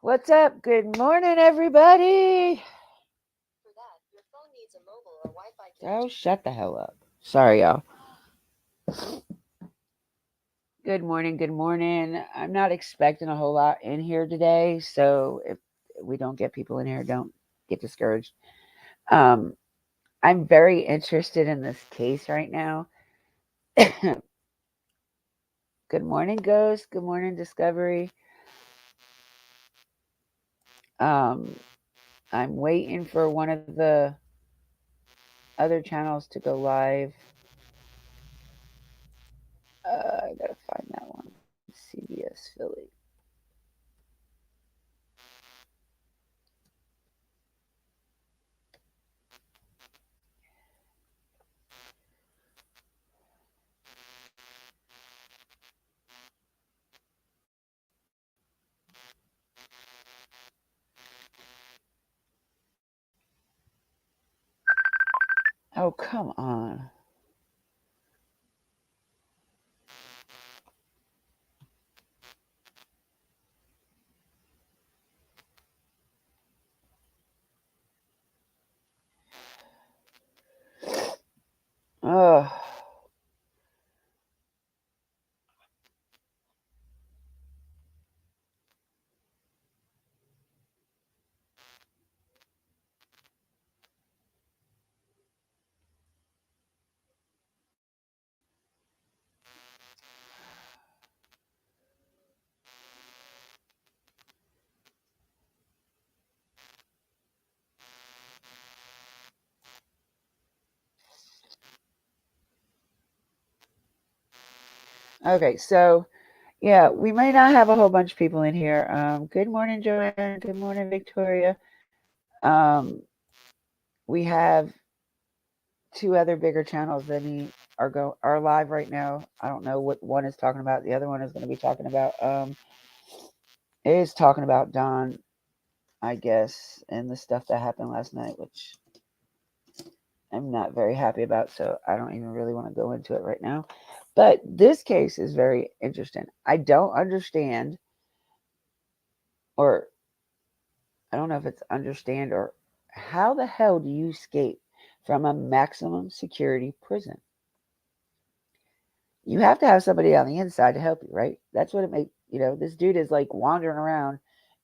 What's up? Good morning, everybody. Oh, shut the hell up. Sorry, y'all. Good morning. Good morning. I'm not expecting a whole lot in here today, so if we don't get people in here, don't get discouraged. Um, I'm very interested in this case right now. Good morning, Ghost. Good morning, Discovery. I'm waiting for one of the other channels to go live. I gotta find that one. CBS Philly. Oh, come on. Oh. Okay, so yeah, we may not have a whole bunch of people in here. Good morning, Joanne. Good morning, Victoria. Um, we have two other bigger channels that are live right now. I don't know what one is talking about. The other one is going to be talking about it is talking about Don, I guess, and the stuff that happened last night, which I'm not very happy about. So I don't even really want to go into it right now. But this case is very interesting. I don't understand, or I don't know if it's understand, or how the hell do you escape from a maximum security prison? You have to have somebody on the inside to help you, right? That's what it makes, this dude is like wandering around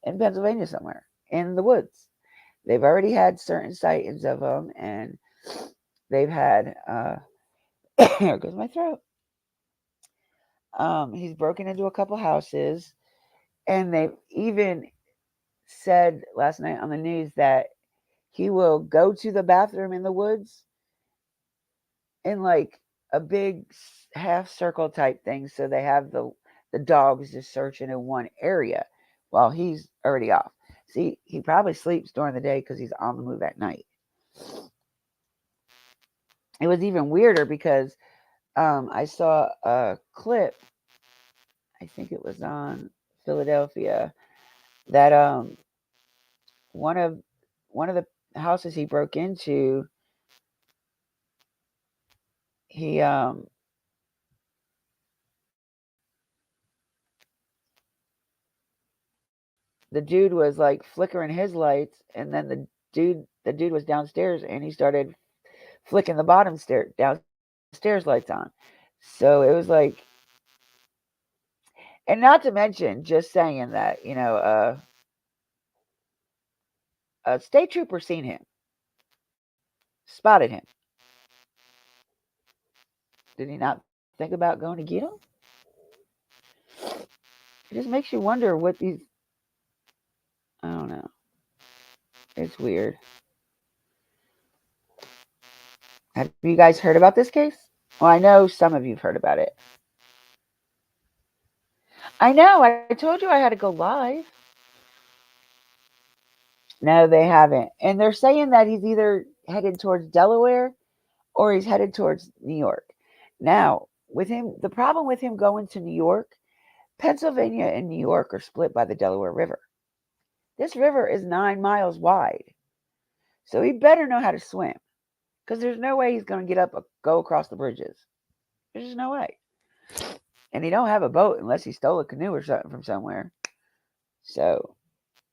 in Pennsylvania somewhere in the woods. They've already had certain sightings of him, and they've had, here goes my throat. He's broken into a couple houses, and they've even said last night on the news that he will go to the bathroom in the woods in like a big half circle type thing, so they have the dogs just searching in one area while he's already off. See, he probably sleeps during the day because he's on the move at night. It was even weirder because I saw a clip, I think it was on Philadelphia, that one of one of the houses he broke into, he the dude was like flickering his lights, and then the dude was downstairs, and he started flicking the downstairs lights on. So it was like, and not to mention, just saying that, a state trooper seen him, spotted him. Did he not think about going to get him? It just makes you wonder what these, I don't know. It's weird. Have you guys heard about this case? Well, I know some of you've heard about it. I know. I told you I had to go live. No, they haven't. And they're saying that he's either headed towards Delaware or he's headed towards New York. Now, with him, the problem with him going to New York, Pennsylvania and New York are split by the Delaware River. This river is 9 miles wide. So he better know how to swim, because there's no way he's going to go across the bridges. There's just no way. And he don't have a boat unless he stole a canoe or something from somewhere. So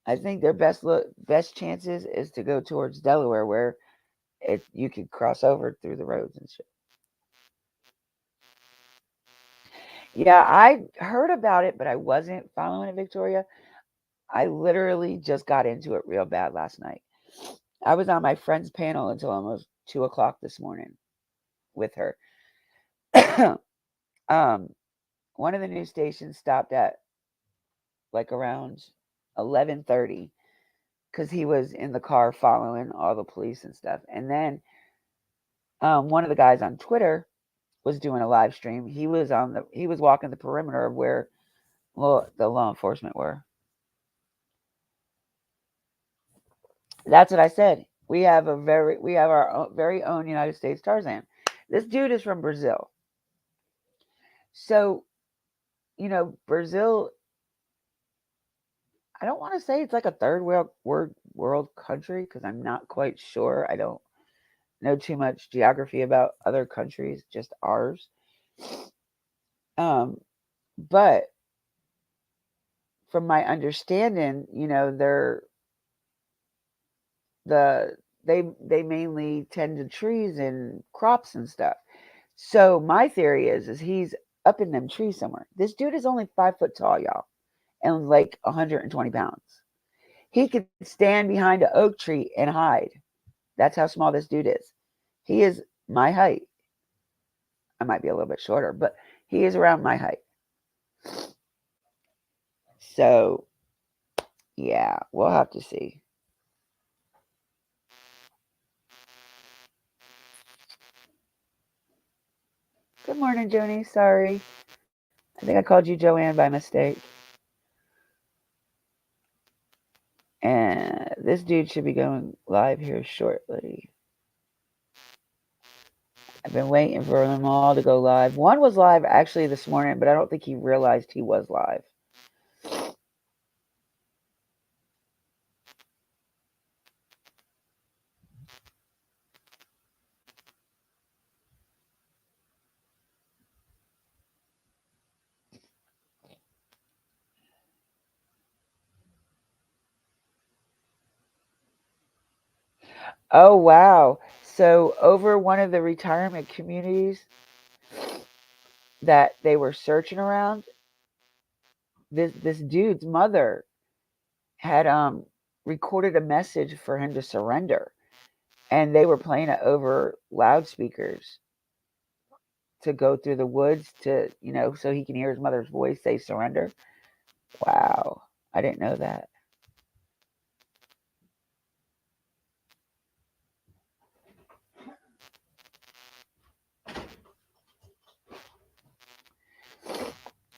I think their best chances is to go towards Delaware, where you could cross over through the roads and shit. Yeah, I heard about it, but I wasn't following it, Victoria. I literally just got into it real bad last night. I was on my friend's panel until almost 2 o'clock this morning with her. One of the news stations stopped at like around 11:30 because he was in the car following all the police and stuff. And then one of the guys on Twitter was doing a live stream. He was walking the perimeter of where the law enforcement were. That's what I said. We have our very own United States Tarzan. This dude is from Brazil. So, Brazil, I don't want to say it's like a third world country because I'm not quite sure. I don't know too much geography about other countries, just ours. But from my understanding, they mainly tend to trees and crops and stuff. So my theory is he's up in them trees somewhere. This dude is only 5 foot tall, y'all, and like 120 pounds. He could stand behind an oak tree and hide. That's how small this dude is. He is my height. I might be a little bit shorter, but he is around my height. So, yeah, we'll have to see. Good morning, Joni. Sorry. I think I called you Joanne by mistake. And this dude should be going live here shortly. I've been waiting for them all to go live. One was live actually this morning, but I don't think he realized he was live. Oh, wow. So, over one of the retirement communities that they were searching around, this dude's mother had recorded a message for him to surrender, and they were playing it over loudspeakers to go through the woods to, so he can hear his mother's voice say surrender. Wow. I didn't know that.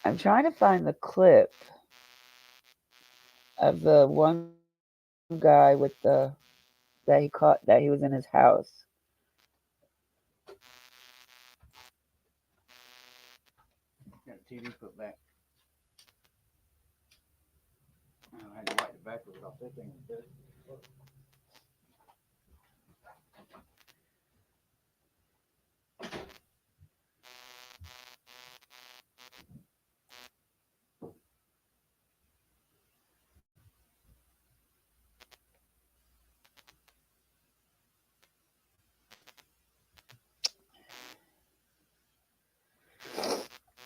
I'm trying to find the clip of the one guy with that he caught that he was in his house. Got the TV put back. I had to wipe the back of it off that thing.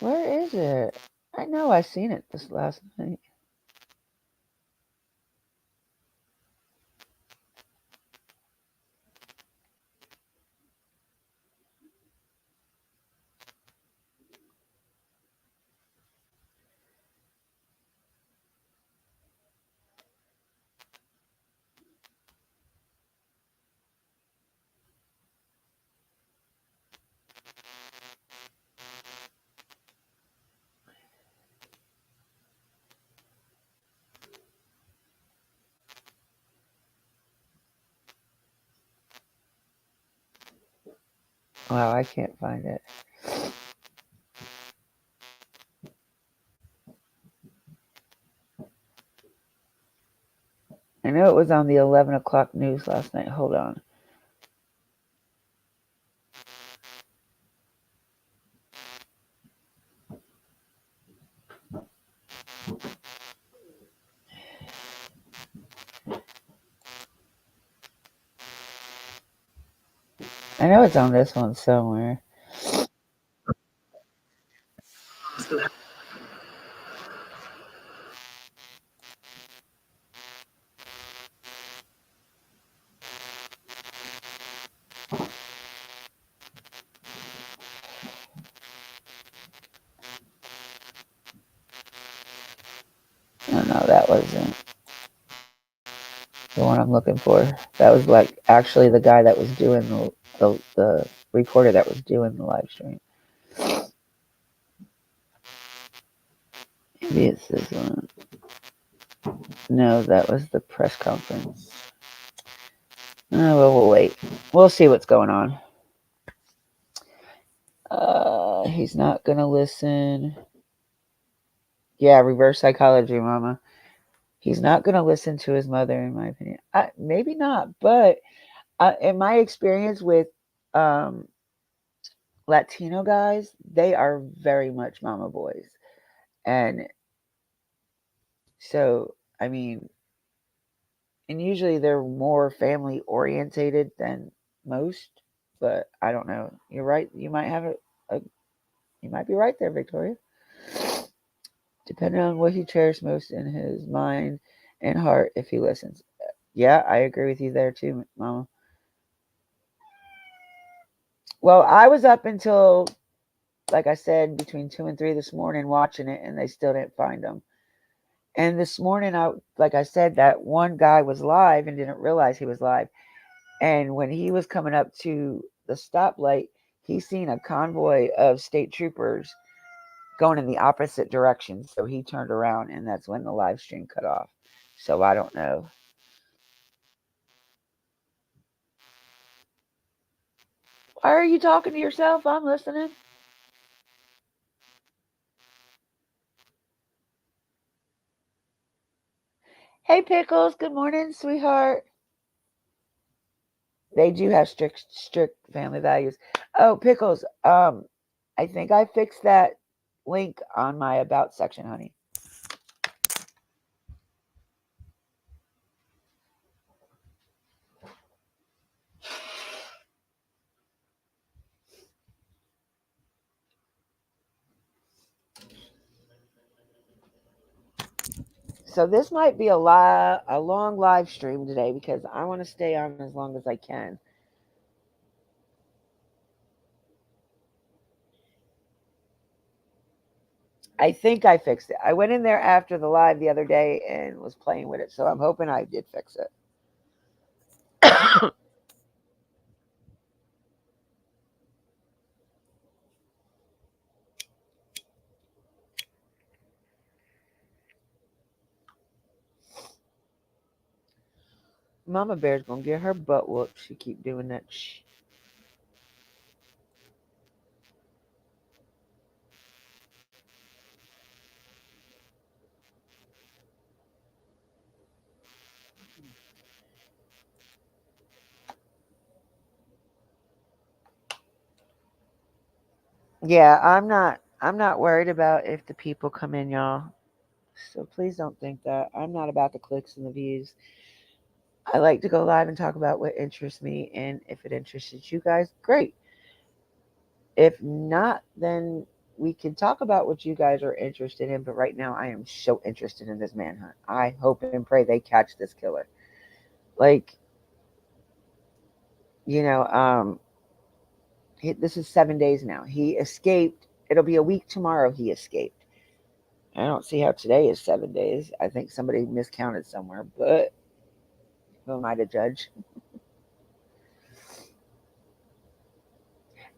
Where is it? I know I seen it this last night. Wow, I can't find it. I know it was on the 11 o'clock news last night. Hold on. I know it's on this one somewhere. Oh no, that wasn't the one I'm looking for. That was like actually the guy that was doing the reporter that was doing the live stream. Maybe it's this one. No, that was the press conference. Well, we'll wait. We'll see what's going on. He's not gonna listen. Yeah, reverse psychology, mama. He's not gonna listen to his mother, in my opinion. Maybe not, but in my experience with um, Latino guys, they are very much mama boys, and so I mean, and usually they're more family orientated than most. But I don't know. You're right. You might have a you might be right there, Victoria. Depending on what he cherishes most in his mind and heart, if he listens. Yeah, I agree with you there too, Mama. Well, I was up until, like I said, between 2 and 3 this morning watching it, and they still didn't find him. And this morning, like I said, that one guy was live and didn't realize he was live. And when he was coming up to the stoplight, he seen a convoy of state troopers going in the opposite direction. So he turned around, and that's when the live stream cut off. So I don't know. Why are you talking to yourself? I'm listening. Hey, Pickles. Good morning, sweetheart. They do have strict family values. Oh, Pickles. I think I fixed that link on my about section, honey. So this might be a long live stream today because I want to stay on as long as I can. I think I fixed it. I went in there after the live the other day and was playing with it, so I'm hoping I did fix it. Mama Bear's gonna get her butt whooped. She keep doing that. Yeah, I'm not worried about if the people come in, y'all. So please don't think that. I'm not about the clicks and the views. I like to go live and talk about what interests me, and if it interests you guys, great. If not, then we can talk about what you guys are interested in. But right now, I am so interested in this manhunt. I hope and pray they catch this killer. Like, you know, this is 7 days now. He escaped. It'll be a week tomorrow. He escaped. I don't see how today is 7 days. I think somebody miscounted somewhere, but who am I to judge?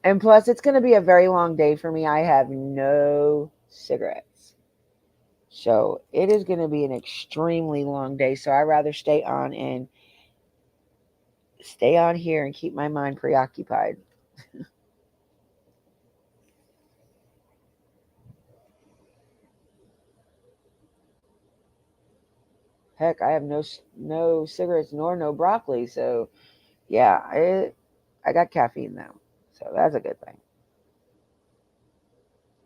And plus, it's going to be a very long day for me. I have no cigarettes. So it is going to be an extremely long day. So I'd rather stay on here and keep my mind preoccupied. Heck, I have no cigarettes nor no broccoli. So yeah, I got caffeine though. So that's a good thing.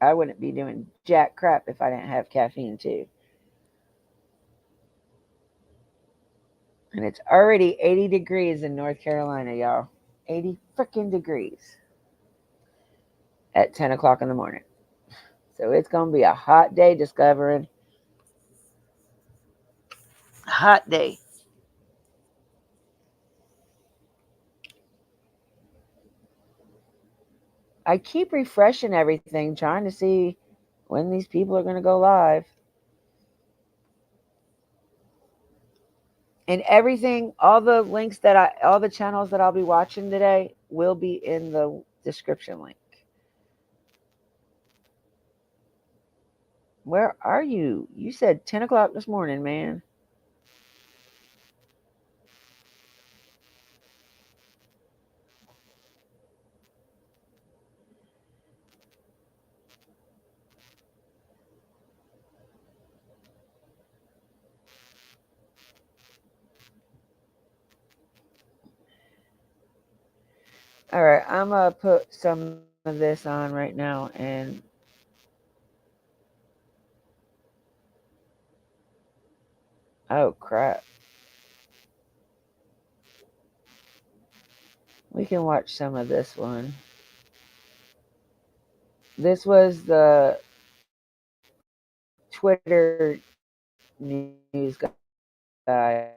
I wouldn't be doing jack crap if I didn't have caffeine too. And it's already 80 degrees in North Carolina, y'all. 80 freaking degrees at 10 o'clock in the morning. So it's going to be a hot day discovering. Hot day. I keep refreshing everything, trying to see when these people are going to go live. And everything, all the channels that I'll be watching today will be in the description link. Where are you? You said 10 o'clock this morning, man. All right, I'm going to put some of this on right now. And oh, crap. We can watch some of this one. This was the Twitter news guy.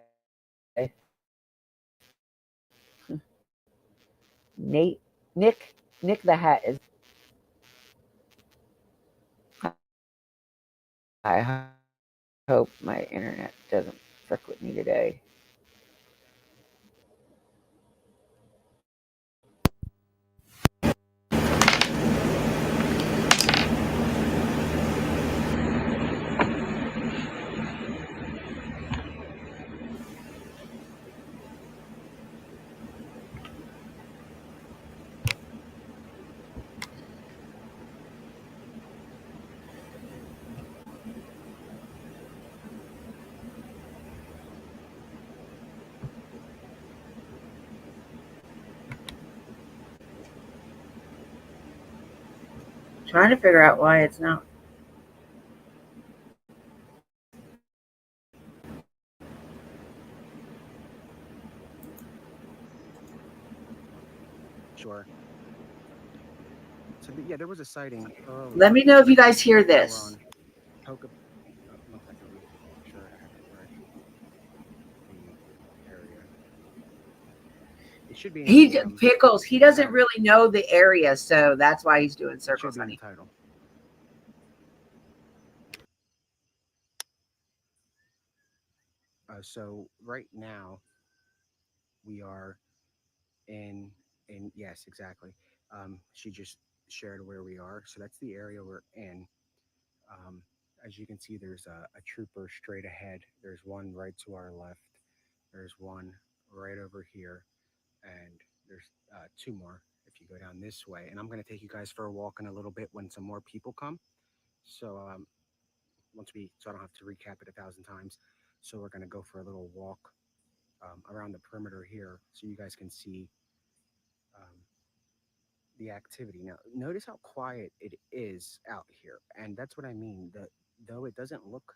Nick the Hat is. I hope my internet doesn't frick with me today. Trying to figure out why it's not. Sure. So yeah, there was a sighting Let me earlier know if you guys hear over this. on Poca. 1 second, let me make sure I have the correct the area. It should be in He the Pickles. He doesn't title. really know the area, so that's why he's doing It should circles, be in the honey. title. So right now we are in yes, exactly. She just shared where we are, so that's the area we're in. Um, as you can see, there's a trooper straight ahead. There's one right to our left. There's one right over here, and there's two more if you go down this way. And I'm going to take you guys for a walk in a little bit when some more people come. So so I don't have to recap it 1,000 times. So we're going to go for a little walk around the perimeter here, so you guys can see um, the activity. Now, notice how quiet it is out here, and that's what I mean. That though it doesn't look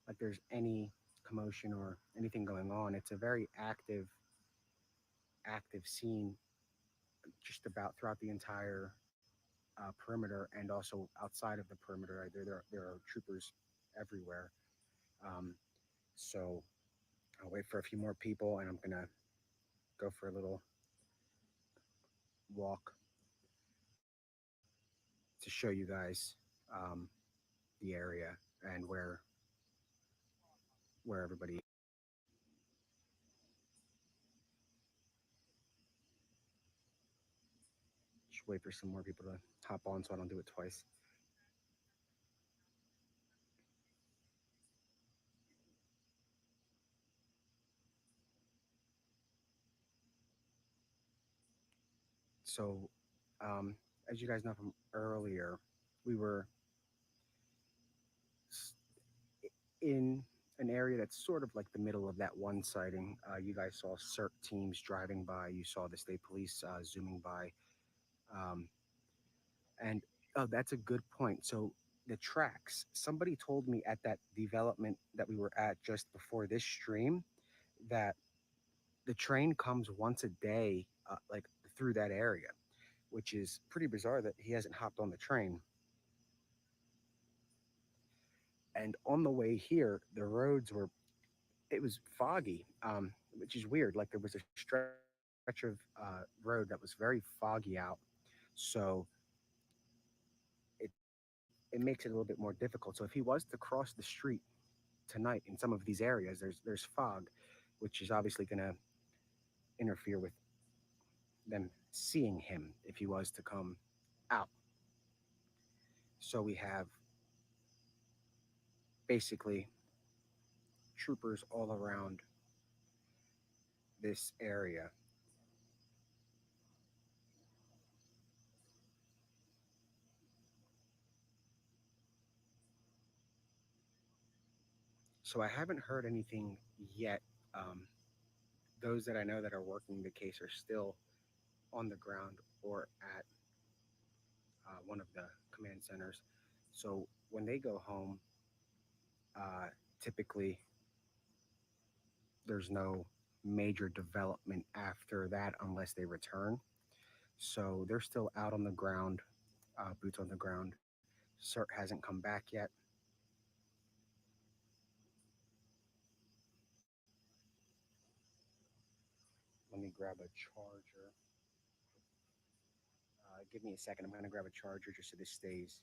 like there's any commotion or anything going on, it's a very active scene just about throughout the entire perimeter and also outside of the perimeter. There are troopers everywhere. Um, so I'll wait for a few more people, and I'm gonna go for a little walk to show you guys um, the area and where everybody. Just wait for some more people to hop on so I don't do it twice. So, um, as you guys know from earlier, we were in an area that's sort of like the middle of that one sighting. You guys saw CERT teams driving by. You saw the state police zooming by. Um, and oh, that's a good point. So the tracks. Somebody told me at that development that we were at just before this stream that the train comes once a day like through that area, which is pretty bizarre that he hasn't hopped on the train. And on the way here, the roads were it was foggy, which is weird. Like there was a stretch of road that was very foggy out, so it it makes it a little bit more difficult. So if he was to cross the street tonight in some of these areas, there's fog, which is obviously going to interfere with them seeing him if he was to come out. So we have basically troopers all around this area. So I haven't heard anything yet. Um, those that I know that are working the case are still on the ground or at one of the command centers. So when they go home, typically there's no major development after that unless they return. So they're still out on the ground, boots on the ground. CERT hasn't come back yet. Let me grab a charger. Give me a second. I'm going to grab a charger just so this stays.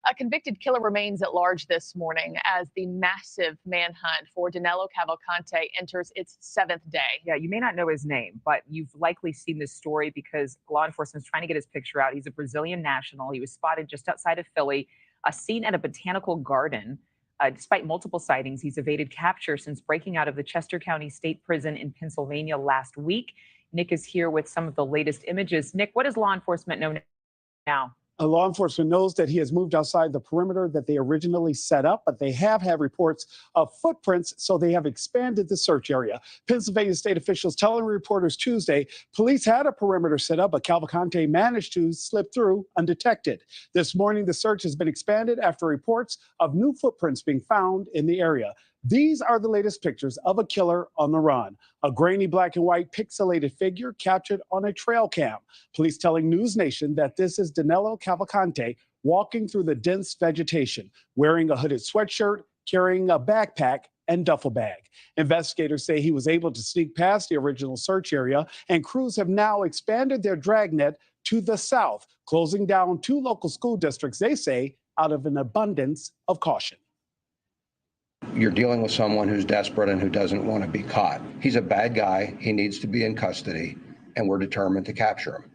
A convicted killer remains at large this morning as the massive manhunt for Danelo Cavalcante enters its 7th day. Yeah, you may not know his name, but you've likely seen this story because law enforcement is trying to get his picture out. He's a Brazilian national. He was spotted just outside of Philly, seen at a botanical garden. Despite multiple sightings, he's evaded capture since breaking out of the Chester County State Prison in Pennsylvania last week. Nick is here with some of the latest images. Nick, what does law enforcement know now? Law enforcement knows that he has moved outside the perimeter that they originally set up, but they have had reports of footprints, so they have expanded the search area. Pennsylvania state officials telling reporters Tuesday police had a perimeter set up, but Cavalcante managed to slip through undetected. This morning, the search has been expanded after reports of new footprints being found in the area. These are the latest pictures of a killer on the run. A grainy black and white pixelated figure captured on a trail cam. Police telling News Nation that this is Danelo Cavalcante walking through the dense vegetation, wearing a hooded sweatshirt, carrying a backpack and duffel bag. Investigators say he was able to sneak past the original search area, and crews have now expanded their dragnet to the south, closing down 2 local school districts, they say, out of an abundance of caution. You're dealing with someone who's desperate and who doesn't want to be caught. He's a bad guy. He needs to be in custody, and we're determined to capture him.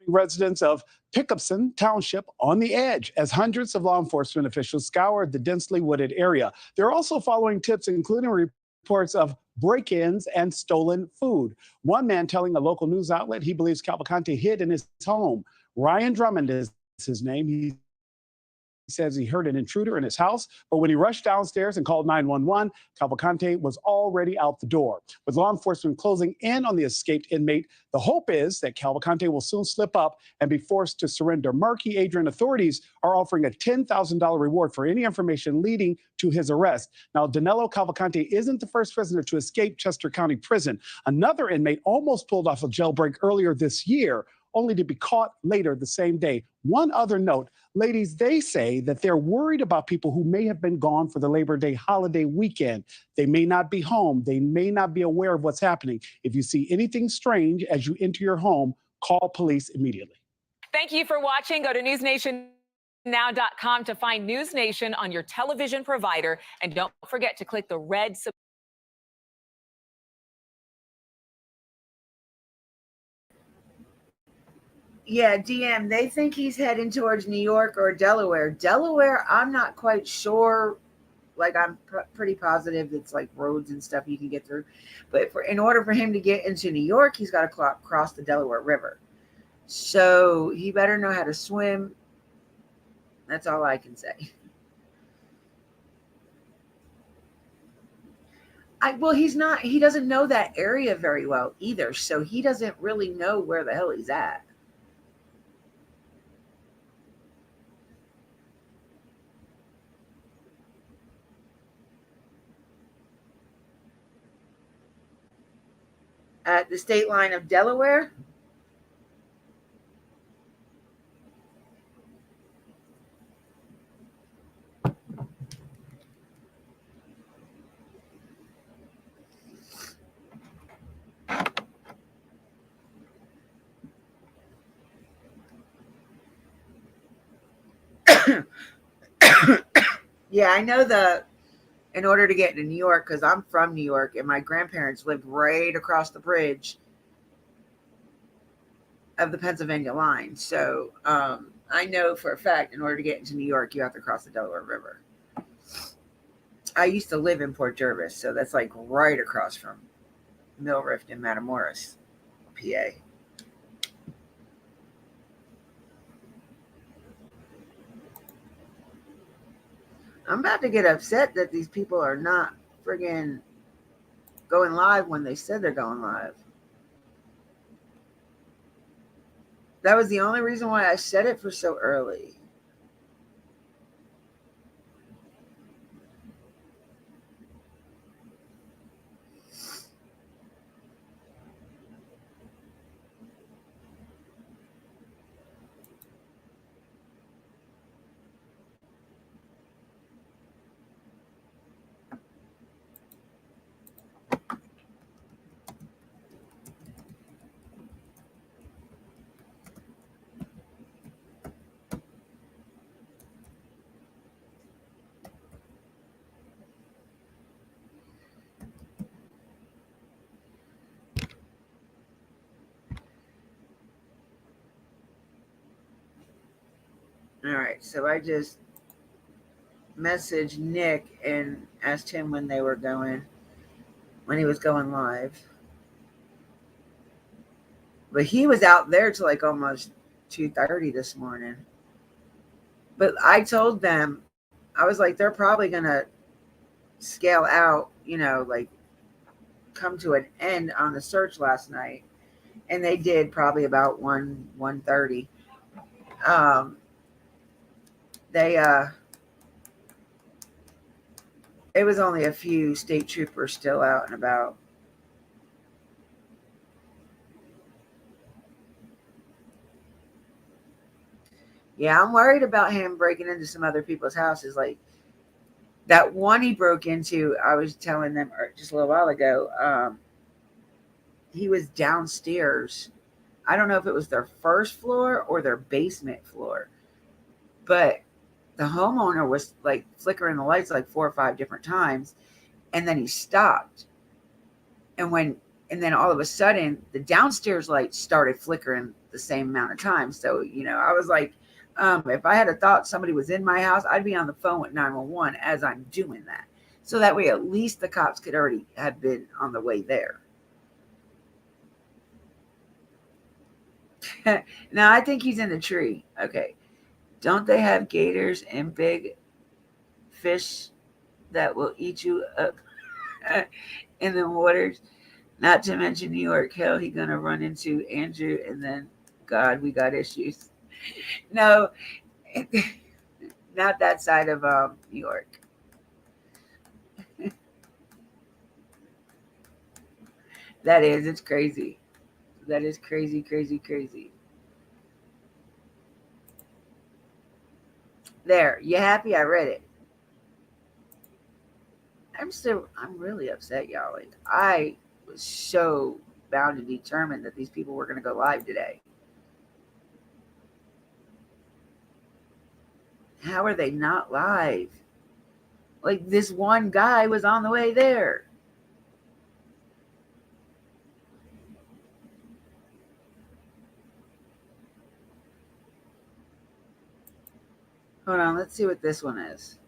Residents of Pickupson Township on the edge as hundreds of law enforcement officials scoured the densely wooded area. They're also following tips, including reports of break-ins and stolen food. One man telling a local news outlet he believes Cavalcante hid in his home. Ryan Drummond is his name. He says he heard an intruder in his house, but when he rushed downstairs and called 911, Cavalcante was already out the door. With law enforcement closing in on the escaped inmate, the hope is that Cavalcante will soon slip up and be forced to surrender. Marquis Adrian authorities are offering a $10,000 reward for any information leading to his arrest. Now, Danelo Cavalcante isn't the first prisoner to escape Chester County Prison. Another inmate almost pulled off a jailbreak earlier this year, only to be caught later the same day. One other note, ladies, they say that they're worried about people who may have been gone for the Labor Day holiday weekend. They may not be home. They may not be aware of what's happening. If you see anything strange as you enter your home, call police immediately. Thank you for watching. Go to newsnationnow.com to find News Nation on your television provider. And don't forget to click the red subscribe. Yeah, DM, they think he's heading towards New York or Delaware. Delaware, I'm not quite sure. Like, I'm pretty positive it's like roads and stuff you can get through. But in order for him to get into New York, he's got to cross the Delaware River. So he better know how to swim. That's all I can say. Well, he doesn't know that area very well either. So he doesn't really know where the hell he's at. At the state line of Delaware. Yeah, I know in order to get to New York, because I'm from New York and my grandparents lived right across the bridge of the Pennsylvania line. So I know for a fact in order to get into New York, you have to cross the Delaware River. I used to live in Port Jervis, so that's like right across from Mill Rift and Matamoros, PA. I'm about to get upset that these people are not friggin' going live when they said they're going live. That was the only reason why I said it for so early. All right, so I just messaged Nick and asked him when he was going live. But he was out there till like almost 2:30 this morning. But I told them, I was like, they're probably gonna scale out, like come to an end on the search last night. And they did probably about 1:30. They it was only a few state troopers still out and about. Yeah, I'm worried about him breaking into some other people's houses. Like that one he broke into, I was telling them just a little while ago, he was downstairs. I don't know if it was their first floor or their basement floor, but the homeowner was like flickering the lights like 4 or 5 different times, and then he stopped. And then all of a sudden the downstairs lights started flickering the same amount of time. So, I was like, if I had a thought somebody was in my house, I'd be on the phone with 911 as I'm doing that. So that way at least the cops could already have been on the way there. Now I think he's in the tree. Okay. Don't they have gators and big fish that will eat you up in the waters? Not to mention New York. Hell, he gonna run into Andrew, and then God, we got issues. No, not that side of New York. It's crazy. That is crazy, crazy, crazy. There, you happy? I read it. I'm really upset, y'all. Like, I was so bound and determined that these people were going to go live today. How are they not live? Like, this one guy was on the way there. Hold on, let's see what this one is.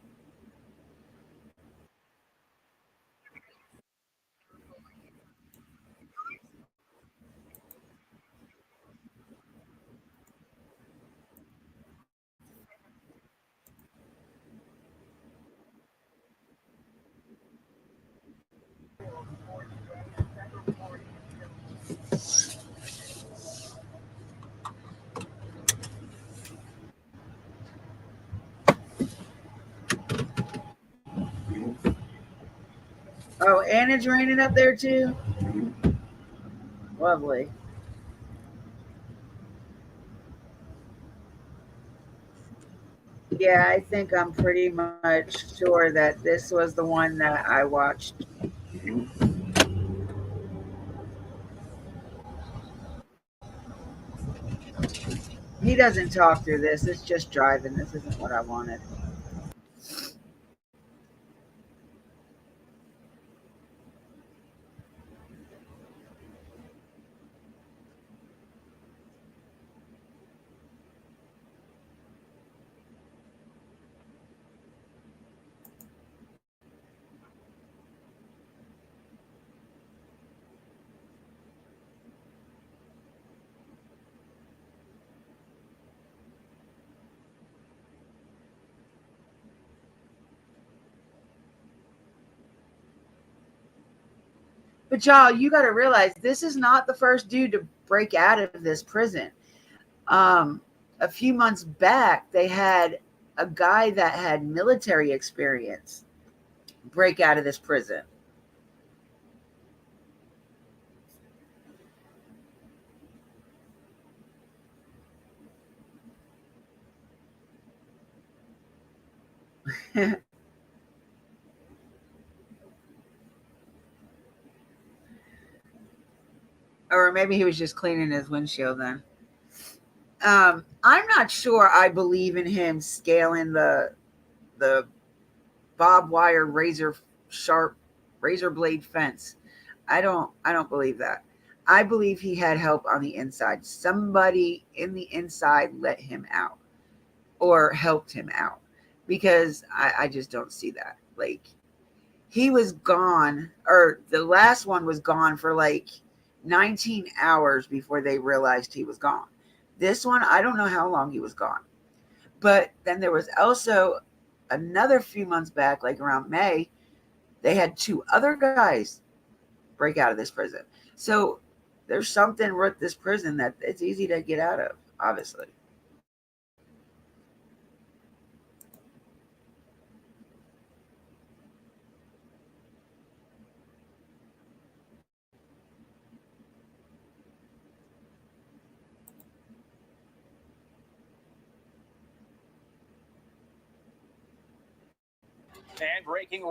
Oh, and it's raining up there too? Lovely. Yeah, I think I'm pretty much sure that this was the one that I watched. He doesn't talk through this. It's just driving. This isn't what I wanted. But y'all, you got to realize this is not the first dude to break out of this prison. A few months back, they had a guy that had military experience break out of this prison. Or maybe he was just cleaning his windshield then. I'm not sure I believe in him scaling the barbed wire razor blade fence. I don't believe that. I believe he had help on the inside. Somebody in the inside let him out. or helped him out, because I just don't see that. Like, he was gone, or the last one was gone for like 19 hours before they realized he was gone. This one, I don't know how long he was gone. But then there was also another few months back, like around May, they had 2 other guys break out of this prison. So there's something with this prison that it's easy to get out of, obviously. And breaking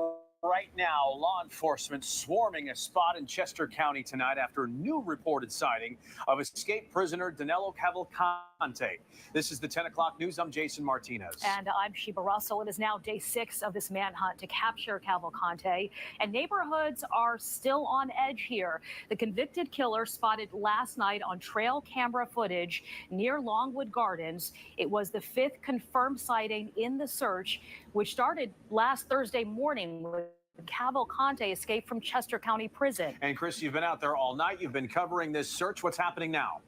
right now, law enforcement swarming a spot in Chester County tonight after a new reported sighting of escaped prisoner Danelo Cavalcante. This is the 10 o'clock news. I'm Jason Martinez. And I'm Sheba Russell. It is now day 6 of this manhunt to capture Cavalcante, and neighborhoods are still on edge here. The convicted killer spotted last night on trail camera footage near Longwood Gardens. It was the 5th confirmed sighting in the search, which started last Thursday morning with Cavalcante escaped from Chester County Prison. And Chris, you've been out there all night. You've been covering this search. What's happening now?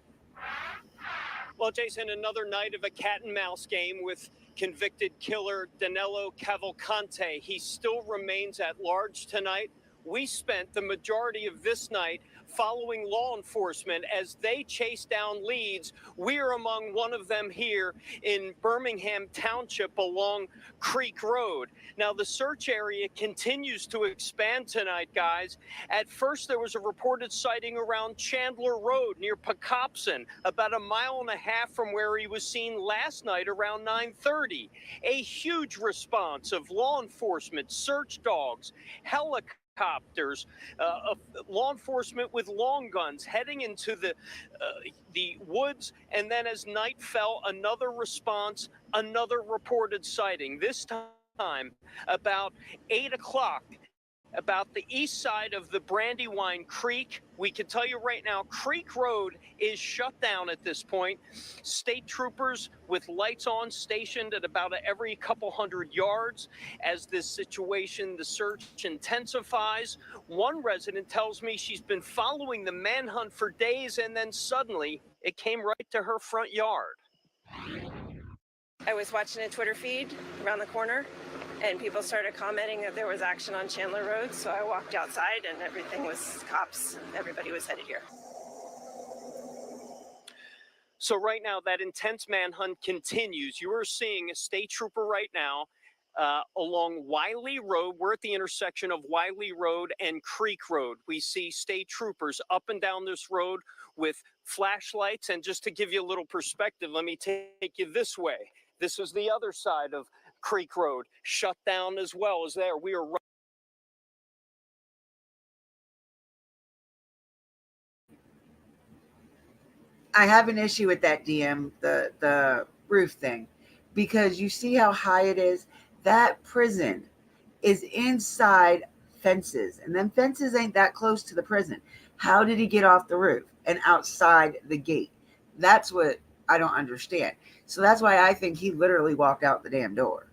Well, Jason, another night of a cat and mouse game with convicted killer Danelo Cavalcante. He still remains at large tonight. We spent the majority of this night following law enforcement as they chase down leads. We are among one of them here in Birmingham Township along Creek Road. Now, the search area continues to expand tonight, guys. At first, there was a reported sighting around Chandler Road near Pocopson, about 1.5 miles from where he was seen last night around 9:30. A huge response of law enforcement, search dogs, helicopters, law enforcement with long guns heading into the woods. And then as night fell, another response, another reported sighting. This time about 8 o'clock, about the east side of the Brandywine Creek. We can tell you right now, Creek Road is shut down at this point. State troopers with lights on stationed at about every couple hundred yards as this situation, the search intensifies. One resident tells me she's been following the manhunt for days, and then suddenly it came right to her front yard. I was watching a Twitter feed around the corner, and people started commenting that there was action on Chandler Road, so I walked outside and everything was cops. Everybody was headed here. So right now, that intense manhunt continues. You are seeing a state trooper right now along Wiley Road. We're at the intersection of Wiley Road and Creek Road. We see state troopers up and down this road with flashlights. And just to give you a little perspective, let me take you this way. This is the other side of Creek Road, shut down as well as there. We are right. I have an issue with that, DM, the roof thing, because you see how high it is. That prison is inside fences, and then fences ain't that close to the prison. How did he get off the roof and outside the gate? That's what I don't understand. So that's why I think he literally walked out the damn door.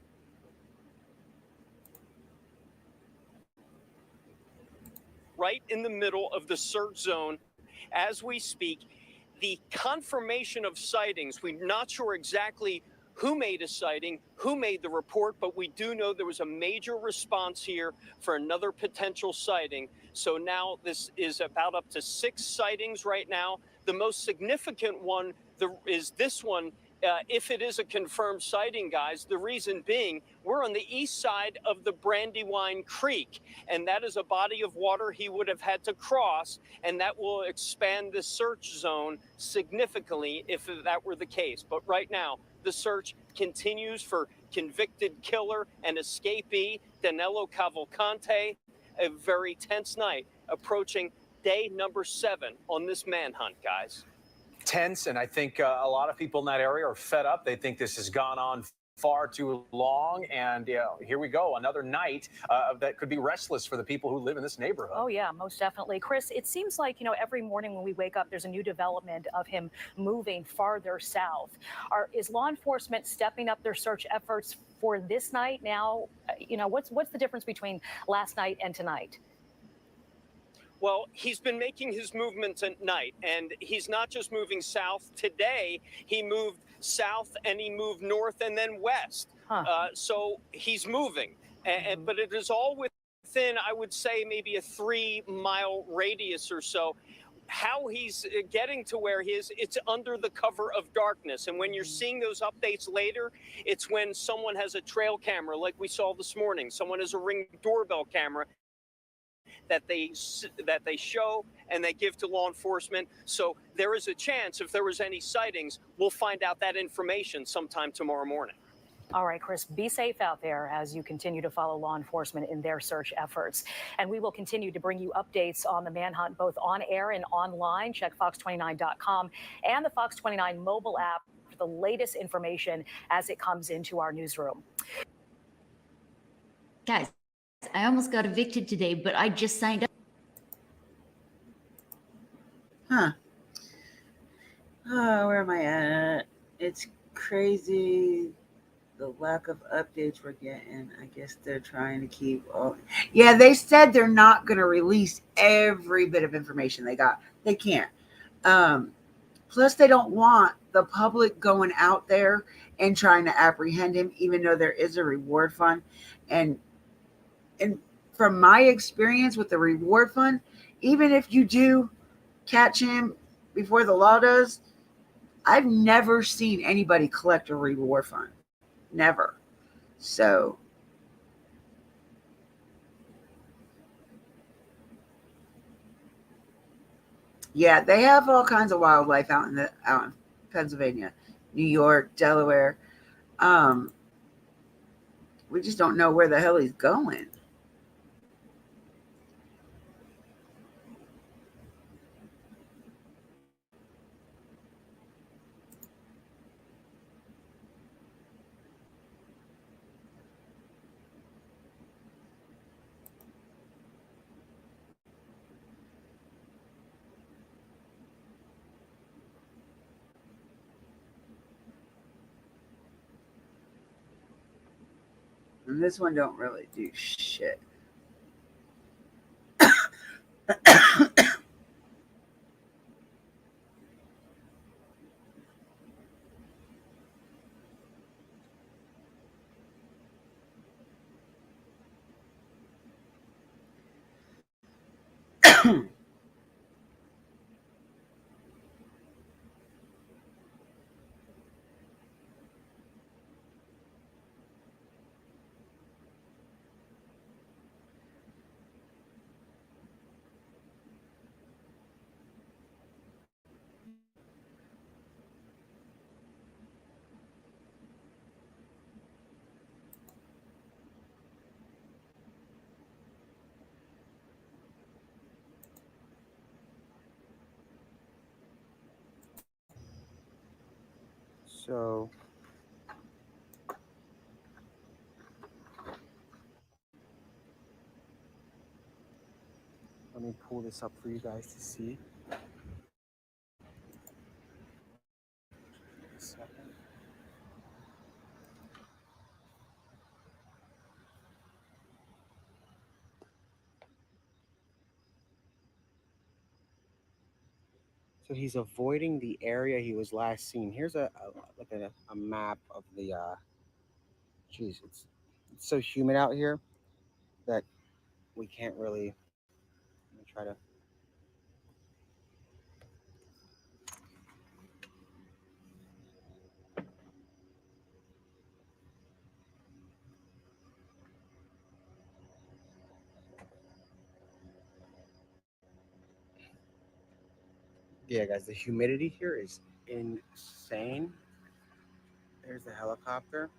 Right in the middle of the search zone as we speak. The confirmation of sightings, we're not sure exactly who made a sighting, who made the report, but we do know there was a major response here for another potential sighting. So now this is about up to 6 sightings right now. The most significant one is this one. If it is a confirmed sighting, guys, the reason being we're on the east side of the Brandywine Creek, and that is a body of water he would have had to cross, and that will expand the search zone significantly if that were the case. But right now, the search continues for convicted killer and escapee Danelo Cavalcante. A very tense night approaching day number 7 on this manhunt, guys. Tense, and I think a lot of people in that area are fed up. They think this has gone on far too long. And here we go, another night that could be restless for the people who live in this neighborhood. Oh, yeah, most definitely. Chris, it seems like, every morning when we wake up, there's a new development of him moving farther south. Is law enforcement stepping up their search efforts for this night now? What's the difference between last night and tonight? Well, he's been making his movements at night, and he's not just moving south. Today, he moved south and he moved north and then west. So he's moving, but it is all within, I would say, maybe a 3-mile radius or so. How he's getting to where he is, it's under the cover of darkness. And when you're seeing those updates later, it's when someone has a trail camera like we saw this morning. Someone has a Ring doorbell camera that they show and they give to law enforcement. So there is a chance, if there was any sightings, we'll find out that information sometime tomorrow morning. All right, Chris, be safe out there as you continue to follow law enforcement in their search efforts. And we will continue to bring you updates on the manhunt, both on air and online. Check fox29.com and the Fox 29 mobile app for the latest information as it comes into our newsroom. Guys, I almost got evicted today, but I just signed up. Huh. Oh, where am I at? It's crazy. The lack of updates we're getting. I guess they're trying to keep all. Yeah, they said they're not going to release every bit of information they got. They can't. Plus, they don't want the public going out there and trying to apprehend him, even though there is a reward fund. And from my experience with the reward fund, even if you do catch him before the law does, I've never seen anybody collect a reward fund. Never. So yeah, they have all kinds of wildlife out in Pennsylvania, New York, Delaware. We just don't know where the hell he's going. And this one don't really do shit. So let me pull this up for you guys to see. A second. So he's avoiding the area he was last seen. Here's a map of the. Geez, it's so humid out here that we can't really. Let me try to. Yeah, guys, the humidity here is insane. There's the helicopter.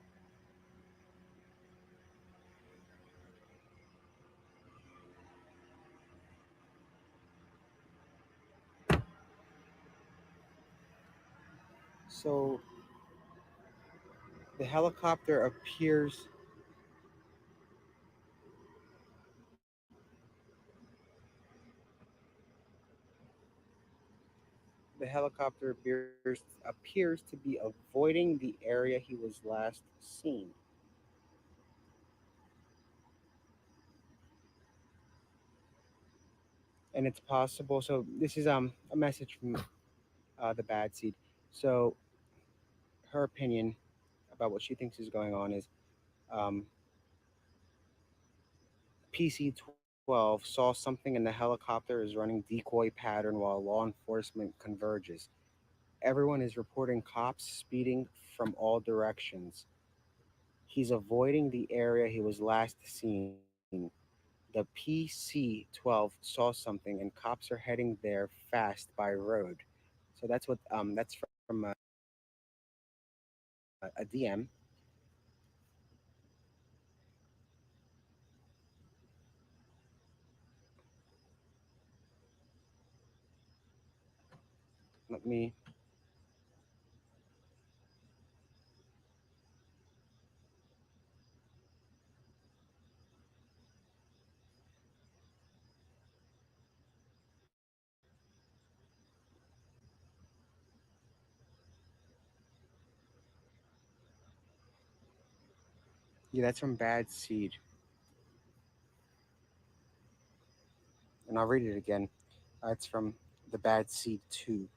So The helicopter appears appears to be avoiding the area he was last seen. And it's possible. So this is a message from the bad seed. So her opinion about what she thinks is going on is um, PC-12 saw something in the helicopter is running decoy pattern while law enforcement converges. Everyone is reporting cops speeding from all directions. He's avoiding the area he was last seen. The PC-12 saw something and cops are heading there fast by road. So that's from a DM. Let me Yeah, that's from Bad Seed. And I'll read it again. It's from the Bad Seed 2.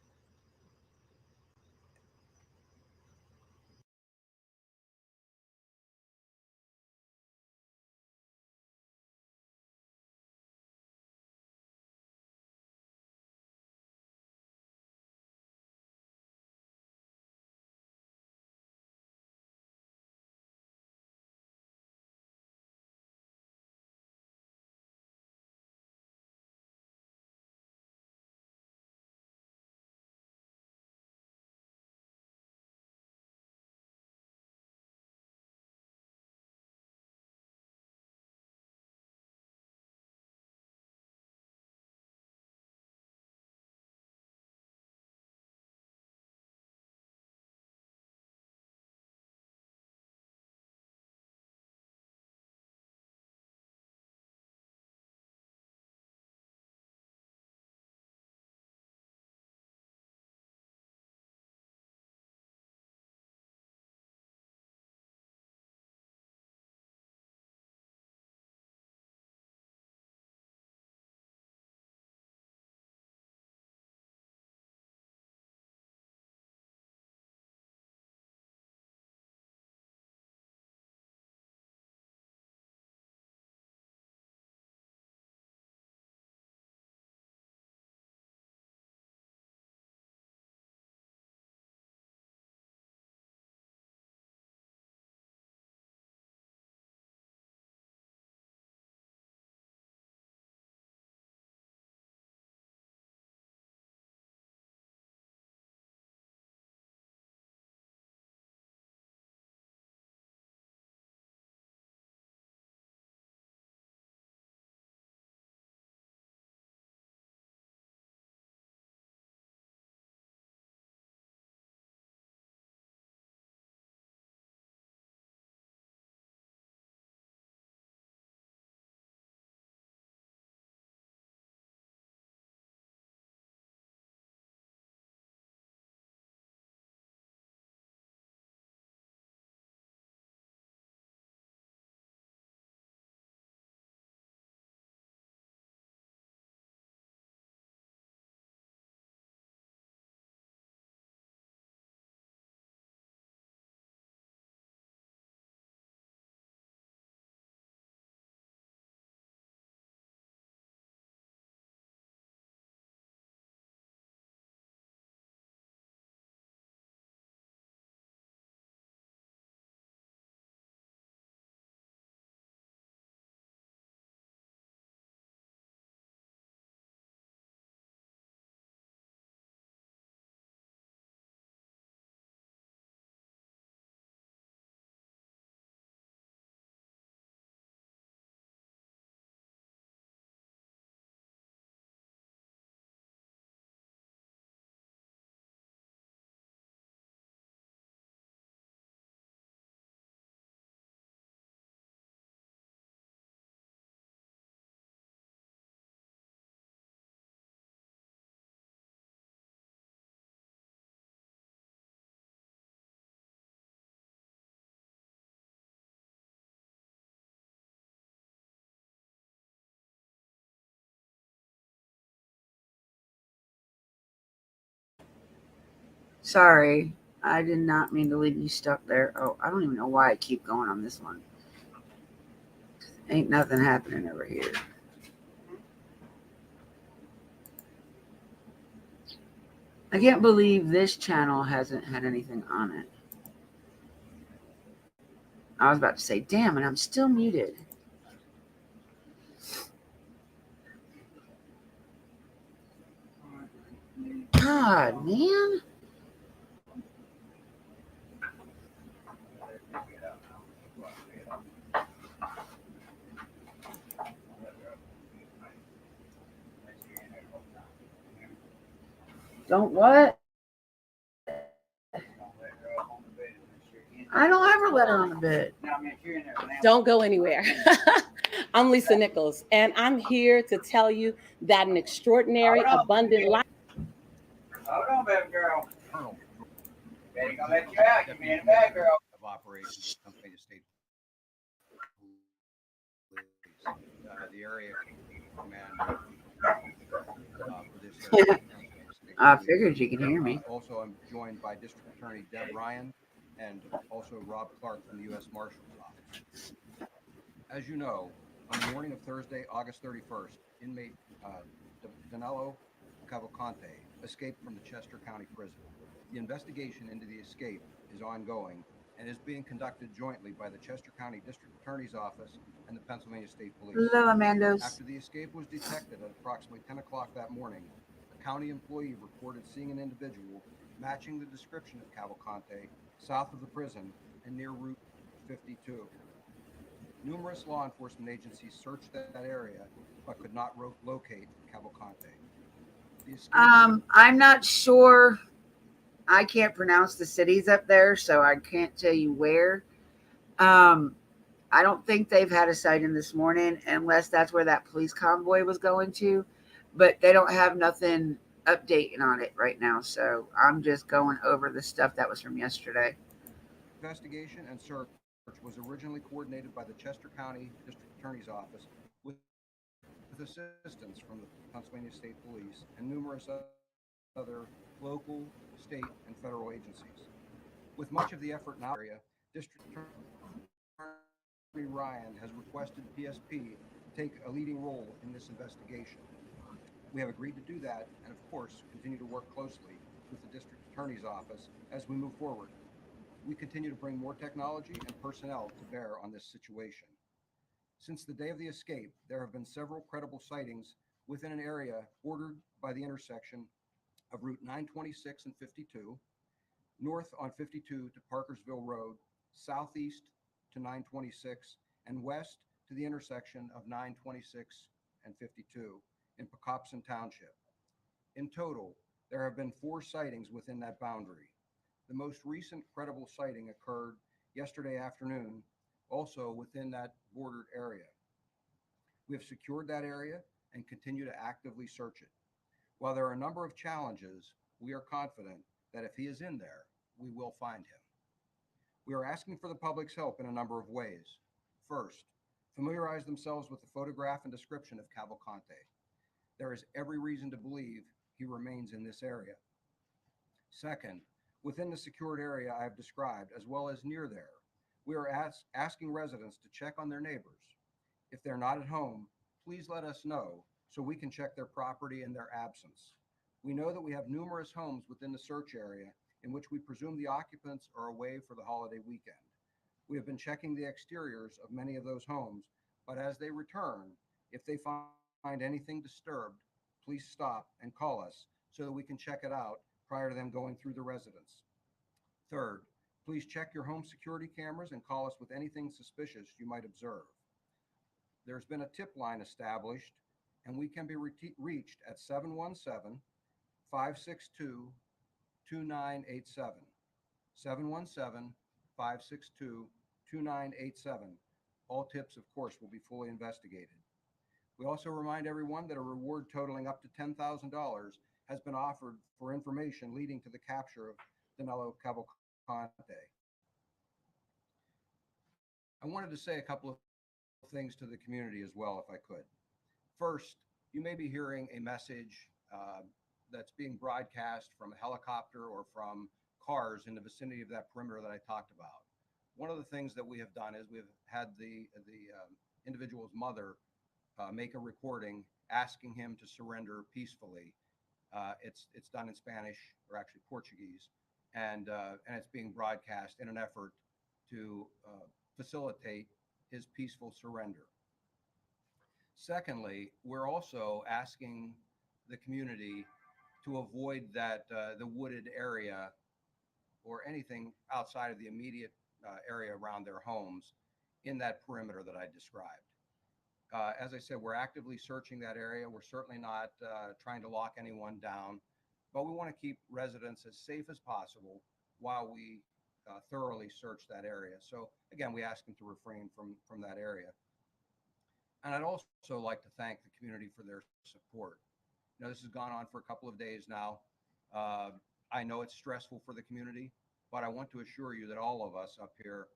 Sorry, I did not mean to leave you stuck there. Oh, I don't even know why I keep going on this one. Ain't nothing happening over here. I can't believe this channel hasn't had anything on it. I was about to say, damn, and I'm still muted. God, man. Don't what? I don't ever let her on the bed. Don't go anywhere. I'm Lisa Nichols, and I'm here to tell you that an extraordinary, abundant life. Hold on, baby girl. Colonel Ain't gonna let you out. You being a bad girl. of operations of Pennsylvania State Police, the area commander for this area. of Pennsylvania State I Police. figured you could hear me. Also, I'm joined by District Attorney Deb Ryan and also Rob Clark from the U.S. Marshal's Office. As you know, on the morning of Thursday, August 31st, inmate Danelo Cavalcante escaped from the Chester County Prison. The investigation into the escape is ongoing and is being conducted jointly by the Chester County District Attorney's Office and the Pennsylvania State Police. Hello, Amandos. After the escape was detected at approximately 10 o'clock that morning, a county employee reported seeing an individual matching the description of Cavalcante south of the prison and near Route 52. Numerous law enforcement agencies searched that area but could not locate Cavalcante. I'm not sure. I can't pronounce the cities up there, so I can't tell you where. I don't think they've had a sighting this morning, unless that's where that police convoy was going to. But they don't have nothing updating on it right now, so I'm just going over the stuff that was from yesterday. Investigation and search was originally coordinated by the Chester County District Attorney's Office with assistance from the Pennsylvania State Police and numerous other local, state, and federal agencies. With much of the effort in our area, District Attorney Ryan has requested PSP take a leading role in this investigation. We have agreed to do that and, of course, continue to work closely with the District Attorney's Office as we move forward. We continue to bring more technology and personnel to bear on this situation. Since the day of the escape, there have been several credible sightings within an area bordered by the intersection of Route 926 and 52, north on 52 to Parkersville Road, southeast to 926, and west to the intersection of 926 and 52 in Pocopson Township. In total, there have been 4 sightings within that boundary. The most recent credible sighting occurred yesterday afternoon, also within that bordered area. We have secured that area and continue to actively search it. While there are a number of challenges, we are confident that if he is in there, we will find him. We are asking for the public's help in a number of ways. First, familiarize themselves with the photograph and description of Cavalcante. There is every reason to believe he remains in this area. Second, within the secured area I have described, as well as near there, we are asking residents to check on their neighbors. If they're not at home, please let us know so we can check their property in their absence. We know that we have numerous homes within the search area in which we presume the occupants are away for the holiday weekend. We have been checking the exteriors of many of those homes, but as they return, if they find anything disturbed, please stop and call us so that we can check it out prior to them going through the residence. Third, please check your home security cameras and call us with anything suspicious you might observe. There's been a tip line established, and we can be reached at 717-562-2987. 717-562-2987. All tips, of course, will be fully investigated. We also remind everyone that a reward totaling up to $10,000 has been offered for information leading to the capture of Danelo Cavalcante. I wanted to say a couple of things to the community as well, if I could. First, you may be hearing a message that's being broadcast from a helicopter or from cars in the vicinity of that perimeter that I talked about. One of the things that we have done is we've had the individual's mother make a recording asking him to surrender peacefully. It's done in Spanish, or actually Portuguese, and it's being broadcast in an effort to facilitate his peaceful surrender. Secondly, we're also asking the community to avoid that the wooded area or anything outside of the immediate area around their homes in that perimeter that I described. As I said, we're actively searching that area. We're certainly not trying to lock anyone down, but we want to keep residents as safe as possible while we thoroughly search that area. So again, we ask them to refrain from that area. And I'd also like to thank the community for their support. You know, this has gone on for a couple of days now. I know it's stressful for the community, but I want to assure you that all of us up here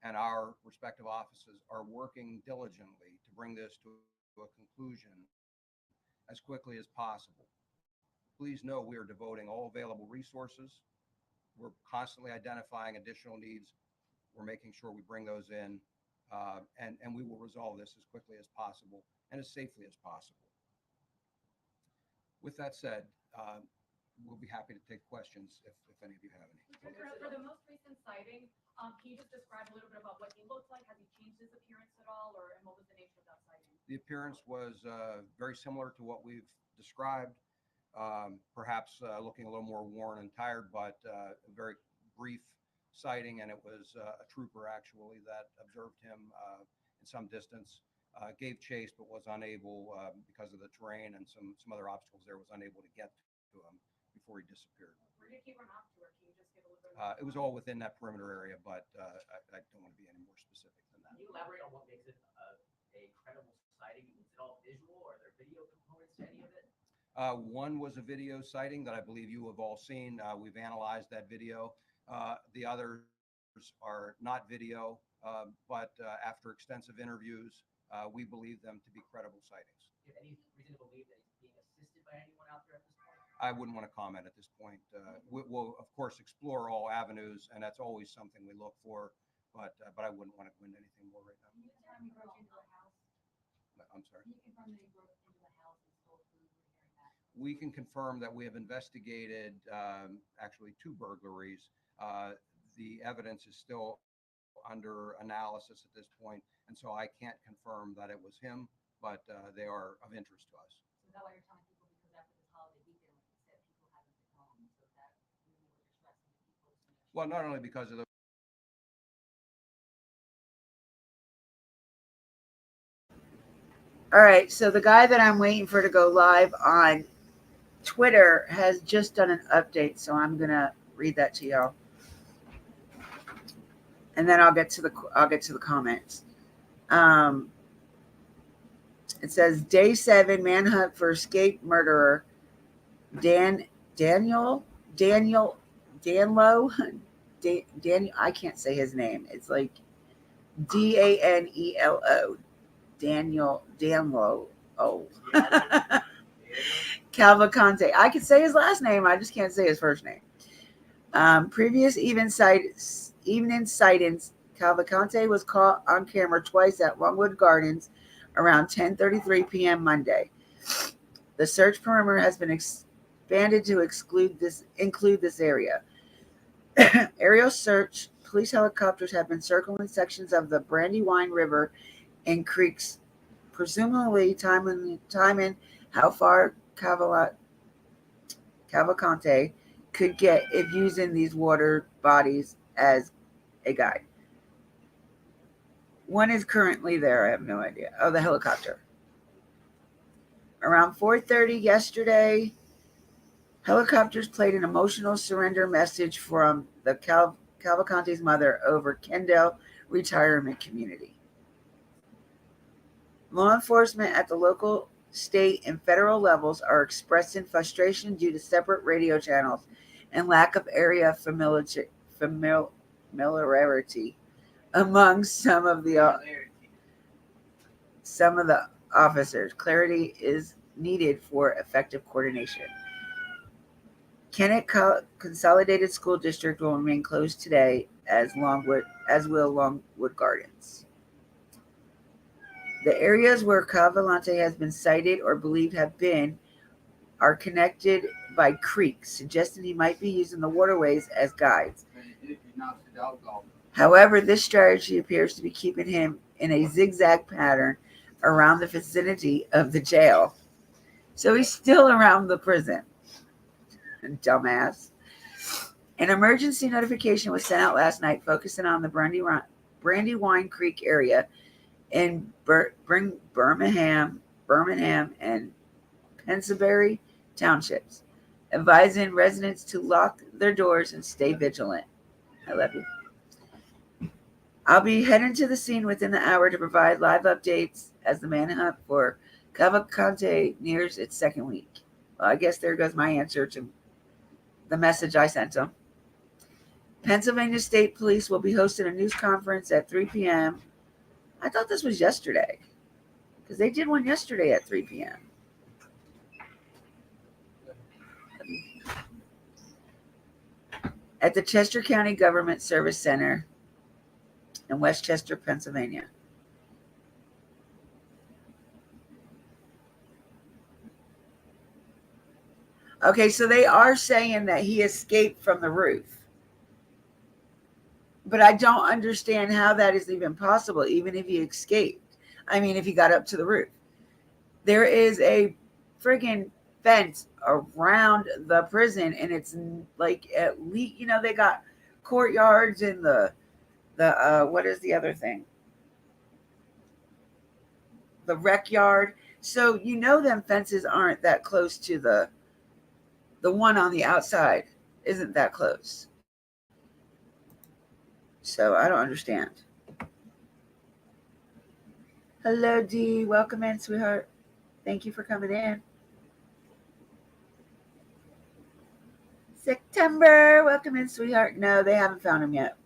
and our respective offices are working diligently to bring this to a conclusion as quickly as possible. Please know we are devoting all available resources. We're constantly identifying additional needs. We're making sure we bring those in, and we will resolve this as quickly as possible and as safely as possible. With that said, we'll be happy to take questions if any of you have any. For the most recent sighting, can you just describe a little bit about what he looked like? Has he changed his appearance at all, and what was the nature of that sighting? The appearance was very similar to what we've described, perhaps looking a little more worn and tired, but a very brief sighting, and it was a trooper actually that observed him in some distance, gave chase, but was unable, because of the terrain and some other obstacles there, was unable to get to him before he disappeared. Where did he run off to, or can you just give a little bit? It was all within that perimeter area, but I don't want to be any more specific than that. Can you elaborate on what makes it a credible sighting? Is it all visual? Are there video components to any of it? One was a video sighting that I believe you have all seen. We've analyzed that video. The others are not video, but after extensive interviews, we believe them to be credible sightings. Do you have any reason to believe that he's being assisted by anyone out there at this point? I wouldn't want to comment at this point. We'll of course explore all avenues, and that's always something we look for, but I wouldn't want to go into anything more right now. Can you confirm he broke into the house? I'm sorry. Can you confirm that he broke into the house and stole food? We're hearing that. We can confirm that we have investigated actually 2 burglaries. The evidence is still under analysis at this point, and so I can't confirm that it was him, but they are of interest to us. So is that why you're telling people, because after this holiday weekend, like you said, people haven't been home, so is that really what you're stressing to people? Well, not only because of the All right, so the guy that I'm waiting for to go live on Twitter has just done an update, so I'm gonna read that to y'all, and then I'll get to the comments. It says day 7 manhunt for escaped murderer Danelo. Daniel, I can't say his name. It's like Danelo. Danelo. Oh. Cavalcante. I can say his last name. I just can't say his first name. Previous evening sightings, Cavalcante was caught on camera twice at Longwood Gardens around 10:33 p.m. Monday. The search perimeter has been expanded to include this area. Aerial search. Police helicopters have been circling sections of the Brandywine River and creeks, presumably timing how far Cavalcante could get if using these water bodies as a guide. One is currently there. I have no idea. Oh, the helicopter. Around 4:30 yesterday, helicopters played an emotional surrender message from the Cavalcante's mother over Kendall Retirement Community. Law enforcement at the local, state, and federal levels are expressing frustration due to separate radio channels and lack of area familiarity among some of the officers. Clarity is needed for effective coordination. Kennett Consolidated School District will remain closed today as will Longwood Gardens. The areas where Cavalcante has been sighted or believed have been are connected by creeks, suggesting he might be using the waterways as guides. However, this strategy appears to be keeping him in a zigzag pattern around the vicinity of the jail. So he's still around the prison. Dumbass. An emergency notification was sent out last night focusing on the Brandywine Creek area in Birmingham and Pensbury townships, advising residents to lock their doors and stay vigilant. I love you. I'll be heading to the scene within the hour to provide live updates as the manhunt for Cavalcante nears its second week. Well, I guess there goes my answer to the message I sent them. Pennsylvania State Police will be hosting a news conference at 3 p.m. I thought this was yesterday because they did one yesterday at 3 p.m. At the Chester County Government Service Center in Westchester, Pennsylvania. Okay, so they are saying that he escaped from the roof. But I don't understand how that is even possible, even if he escaped. I mean, if he got up to the roof. There is a friggin' fence around the prison, and it's like at least, they got courtyards and the what is the other thing? The rec yard. So them fences aren't that close to the one on the outside isn't that close. So I don't understand. Hello, Dee. Welcome in, sweetheart. Thank you for coming in. September. Welcome in, sweetheart. No, they haven't found him yet.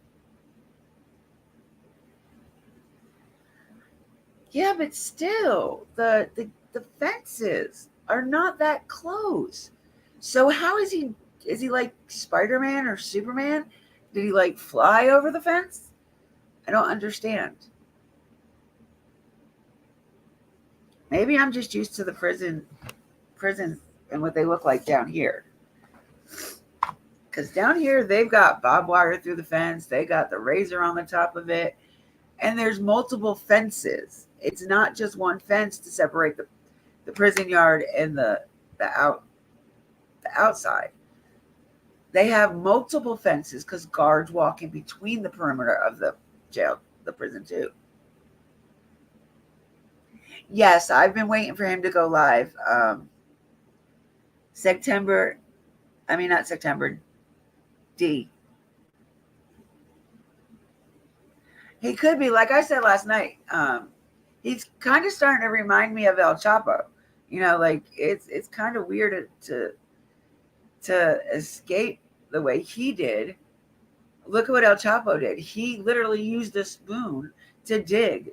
Yeah, but still, the fences are not that close. So how is he like Spider-Man or Superman? Did he like fly over the fence? I don't understand. Maybe I'm just used to the prisons and what they look like down here. Because down here, they've got barbed wire through the fence. They got the razor on the top of it. And there's multiple fences. It's not just one fence to separate the prison yard and the outside. They have multiple fences because guards walk in between the perimeter of the jail, the prison too. Yes, I've been waiting for him to go live. D. He could be, like I said last night, he's kind of starting to remind me of El Chapo. Like it's kind of weird to escape the way he did. Look at what El Chapo did. He literally used a spoon to dig.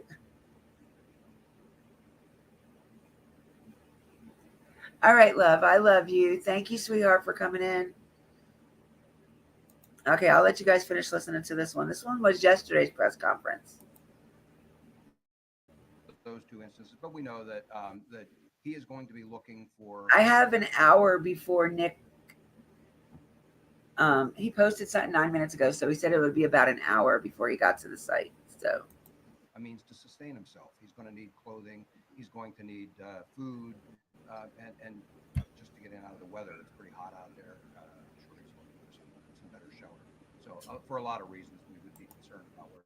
All right, love. I love you. Thank you, sweetheart, for coming in. Okay, I'll let you guys finish listening to this one. This one was yesterday's press conference. Those two instances, but we know that that he is going to be looking for. I have an hour before Nick. He posted something 9 minutes ago, so he said it would be about an hour before he got to the site. So, a means to sustain himself. He's going to need clothing. He's going to need food, and just to get in out of the weather. It's pretty hot out there. I'm sure he's looking for some better shelter. So, for a lot of reasons, we would be concerned about where.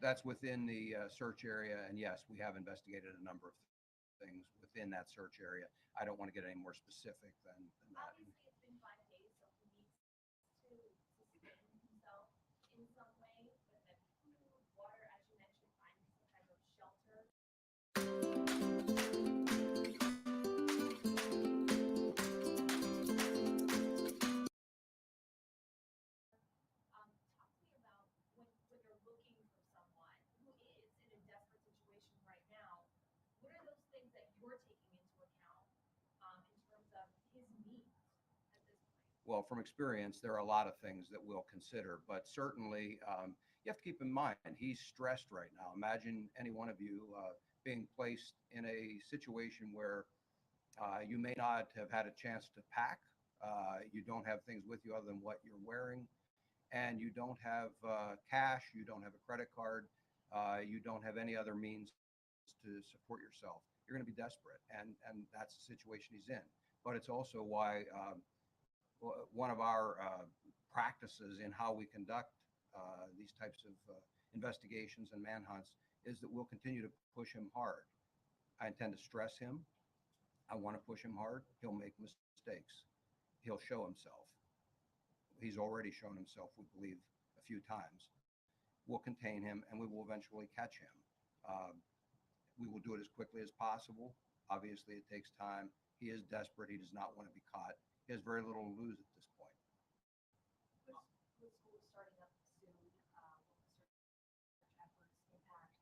That's within the search area, and yes, we have investigated a number of things within that search area. I don't want to get any more specific than that. Obviously, it's been 5 days, so he needs to sustain himself in some way, with the food, water, as you mentioned, finding some type of shelter. Talk to me about when you're looking for someone who is in a what are those things that you're taking into account in terms of his needs at this point? Well, from experience, there are a lot of things that we'll consider, but certainly you have to keep in mind he's stressed right now. Imagine any one of you being placed in a situation where you may not have had a chance to pack. You don't have things with you other than what you're wearing, and you don't have cash. You don't have a credit card. You don't have any other means to support yourself. You're going to be desperate, and that's the situation he's in. But it's also why one of our practices in how we conduct these types of investigations and manhunts is that we'll continue to push him hard. I intend to stress him. I want to push him hard. He'll make mistakes. He'll show himself. He's already shown himself, we believe, a few times. We'll contain him, and we will eventually catch him. We will do it as quickly as possible. Obviously, it takes time. He is desperate. He does not want to be caught. He has very little to lose at this point. With school starting up soon, will the search efforts impact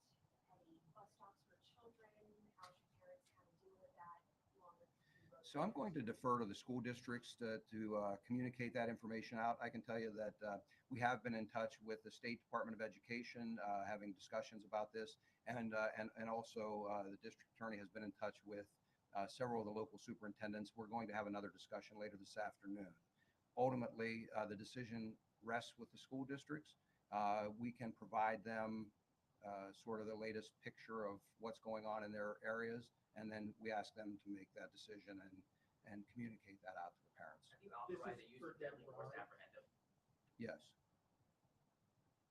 any bus stops for children? How should parents kind of deal with that along with So I'm going to defer to the school districts to communicate that information out. I can tell you that we have been in touch with the State Department of Education, having discussions about this, and also the district attorney has been in touch with several of the local superintendents. We're going to have another discussion later this afternoon. Ultimately, the decision rests with the school districts. We can provide them sort of the latest picture of what's going on in their areas, and then we ask them to make that decision and communicate that out to the parents. Have you authorized the use of deadly force to apprehend him? Yes.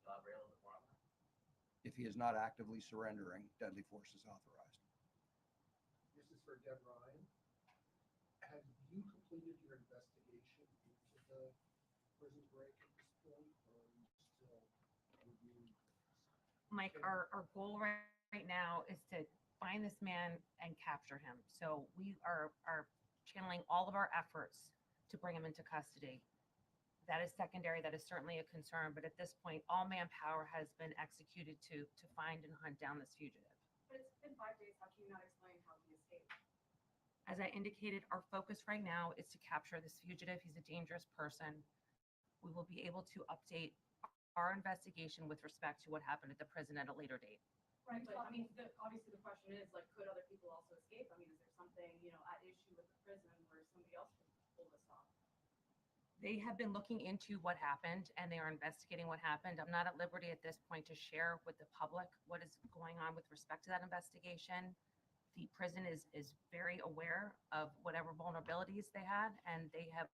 Elaborate a little bit more on that. If he is not actively surrendering, deadly force is authorized. This is for Deb Ryan. Have you completed your investigation into the prison break at this point, or are you still reviewing things? Mike, our goal right now is to find this man and capture him. So we are channeling all of our efforts to bring him into custody. That is secondary. That is certainly a concern. But at this point, all manpower has been executed to find and hunt down this fugitive. But it's been 5 days. How can you not explain how he escaped? As I indicated, our focus right now is to capture this fugitive. He's a dangerous person. We will be able to update our investigation with respect to what happened at the prison at a later date. Right, but I mean, obviously the question is, like, could other people also escape? I mean, is there something, at issue with the prison where somebody else could pull this off? They have been looking into what happened and they are investigating what happened. I'm not at liberty at this point to share with the public what is going on with respect to that investigation. The prison is very aware of whatever vulnerabilities they had, and they have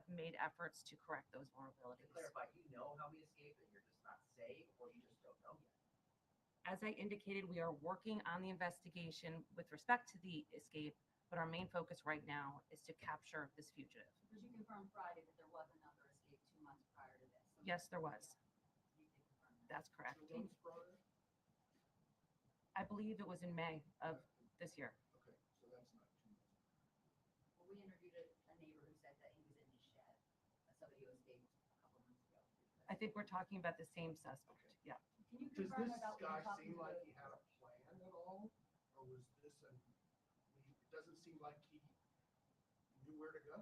made efforts to correct those vulnerabilities. To clarify, you know how he escaped and you're just not saying, or you just don't know yet? As I indicated, we are working on the investigation with respect to the escape, but our main focus right now is to capture this fugitive. Did you confirm Friday that there was another escape 2 months prior to this? Yes, there was. You can confirm that. That's correct. So when was Friday? I believe it was in May of this year. Okay, so that's not 2 months. Well, we interviewed a neighbor who said that he was in his shed, somebody who escaped a couple months ago. I think we're talking about the same suspect. Okay. Yeah. Can you Does confirm this about guy what seem like he had a plan at all, or was this it doesn't seem like he knew where to go?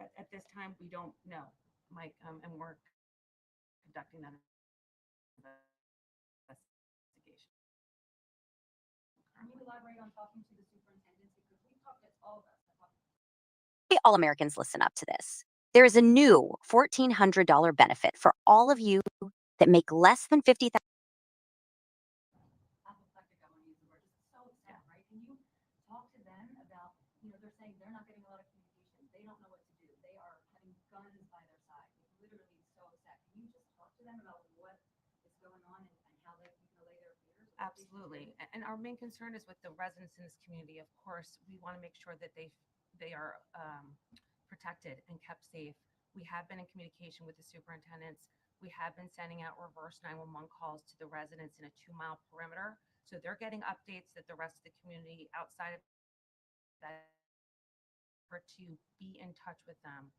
At this time, we don't know, Mike, and we're conducting that investigation. Can you elaborate on talking to the superintendent? Because we talked to all of us. All Americans, listen up to this. There is a new $1,400 benefit for all of you that make less than $50,000. Apoplectic, I want to use the word. Just so upset, right? Can you talk to them about, they're saying they're not getting a lot of communication. They don't know what to do. They are having guns by their side. They're literally so upset. Can you just talk to them about what is going on and how they can allay their fears? Absolutely. And our main concern is with the residents in this community. Of course, we want to make sure that they are protected and kept safe. We have been in communication with the superintendents. We have been sending out reverse 911 calls to the residents in a 2-mile perimeter. So they're getting updates that the rest of the community outside of that to be in touch with them.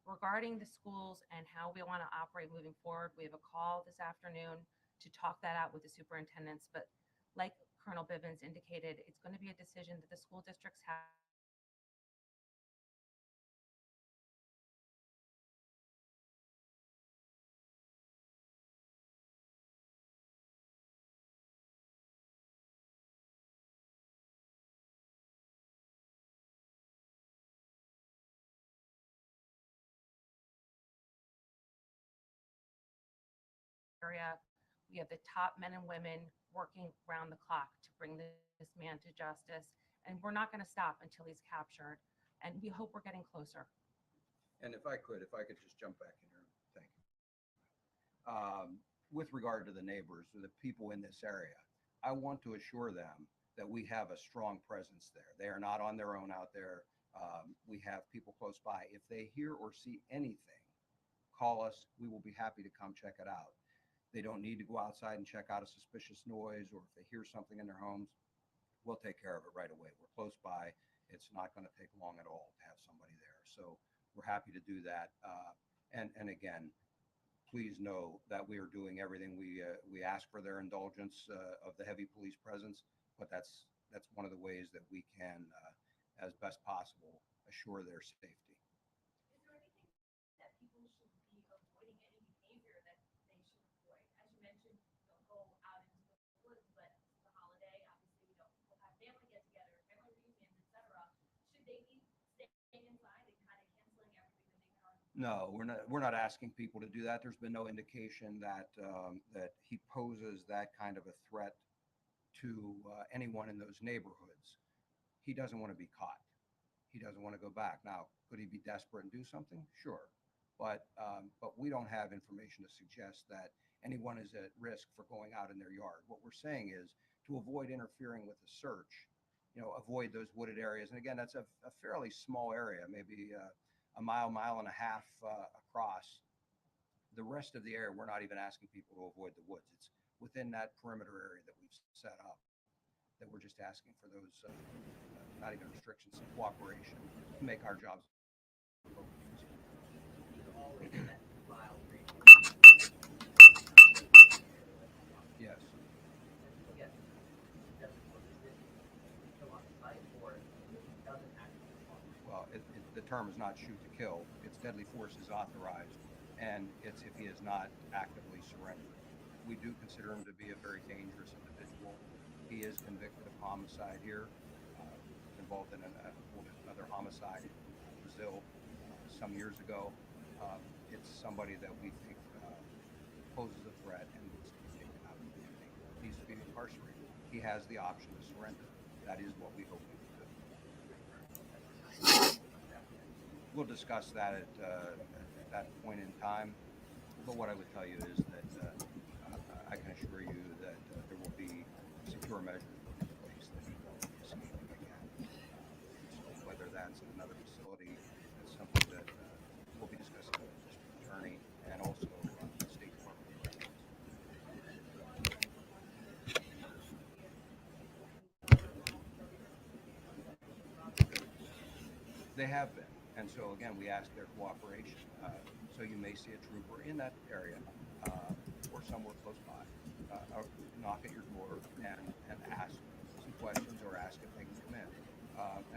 Regarding the schools and how we want to operate moving forward, we have a call this afternoon to talk that out with the superintendents. But like Colonel Bivens indicated, it's going to be a decision that the school districts have. Area. We have the top men and women working around the clock to bring this man to justice. And we're not going to stop until he's captured. And we hope we're getting closer. And if I could just jump back in here, thank you. With regard to the neighbors, or the people in this area, I want to assure them that we have a strong presence there. They are not on their own out there. We have people close by. If they hear or see anything, call us. We will be happy to come check it out. They don't need to go outside and check out a suspicious noise, or if they hear something in their homes, we'll take care of it right away. We're close by. It's not going to take long at all to have somebody there. So we're happy to do that. And again, please know that we are doing everything. We ask for their indulgence of the heavy police presence, but that's one of the ways that we can, as best possible, assure their safety. Is there anything that people should be avoiding, any behavior that they should avoid? As you mentioned, don't go out into the woods, but it's a holiday. Obviously, people have family get-togethers, family reunions, etc. Should they be staying inside and kind of canceling everything that they had on? No, we're not asking people to do that. There's been no indication that that he poses that kind of a threat to anyone in those neighborhoods. He doesn't want to be caught. He doesn't want to go back. Now, could he be desperate and do something? Sure, but we don't have information to suggest that anyone is at risk for going out in their yard. What we're saying is to avoid interfering with the search, avoid those wooded areas. And again, that's a fairly small area, maybe a mile and a half across. The rest of the area, we're not even asking people to avoid the woods. It's within that perimeter area that we've set up that we're just asking for those, not even restrictions, cooperation to make our jobs. Yes. Well, the term is not shoot to kill. It's deadly force is authorized, and it's if he is not actively surrendered. We do consider him to be a very dangerous individual. He is convicted of homicide here, involved in another homicide in Brazil some years ago. It's somebody that we think poses a threat and needs to be taken out of the community. Needs to be incarcerated. He has the option to surrender. That is what we hope we can do. We'll discuss that at that point in time. But what I would tell you is that I can assure you that there will be secure measures put in place that he won't escape again. So whether that's in another facility, it's something that we'll be discussing with the district attorney and also the State Department of Corrections. They have been. And so, again, we ask their cooperation. So you may see a trooper in that area or somewhere close by knock at your door and ask some questions or ask if they can come in.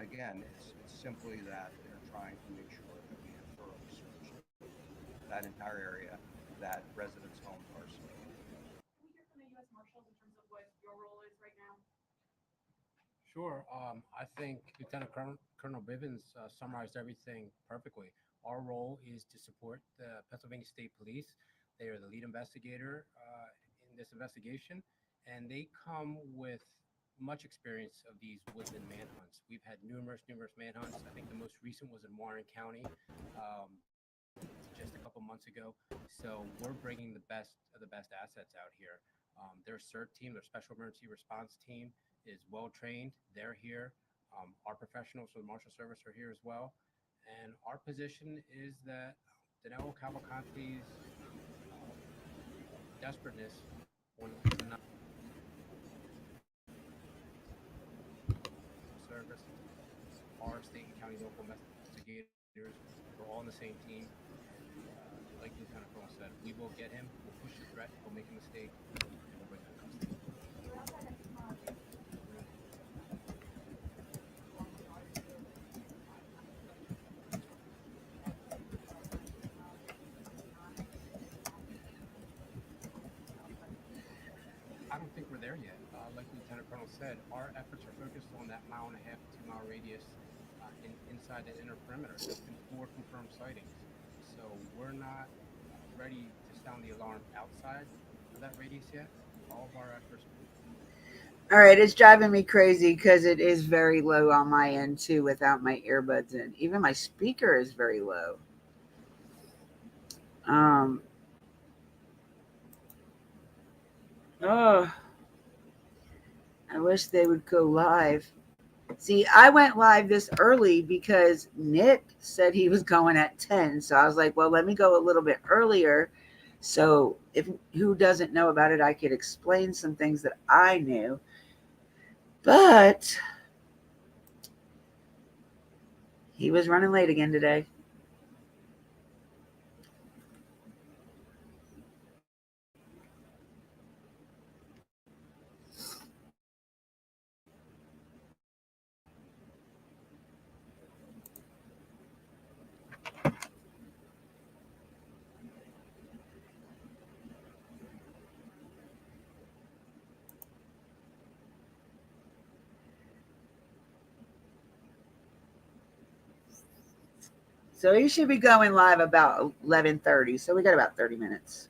Again, it's simply that they're trying to make sure that we have thorough research that entire area, that residents' homes are safe. Can we hear from the U.S. Marshals in terms of what your role is right now? Sure. I think Lieutenant Colonel Bivens summarized everything perfectly. Our role is to support the Pennsylvania State Police. They are the lead investigator in this investigation, and they come with much experience of these woodland manhunts. We've had numerous manhunts. I think the most recent was in Warren County just a couple months ago. So we're bringing the best of the best assets out here. Their CERT team, their Special Emergency Response Team, is well trained. They're here. Our professionals from the Marshal Service are here as well. And our position is that Danelo Cavalcante's desperateness when not service, our state and county local investigators, we're all on the same team. Like Lieutenant Colonel said, we will get him. We'll push the threat. We'll make a mistake. And we'll bring him to custody. think we're there yet. Like Lieutenant Colonel said, our efforts are focused on that 1.5 to 2 mile radius inside the inner perimeter. There's been 4 confirmed sightings. So we're not ready to sound the alarm outside of that radius yet. All of our efforts. All right, it's driving me crazy because it is very low on my end too without my earbuds in. Even my speaker is very low. Oh, I wish they would go live. See, I went live this early because Nick said he was going at 10. So I was like, well, let me go a little bit earlier. So if who doesn't know about it, I could explain some things that I knew. But he was running late again today. So he should be going live about 11:30. So we got about 30 minutes.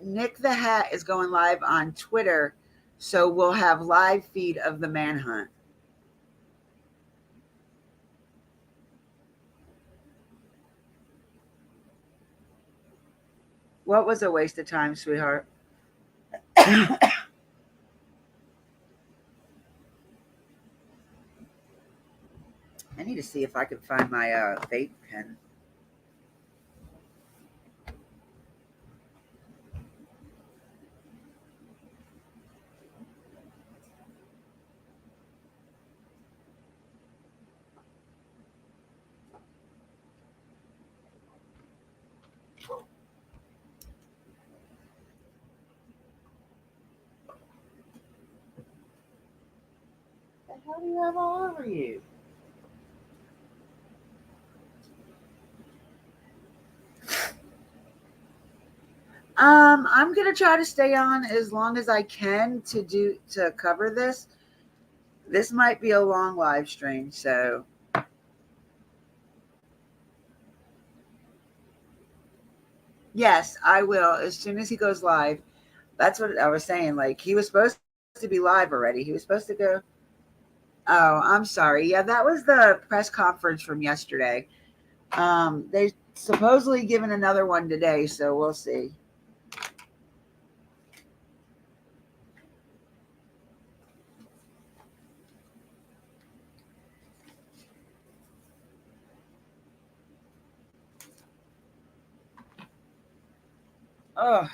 Nick the Hat is going live on Twitter, so we'll have live feed of the manhunt. What was a waste of time, sweetheart? I need to see if I can find my vape pen. What the hell do you have all over you? I'm gonna try to stay on as long as I can to cover this. This might be a long live stream, so yes, I will as soon as he goes live. That's what I was saying. Like he was supposed to be live already. He was supposed to go. Oh, I'm sorry. Yeah, that was the press conference from yesterday. They supposedly given another one today, so we'll see. Oh.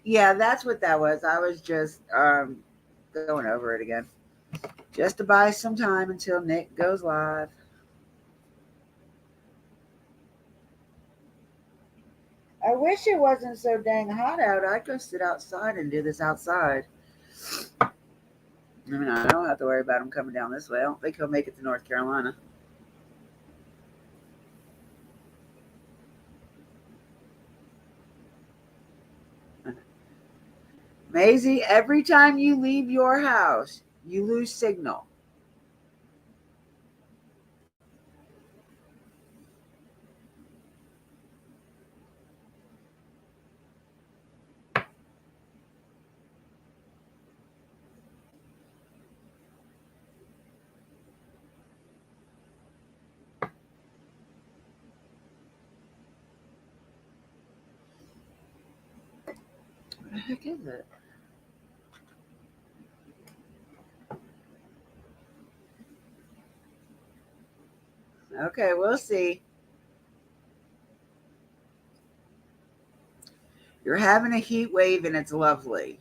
Yeah, that's what that was. I was just going over it again. Just to buy some time until Nick goes live. I wish it wasn't so dang hot out. I'd go sit outside and do this outside. I mean, I don't have to worry about him coming down this way. I don't think he'll make it to North Carolina. Maisie, every time you leave your house, you lose signal. What the heck is it? Okay, we'll see. You're having a heat wave and it's lovely.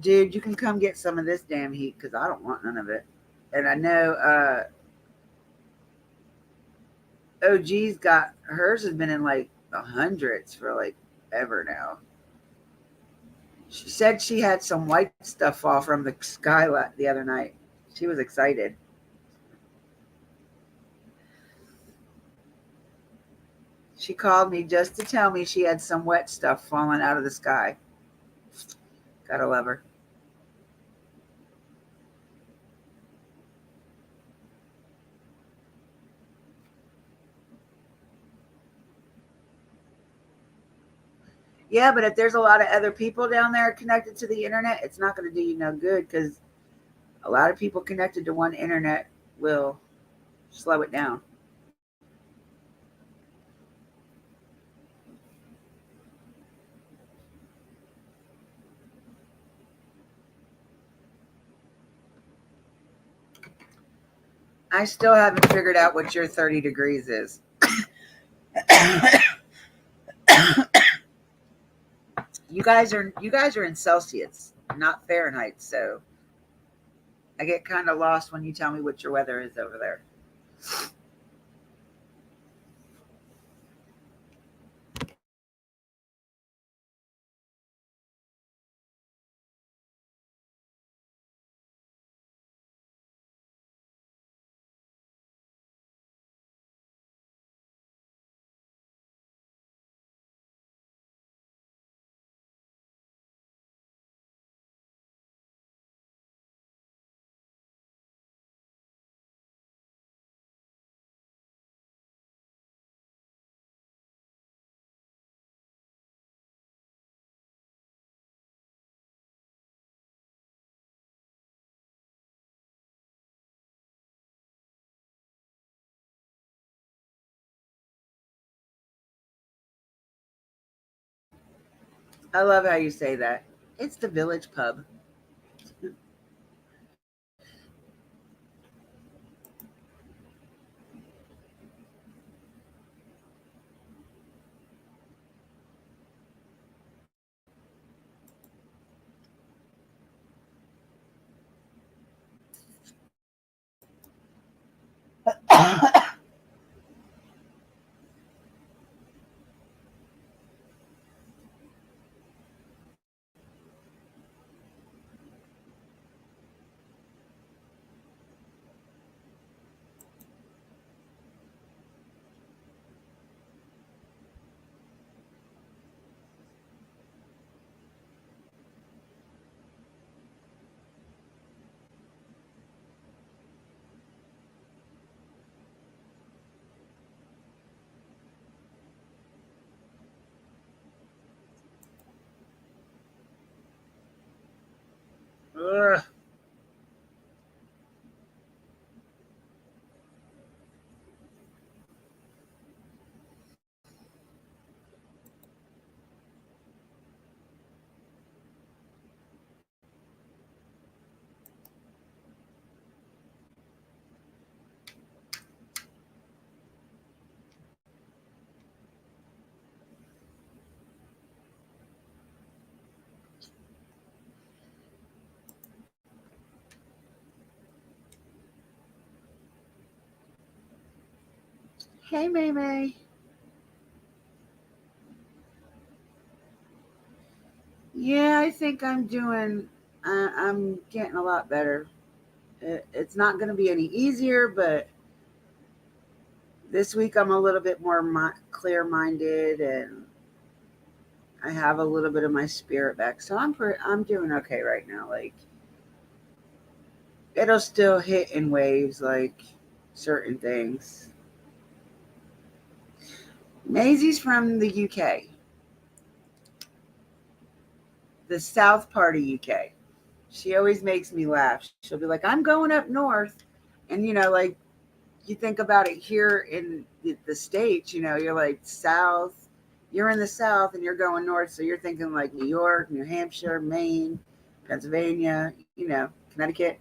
Dude, you can come get some of this damn heat because I don't want none of it. And I know OG's got hers has been in like the hundreds for like ever now. She said she had some white stuff fall from the sky the other night. She was excited. She called me just to tell me she had some wet stuff falling out of the sky. Gotta love her. Yeah, but if there's a lot of other people down there connected to the internet, it's not going to do you no good because a lot of people connected to one internet will slow it down. I still haven't figured out what your 30 degrees is. You guys are in Celsius, not Fahrenheit, so I get kind of lost when you tell me what your weather is over there. I love how you say that. It's the Village Pub. Ugh. Hey, May May. Yeah, I think I'm doing. I'm getting a lot better. It's not going to be any easier, but this week I'm a little bit more clear-minded, and I have a little bit of my spirit back. So I'm doing okay right now. Like, it'll still hit in waves, like certain things. Maisie's from the UK, the south part of UK. She always makes me laugh. She'll be like, "I'm going up north," and like you think about it here in the States, you're like south. You're in the south and you're going north, so you're thinking like New York, New Hampshire, Maine, Pennsylvania, Connecticut.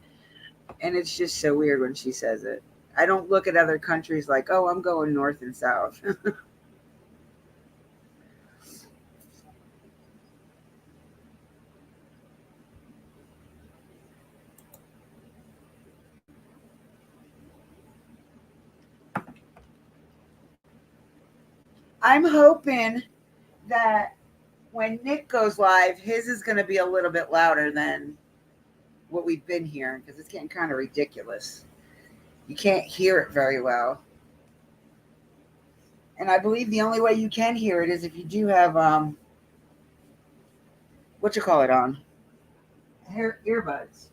And it's just so weird when she says it. I don't look at other countries like, oh, I'm going north and south. I'm hoping that when Nick goes live, his is going to be a little bit louder than what we've been hearing, because it's getting kind of ridiculous. You can't hear it very well. And I believe the only way you can hear it is if you do have what you call it on earbuds.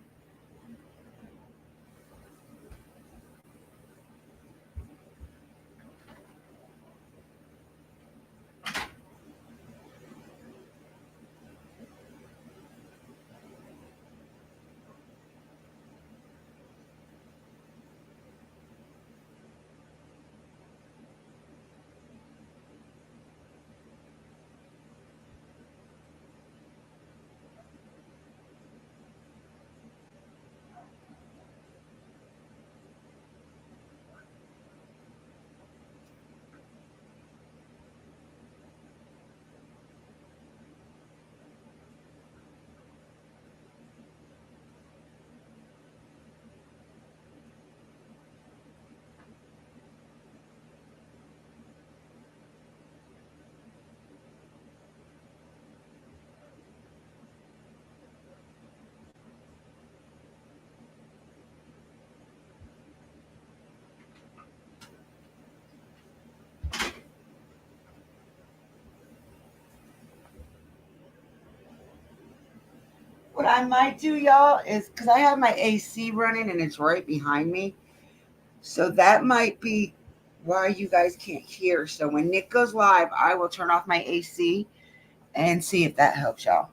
What I might do, y'all, is because I have my AC running and it's right behind me. So that might be why you guys can't hear. So when Nick goes live, I will turn off my AC and see if that helps y'all.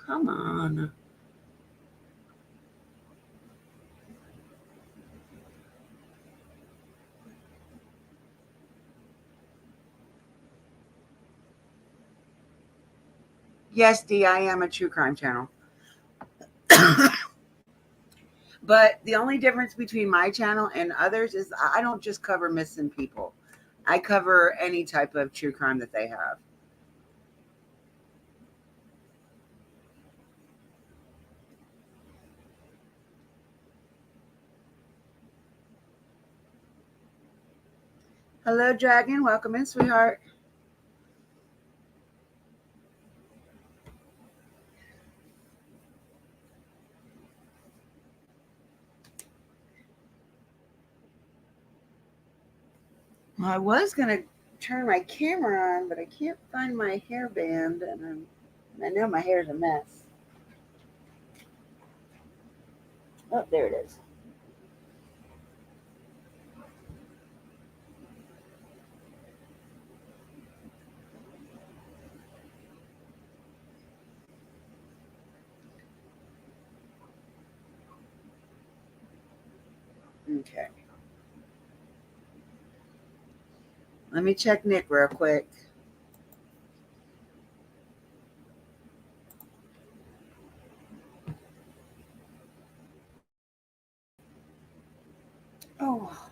Come on. Yes, D, I am a true crime channel. But the only difference between my channel and others is I don't just cover missing people. I cover any type of true crime that they have. Hello, Dragon. Welcome in, sweetheart. Well, I was going to turn my camera on, but I can't find my hairband, and I know my hair's a mess. Oh, there it is. Okay. Let me check Nick real quick. Oh.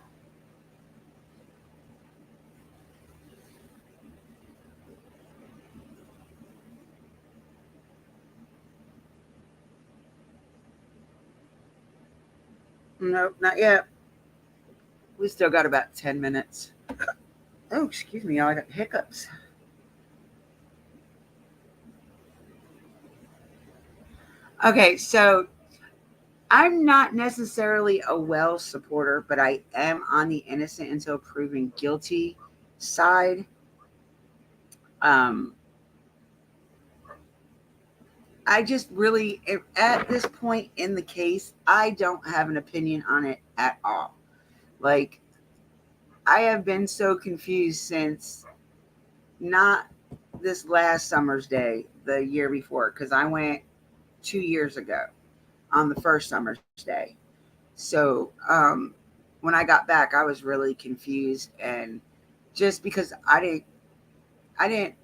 Nope, not yet. We still got about 10 minutes. Oh, excuse me, y'all. I got hiccups. Okay, so I'm not necessarily a Wells supporter, but I am on the innocent until proven guilty side. Um, I just really, at this point in the case, I don't have an opinion on it at all. Like, I have been so confused since not this last summer's day, the year before, because I went 2 years ago on the first summer's day. So when I got back, I was really confused, and just because I didn't.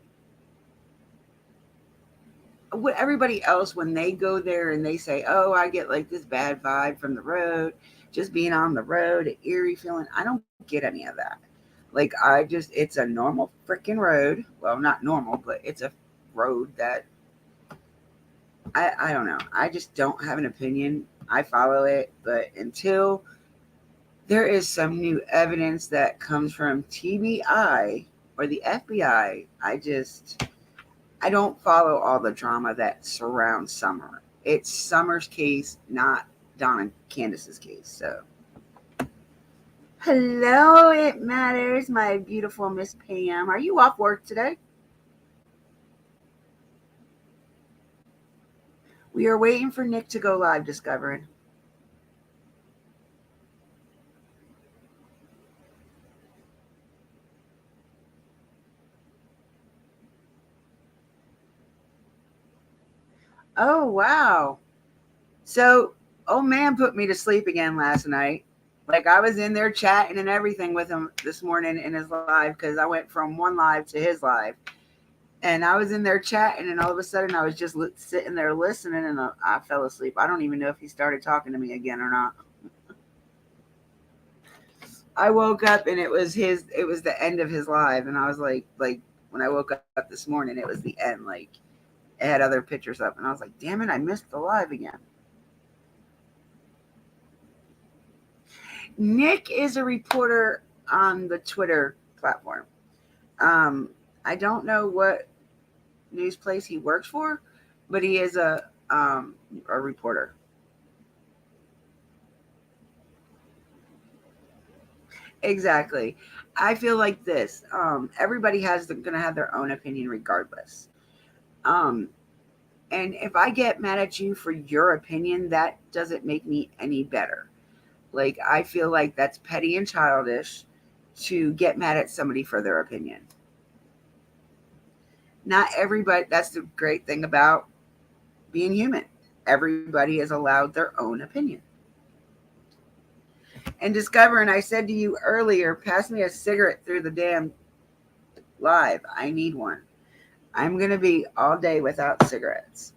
What everybody else when they go there and they say, "Oh, I get like this bad vibe from the road, just being on the road, an eerie feeling." I don't get any of that. Like it's a normal freaking road. Well, not normal, but it's a road that I don't know. I just don't have an opinion. I follow it, but until there is some new evidence that comes from TBI or the FBI, I don't follow all the drama that surrounds Summer. It's Summer's case, not Don and Candace's case. So, hello, it matters, my beautiful Miss Pam. Are you off work today? We are waiting for Nick to go live, discovering. Oh, wow. So, old man put me to sleep again last night. Like, I was in there chatting and everything with him this morning in his live because I went from one live to his live. And I was in there chatting, and all of a sudden I was just sitting there listening, and I fell asleep. I don't even know if he started talking to me again or not. I woke up, and it was the end of his live, and I was like when I woke up this morning, it was the end. Like, it had other pictures up, and I was like, damn it, I missed the live again. Nick is a reporter on the Twitter platform. I don't know what news place he works for, but he is a reporter. Exactly. I feel like this. Everybody going to have their own opinion regardless. And if I get mad at you for your opinion, that doesn't make me any better. Like, I feel like that's petty and childish to get mad at somebody for their opinion. Not everybody, that's the great thing about being human. Everybody is allowed their own opinion. And discovering, I said to you earlier, pass me a cigarette through the damn live. I need one. I'm going to be all day without cigarettes.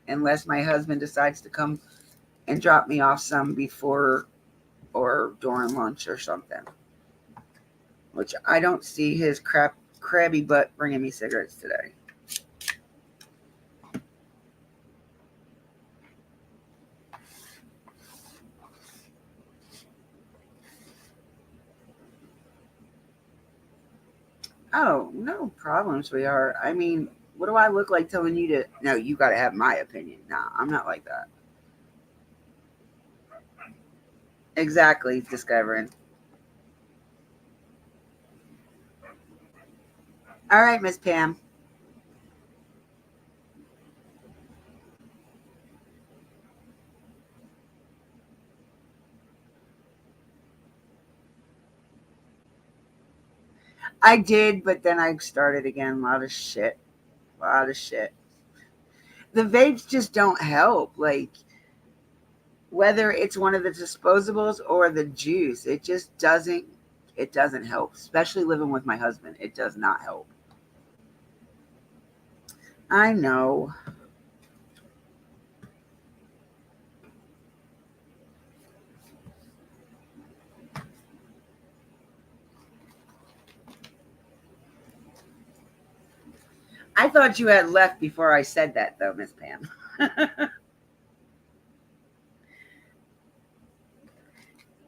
Unless my husband decides to come and drop me off some before or during lunch or something. Which I don't see his crabby butt bringing me cigarettes today. Oh, no problem, sweetheart. I mean, what do I look like telling you to? No, you got to have my opinion. Nah, I'm not like that. Exactly, discovering. All right, Miss Pam. I did, but then I started again. A lot of shit. A lot of shit. The vapes just don't help. Like, whether it's one of the disposables or the juice, it just doesn't. It doesn't help. Especially living with my husband, it does not help. I know. I thought you had left before I said that, though, Miss Pam.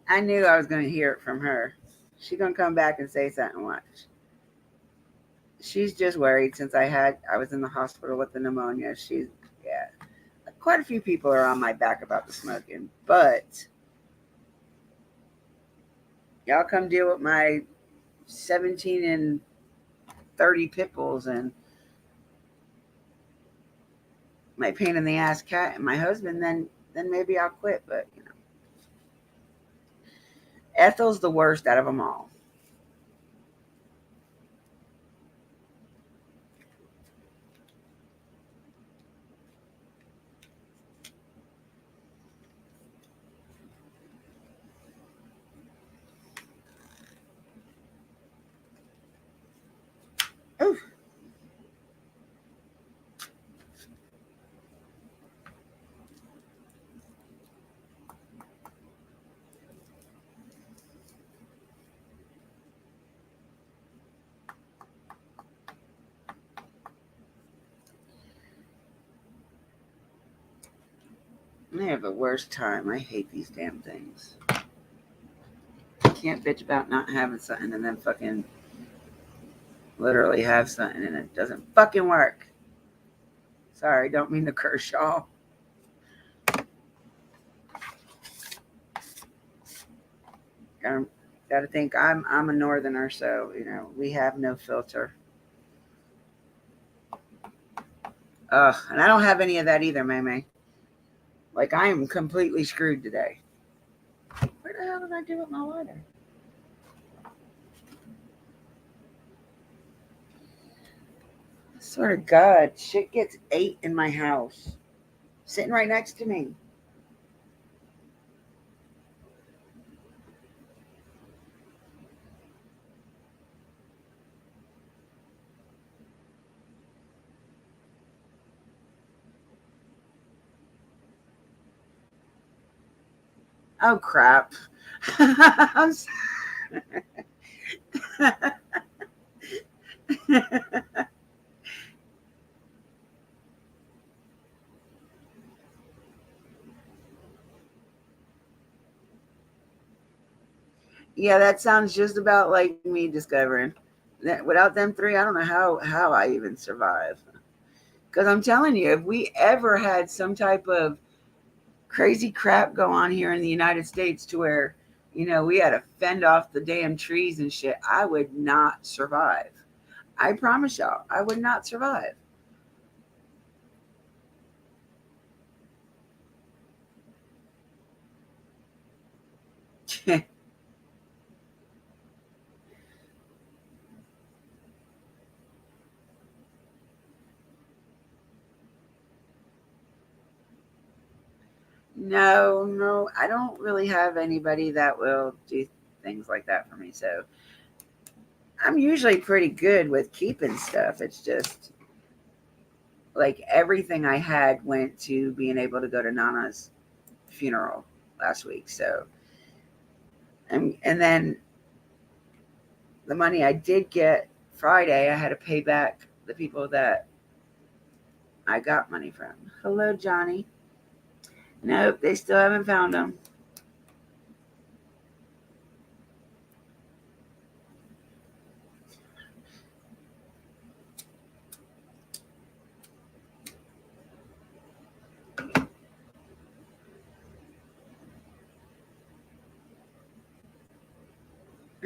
I knew I was going to hear it from her. She's going to come back and say something. Watch. She's just worried since I was in the hospital with the pneumonia. Yeah. Quite a few people are on my back about the smoking, but y'all come deal with my 17 and 30 pit bulls and my pain in the ass cat and my husband, then maybe I'll quit. But you know, Ethel's the worst out of them all. Oof. I have the worst time. I hate these damn things. I can't bitch about not having something and then fucking literally have something and it doesn't fucking work. Sorry, don't mean to curse y'all. Gotta think I'm a northerner, so you know we have no filter. And I don't have any of that either, May. Like I am completely screwed today. Where the hell did I do with my lighter? I swear to God, shit gets ate in my house. Sitting right next to me. Oh crap. I'm sorry. Yeah, that sounds just about like me discovering that without them three, I don't know how I even survive. Because I'm telling you, if we ever had some type of crazy crap go on here in the United States to where, you know, we had to fend off the damn trees and shit, I would not survive. I promise y'all, I would not survive. No, I don't really have anybody that will do things like that for me. So I'm usually pretty good with keeping stuff. It's just like everything I had went to being able to go to Nana's funeral last week. So, and then the money I did get Friday, I had to pay back the people that I got money from. Hello, Johnny. Nope, they still haven't found them.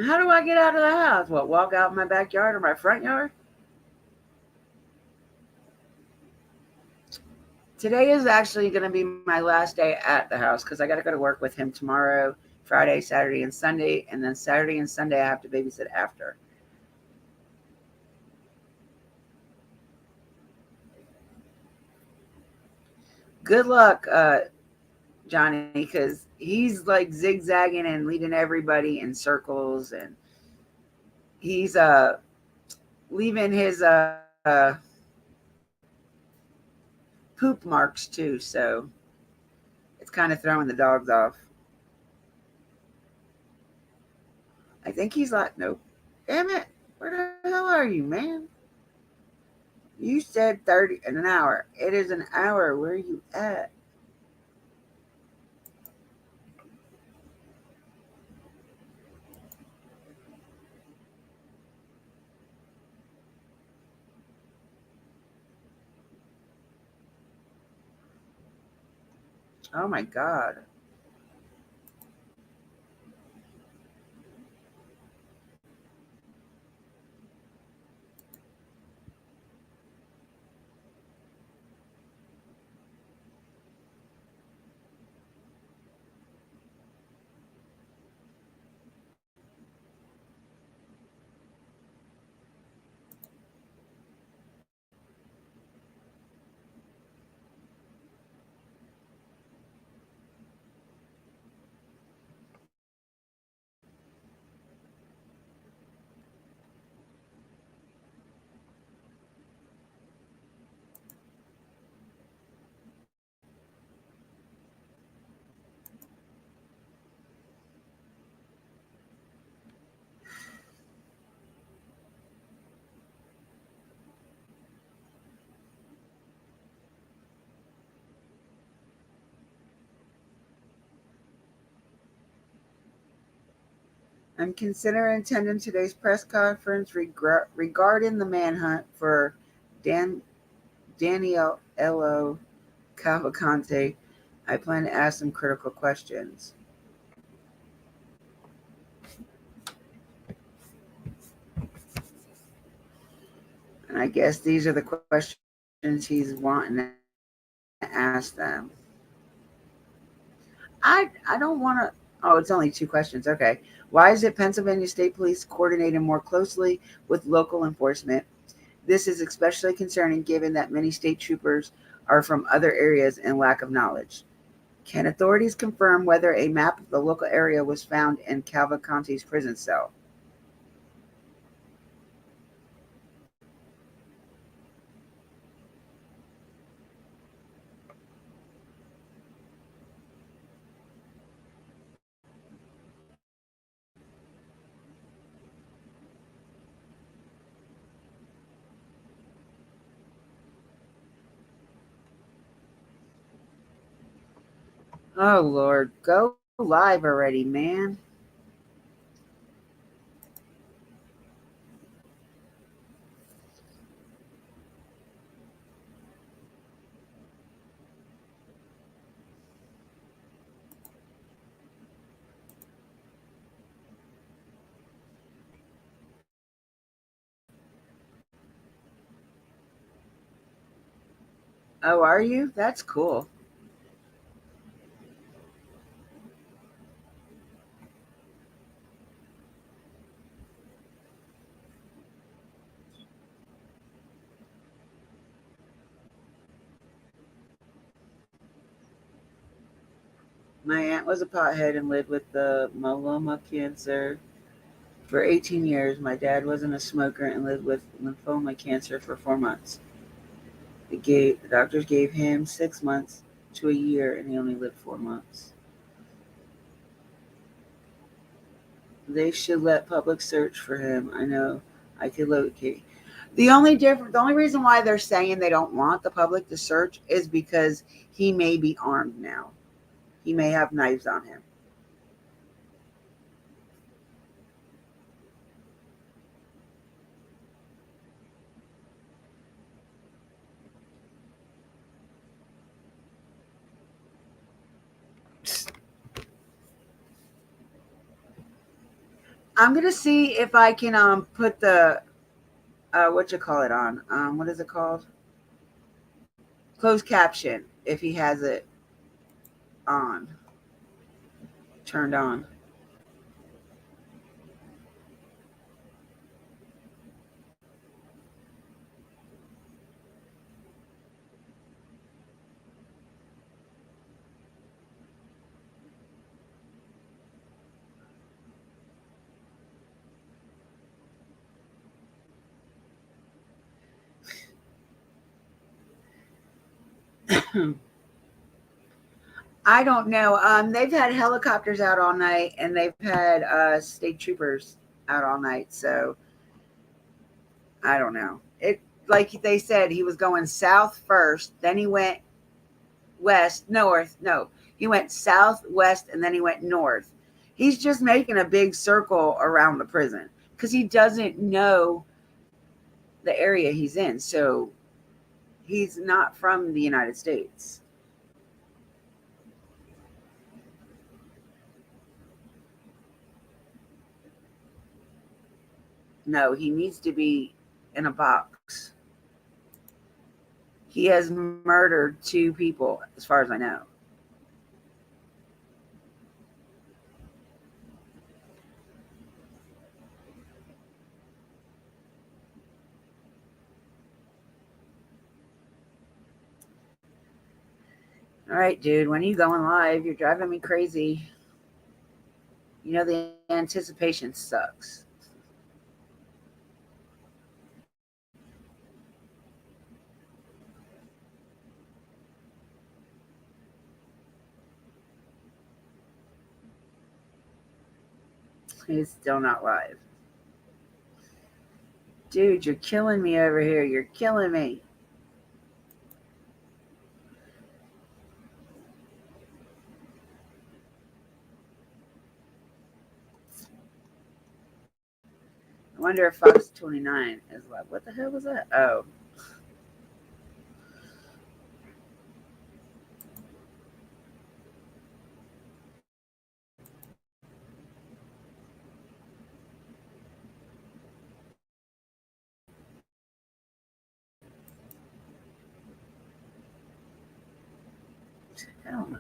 How do I get out of the house? What, walk out my backyard or my front yard? Today is actually going to be my last day at the house because I got to go to work with him tomorrow, Friday, Saturday, and Sunday. And then Saturday and Sunday, I have to babysit after. Good luck, Johnny, because he's like zigzagging and leading everybody in circles. And he's leaving his poop marks too. So it's kind of throwing the dogs off. I think he's like, nope. Damn it. Where the hell are you, man? You said 30 in an hour. It is an hour. Where are you at? Oh my God. I'm considering attending today's press conference regarding the manhunt for Danilo Cavalcante. I plan to ask some critical questions. And I guess these are the questions he's wanting to ask them. I don't want to. Oh, it's only 2 questions. Okay. Why is it Pennsylvania State Police coordinating more closely with local enforcement? This is especially concerning given that many state troopers are from other areas and lack of knowledge. Can authorities confirm whether a map of the local area was found in Cavalcante's prison cell? Oh, Lord. Go live already, man. Oh, are you? That's cool. My aunt was a pothead and lived with the myeloma cancer for 18 years. My dad wasn't a smoker and lived with lymphoma cancer for 4 months. The doctors gave him 6 months to a year, and he only lived 4 months. They should let public search for him. I know I could locate. The only reason why they're saying they don't want the public to search is because he may be armed now. He may have knives on him. I'm gonna see if I can put the what you call it on. What is it called? Closed caption if he has it on. Turned on. I don't know. They've had helicopters out all night, and they've had state troopers out all night. So I don't know. like they said, he was going south first, then he went west, north. No, he went south, west, and then he went north. He's just making a big circle around the prison because he doesn't know the area he's in. So he's not from the United States. No, he needs to be in a box. He has murdered 2 people, as far as I know. All right, dude, when are you going live? You're driving me crazy. You know, the anticipation sucks. He's still not live. Dude, you're killing me over here. You're killing me. I wonder if Fox 29 is live. What the hell was that? Oh. Hell no.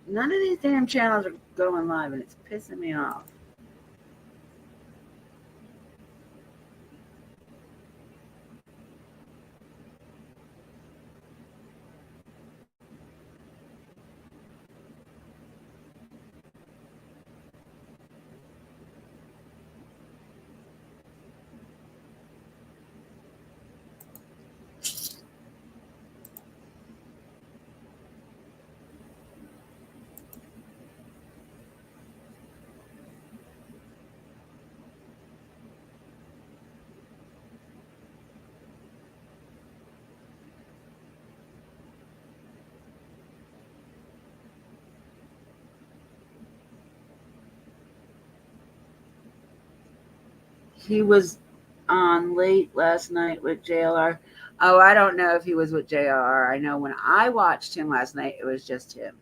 None of these damn channels are going live, and it's pissing me off. He was on late last night with JLR. Oh, I don't know if he was with JLR. I know when I watched him last night, it was just him.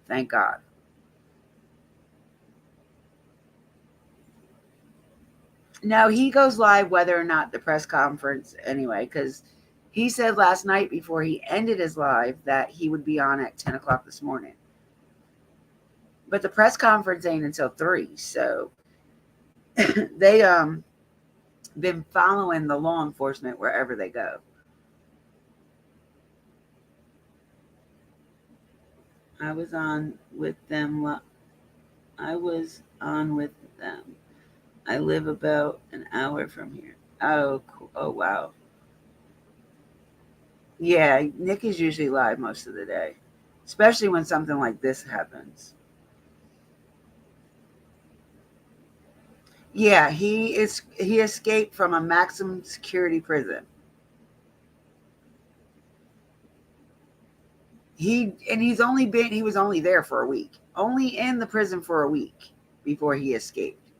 Thank God. No, he goes live whether or not the press conference anyway, because he said last night before he ended his live that he would be on at 10 o'clock this morning. But the press conference ain't until 3, so they been following the law enforcement wherever they go. I was on with them. I was on with them. I live about an hour from here. Oh, cool. Oh, wow. Yeah, Nick is usually live most of the day, especially when something like this happens. Yeah, he escaped from a maximum security prison. He was only there for a week. Only in the prison for a week before he escaped.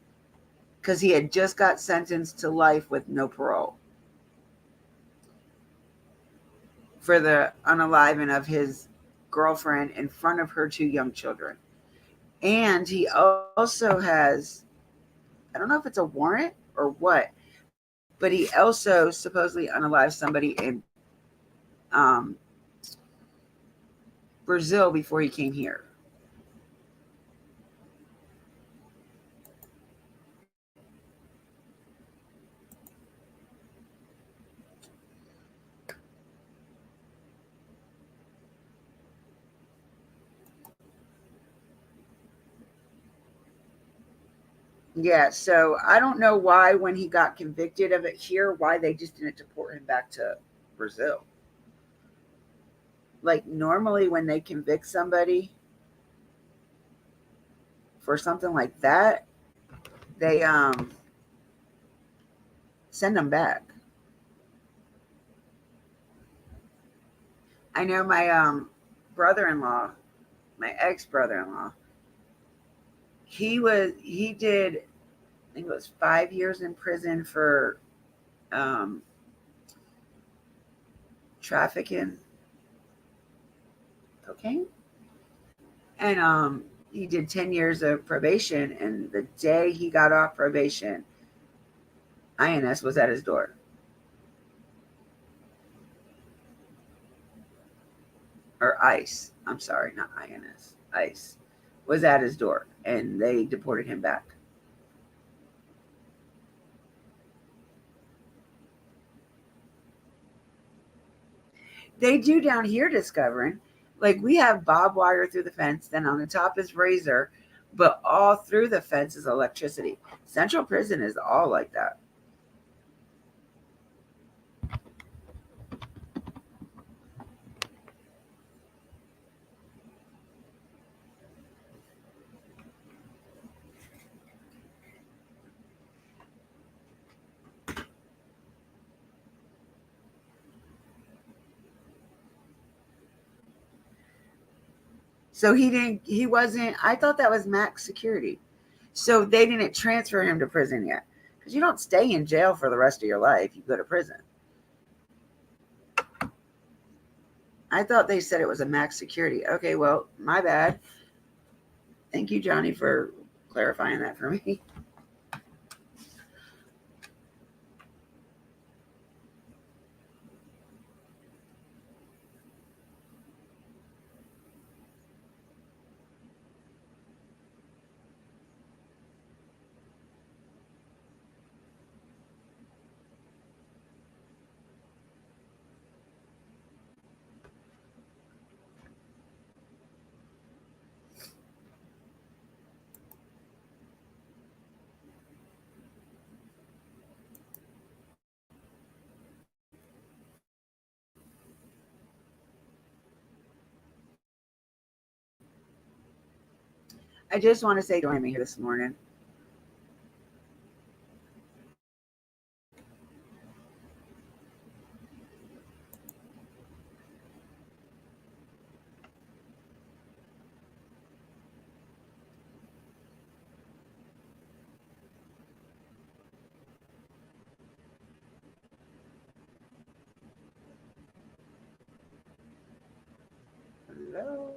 Because he had just got sentenced to life with no parole for the unaliving of his girlfriend in front of her 2 young children. And he also has, I don't know if it's a warrant or what, but he also supposedly unalived somebody in Brazil before he came here. Yeah, so I don't know why when he got convicted of it here, why they just didn't deport him back to Brazil. Like normally when they convict somebody for something like that, they send them back. I know my brother-in-law, my ex-brother-in-law, he did, I think it was 5 years in prison for trafficking cocaine. And he did 10 years of probation, and the day he got off probation, INS was at his door. Or ICE, I'm sorry, not INS. ICE was at his door, and they deported him back. They do down here discovering. Like we have barbed wire through the fence, then on the top is razor, but all through the fence is electricity. Central Prison is all like that. So he wasn't, I thought that was max security. So they didn't transfer him to prison yet. Because you don't stay in jail for the rest of your life. You go to prison. I thought they said it was a max security. Okay, well, my bad. Thank you, Johnny, for clarifying that for me. I just want to say join me here this morning. Hello.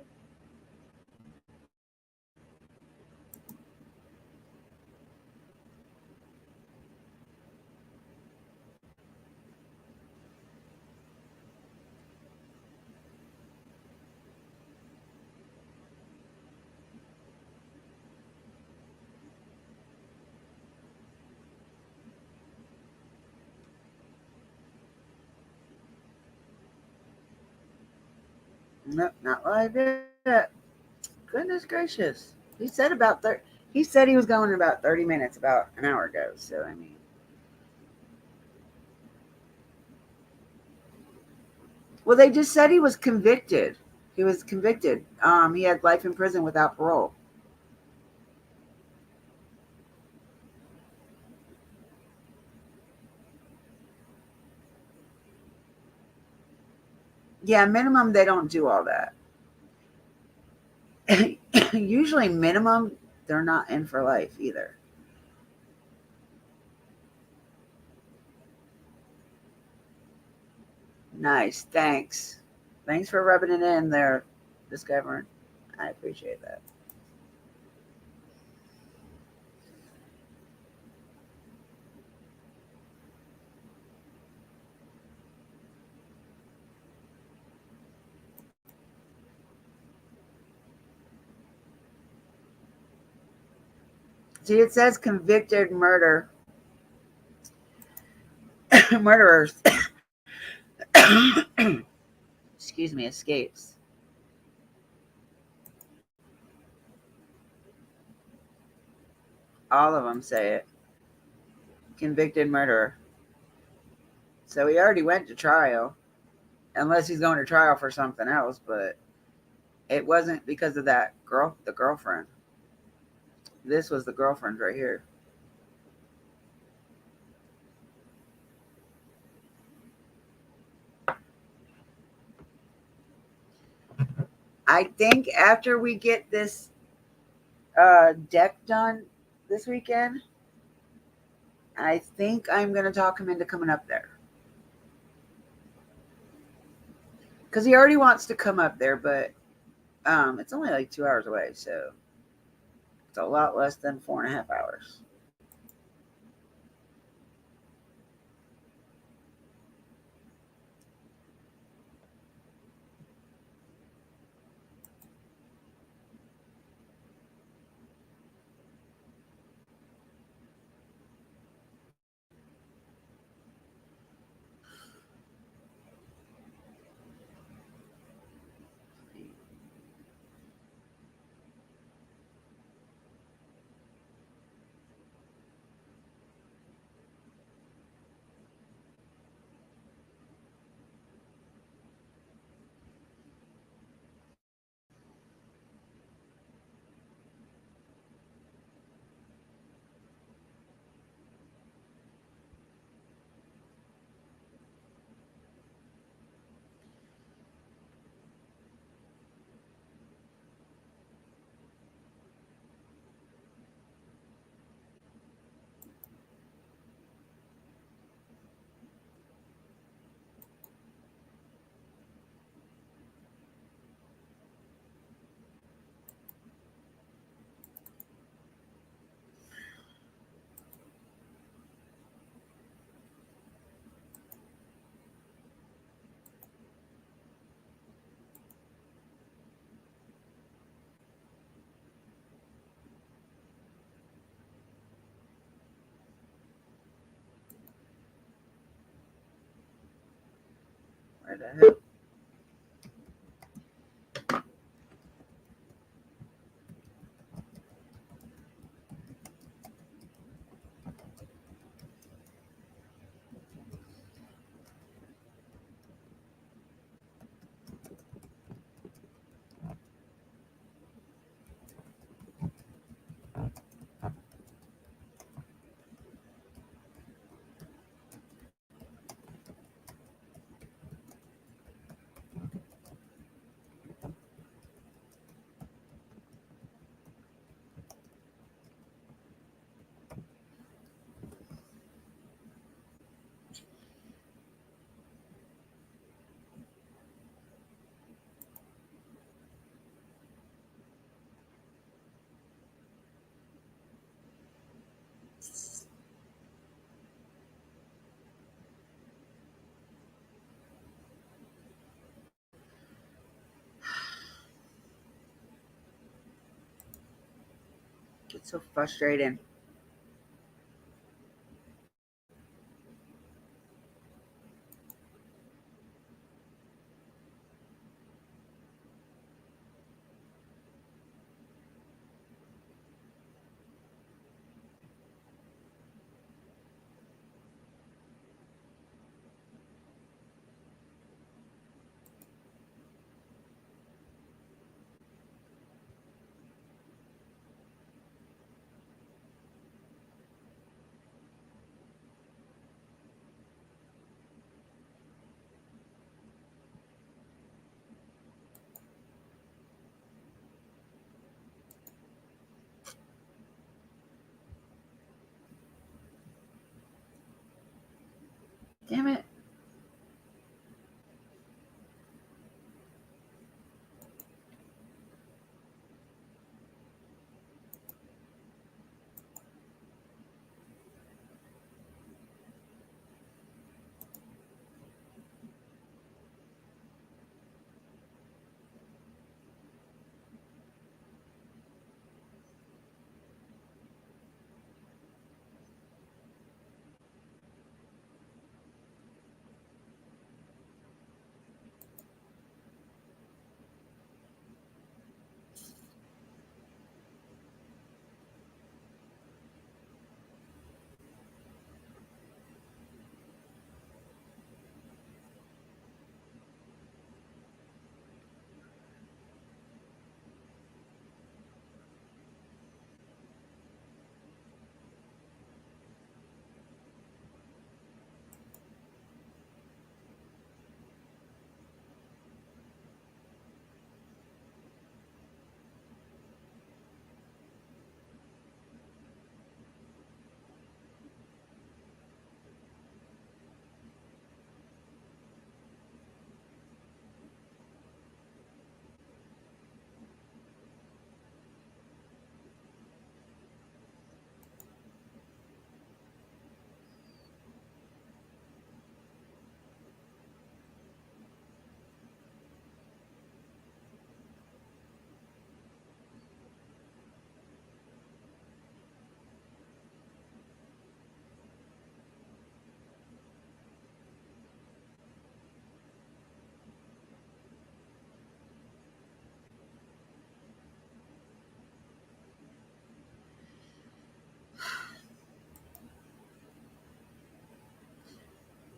Nope, not live yet. Goodness gracious. He said about 30. He said he was going in about 30 minutes, about an hour ago. So, I mean. Well, they just said he was convicted. He was convicted. He had life in prison without parole. Yeah, minimum, they don't do all that. Usually minimum, they're not in for life either. Nice. Thanks. Thanks for rubbing it in there, Discovering. I appreciate that. See, it says convicted murderers. Excuse me, escapes. All of them say it. Convicted murderer. So he already went to trial, unless he's going to trial for something else, but it wasn't because of that girl, the girlfriend. This was the girlfriend right here. I think after we get this deck done this weekend, I think I'm going to talk him into coming up there. Because he already wants to come up there, but it's only like 2 hours away, so it's a lot less than 4.5 hours. Where the hell? It's so frustrating. Damn it.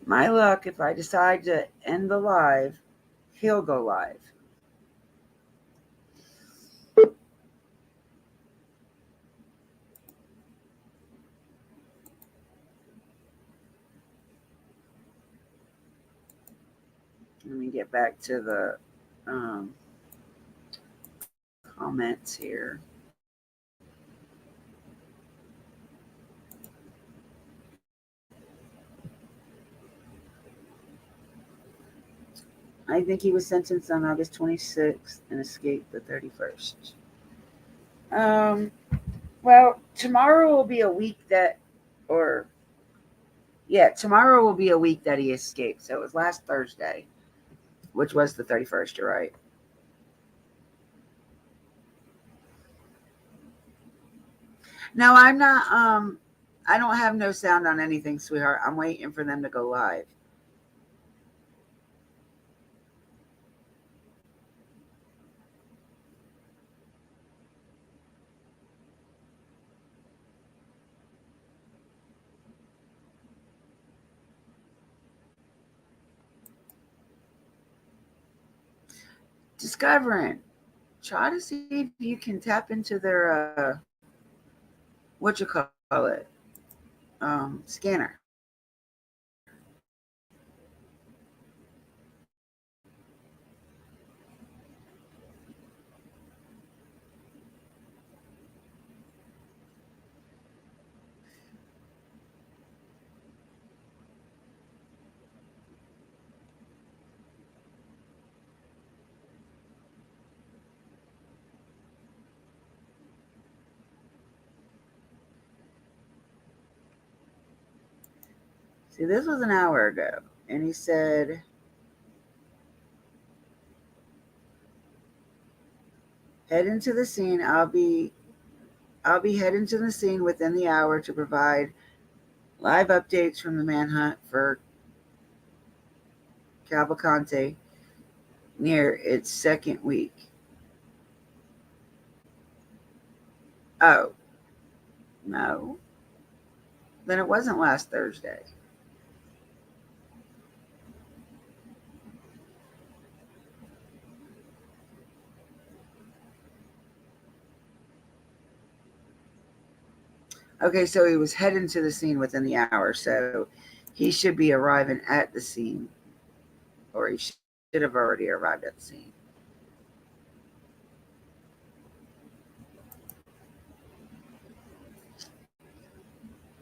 My luck, if I decide to end the live, he'll go live. Let me get back to the comments here. I think he was sentenced on August 26th and escaped the 31st. Well, tomorrow will be a week that, tomorrow will be a week that he escaped. So it was last Thursday, which was the 31st, you're right. No, I'm not, I don't have no sound on anything, sweetheart. I'm waiting for them to go live. Discovering. Try to see if you can tap into their what you call it, scanner. See, this was an hour ago, and he said, head into the scene. I'll be heading to the scene within the hour to provide live updates from the manhunt for Cavalcante near its second week. Oh, no. Then it wasn't last Thursday. Okay, so he was heading to the scene within the hour, so he should be arriving at the scene, or he should have already arrived at the scene.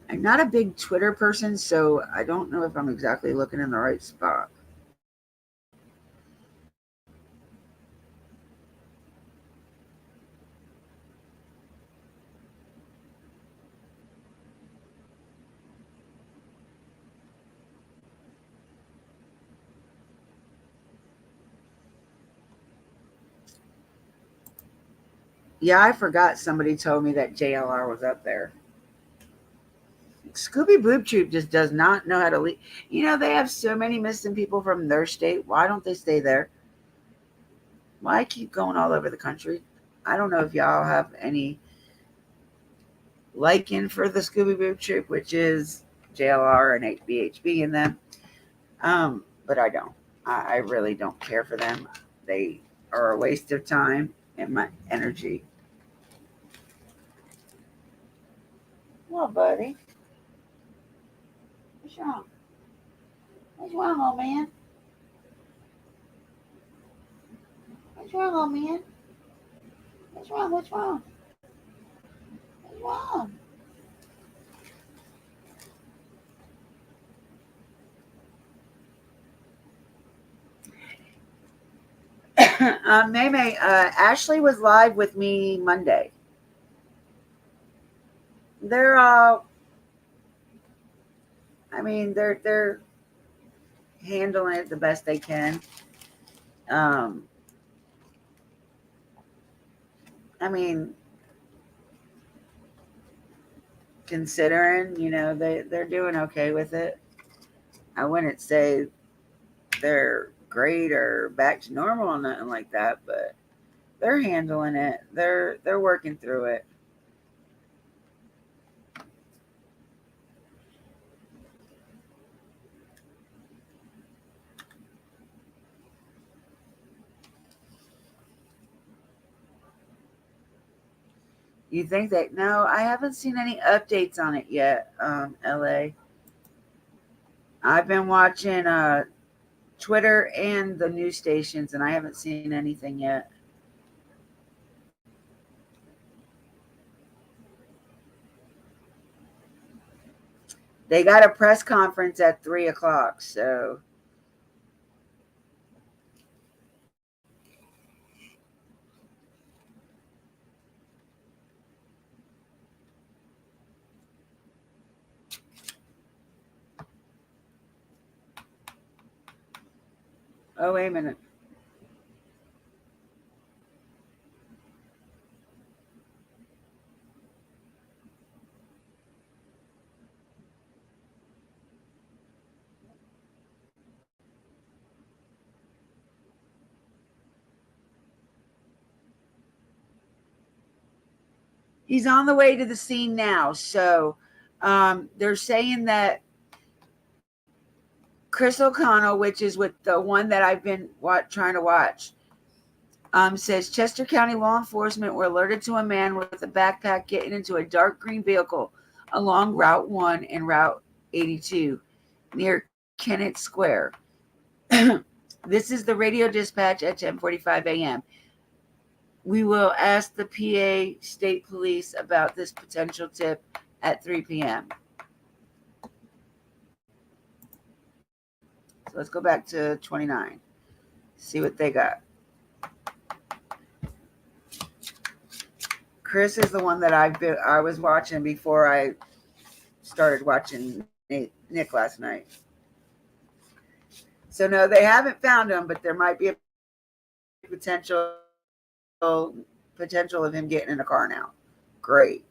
I'm not a big Twitter person, so I don't know if I'm exactly looking in the right spot. Yeah, I forgot somebody told me that JLR was up there. Scooby Boob Troop just does not know how to leave. You know, they have so many missing people from their state. Why don't they stay there? Why keep going all over the country? I don't know if y'all have any liking for the Scooby Boob Troop, which is JLR and HBHB in them. But I don't. I really don't care for them. They are a waste of time and my energy. What, buddy? What's wrong? What's wrong, old man? What's wrong, old man? What's wrong? What's wrong? What's wrong? Maymay, Ashley was live with me Monday. They're all, I mean, they're handling it the best they can. I mean, considering, you know, they're doing okay with it. I wouldn't say they're great or back to normal or nothing like that, but they're handling it. They're working through it. You think that? No, I haven't seen any updates on it yet, LA. I've been watching Twitter and the news stations, and I haven't seen anything yet. They got a press conference at 3:00, so. Oh, wait a minute. He's on the way to the scene now. So they're saying that Chris O'Connell, which is with the one that I've been trying to watch, says Chester County law enforcement were alerted to a man with a backpack getting into a dark green vehicle along Route 1 and Route 82 near Kennett Square. This is the radio dispatch at 10:45 a.m. We will ask the PA State Police about this potential tip at 3 p.m. So let's go back to 29. See what they got. Chris is the one that I was watching before I started watching Nick last night. So no, they haven't found him, but there might be a potential of him getting in a car now. Great.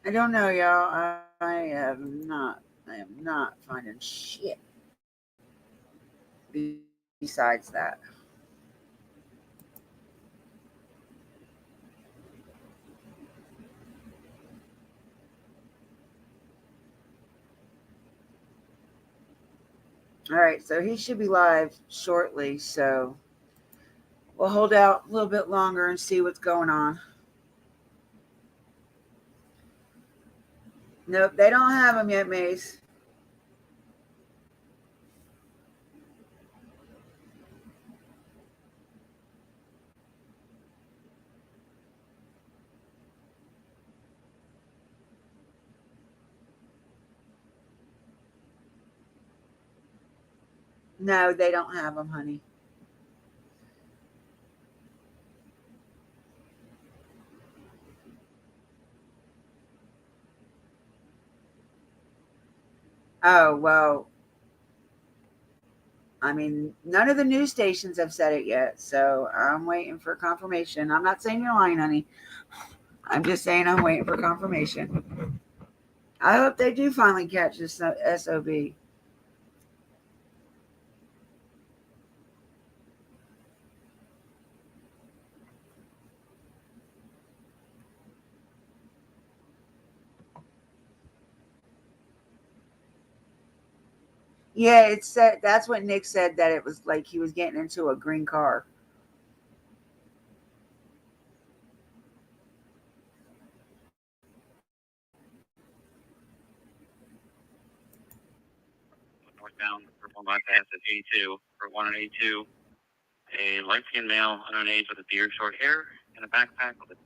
I don't know, y'all. I am not finding shit besides that. All right, so he should be live shortly. So we'll hold out a little bit longer and see what's going on. Nope, they don't have him yet, Mace. No, they don't have him, honey. Oh, well, I mean, none of the news stations have said it yet, so I'm waiting for confirmation. I'm not saying you're lying, honey. I'm just saying I'm waiting for confirmation. I hope they do finally catch this SOB. Yeah, it said that's what Nick said, that it was like he was getting into a green car. Northbound Purple bypass at 82 for 182. A light-skinned male under an age with a beard, short hair, and a backpack with a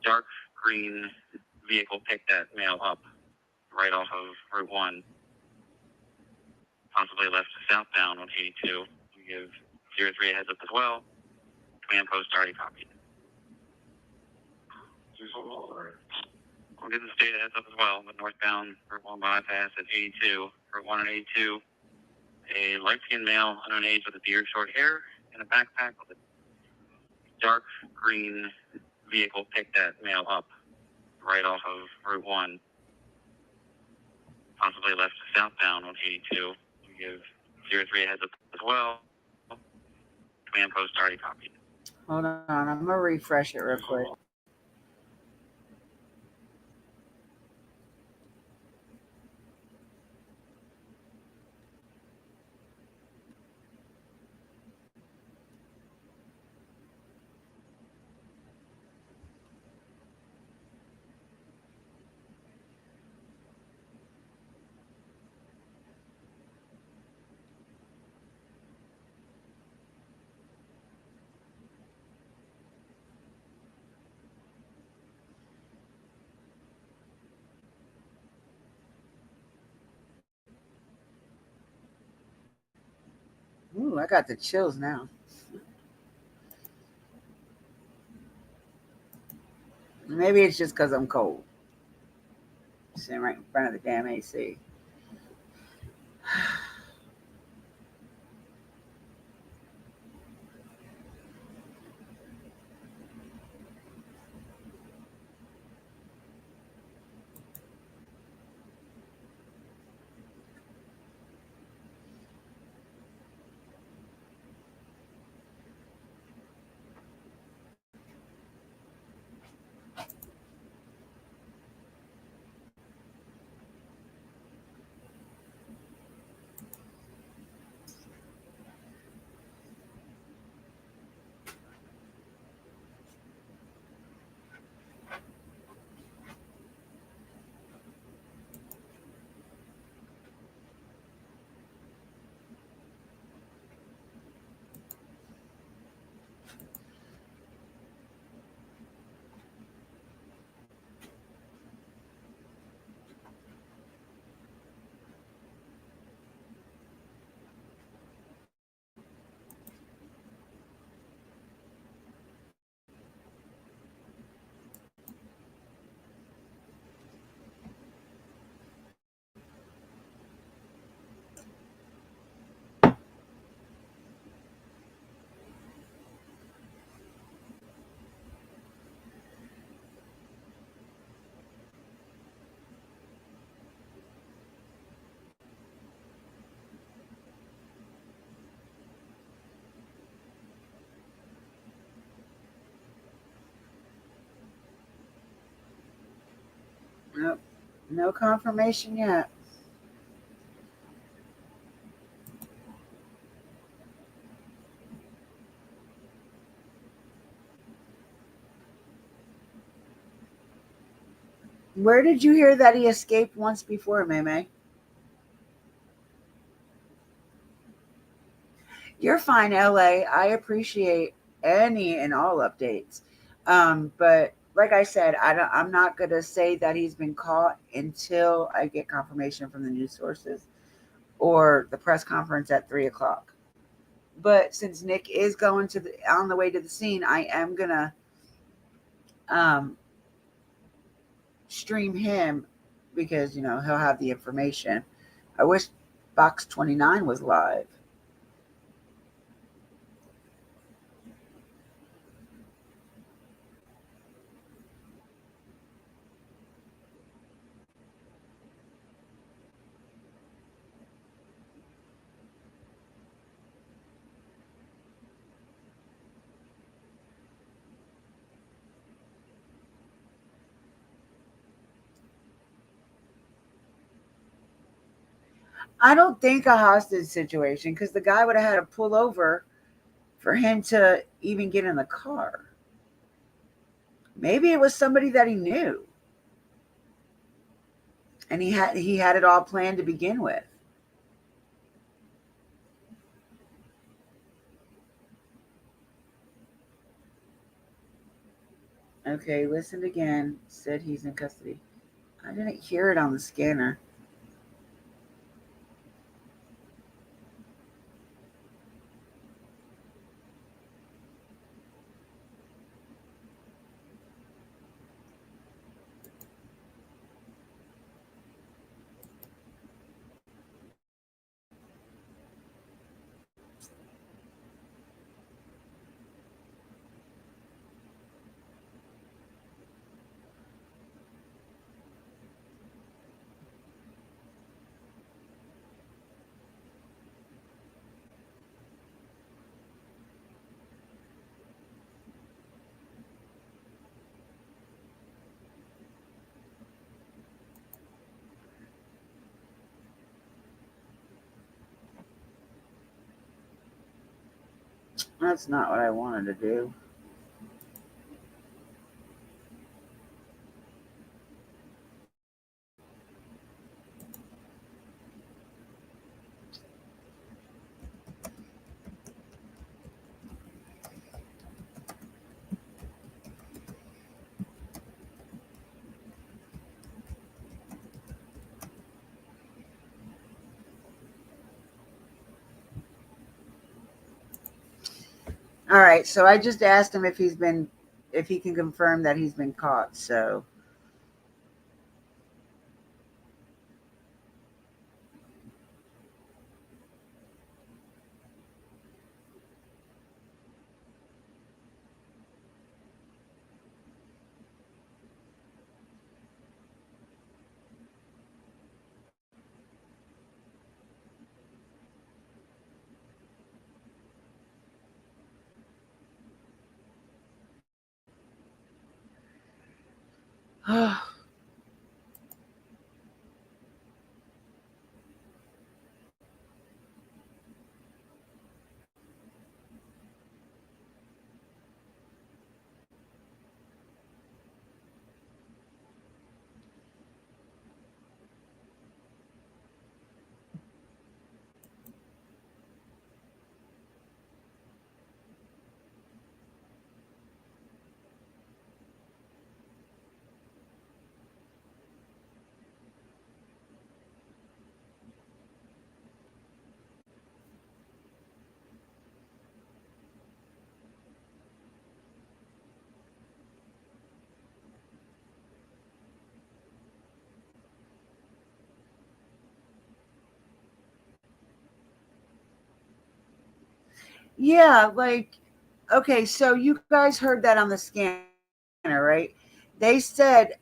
dark green vehicle picked that male up right off of Route 1, possibly left southbound on 82. We give 03 a heads up as well. Command post already copied. We'll give the state a heads up as well, but northbound Route 1 bypass at 82 for 182. A light-skinned male under an age with a beard, short hair, and a backpack with a dark green vehicle picked that male up right off of Route 1, possibly left southbound on 82. We give 03 a heads up as well. Command post already copied. Hold on, I'm gonna refresh it real quick. Ooh, I got the chills now. Maybe it's just because I'm cold. Sitting right in front of the damn AC. Nope. No confirmation yet. Where did you hear that he escaped once before, May? You're fine, LA. I appreciate any and all updates. But like I said, I'm not going to say that he's been caught until I get confirmation from the news sources or the press conference at 3:00. But since Nick is going on the way to the scene, I am going to stream him because, he'll have the information. I wish Box 29 was live. I don't think a hostage situation because the guy would have had to pull over for him to even get in the car. Maybe it was somebody that he knew, and he had it all planned to begin with. Okay, listened again. Said he's in custody. I didn't hear it on the scanner. That's not what I wanted to do. All right, so I just asked him if he can confirm that he's been caught. So yeah, like, okay, so you guys heard that on the scanner, right? They said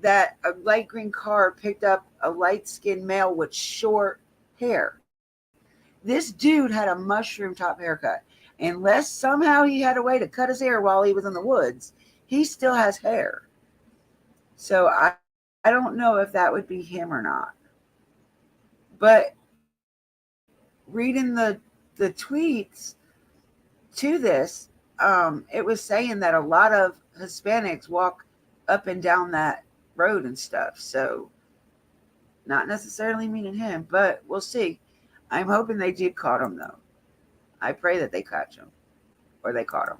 that a light green car picked up a light skinned male with short hair. This dude had a mushroom top haircut. Unless somehow he had a way to cut his hair while he was in the woods, he still has hair. So I don't know if that would be him or not. But reading the tweets to this, it was saying that a lot of Hispanics walk up and down that road and stuff. So not necessarily meaning him, but we'll see. I'm hoping they did caught him though. I pray that they catch him or they caught him.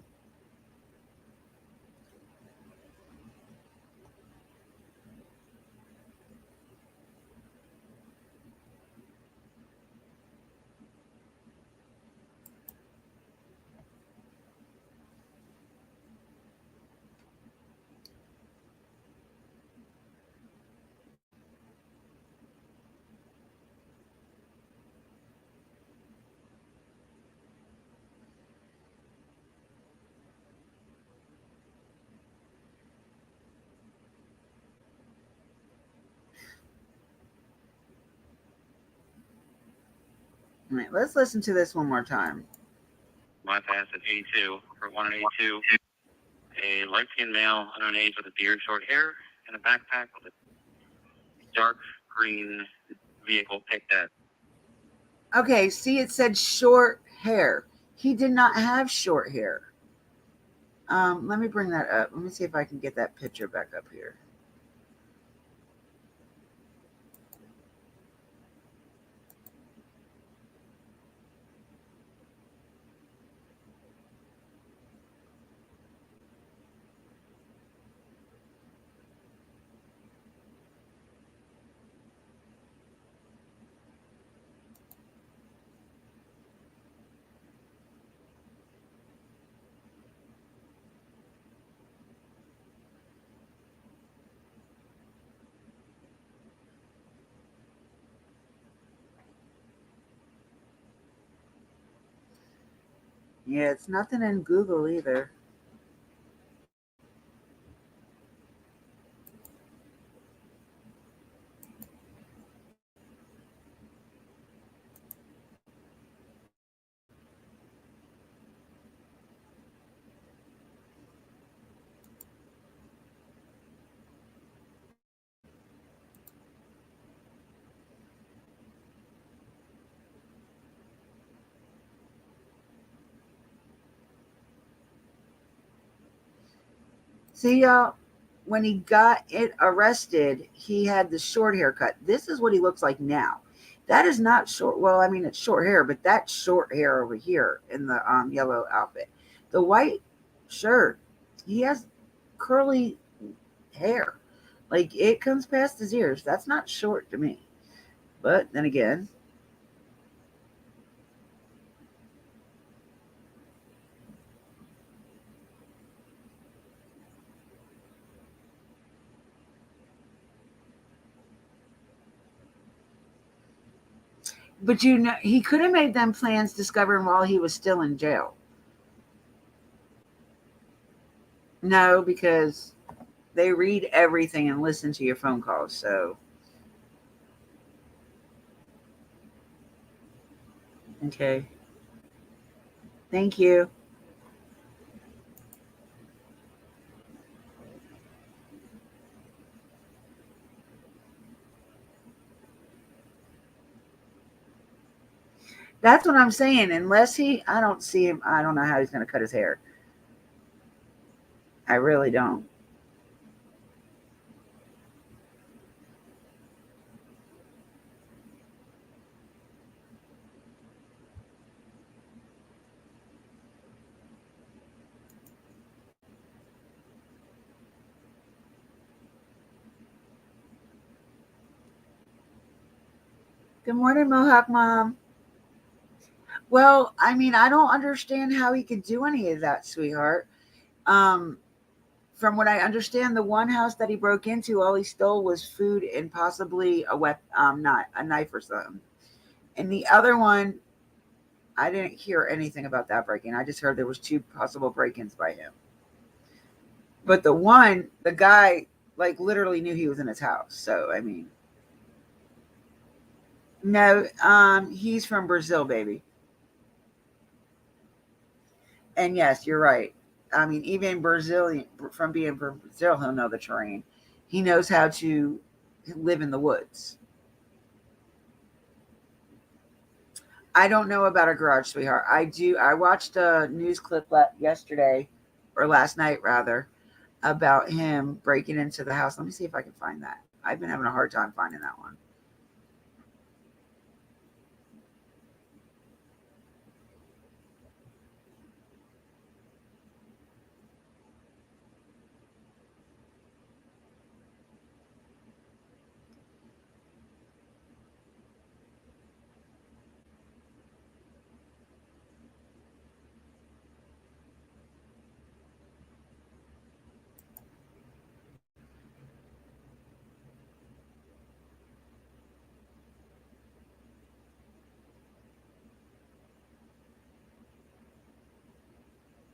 All right, let's listen to this one more time. My pass at 82 for 182. A light-skinned male under an age with a beard, short hair, and a backpack with a dark green vehicle picked at Okay, see, it said short hair. He did not have short hair. Let me bring that up. Let me see if I can get that picture back up here. Yeah, it's nothing in Google either. See, y'all, when he got it arrested, he had the short haircut. This is what he looks like now. That is not short. Well, I mean, it's short hair, but that's short hair over here in the yellow outfit. The white shirt, he has curly hair. Like, it comes past his ears. That's not short to me. But then again, but you know, he could have made them plans discovering while he was still in jail. No, because they read everything and listen to your phone calls. So, okay. Thank you. That's what I'm saying. Unless I don't see him. I don't know how he's going to cut his hair. I really don't. Good morning, Mohawk Mom. Well, I mean, I don't understand how he could do any of that, sweetheart. Um, from what I understand, the one house that he broke into, all he stole was food and possibly a weapon, not a knife or something. And the other one, I didn't hear anything about that break-in. I just heard there was 2 possible break-ins by him. But the guy, like, literally knew he was in his house. So, I mean, no, he's from Brazil, baby. And yes, you're right. I mean, even Brazilian, from being from Brazil, he'll know the terrain. He knows how to live in the woods. I don't know about a garage, sweetheart. I do. I watched a news clip yesterday, or last night rather, about him breaking into the house. Let me see if I can find that. I've been having a hard time finding that one.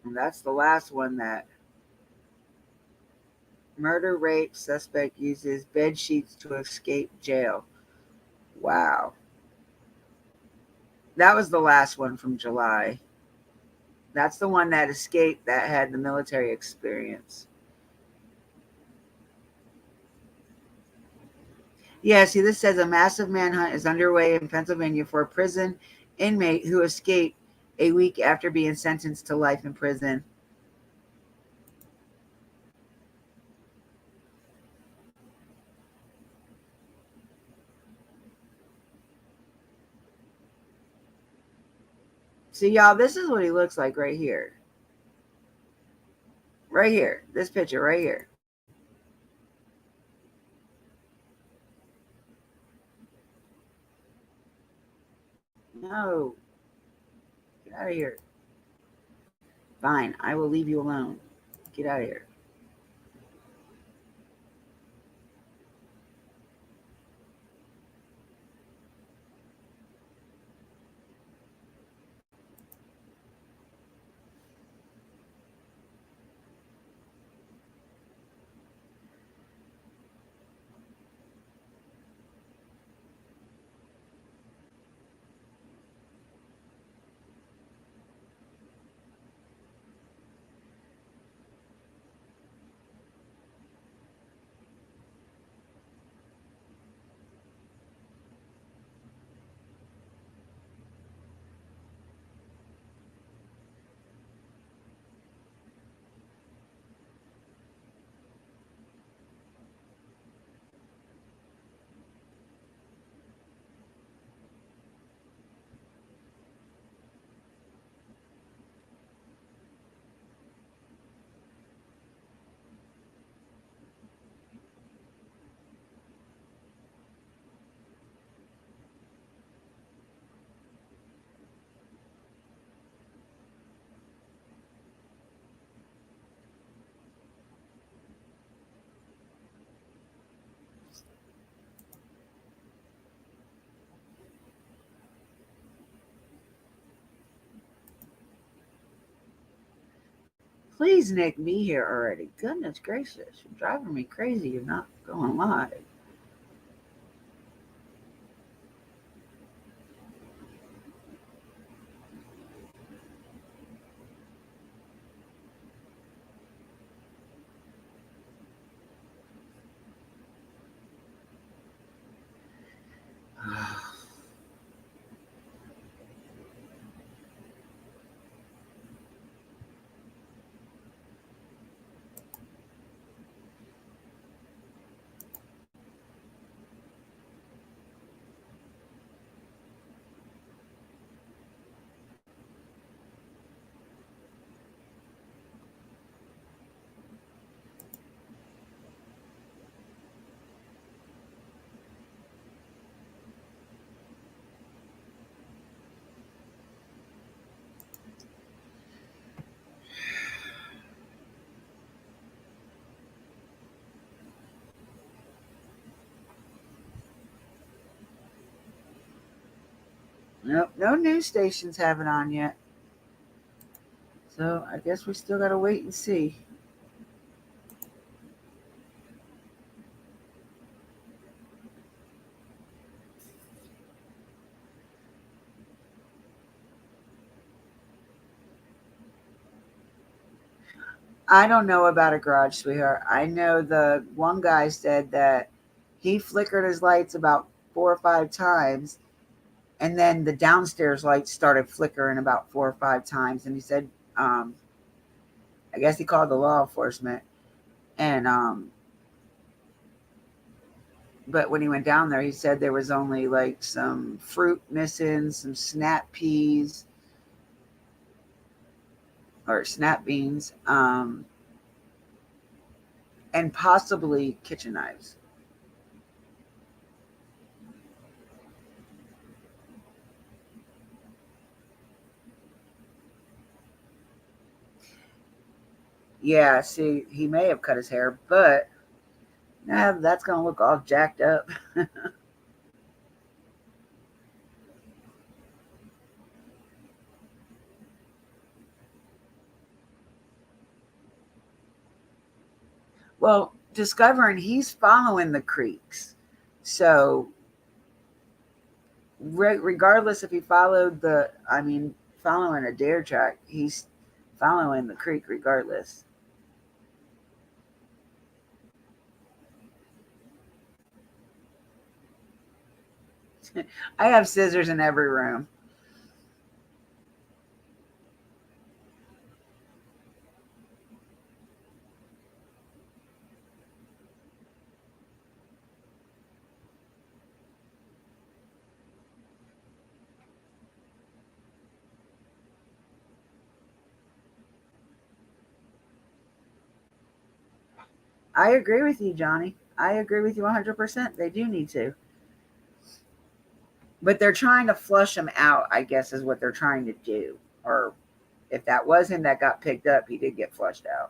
And that's the last one. That murder rape suspect uses bed sheets to escape jail. Wow. That was the last one from July. That's the one that escaped that had the military experience. Yeah, see, this says a massive manhunt is underway in Pennsylvania for a prison inmate who escaped a week after being sentenced to life in prison. See, y'all, this is what he looks like right here. Right here. This picture right here. No. Get out of here. Fine. I will leave you alone. Get out of here. Please, Nick, be here already. Goodness gracious. You're driving me crazy. You're not going live. Nope, no news stations have it on yet. So I guess we still got to wait and see. I don't know about a garage, sweetheart. I know the one guy said that he flickered his lights about 4 or 5 times, and then the downstairs lights started flickering about 4 or 5 times. And he said, I guess he called the law enforcement, and but when he went down there, he said there was only like some fruit missing, some snap peas or snap beans, and possibly kitchen knives. Yeah, see, he may have cut his hair, but nah, that's going to look all jacked up. Well, discovering he's following the creeks. So, regardless if he followed following a deer track, he's following the creek regardless. I have scissors in every room. I agree with you, Johnny. I agree with you 100%. They do need to. But they're trying to flush him out, I guess, is what they're trying to do. Or if that was him that got picked up, he did get flushed out.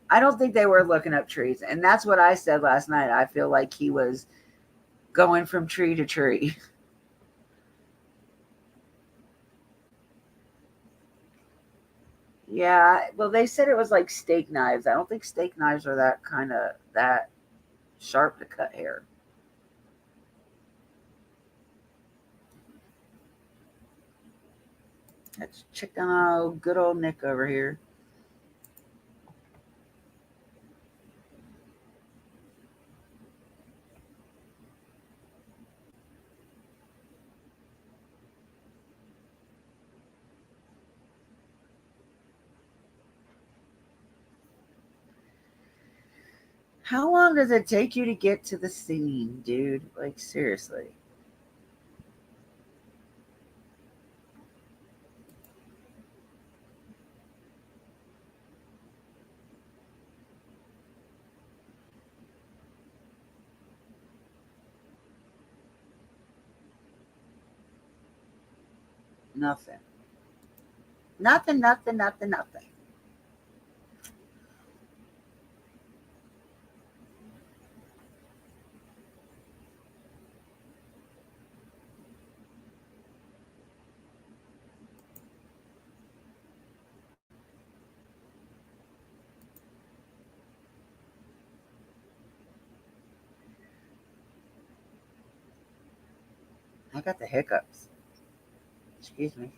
I don't think they were looking up trees. And that's what I said last night. I feel like he was going from tree to tree. Yeah, well, they said it was like steak knives. I don't think steak knives are that sharp to cut hair. Let's check on good old Nick over here. How long does it take you to get to the scene, dude? Like, seriously. Nothing. Nothing. I got the hiccups. Excuse me.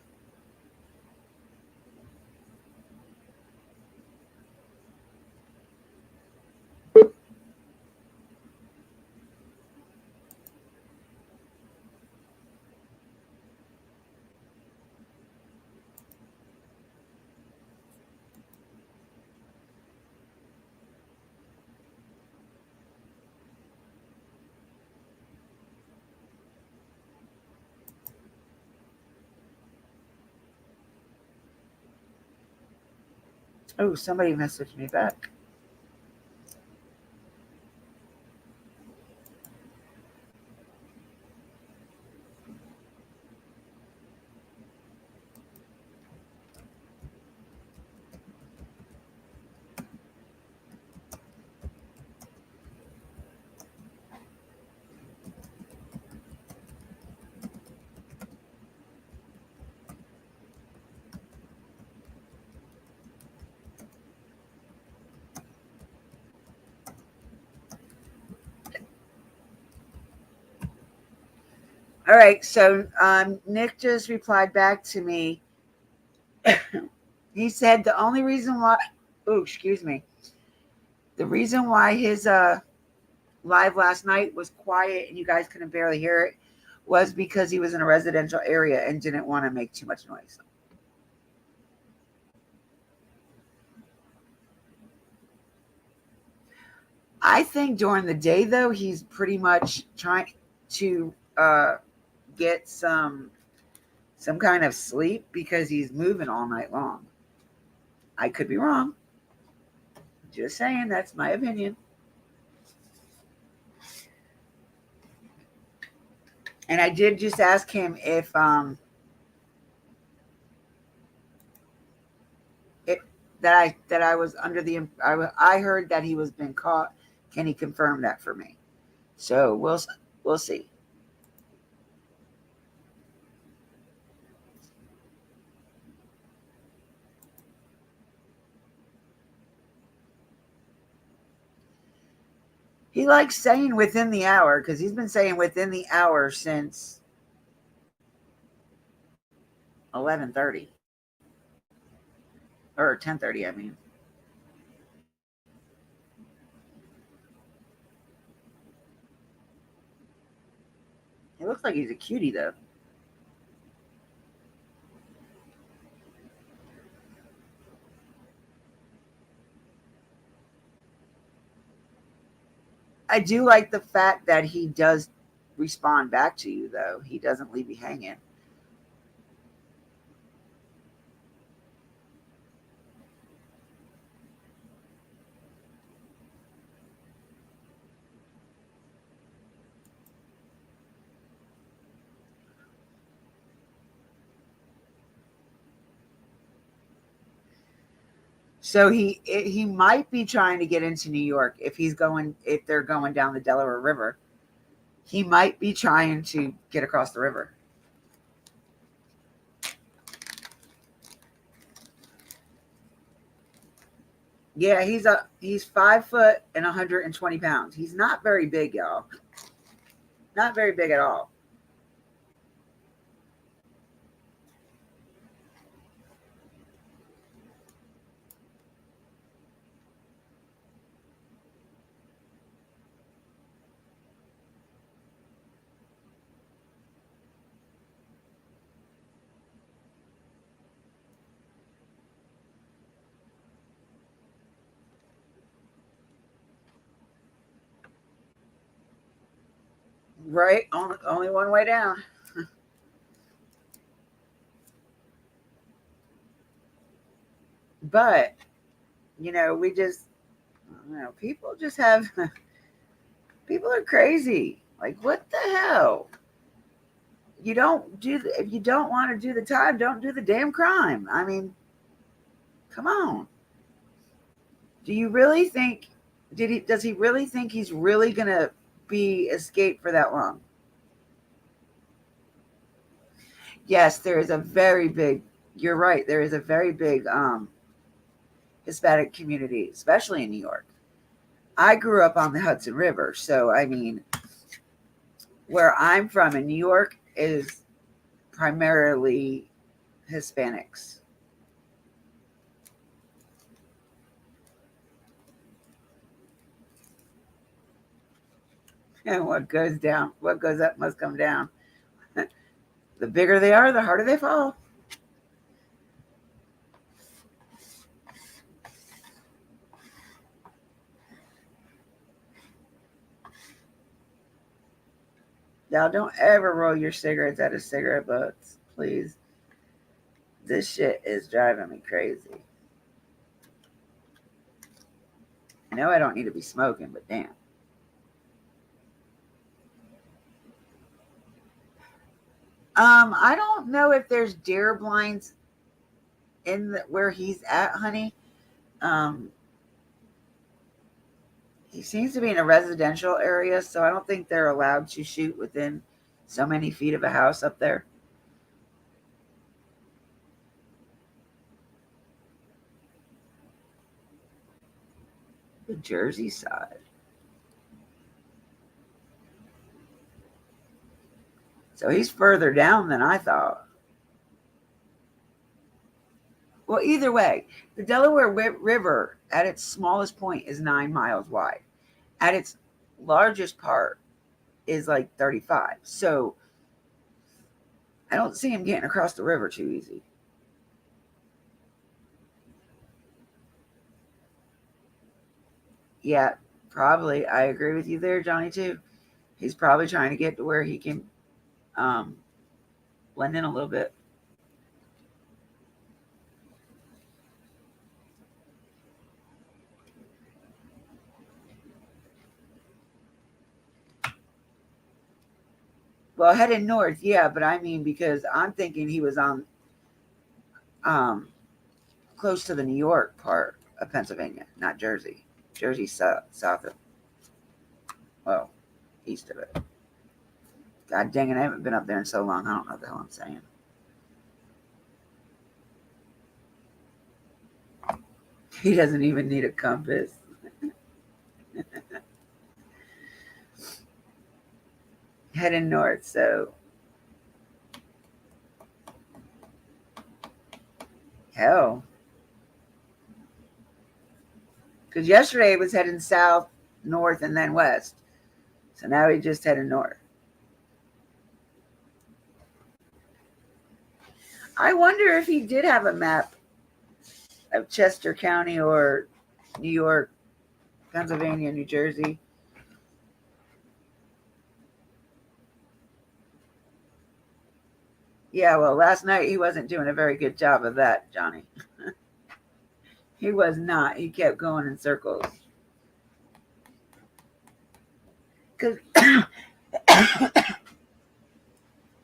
Oh, somebody messaged me back. All right, so Nick just replied back to me. He said the only reason why, oh, excuse me, the reason why his live last night was quiet and you guys couldn't barely hear it was because he was in a residential area and didn't want to make too much noise. I think during the day, though, he's pretty much trying to get some kind of sleep because he's moving all night long. I could be wrong. Just saying, that's my opinion. And I did just ask him if that I was under the I heard that he was been caught. Can he confirm that for me? So we'll see. He likes saying within the hour because he's been saying within the hour since 11:30 or 10:30. I mean, he looks like he's a cutie though. I do like the fact that he does respond back to you, though. He doesn't leave you hanging. So he might be trying to get into New York if they're going down the Delaware River. He might be trying to get across the river. Yeah, he's 5 foot and 120 pounds. He's not very big, y'all. Not very big at all. Right? Only one way down. But, we just, people just have, people are crazy. Like, what the hell? If you don't want to do the time, don't do the damn crime. I mean, come on. Do you really think, does he really think he's really going to be escaped for that long? Yes, there is a very big, you're right. There is a very big Hispanic community, especially in New York. I grew up on the Hudson River. So, I mean, where I'm from in New York is primarily Hispanics. And what goes up must come down. The bigger they are, the harder they fall. Now, don't ever roll your cigarettes out of cigarette butts, please. This shit is driving me crazy. I know I don't need to be smoking, but damn. I don't know if there's deer blinds where he's at, honey. He seems to be in a residential area, so I don't think they're allowed to shoot within so many feet of a house up there. The Jersey side. So he's further down than I thought. Well, either way, the Delaware River at its smallest point is 9 miles wide. At its largest part is like 35. So I don't see him getting across the river too easy. Yeah, probably. I agree with you there, Johnny, too. He's probably trying to get to where he can blend in a little bit. Well, heading north, yeah, but I mean, because I'm thinking he was on close to the New York part of Pennsylvania, not Jersey. Jersey's south of, well, east of it. God dang it, I haven't been up there in so long. I don't know what the hell I'm saying. He doesn't even need a compass. heading north. So, hell. Because yesterday it was heading south, north, and then west. So now he's just heading north. I wonder if he did have a map of Chester County or New York, Pennsylvania, New Jersey. Yeah, well, last night he wasn't doing a very good job of that, Johnny. He was not. He kept going in circles. Because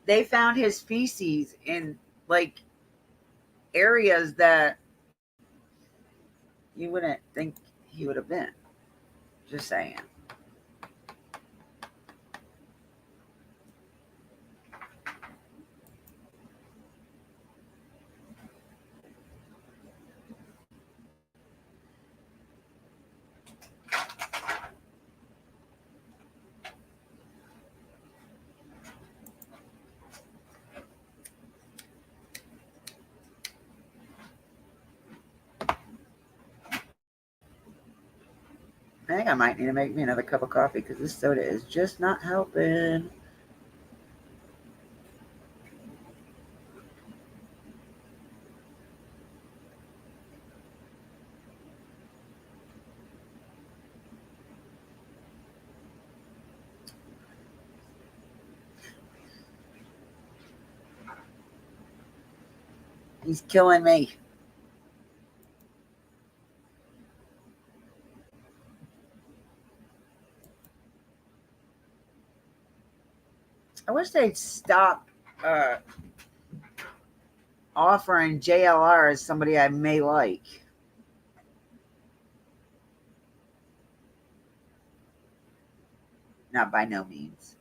they found his feces in, like, areas that you wouldn't think he would have been. Just saying. I think I might need to make me another cup of coffee because this soda is just not helping. He's killing me. I wish they'd stop offering JLR as somebody I may like. Not by no means.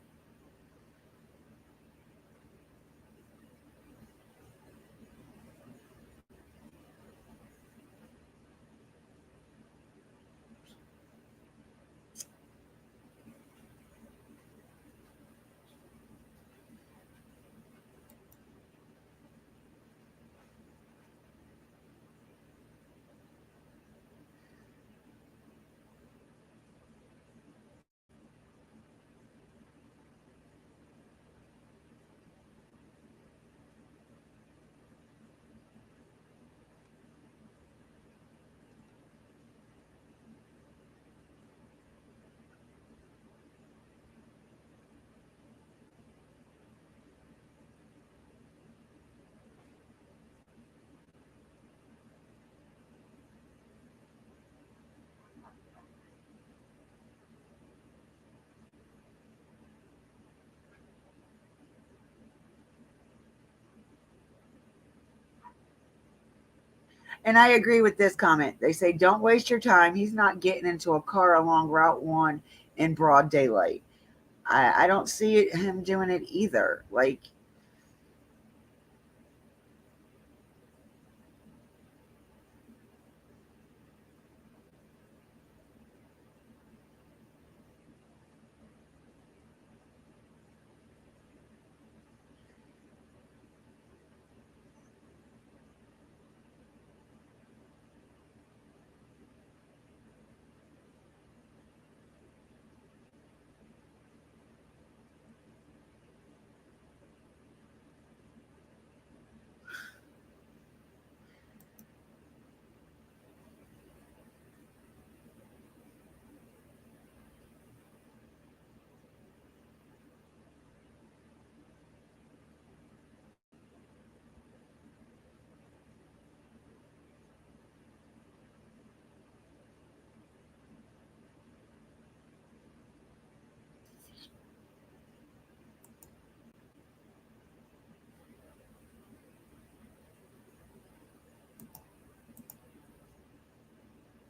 And I agree with this comment. They say, don't waste your time. He's not getting into a car along Route 1 in broad daylight. I don't see him doing it either. Like,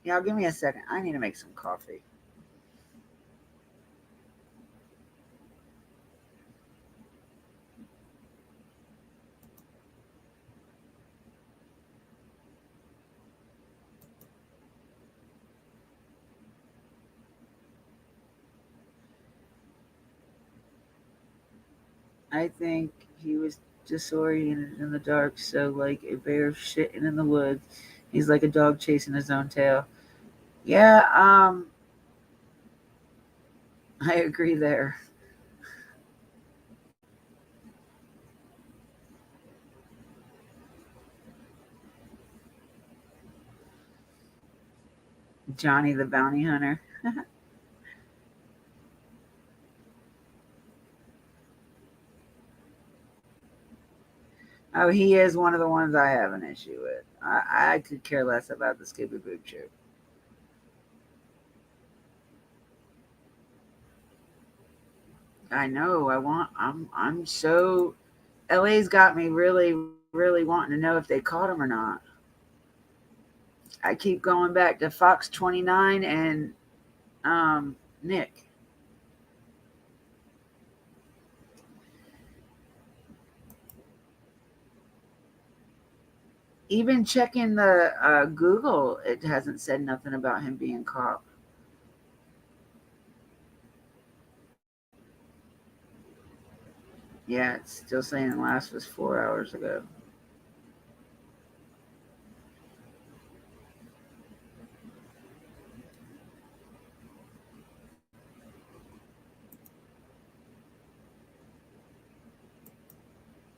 y'all give me a second. I need to make some coffee. I think he was disoriented in the dark, so like a bear shitting in the woods. He's like a dog chasing his own tail. Yeah, I agree there. Johnny the bounty hunter. Oh, he is one of the ones I have an issue with. I could care less about the Scooby Boob Troop. I know. I'm so. LA's got me really, really wanting to know if they caught him or not. I keep going back to Fox 29 and Nick. Even checking the Google, it hasn't said nothing about him being caught. Yeah, it's still saying the last was 4 hours ago.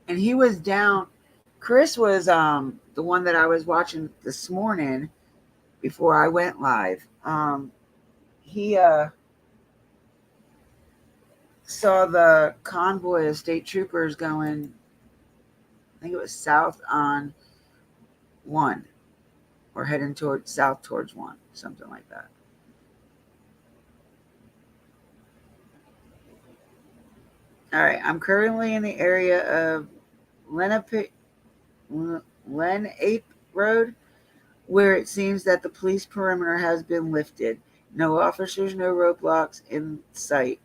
And he was down. Chris was the one that I was watching this morning before I went live. He saw the convoy of state troopers going, I think it was south on 1 or heading towards south towards 1, something like that. All right, I'm currently in the area of Lenape Road, where it seems that the police perimeter has been lifted. No officers, no roadblocks in sight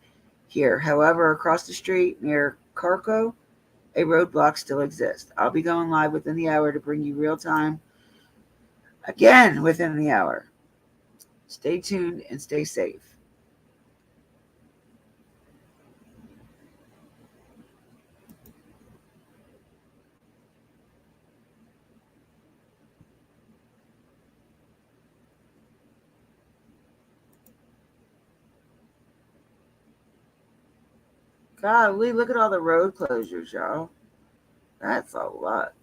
here. However, across the street near Carco, a roadblock still exists. I'll be going live within the hour to bring you real time again within the hour. Stay tuned and stay safe. Golly, look at all the road closures, y'all. That's a lot.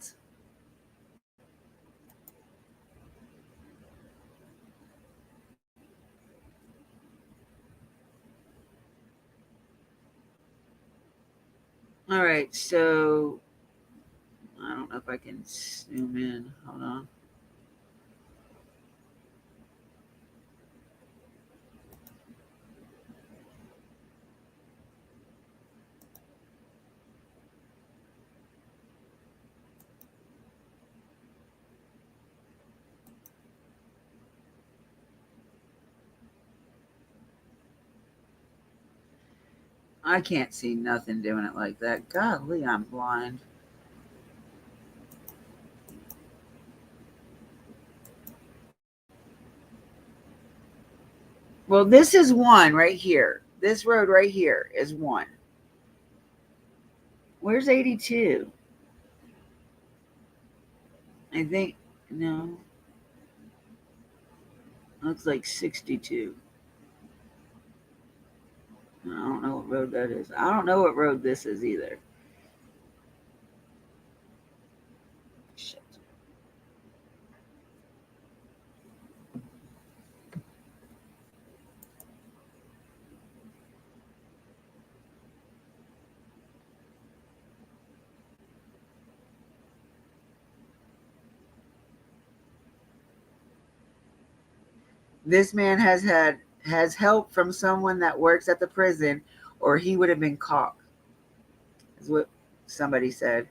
All right, so I don't know if I can zoom in. Hold on. I can't see nothing doing it like that. Golly, I'm blind. Well, this is 1 right here. This road right here is 1. Where's 82? I think, no. Looks like 62. I don't know what road that is. I don't know what road this is either. Shit. This man has help from someone that works at the prison, or he would have been caught. Is what somebody said.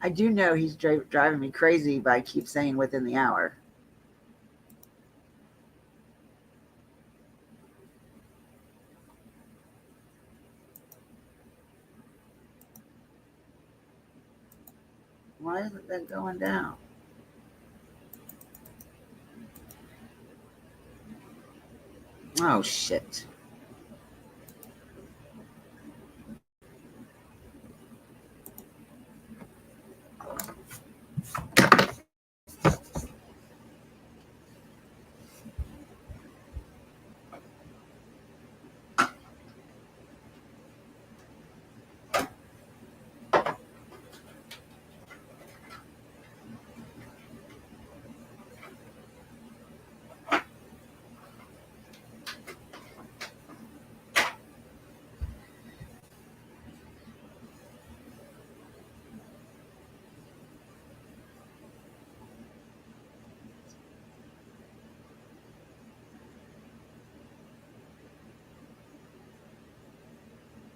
I do know he's driving me crazy by keep saying within the hour. Why isn't that going down? Oh, shit.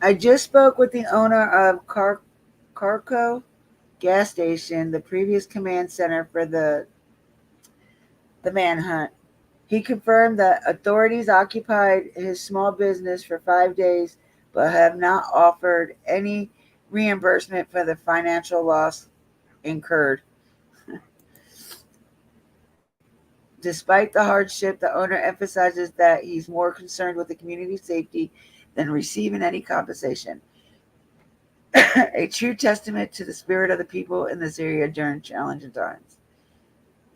I just spoke with the owner of Carco gas station, the previous command center for the manhunt. He confirmed that authorities occupied his small business for 5 days, but have not offered any reimbursement for the financial loss incurred. Despite the hardship, the owner emphasizes that he's more concerned with the community's safety than receiving any compensation. A true testament to the spirit of the people in this area during challenging times.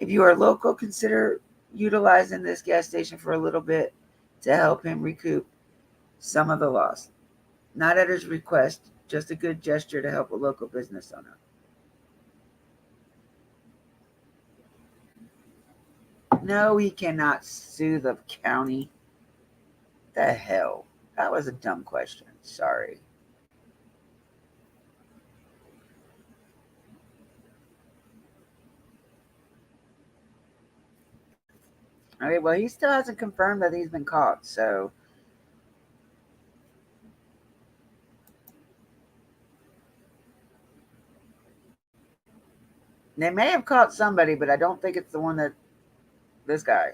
If you are local, consider utilizing this gas station for a little bit to help him recoup some of the loss. Not at his request, just a good gesture to help a local business owner. No, he cannot sue the county. The hell? That was a dumb question. Sorry. Okay, well, he still hasn't confirmed that he's been caught, so. They may have caught somebody, but I don't think it's the one that this guy.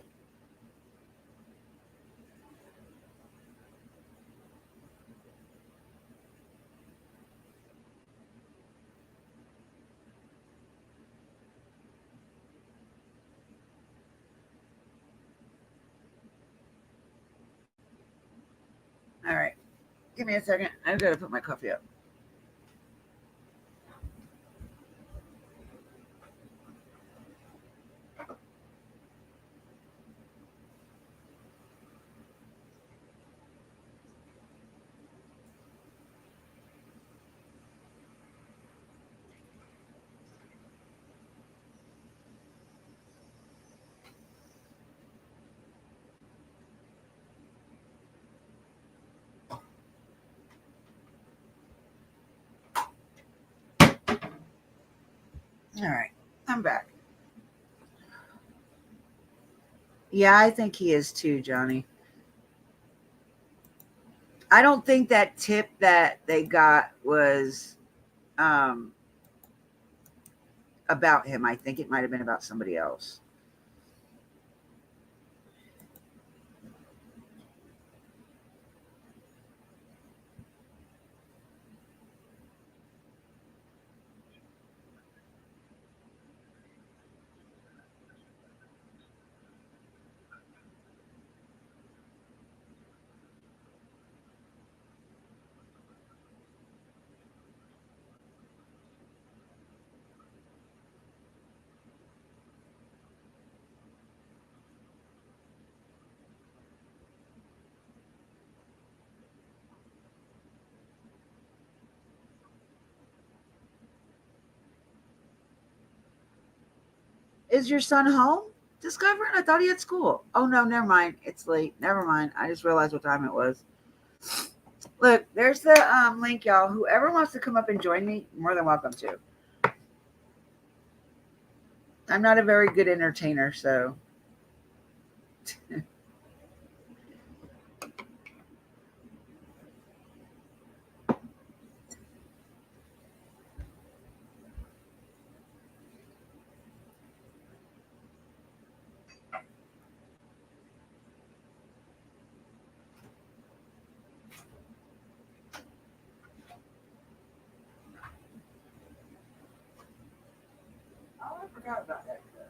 All right. Give me a second. I've got to put my coffee up. All right. I'm back. Yeah, I think he is too, Johnny. I don't think that tip that they got was about him. I think it might have been about somebody else. Is your son home? Discovering? I thought he had school. Oh no, never mind. It's late. Never mind. I just realized what time it was. Look, there's the link, y'all. Whoever wants to come up and join me, more than welcome to. I'm not a very good entertainer, so. forgot about that guy.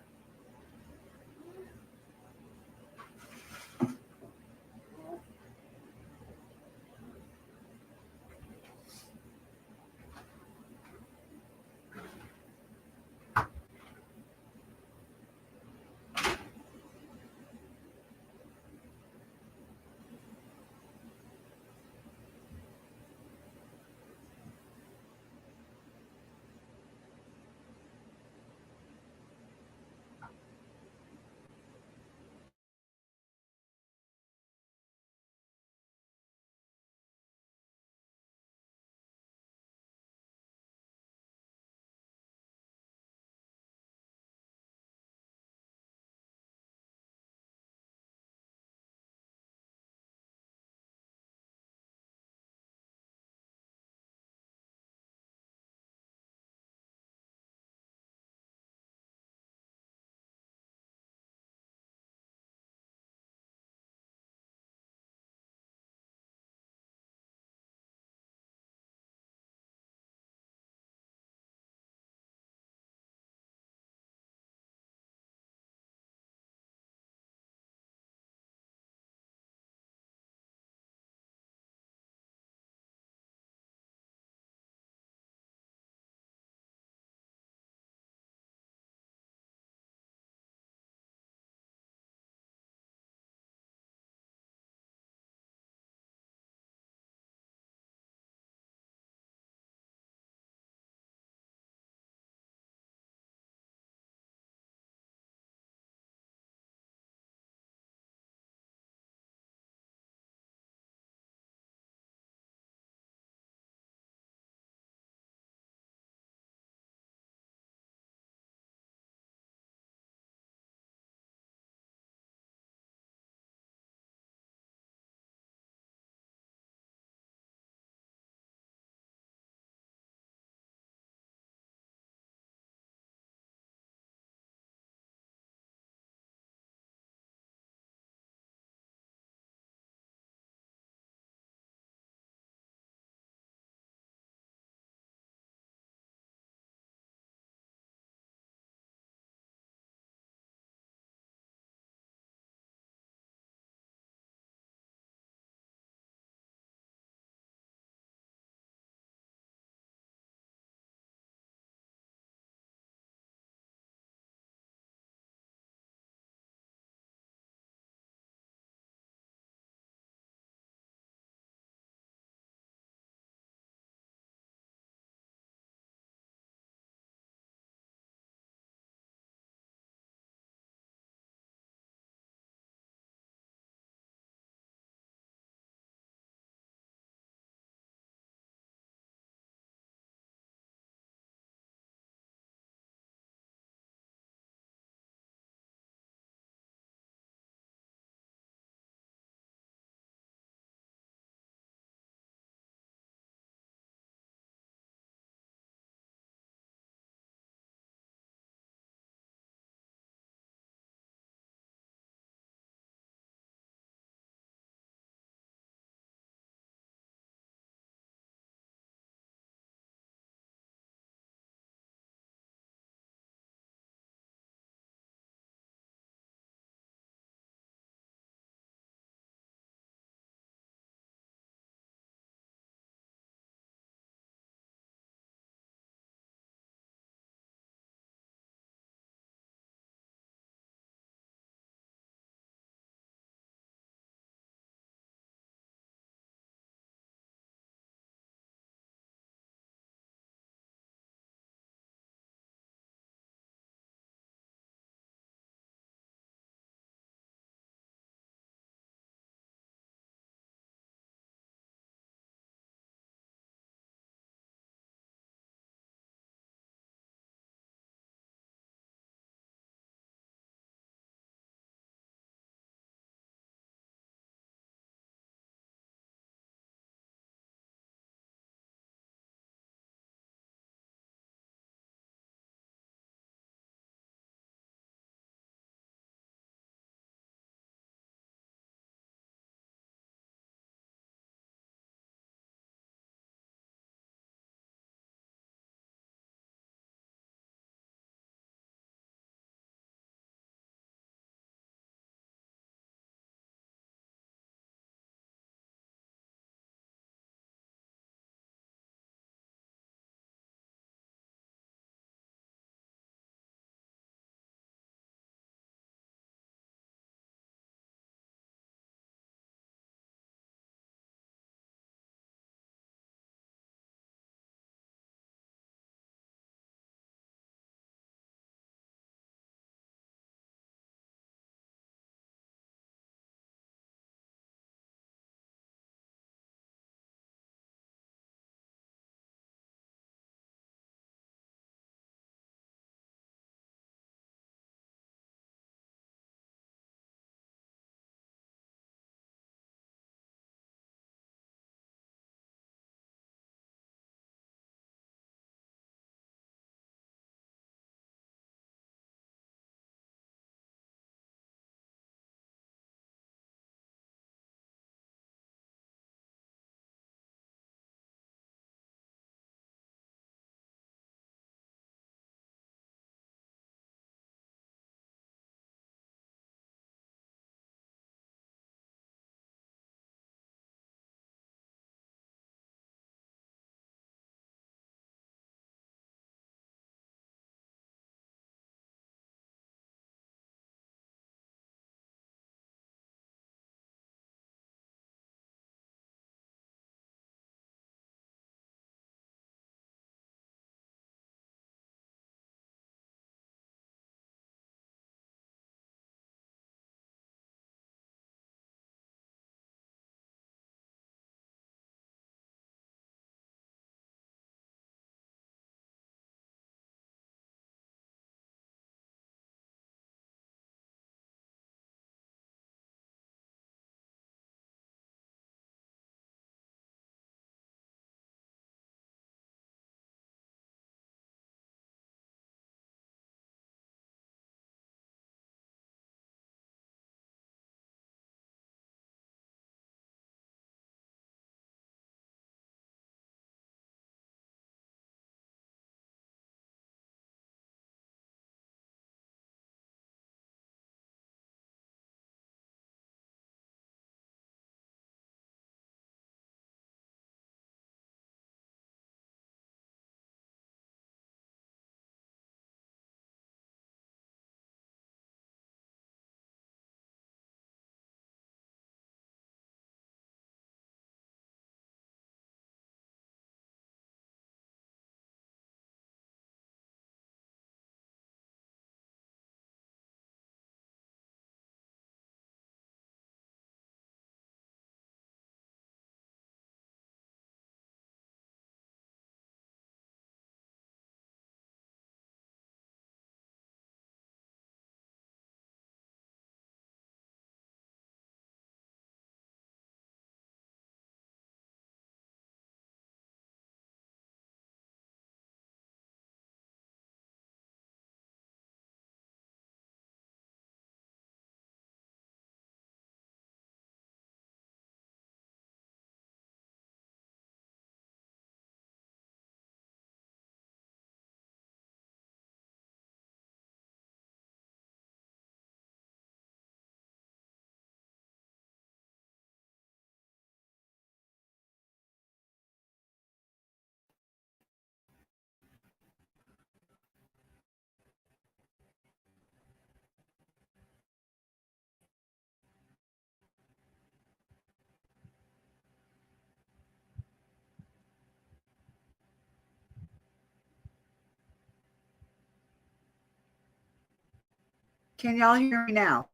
Can y'all hear me now?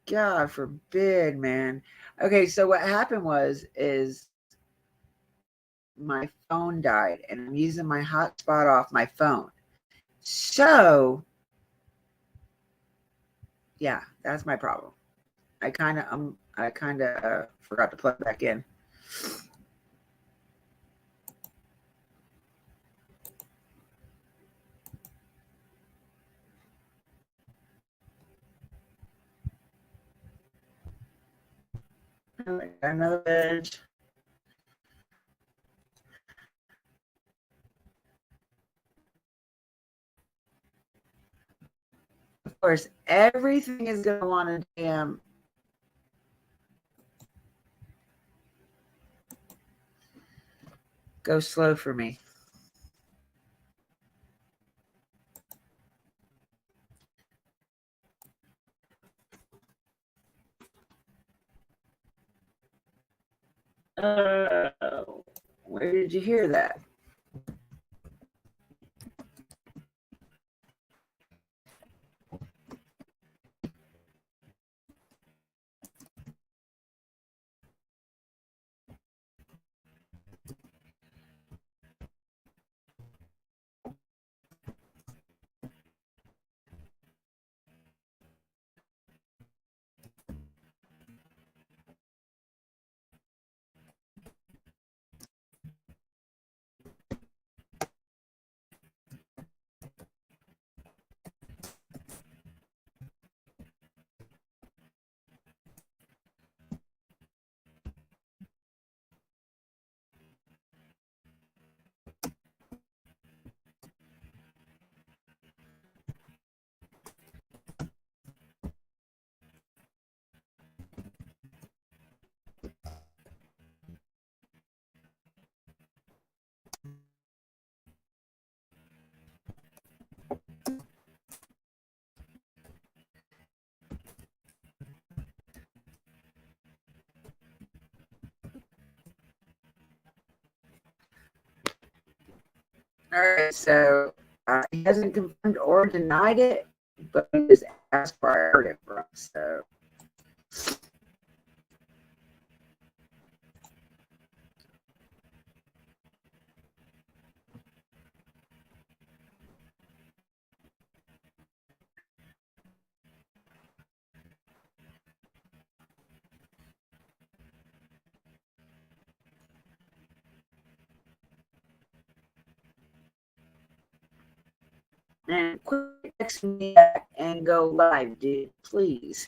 God forbid, man. Okay, so what happened is my phone died and I'm using my hotspot off my phone. So yeah, that's my problem. I kind of forgot to plug back in. Another edge. Of course, everything is going to want to damn go slow for me. Where did you hear that? All right, so he hasn't confirmed or denied it, but he just asked where I heard it from. So and quick text me back and go live, dude, please.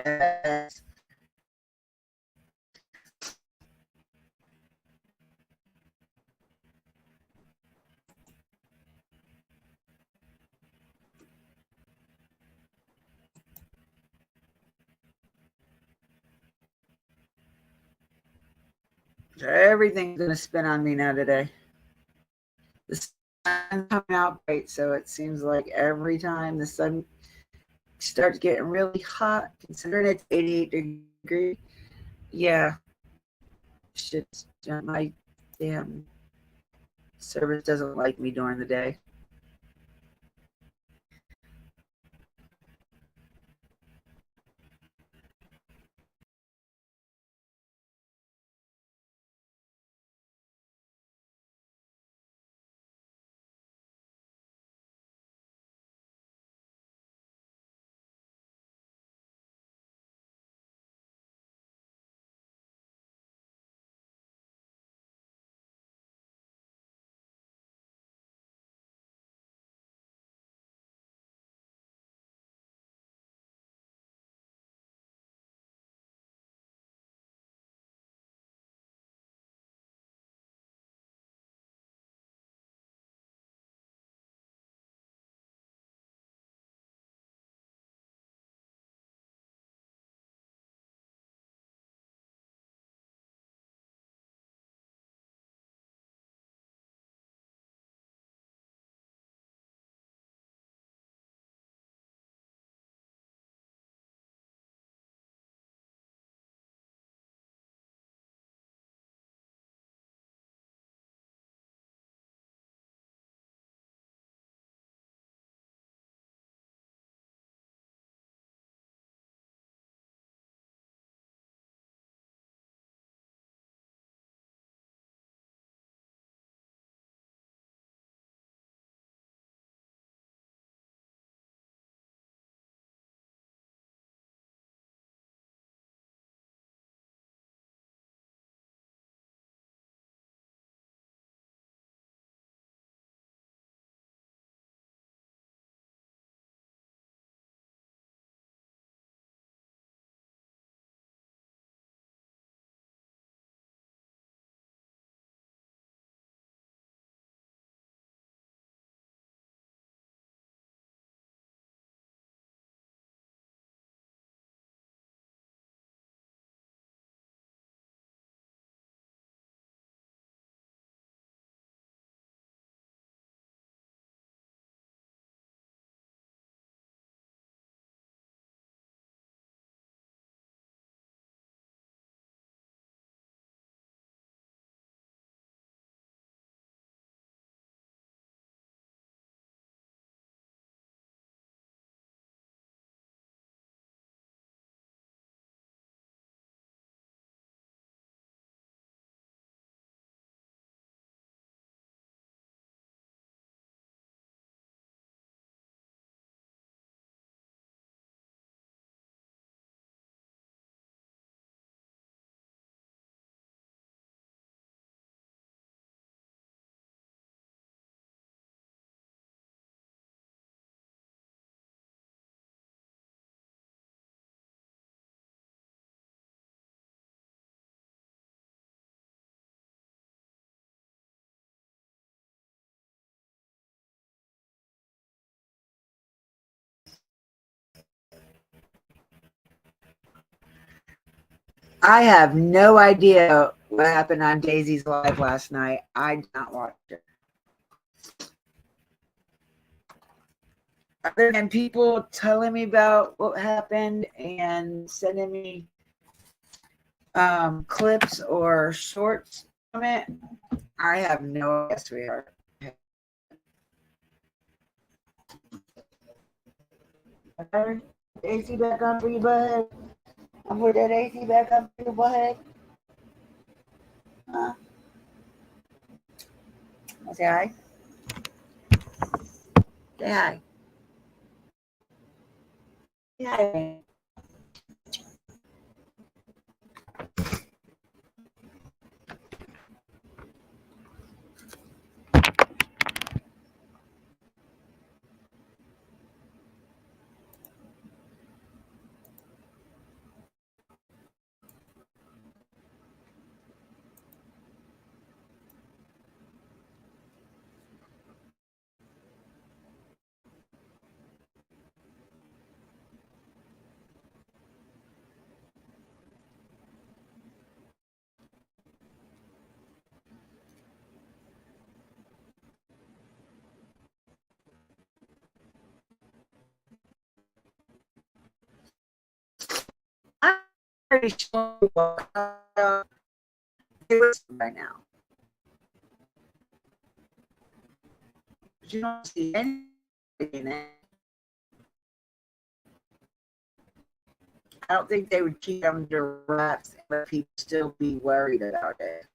Yes. So everything's gonna spin on me now today. The sun's coming out bright, so it seems like every time the sun starts getting really hot, considering it's 88 degrees, yeah, shit, my damn service doesn't like me during the day. I have no idea what happened on Daisy's live last night. I did not watch it. Other than people telling me about what happened and sending me clips or shorts from it, I have no idea, sweetheart. AC back on for you, bud. I'm put that AC back on for you, bud. Huh? Say hi. Say hi. Say hi. I'm pretty sure it was right now. But you don't see anything in it. I don't think they would keep them under wraps and let people still be worried about it.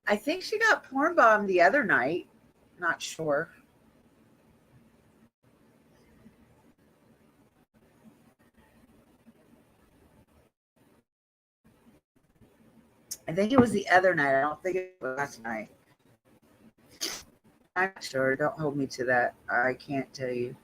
I think she got porn bombed the other night. Not sure. I think it was the other night. I don't think it was last night. I'm not sure. Don't hold me to that. I can't tell you.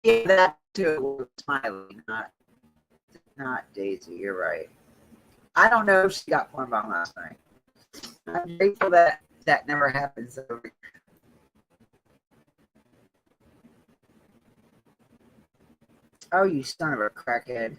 Yeah, that too. Smiley, not Daisy. You're right. I don't know if she got porn bomb last night. I'm grateful that that never happens. Oh, you son of a crackhead.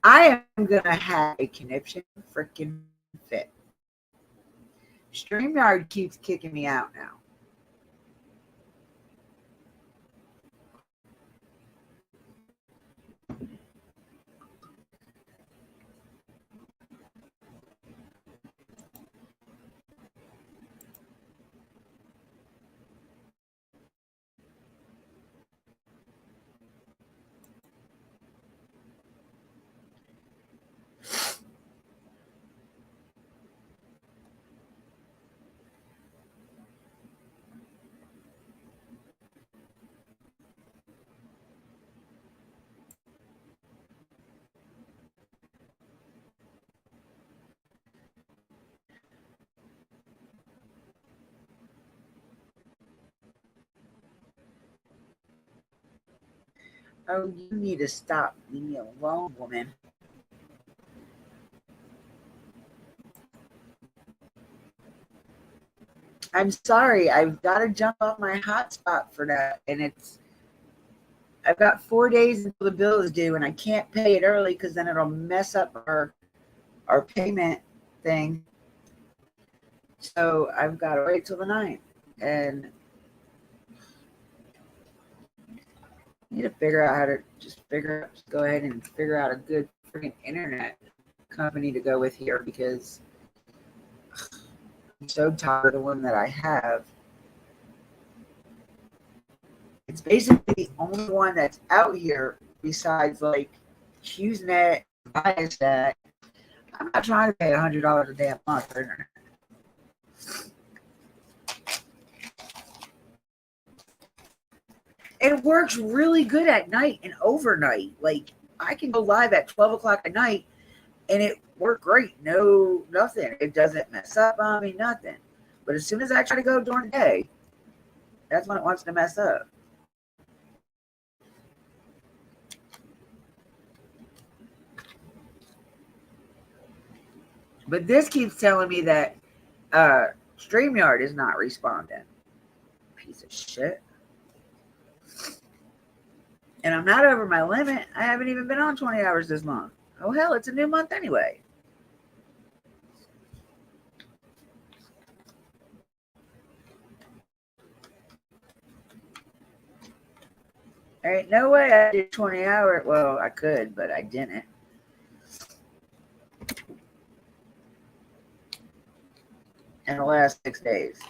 I am gonna have a conniption freaking fit. StreamYard keeps kicking me out now. Oh, you need to stop. Leave me alone, woman. I'm sorry. I've got to jump off my hotspot for that. And I've got 4 days until the bill is due, and I can't pay it early because then it'll mess up our payment thing. So I've got to wait till the 9th. And I need to figure out how to just go ahead and figure out a good freaking internet company to go with here because I'm so tired of the one that I have. It's basically the only one that's out here besides like HughesNet, Viasat. I'm not trying to pay $100 a damn month for internet. It works really good at night and overnight. Like I can go live at 12 o'clock at night and it worked great. No, nothing. It doesn't mess up on me, nothing. But as soon as I try to go during the day, that's when it wants to mess up. But this keeps telling me that StreamYard is not responding. Piece of shit. And I'm not over my limit. I haven't even been on 20 hours this month. Oh, hell, it's a new month anyway. There ain't no way I did 20 hours. Well, I could, but I didn't. In the last 6 days.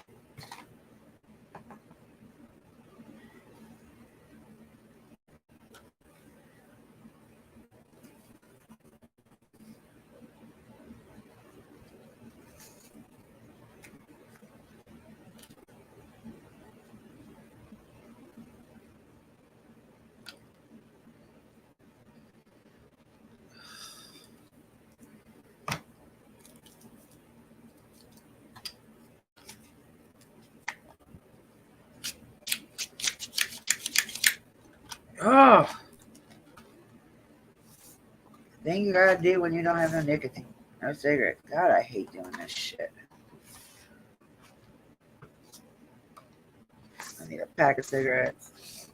Oh, thing you gotta do when you don't have no nicotine. No cigarettes. God, I hate doing this shit. I need a pack of cigarettes.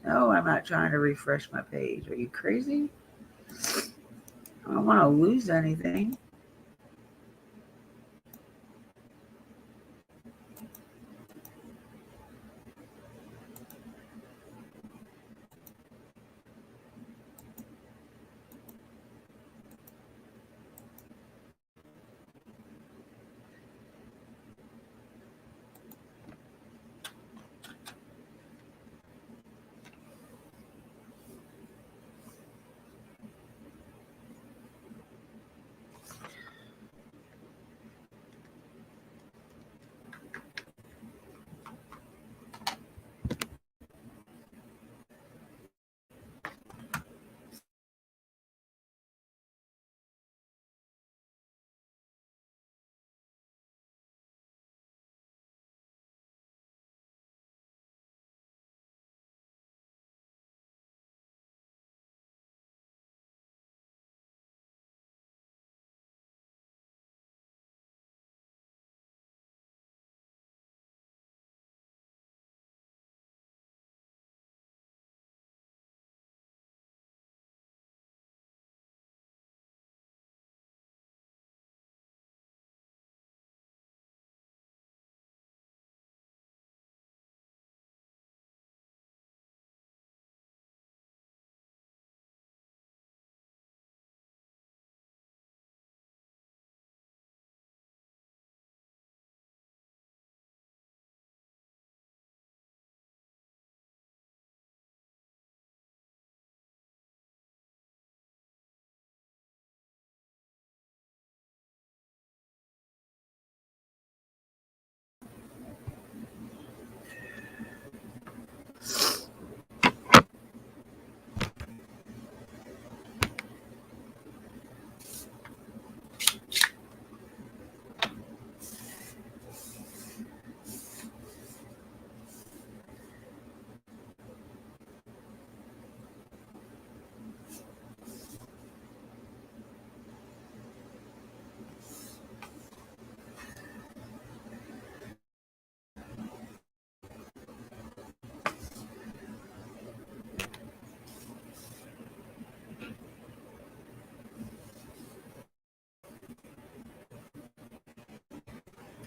No, I'm not trying to refresh my page. Are you crazy? I don't want to lose anything.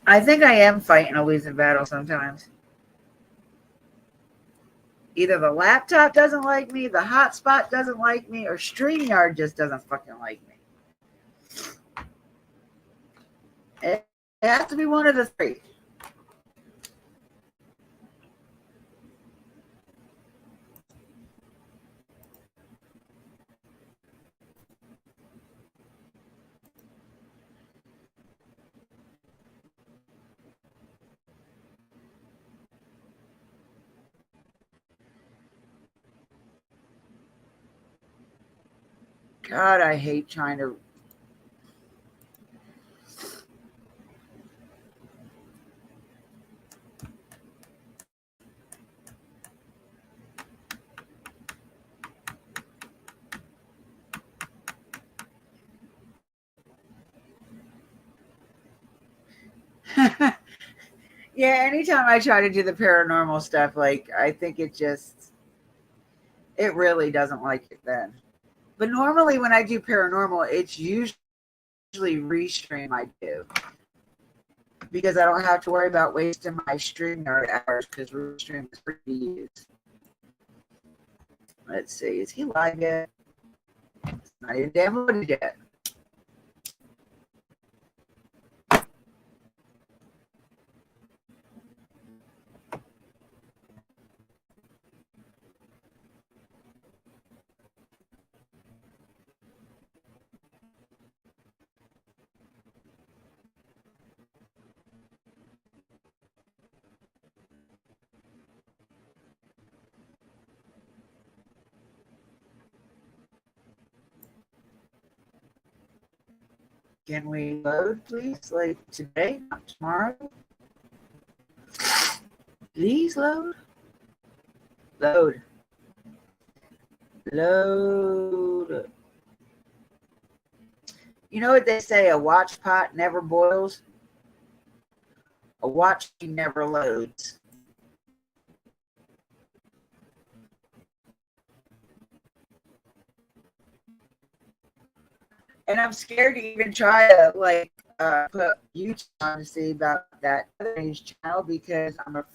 I think I am fighting a losing battle sometimes. Either the laptop doesn't like me, the hotspot doesn't like me, or StreamYard just doesn't fucking like me. It has to be one of the three. God, I hate trying to. Yeah, anytime I try to do the paranormal stuff, like, I think it really doesn't like it then. But normally when I do paranormal, it's usually restream I do. Because I don't have to worry about wasting my StreamYard hours because restream is free to use. Let's see, is he live yet? It's not even downloaded yet. Can we load, please? Like today, not tomorrow? Please load. Load. Load. You know what they say? A watch pot never boils. A watch never loads. And I'm scared to even try to put YouTube on to see about that other news channel because I'm afraid.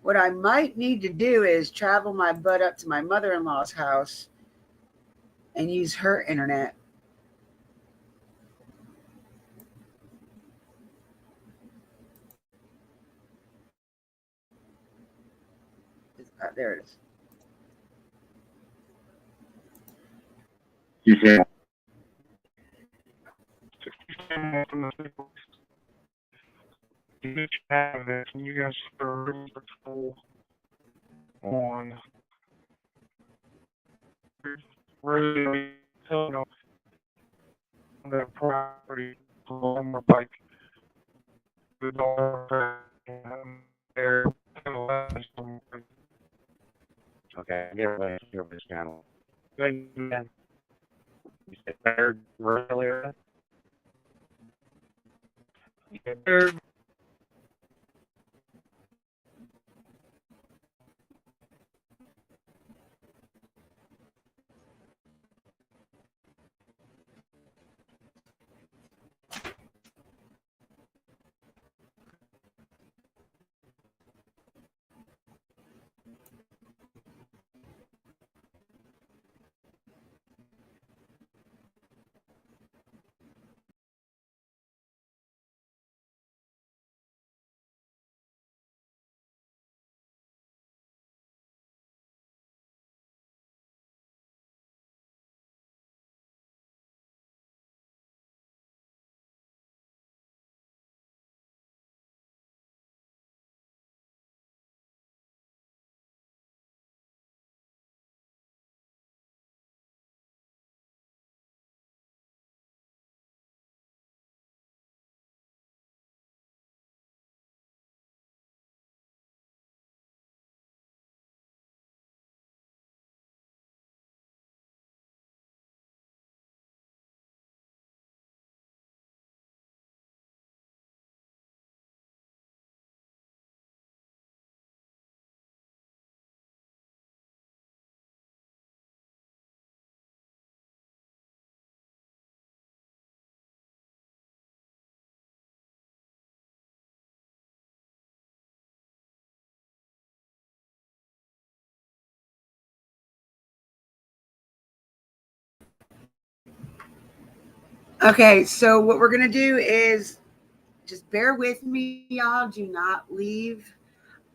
What I might need to do is travel my butt up to my mother-in-law's house and use her internet. There it is. You see? Have this, and you guys are really patrol on really, on the property along the bike. The dog there. Okay, get away from this channel. Good man. You said better earlier. You said better. Okay, so what we're going to do is just bear with me, y'all. Do not leave.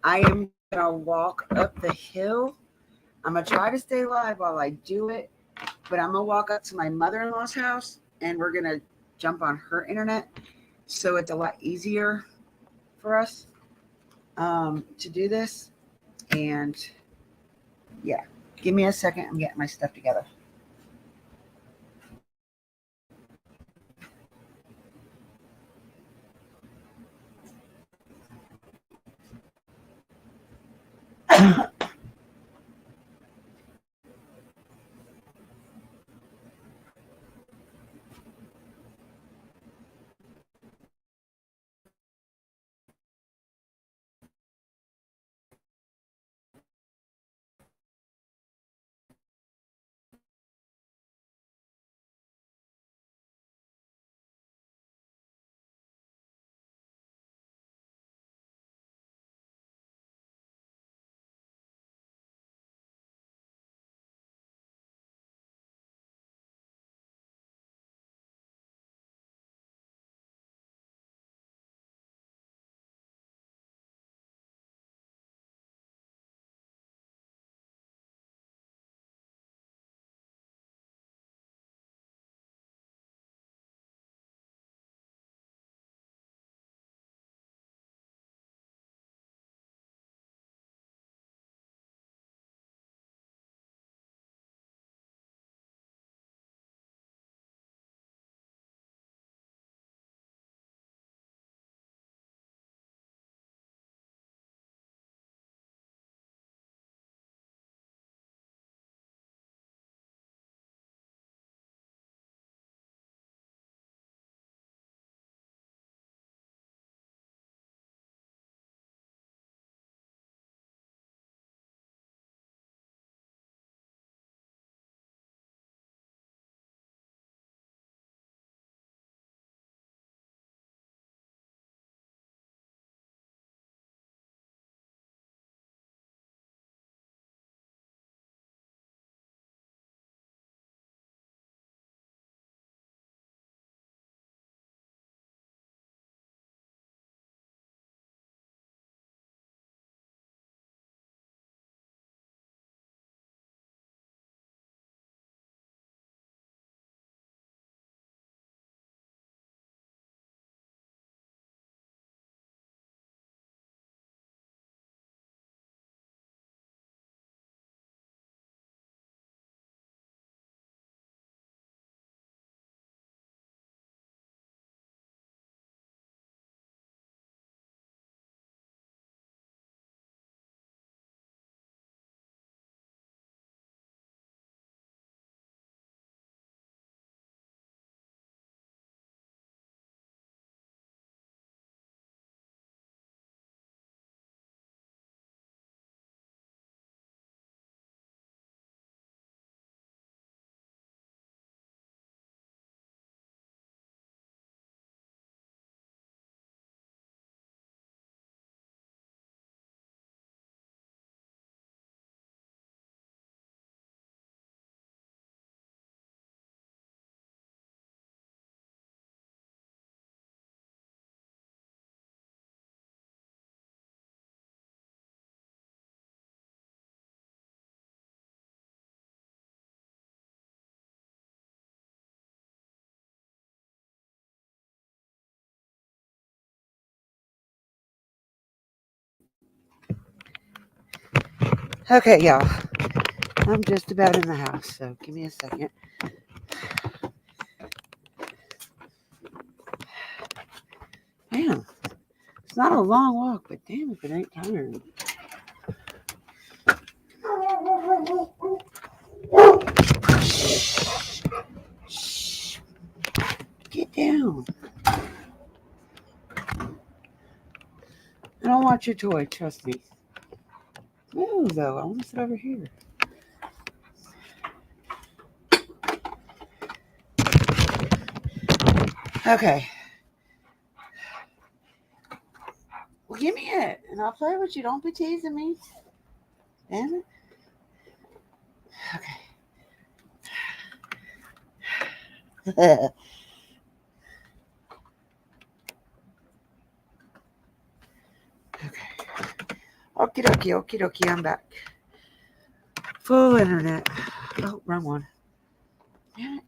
I am going to walk up the hill. I'm going to try to stay live while I do it, but I'm going to walk up to my mother-in-law's house, and we're going to jump on her internet, so it's a lot easier for us to do this. And, yeah, give me a second. I'm getting my stuff together. Okay, y'all. I'm just about in the house, so give me a second. Damn. It's not a long walk, but damn if it ain't tiring. Shh. Get down. I don't want your toy, trust me. Move, though. I want to sit over here. Okay. Well, give me it, and I'll play with you. Don't be teasing me. Damn it. Okay. Okie dokie, I'm back. Full internet. Oh, wrong one. Damn it.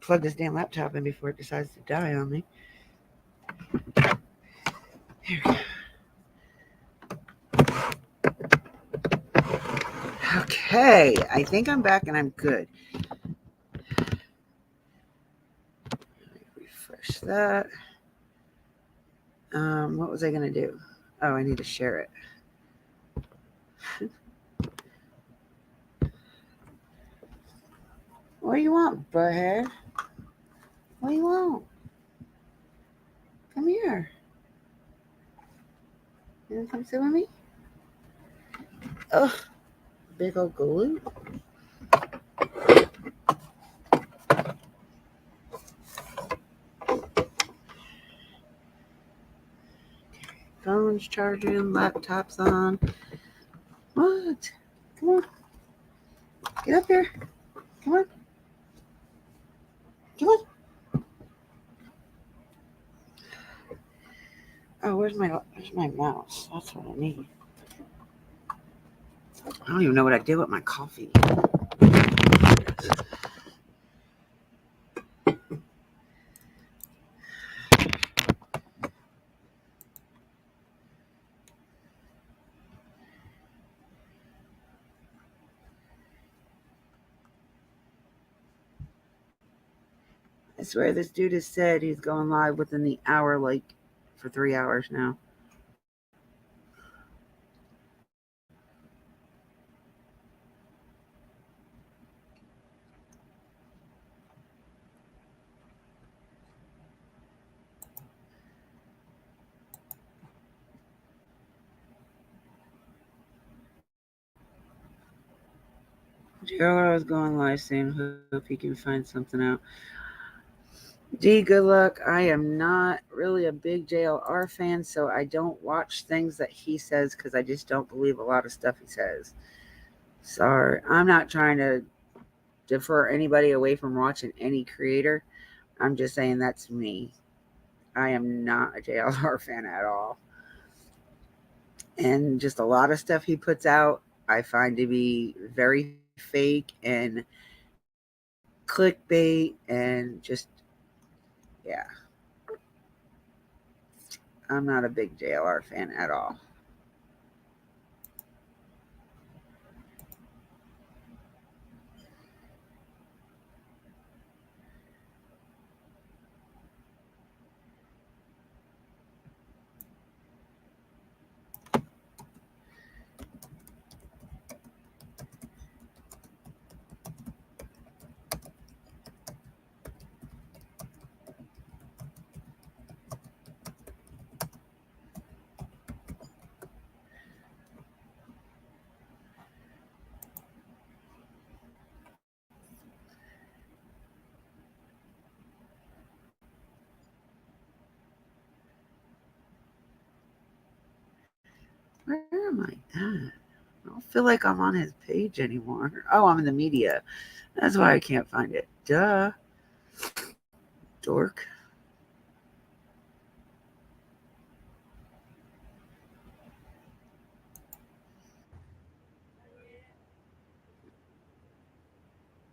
Plug this damn laptop in before it decides to die on me. Here we go. Okay, I think I'm back and I'm good. Refresh that. What was I gonna do? Oh, I need to share it. What do you want, butthead? What do you want? Come here. You wanna come sit with me? Ugh, big old glue. Phone's charging, laptop's on. What? Come on. Get up here. Come on. Come on. Oh, where's my mouse? That's what I need. I don't even know what I did with my coffee. I swear this dude has said he's going live within the hour, like for 3 hours now. Gerald is going live soon. Hope he can find something out. D, good luck. I am not really a big JLR fan, so I don't watch things that he says because I just don't believe a lot of stuff he says. Sorry. I'm not trying to defer anybody away from watching any creator. I'm just saying that's me. I am not a JLR fan at all. And just a lot of stuff he puts out, I find to be very fake and clickbait and just, yeah. I'm not a big JLR fan at all. Where am I at? I don't feel like I'm on his page anymore. Oh, I'm in the media. That's why I can't find it. Duh. Dork.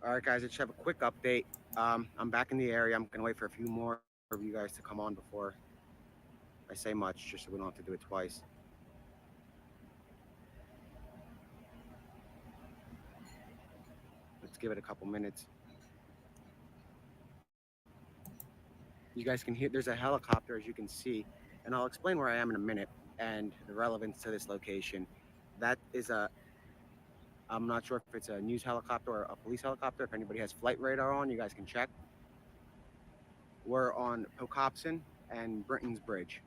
All right, guys, I just have a quick update. I'm back in the area. I'm going to wait for a few more of you guys to come on before I say much, just so we don't have to do it twice. Let's give it a couple minutes. You guys can hear there's a helicopter, as you can see, and I'll explain where I am in a minute and the relevance to this location. That is I'm not sure if it's a news helicopter or a police helicopter. If anybody has flight radar on, you guys can check. We're on Pocopson and Britton's Bridge.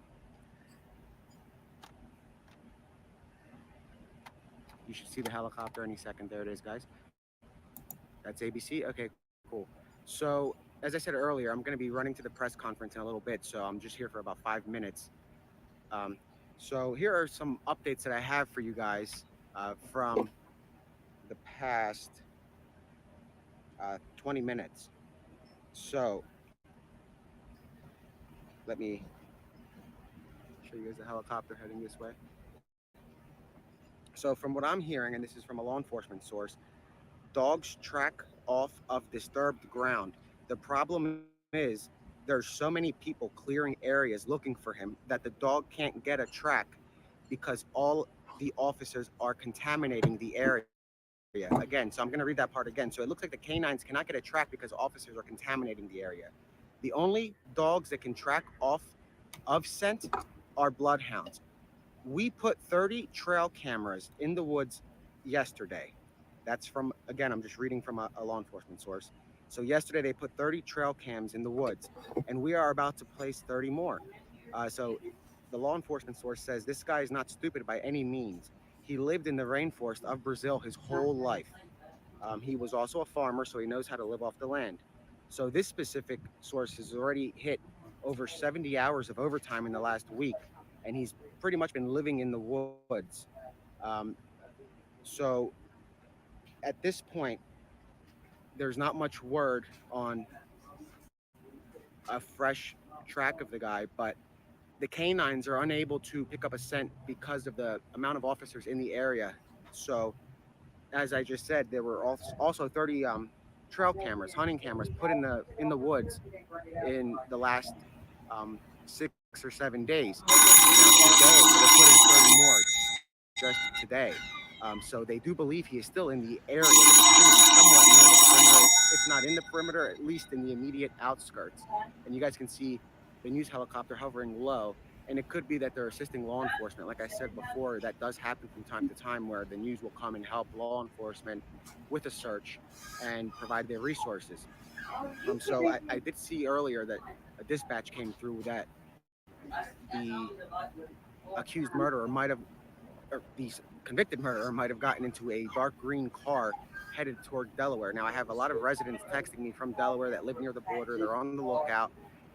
You should see the helicopter any second. There it is, guys. That's ABC. Okay, cool. So, as I said earlier, I'm going to be running to the press conference in a little bit, so I'm just here for about 5 minutes. So here are some updates that I have for you guys from the past 20 minutes. So let me show you guys the helicopter heading this way. So from what I'm hearing, and this is from a law enforcement source, dogs track off of disturbed ground. The problem is there's so many people clearing areas looking for him that the dog can't get a track because all the officers are contaminating the area. Again, so I'm going to read that part again. So it looks like the canines cannot get a track because officers are contaminating the area. The only dogs that can track off of scent are bloodhounds. We put 30 trail cameras in the woods yesterday. That's from, again, I'm just reading from a law enforcement source. So yesterday they put 30 trail cams in the woods, and we are about to place 30 more. So the law enforcement source says this guy is not stupid by any means. He lived in the rainforest of Brazil his whole life. He was also a farmer, so he knows how to live off the land. So this specific source has already hit over 70 hours of overtime in the last week, and he's pretty much been living in the woods. So at this point, there's not much word on a fresh track of the guy, but the canines are unable to pick up a scent because of the amount of officers in the area. So as I just said, there were also 30 trail cameras, hunting cameras put in the woods in the last 6 or 7 days. Now today, they're putting 30 more just today. So they do believe he is still in the area, somewhat near the perimeter, if not in the perimeter, at least in the immediate outskirts. And you guys can see the news helicopter hovering low. And it could be that they're assisting law enforcement. Like I said before, that does happen from time to time where the news will come and help law enforcement with a search and provide their resources. So I did see earlier that a dispatch came through that the accused murderer might have, or the convicted murderer might have gotten into a dark green car headed toward Delaware. Now I have a lot of residents texting me from Delaware that live near the border. They're on the lookout,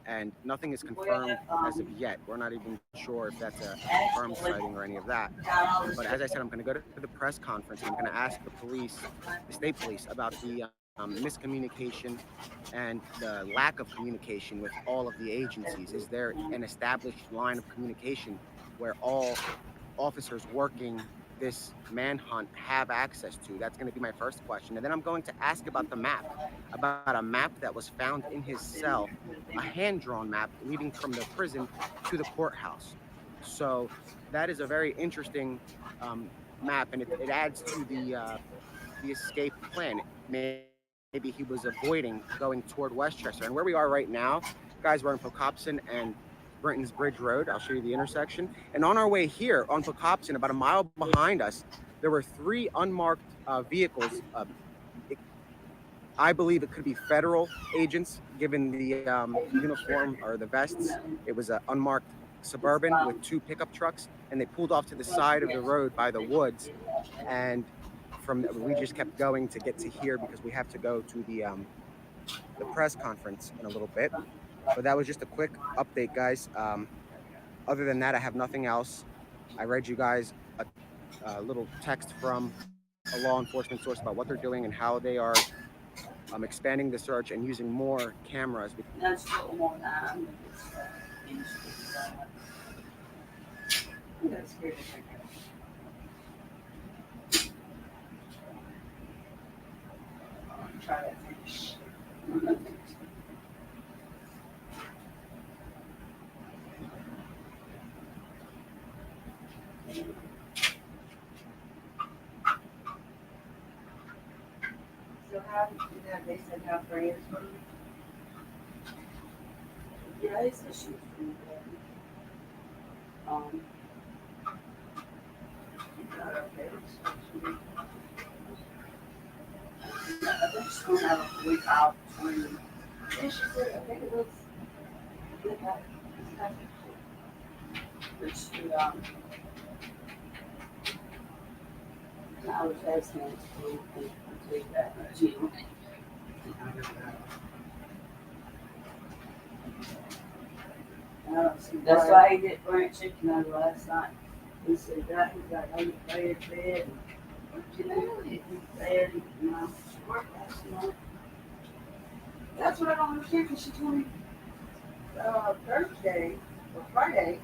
and nothing is confirmed as of yet. We're not even sure if that's a confirmed sighting or any of that. But as I said, I'm going to go to the press conference. I'm going to ask the police, the state police, about the miscommunication and the lack of communication with all of the agencies. Is there an established line of communication where all officers working this manhunt have access to? That's going to be my first question. And then I'm going to ask about the map, about a map that was found in his cell, a hand-drawn map leading from the prison to the courthouse. So that is a very interesting map, and it adds to the escape plan. Maybe he was avoiding going toward Westchester. And where we are right now, guys, we're in Pocopson and Britton's Bridge Road. I'll show you the intersection. And on our way here on Pocopson, about a mile behind us, there were 3 unmarked vehicles. I believe it could be federal agents, given the uniform or the vests. It was an unmarked Suburban with 2 pickup trucks, and they pulled off to the side of the road by the woods. And we just kept going to get to here because we have to go to the press conference in a little bit. But that was just a quick update, guys. Other than that, I have nothing else. I read you guys a little text from a law enforcement source about what they're doing and how they are expanding the search and using more cameras. try that fish. So how they said how friends were? Yeah, they said she was pretty good. Got her parents. I think she's gonna have a week out between. Yeah, she said, I think it was. But she, I was asking her to take that to that's why he did burnt chicken on last night. He said that he's got no bed. Bed, you know, she worked last night. That's what I don't understand because she told me Thursday or Friday.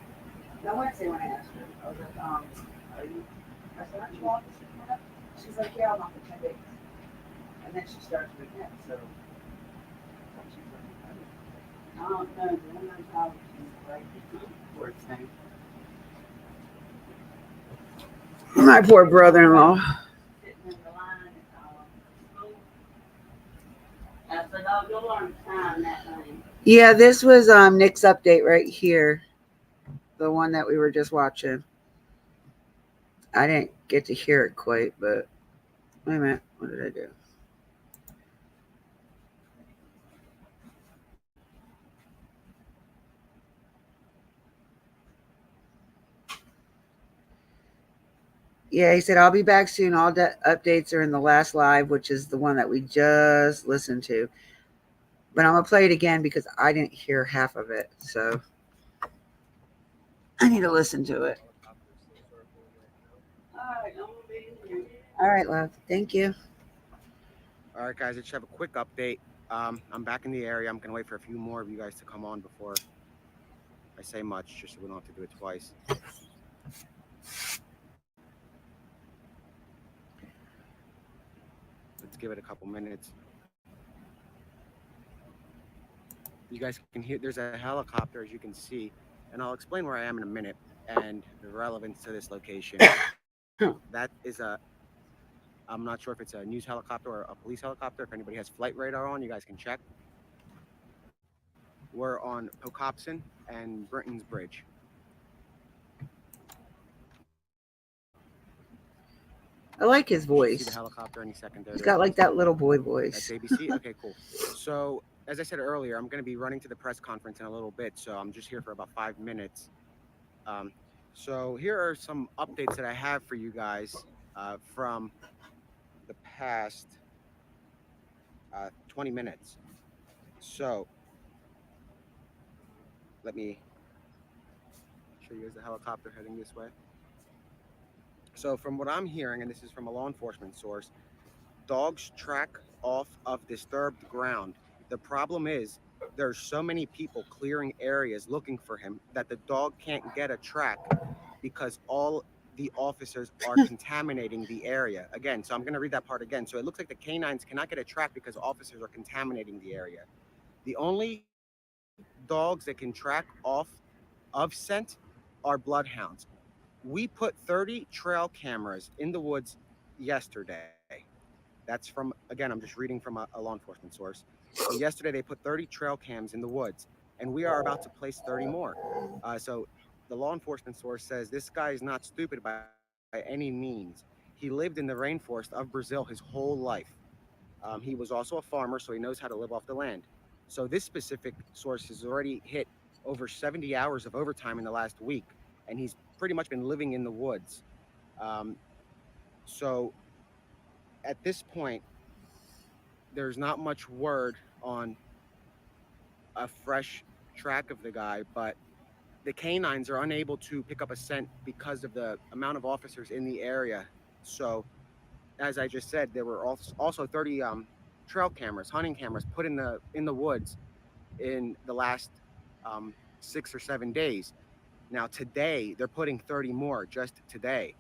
No, Wednesday when I asked her. I was like, are you? I said, aren't you off this weekend? She's like, yeah, I'm off for 10 days. And then she starts again. So she's like, I don't know. I don't know how she's like, poor thing. My poor brother-in-law. Yeah, this was Nick's update right here. The one that we were just watching. I didn't get to hear it quite, but wait a minute. What did I do? Yeah, he said, I'll be back soon. All updates are in the last live, which is the one that we just listened to. But I'm going to play it again because I didn't hear half of it. So I need to listen to it. All right, love. Thank you. All right, guys, I just have a quick update. I'm back in the area. I'm going to wait for a few more of you guys to come on before I say much, just so we don't have to do it twice. Let's give it a couple minutes. You guys can hear there's a helicopter, as you can see, and I'll explain where I am in a minute and the relevance to this location. That is I'm not sure if it's a news helicopter or a police helicopter. If anybody has flight radar on, you guys can check. We're on Pocopson and Britton's Bridge. I like his voice. See the helicopter any second there. He's got like that little boy voice. That's ABC? Okay, cool. So, as I said earlier, I'm going to be running to the press conference in a little bit, so I'm just here for about 5 minutes. So here are some updates that I have for you guys from the past 20 minutes. So, let me show you guys the helicopter heading this way. So from what I'm hearing, and this is from a law enforcement source, dogs track off of disturbed ground. The problem is there's so many people clearing areas looking for him that the dog can't get a track because all the officers are contaminating the area. Again, so I'm going to read that part again. So it looks like the canines cannot get a track because officers are contaminating the area. The only dogs that can track off of scent are bloodhounds. We put 30 trail cameras in the woods yesterday. That's from, again, I'm just reading from a law enforcement source. So yesterday they put 30 trail cams in the woods, and we are about to place 30 more. So the law enforcement source says this guy is not stupid by any means. He lived in the rainforest of Brazil his whole life. He was also a farmer, so he knows how to live off the land. So this specific source has already hit over 70 hours of overtime in the last week, and he's pretty much been living in the woods. So at this point, there's not much word on a fresh track of the guy, but the canines are unable to pick up a scent because of the amount of officers in the area. So, as I just said, there were also 30 trail cameras, hunting cameras, put in the woods in the last 6 or 7 days. Now today they're putting 30 more just today.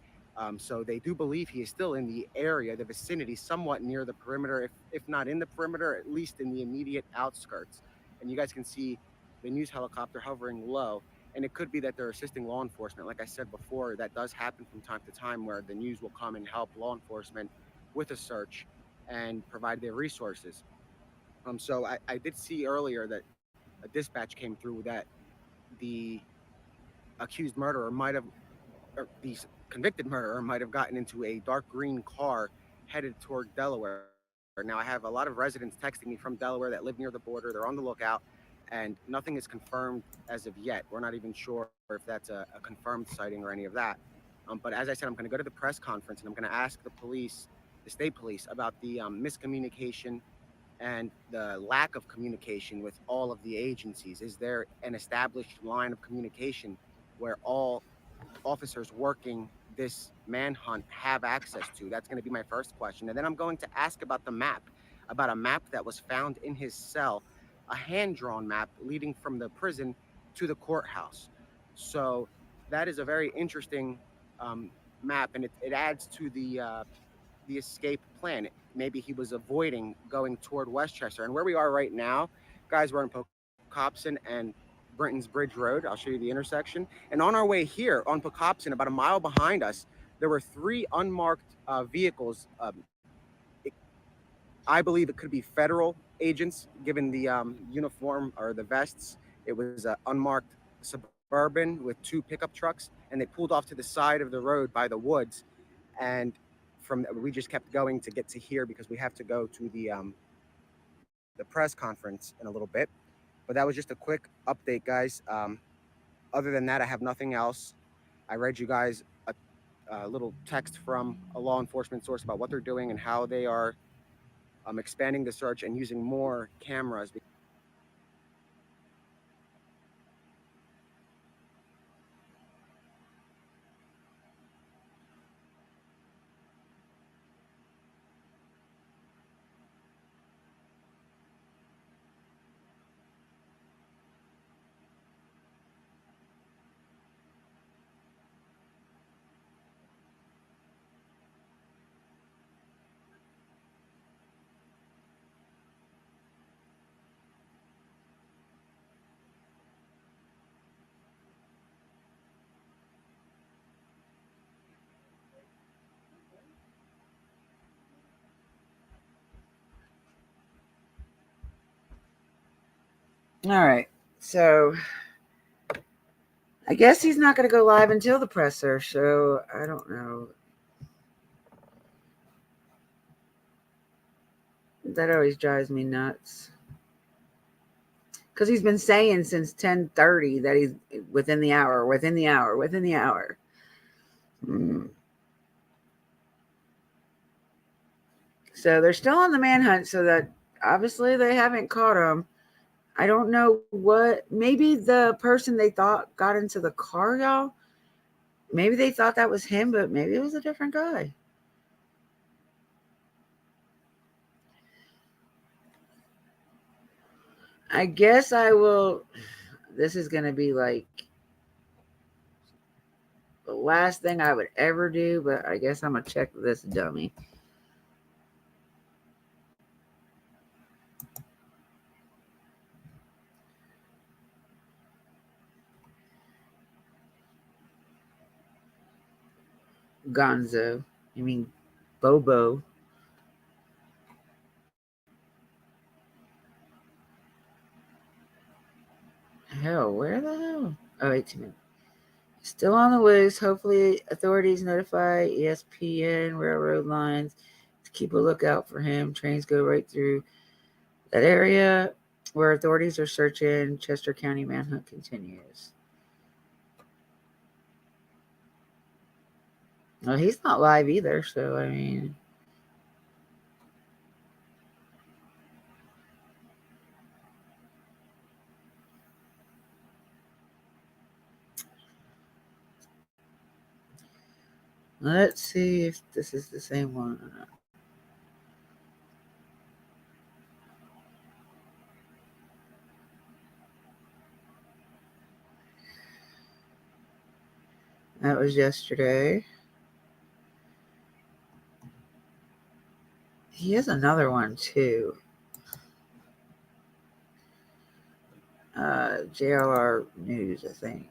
So they do believe he is still in the area, the vicinity, somewhat near the perimeter, if not in the perimeter, at least in the immediate outskirts. And you guys can see the news helicopter hovering low. And it could be that they're assisting law enforcement. Like I said before, that does happen from time to time where the news will come and help law enforcement with a search and provide their resources. So I did see earlier that a dispatch came through that the accused murderer might have, or the convicted murderer might have gotten into a dark green car headed toward Delaware. Now, I have a lot of residents texting me from Delaware that live near the border. They're on the lookout, and nothing is confirmed as of yet. We're not even sure if that's a confirmed sighting or any of that. But as I said, I'm going to go to the press conference and I'm going to ask the police, the state police, about the miscommunication and the lack of communication with all of the agencies. Is there an established line of communication where all officers working this manhunt have access to? That's going to be my first question. And then I'm going to ask about the map, about a map that was found in his cell, a hand-drawn map leading from the prison to the courthouse. So that is a very interesting map, and it adds to the escape plan. Maybe he was avoiding going toward Westchester. And where we are right now, guys, we're in Pocopson and Brenton's Bridge Road. I'll show you the intersection. And on our way here on Pocopson, about a mile behind us, there were three unmarked vehicles. I believe it could be federal agents, given the uniform or the vests. It was an unmarked Suburban with two pickup trucks, and they pulled off to the side of the road by the woods. And we just kept going to get to here because we have to go to the press conference in a little bit. But that was just a quick update, guys. Other than that, I have nothing else. I read you guys a little text from a law enforcement source about what they're doing and how they are expanding the search and using more cameras. All right. So I guess he's not going to go live until the presser. So I don't know. That always drives me nuts. Because he's been saying since 10:30 that he's within the hour, within the hour, within the hour. So they're still on the manhunt, so that obviously they haven't caught him. I don't know what, maybe the person they thought got into the car, y'all. Maybe they thought that was him, but maybe it was a different guy. I guess I will. This is going to be like the last thing I would ever do, but I guess I'm going to check this dummy. Gonzo. You mean Bobo. Hell, where the hell? Oh, 18 minutes. Still on the loose. Hopefully, authorities notify ESPN railroad lines to keep a lookout for him. Trains go right through that area where authorities are searching. Chester County manhunt continues. Well, he's not live either, so I mean. Let's see if this is the same one or not. That was yesterday. He has another one too. JLR News, I think.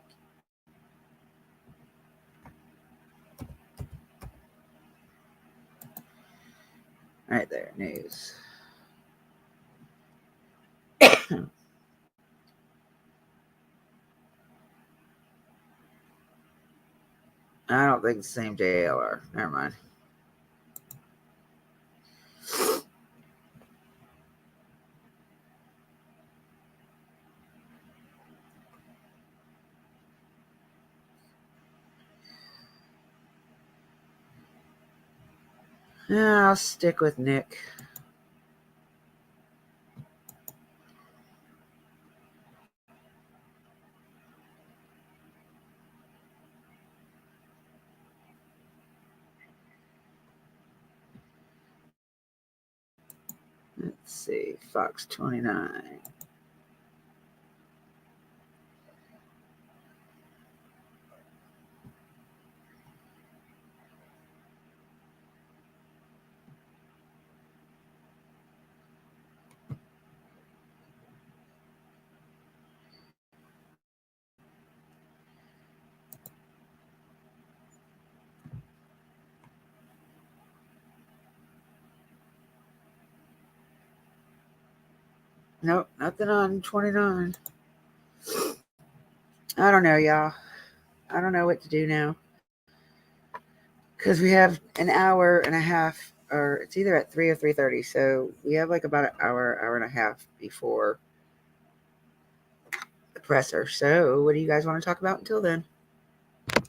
Right there, news. I don't think it's the same JLR. Never mind. Yeah, I'll stick with Nick. Let's see, Fox 29. Nope, nothing on 29. I don't know, y'all. I don't know what to do now. Because we have an hour and a half, or it's either at 3 or 3:30. So we have like about an hour and a half before the presser. So what do you guys want to talk about until then? Go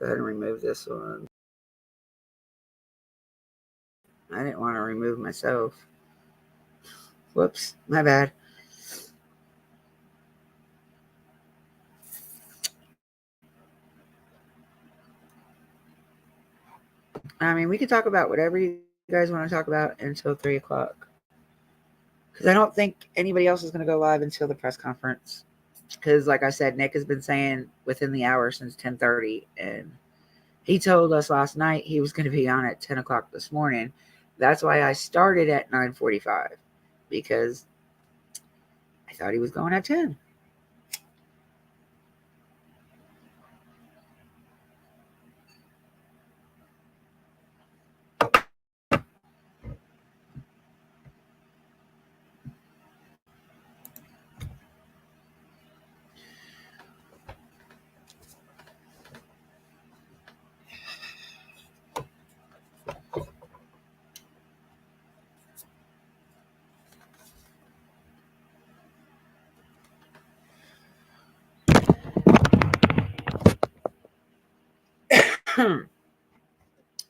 ahead and remove this one. I didn't want to remove myself. Whoops, my bad. I mean, we can talk about whatever you guys want to talk about until 3 o'clock. Because I don't think anybody else is going to go live until the press conference. Because, like I said, Nick has been saying within the hour since 10:30. And he told us last night he was going to be on at 10 o'clock this morning. That's why I started at 9:45. Because I thought he was going at 10.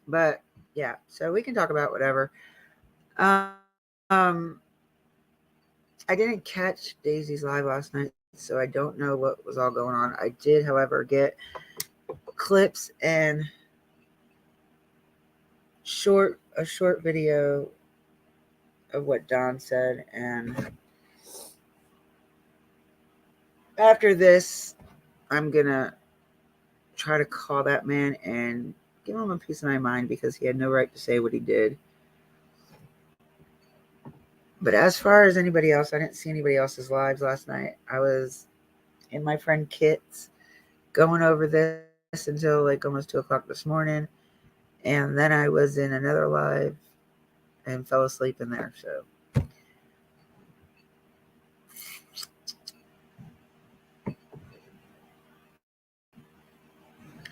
But yeah, so we can talk about whatever. I didn't catch Daisy's live last night, so I don't know what was all going on. I did, however, get clips and a short video of what Don said. And after this, I'm gonna try to call that man and give him a piece of my mind, because he had no right to say what he did. But as far as anybody else, I didn't see anybody else's lives last night. I was in my friend Kit's going over this until like almost 2 o'clock this morning. And then I was in another live and fell asleep in there. So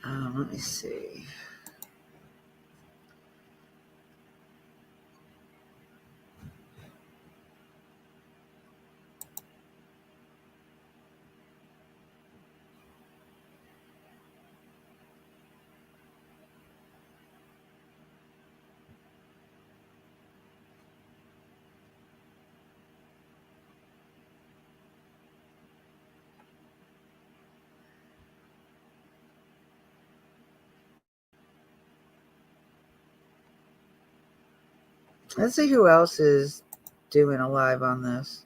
let me see. Let's see who else is doing a live on this.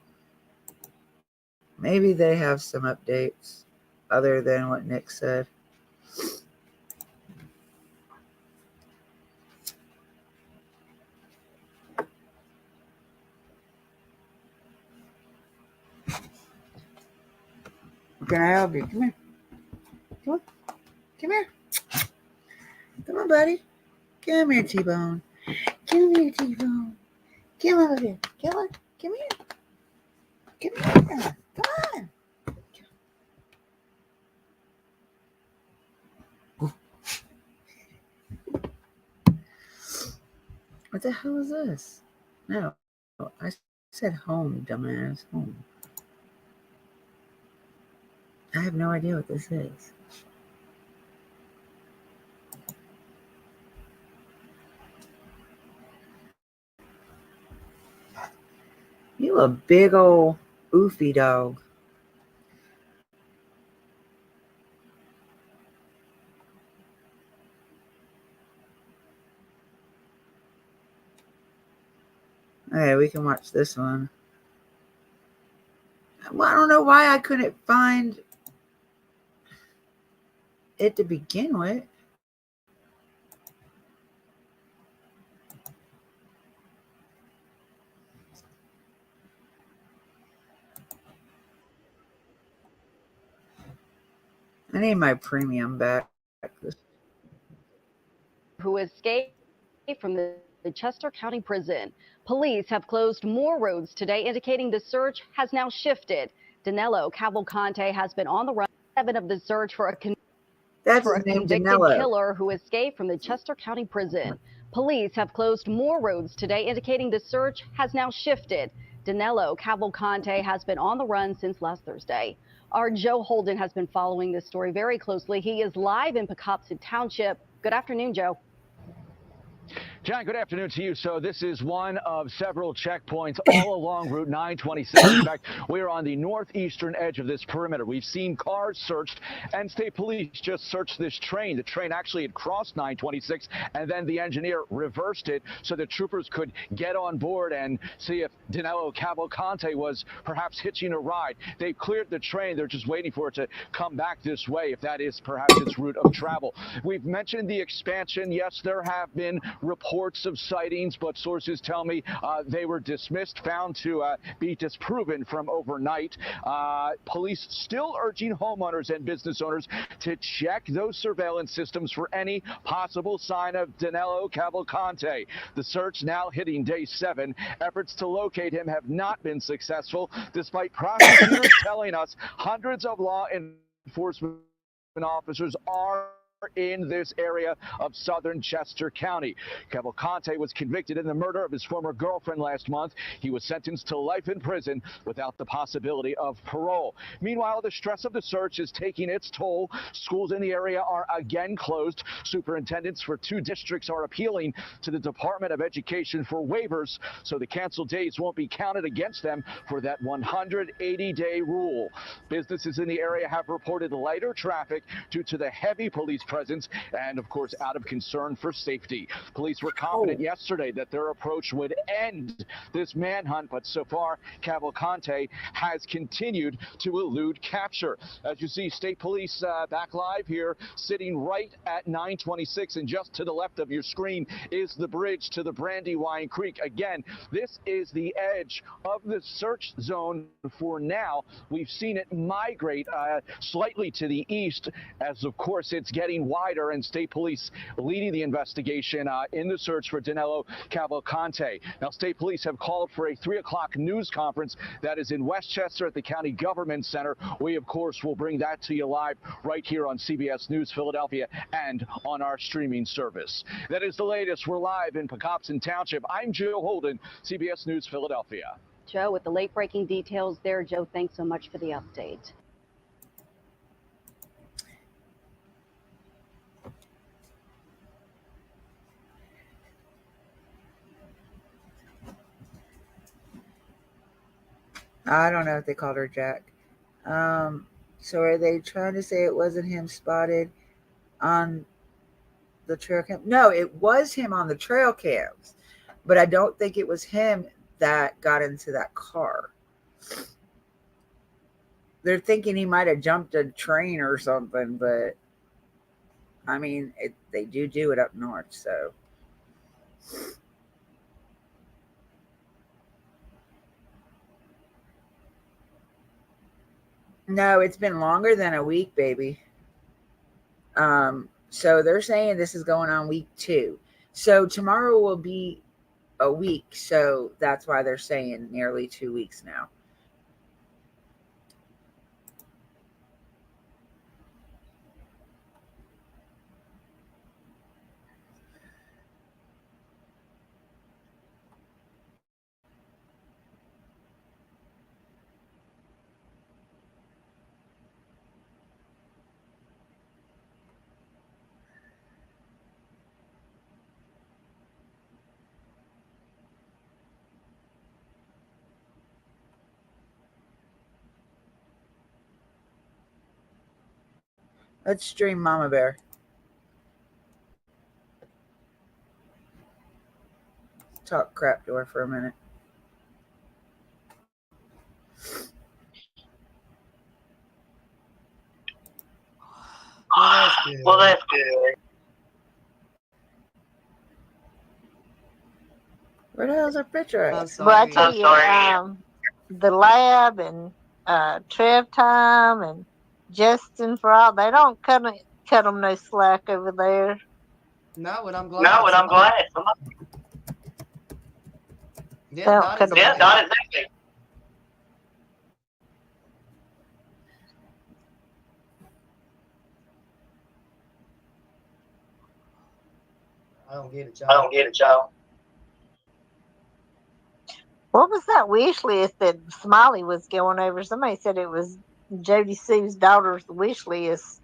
Maybe they have some updates other than what Nick said. Can I help you? Come here. Come on. Come here. Come on, buddy. Come here, T-Bone. Come here, T-Bone. Come over here. Come on. Come here. Come here. Come on. What the hell is this? No, I said home, dumbass. Home. I have no idea what this is. You a big old oofy dog. Hey, we can watch this one. Well, I don't know why I couldn't find it to begin with. I need my premium back. Who escaped from the Chester County Prison. Police have closed more roads today, indicating the search has now shifted. Danelo Cavalcante has been on the run. 7 of the search for a convicted killer who escaped from the Chester County Prison. Police have closed more roads today, indicating the search has now shifted. Danelo Cavalcante has been on the run since last Thursday. Our Joe Holden has been following this story very closely. He is live in Pecopson Township. Good afternoon, Joe. John, good afternoon to you. So this is one of several checkpoints all along Route 926. In fact, we're on the northeastern edge of this perimeter. We've seen cars searched, and state police just searched this train. The train actually had crossed 926, and then the engineer reversed it so the troopers could get on board and see if Danelo Cavalcante was perhaps hitching a ride. They've cleared the train. They're just waiting for it to come back this way, if that is perhaps its route of travel. We've mentioned the expansion. Yes, there have been reports of sightings, but sources tell me they were dismissed, found to be disproven from overnight. Police still urging homeowners and business owners to check those surveillance systems for any possible sign of Danelo Cavalcante. The search now hitting day 7. Efforts to locate him have not been successful, despite prosecutors telling us hundreds of law enforcement officers are in this area of southern Chester County. Cavalcante was convicted in the murder of his former girlfriend last month. He was sentenced to life in prison without the possibility of parole. Meanwhile, the stress of the search is taking its toll. Schools in the area are again closed. Superintendents for 2 districts are appealing to the Department of Education for waivers so the canceled days won't be counted against them for that 180-day rule. Businesses in the area have reported lighter traffic due to the heavy police presence and, of course, out of concern for safety. Police were confident yesterday that their approach would end this manhunt, but so far, Cavalcante has continued to elude capture. As you see, state police back live here, sitting right at 926, and just to the left of your screen is the bridge to the Brandywine Creek. Again, this is the edge of the search zone for now. We've seen it migrate slightly to the east as, of course, it's getting wider, and state police leading the investigation in the search for Danelo Cavalcante. Now, state police have called for a 3 o'clock news conference that is in Westchester at the County Government Center. We, of course, will bring that to you live right here on CBS News Philadelphia and on our streaming service. That is the latest. We're live in Pecopson Township. I'm Joe Holden, CBS News Philadelphia. Joe, with the late-breaking details there. Joe, thanks so much for the update. I don't know if they called her Jack. So are they trying to say it wasn't him spotted on the trail cam? No, it was him on the trail cams, but I don't think it was him that got into that car. They're thinking he might have jumped a train or something, but I mean, they do it up north, so. No, it's been longer than a week, baby. So they're saying this is going on week 2. So tomorrow will be a week. So that's why they're saying nearly 2 weeks now. Let's stream Mama Bear. Talk crap to her for a minute. Well, that's good. Where the hell's her picture at? Well, I tell you, the lab and Trev Time and Justin for all, they don't cut them no slack over there. No, and I'm glad. No, and I'm glad. Yeah, not exactly. Yeah, not exactly. I don't get it, I y'all. don't get it, y'all. What was that wish list that Smiley was going over? Somebody said it was Jody Sue's daughter's wish list.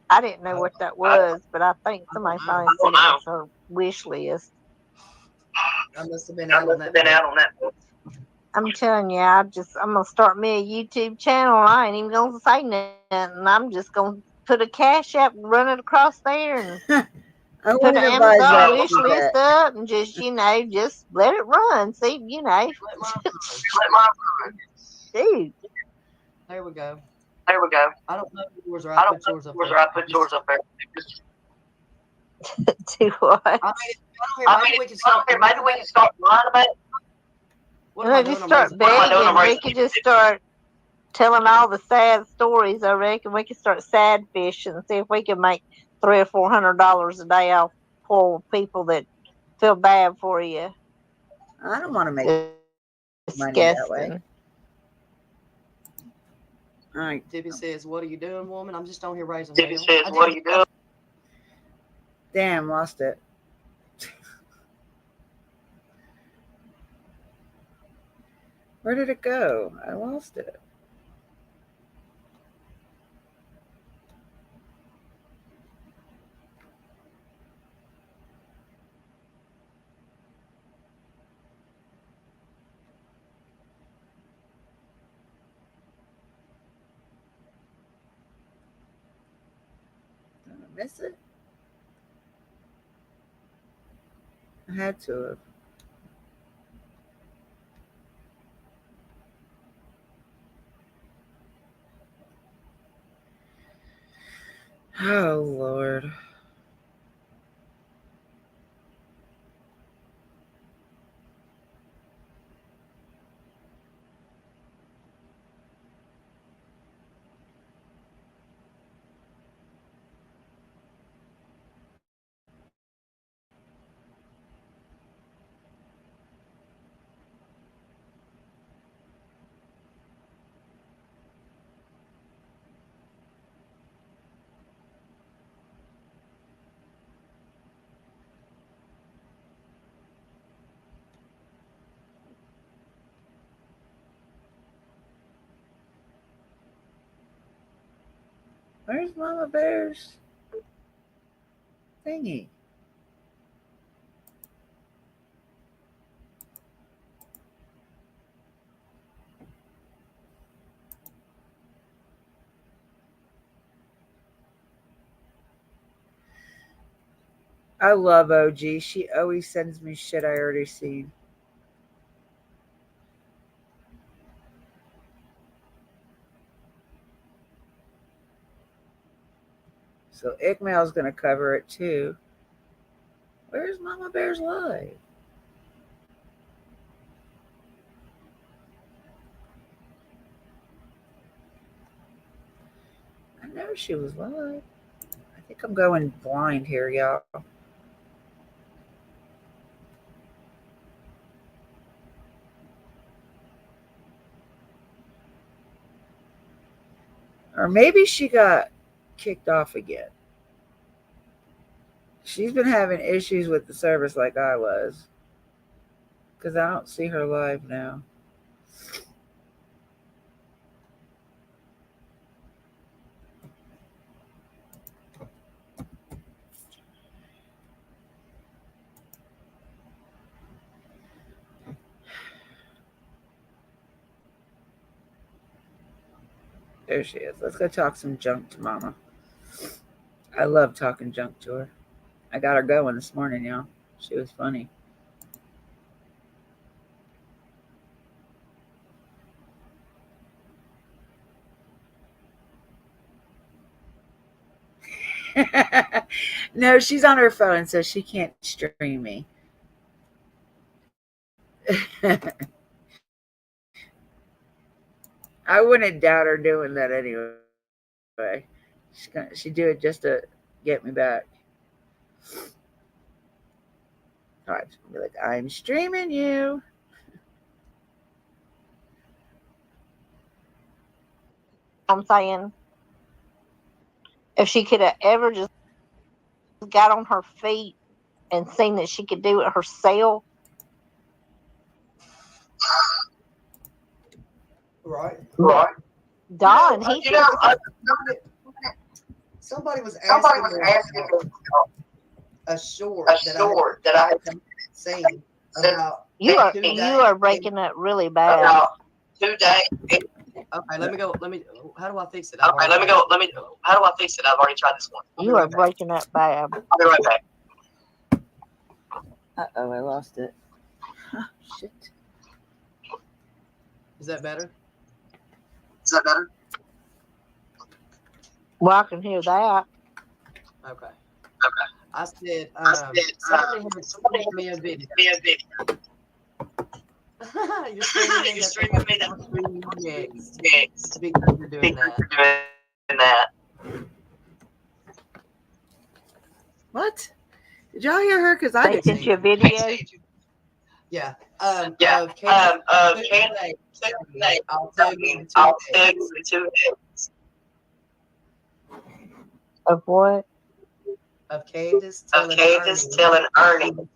I didn't know what that was, but I think somebody finally said it was her wish list. I must have been out on that. I'm telling you, I'm gonna start me a YouTube channel. I ain't even gonna say nothing. I'm just gonna put a Cash App and run it across there and I put wonder an if I Amazon got wish list up and just just let it run. See, Dude. There we go. There we go. I don't know yours or I I don't put know yours up yours there. or I put yours up there. Do what? I mean, maybe we can start. Maybe we can start lying about it. What am I Maybe doing? start What am I doing? begging. We could just start telling all the sad stories. I reckon we could start sad fishing and see if we can make $300 or $400 a day off poor people that feel bad for you. I don't want to make money that way. Disgusting. All right. Tippy says, "What are you doing, woman?" I'm just on here raising Tippy hell. says, "What are you doing?" Damn, lost it. Where did it go? I lost it. Did I miss it? I had to have. Oh, Lord. Where's Mama Bear's thingy? I love OG. She always sends me shit I already seen. So Ickmail's going to cover it too. Where's Mama Bear's live? know she was live. I think I'm going blind here, y'all. Or maybe she got kicked off again. She's been having issues with the service like I was. Because I don't see her live now. There she is. Let's go talk some junk to Mama. I love talking junk to her. I got her going this morning, y'all. She was funny. No, she's on her phone, so she can't stream me. I wouldn't doubt her doing that anyway. She'd do it just to get me back. All right, she'll be like, I'm streaming you. I'm saying, if she could have ever just got on her feet and seen that she could do it herself. Right. Don, somebody was asking me a short that I had seen about you are breaking up really bad. About 2 days. Okay, let me go. How do I fix it? How do I fix it? I've already tried this one. You are breaking up bad. I'll be right back. Uh-oh, I lost it. Shit. Is that better? Well, I can hear that. Okay. I said, somebody had me a video. You're streaming me that. I'm streaming next. Because you're doing that. What? Did y'all hear her? Because I didn't. Sent you a video? Yeah. I'll tell you in 2 days. Of what? Of Candace telling Ernie in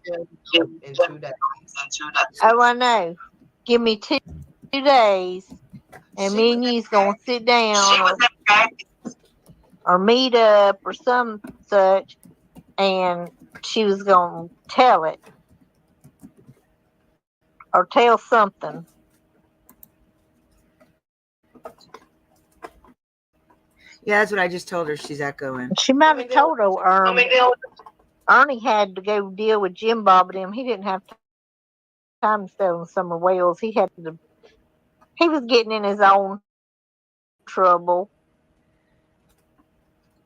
2 days. Oh, I know. Give me 2 days, and me and you's gonna sit down or meet up or some such, and she was gonna tell it or tell something. Yeah, that's what I just told her. She's echoing. She might have told Ernie. Ernie had to go deal with Jim Bob and him. He didn't have time to stay on Summer Wells. He was getting in his own trouble.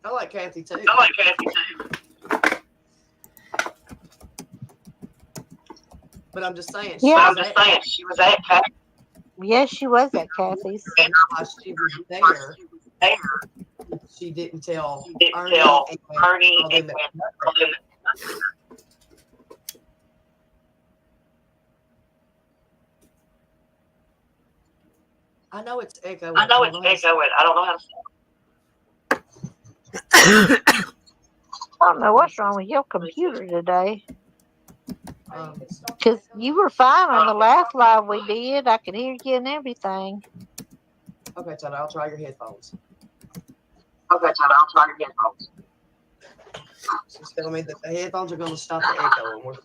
I like Kathy too. But I'm just saying. She was at Kathy. Yes, she was at Kathy's. And while she was there, she didn't tell Ernie. I know it's echoing. I don't know how to. I don't know what's wrong with your computer today. Because you were fine on the last live we did. I could hear you and everything. Okay, Tyler, I'll try your headphones. She's telling me that the headphones are going to stop the echo. And we're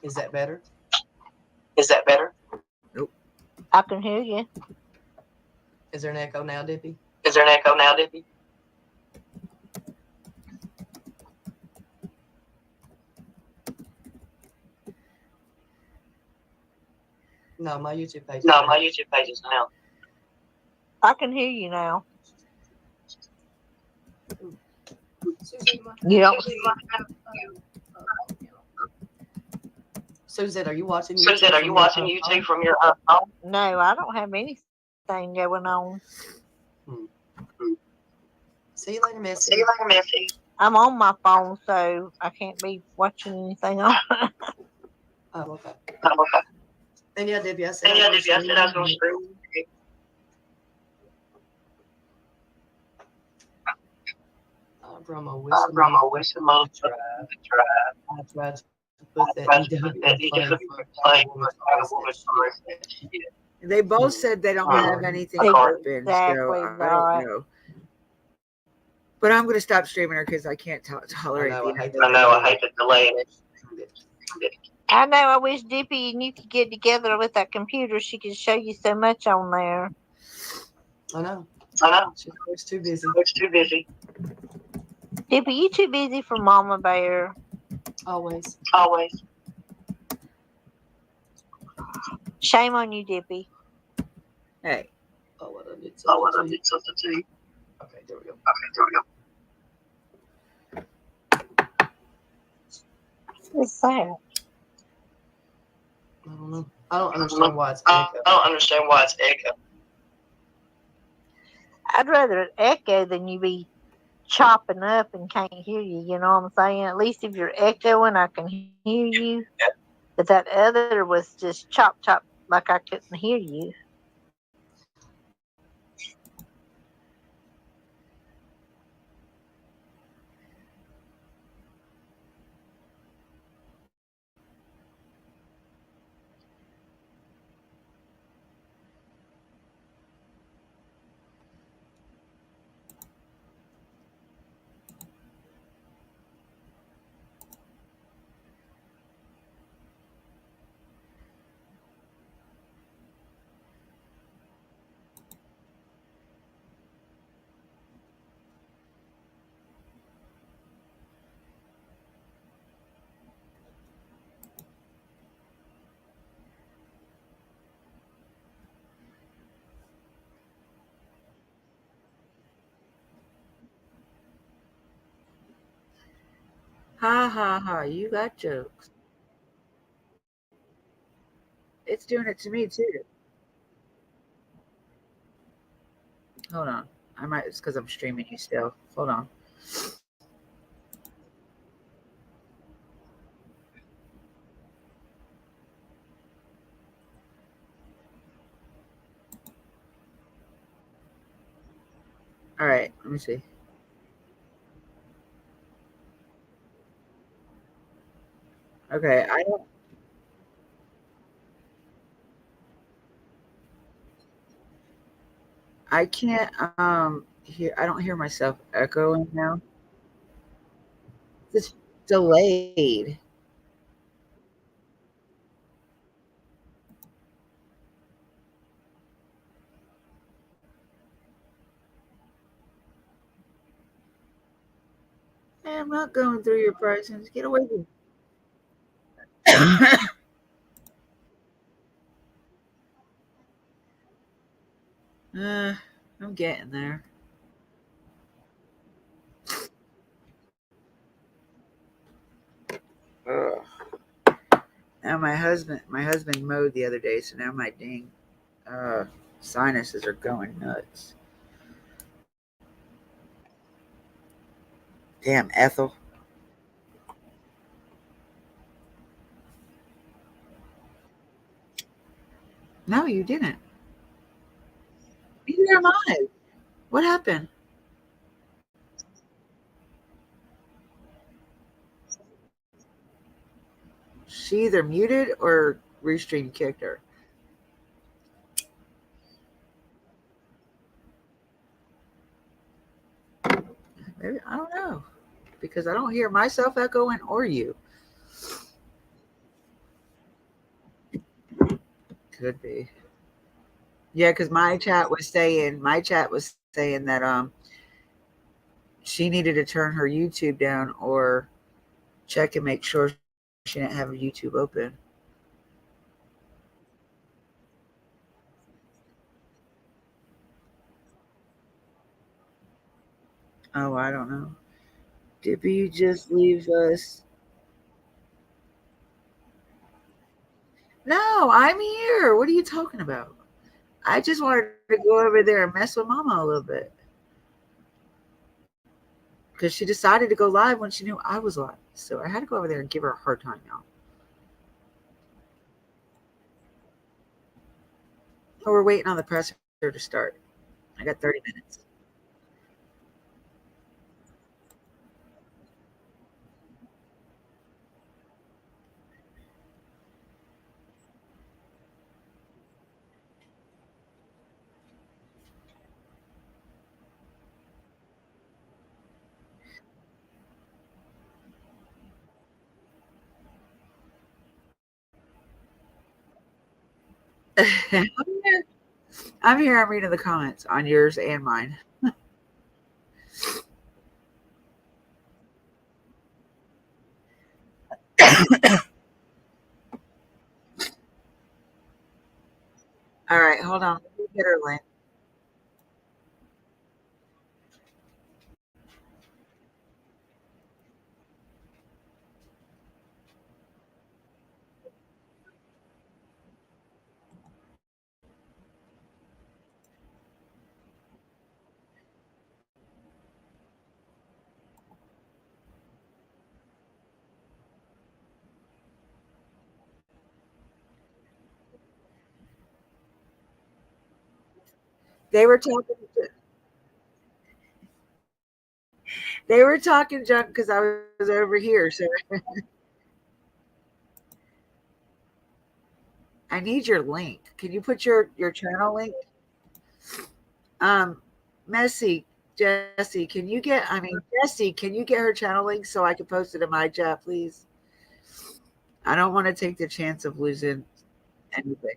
Is that better? Nope. I can hear you. Is there an echo now, Dippy? No, my YouTube page. Is now. I can hear you now. You don't. Suzette, are you watching Suzette, are you watching YouTube phone? from your phone? No, I don't have anything going on. See you later, Missy. See you later, Missy. I'm on my phone, so I can't be watching anything on. Oh, okay. Oh, okay. And yeah, Debbie, I said And I yeah, was Debbie, I said I was going going to to stream. Grandma Grandma wish him all tried. I tried to put that Tried to put that EW EW for play woman for a stories woman that story. she did. They both said they don't have anything open, so I don't know. But I'm going to stop streaming her because I can't tolerate the I know, I hate the delay in it. I know, I wish Dippy and you could get together with that computer. She could show you so much on there. I know. I know. She's too busy. She's too busy. Dippy, you too busy for Mama Bear. Always. Always. Shame on you, Dippy. Hey. Oh, what I did something to you. Okay, there we go. Okay, there we go. What's that? I don't know. I don't understand why it's I echo. don't understand why it's echo. I'd rather it echo than you be chopping up and can't hear you. You know what I'm saying? At least if you're echoing, I can hear you. But that other was just chop, like I couldn't hear you. Ha ha ha, you got jokes. It's doing it to me too. Hold on. It's because I'm streaming you still. Hold on. All right, let me see. Okay, I can't hear. I don't hear myself echoing now. It's delayed. Hey, I'm not going through your presence. Get away from me. I'm getting there. Ugh. Now my husband mowed the other day, so now my dang uh, sinuses are going nuts. Damn, Ethel. No, you didn't. Neither am I. What happened? She either muted or Restream kicked her. Maybe, I don't know. Because I don't hear myself echoing or you. Could be. Yeah, because my chat was saying that she needed to turn her YouTube down or check and make sure she didn't have her YouTube open. Oh, I don't know. Did you just leave us? No, I'm here. What are you talking about? I just wanted to go over there and mess with Mama a little bit. Because she decided to go live when she knew I was live. So I had to go over there and give her a hard time, y'all. Oh, we're waiting on the presser to start. I got 30 minutes. I'm here. I'm here. I'm reading the comments on yours and mine. All right, hold on. Let me get her link. They were talking. They were talking junk because I was over here. So I need your link. Can you put your channel link? Um, Messy Jesse, can you get? I mean, Jesse, can you get her channel link so I can post it in my chat, please? I don't want to take the chance of losing anything.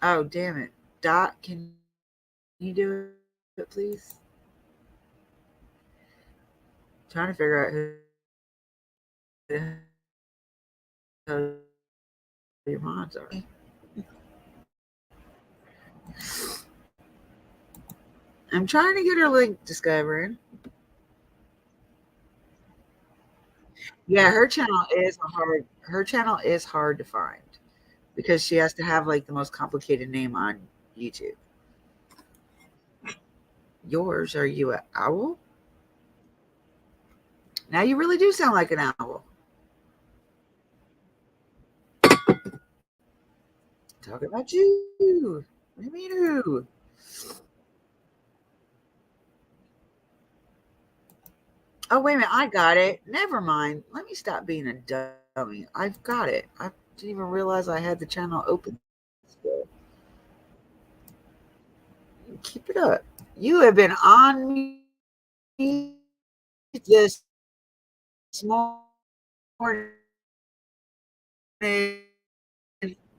Oh, damn it. Dot, can you do it, please? Trying to figure out who the hell your mods are. I'm trying to get her link, discovering. Yeah, her channel is hard to find because she has to have like the most complicated name on YouTube. Yours, are you an owl? Now you really do sound like an owl. Talking about you. What do you mean who? Oh, wait a minute. I got it. Never mind. Let me stop being a dummy. I've got it. I didn't even realize I had the channel open. Keep it up. You have been on me this morning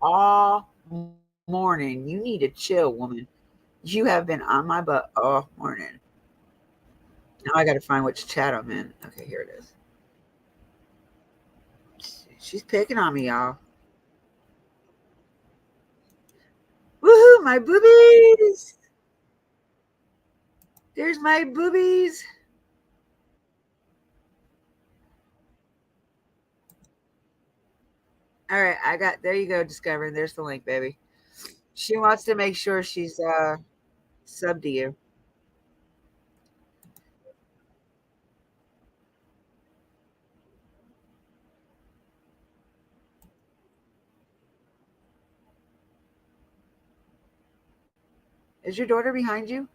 all morning. You need to chill, woman. You have been on my butt all morning. Now I got to find which chat I'm in. Okay, here it is. She's picking on me, y'all. Woohoo, my boobies! There's my boobies. All right, I got, there you go, discovering. There's the link, baby. She wants to make sure she's sub to you. Is your daughter behind you?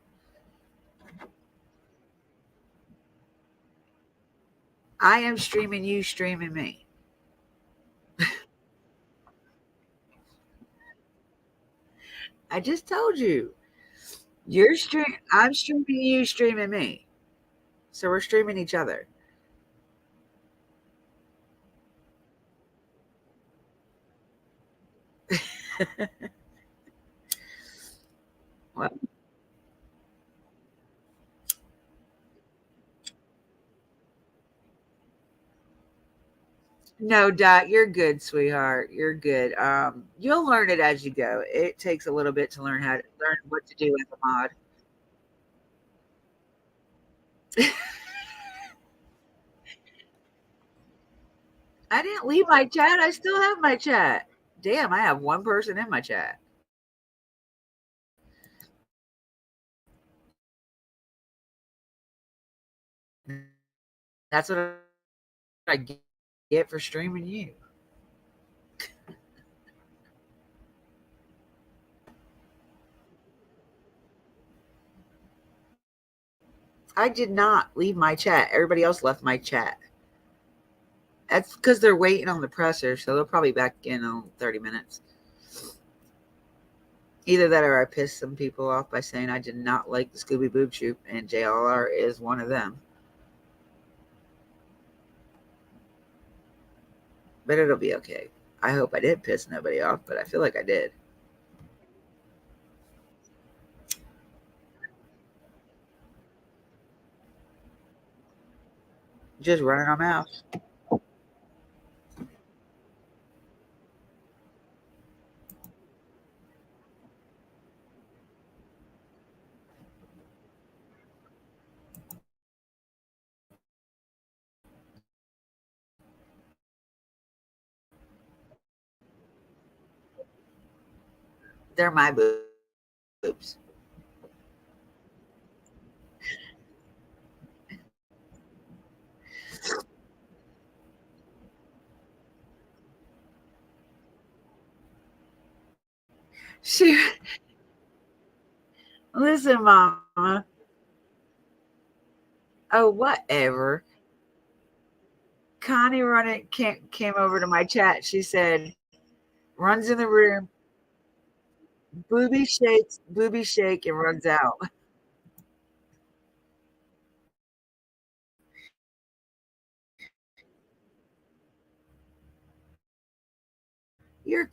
I am streaming you, streaming me. I just told you. I'm streaming you, streaming me. So we're streaming each other. Well, no, Dot, you're good, sweetheart. You're good. You'll learn it as you go. It takes a little bit to learn what to do as a mod. I didn't leave my chat. I still have my chat. Damn, I have one person in my chat. That's what I get for streaming you. I did not leave my chat. Everybody else left my chat. That's because they're waiting on the presser, so they'll probably back in 30 minutes. Either that or I pissed some people off by saying I did not like the Scooby Boob Troop, and JLR is one of them. But it'll be okay. I hope I did piss nobody off, but I feel like I did. Just running our mouth. They're my boobs. Listen, Mama. Oh, whatever. Connie running came over to my chat. She said, runs in the room, booby shake, and runs out. You're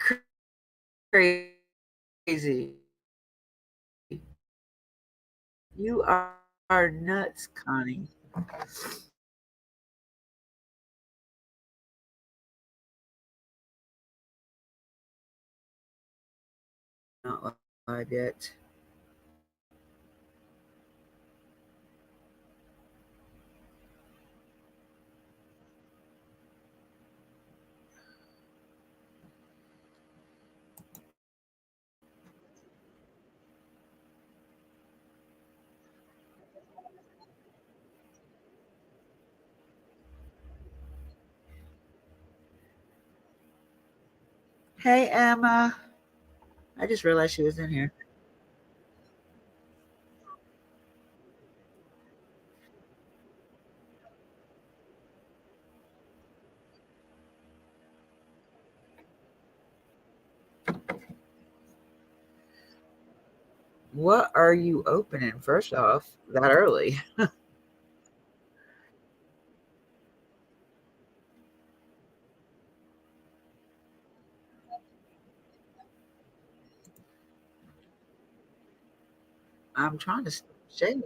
crazy. You are nuts, Connie. Not like it. Hey, Emma. I just realized she was in here. What are you opening, first off, that early? I'm trying to shave.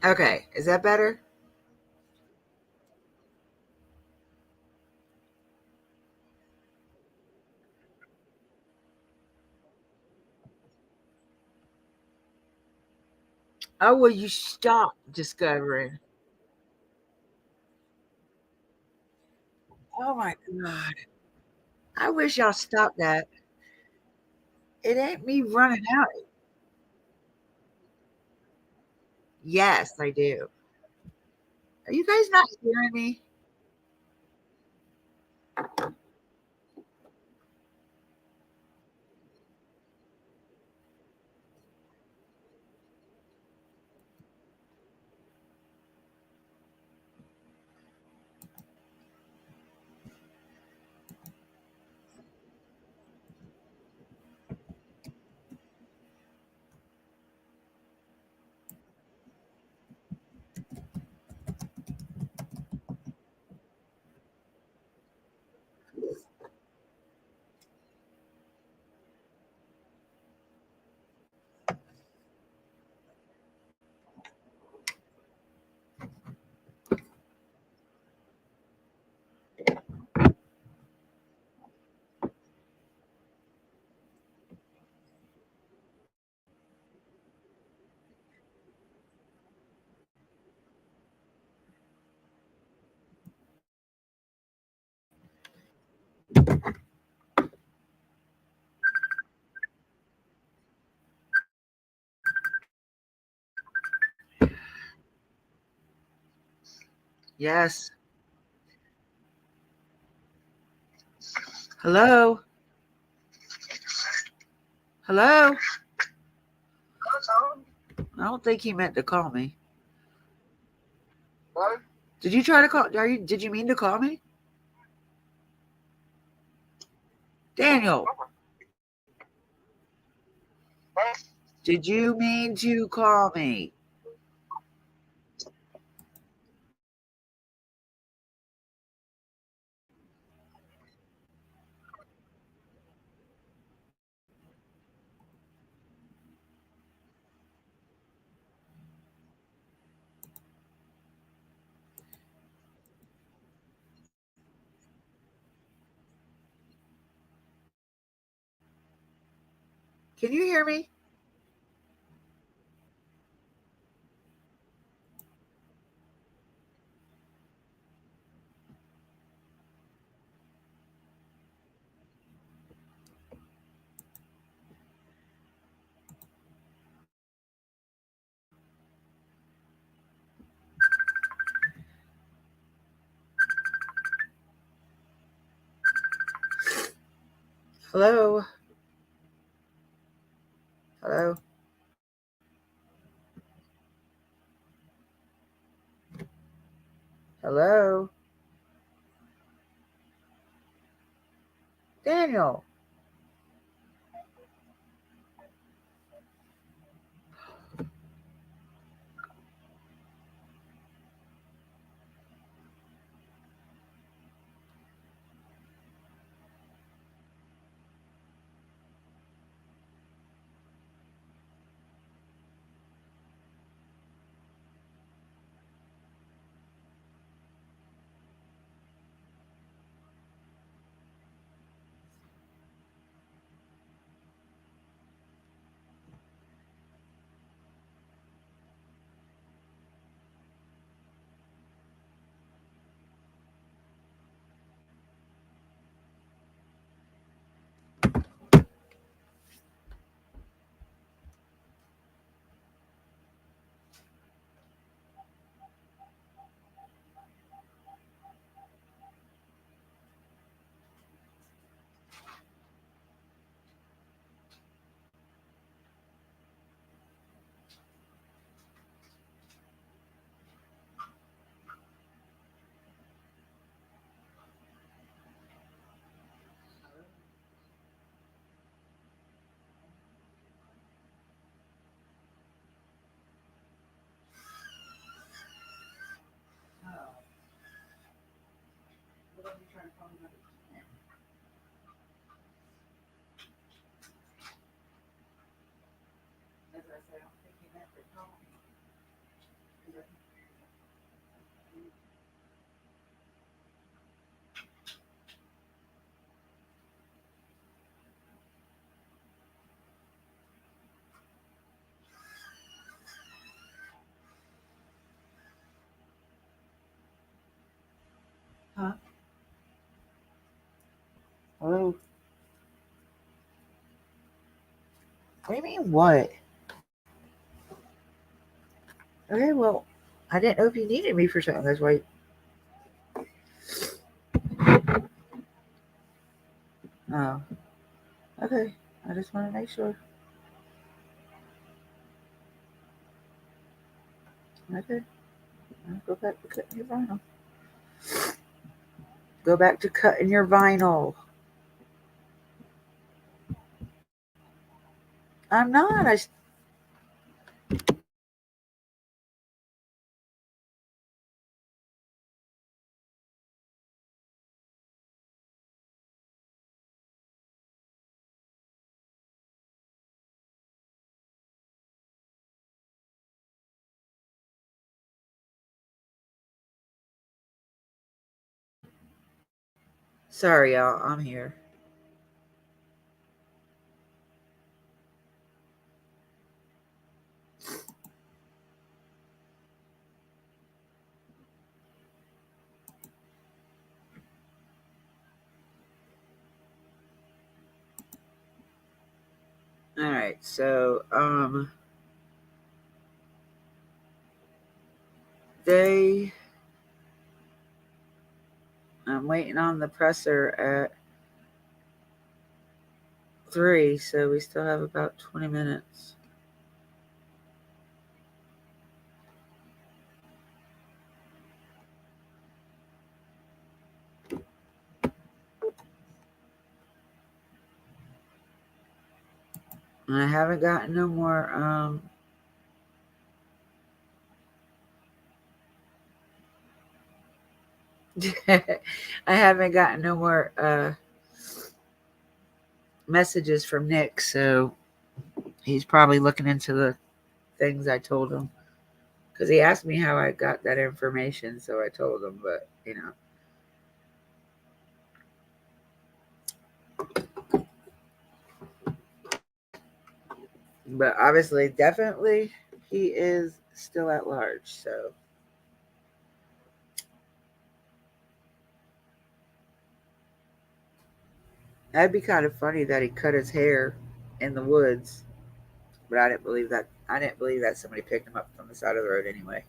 Okay, is that better? Oh, will you stop discovering? Oh my God. I wish y'all stopped that. It ain't me running out. Yes, I do. Are you guys not hearing me? Yes. Hello? Hello? I don't think he meant to call me. What? Did you try to call? Did you mean to call me? Daniel, did you mean to call me? Can you hear me? Hello? Hello? Hello? Daniel. Huh? Hello? What do you mean, what? Okay, well, I didn't know if you needed me for something. That's why. Oh, okay. I just want to make sure. Okay. I'll go back to cutting your vinyl. Go back to cutting your vinyl. I'm not. Sorry, y'all. I'm here. All right. So, they I'm waiting on the presser at 3, so we still have about 20 minutes. And I haven't gotten no more I haven't gotten no more messages from Nick, so he's probably looking into the things I told him, because he asked me how I got that information, so I told him, but but obviously, definitely, he is still at large, so. That'd be kind of funny that he cut his hair in the woods, but I didn't believe that. I didn't believe that somebody picked him up from the side of the road anyway.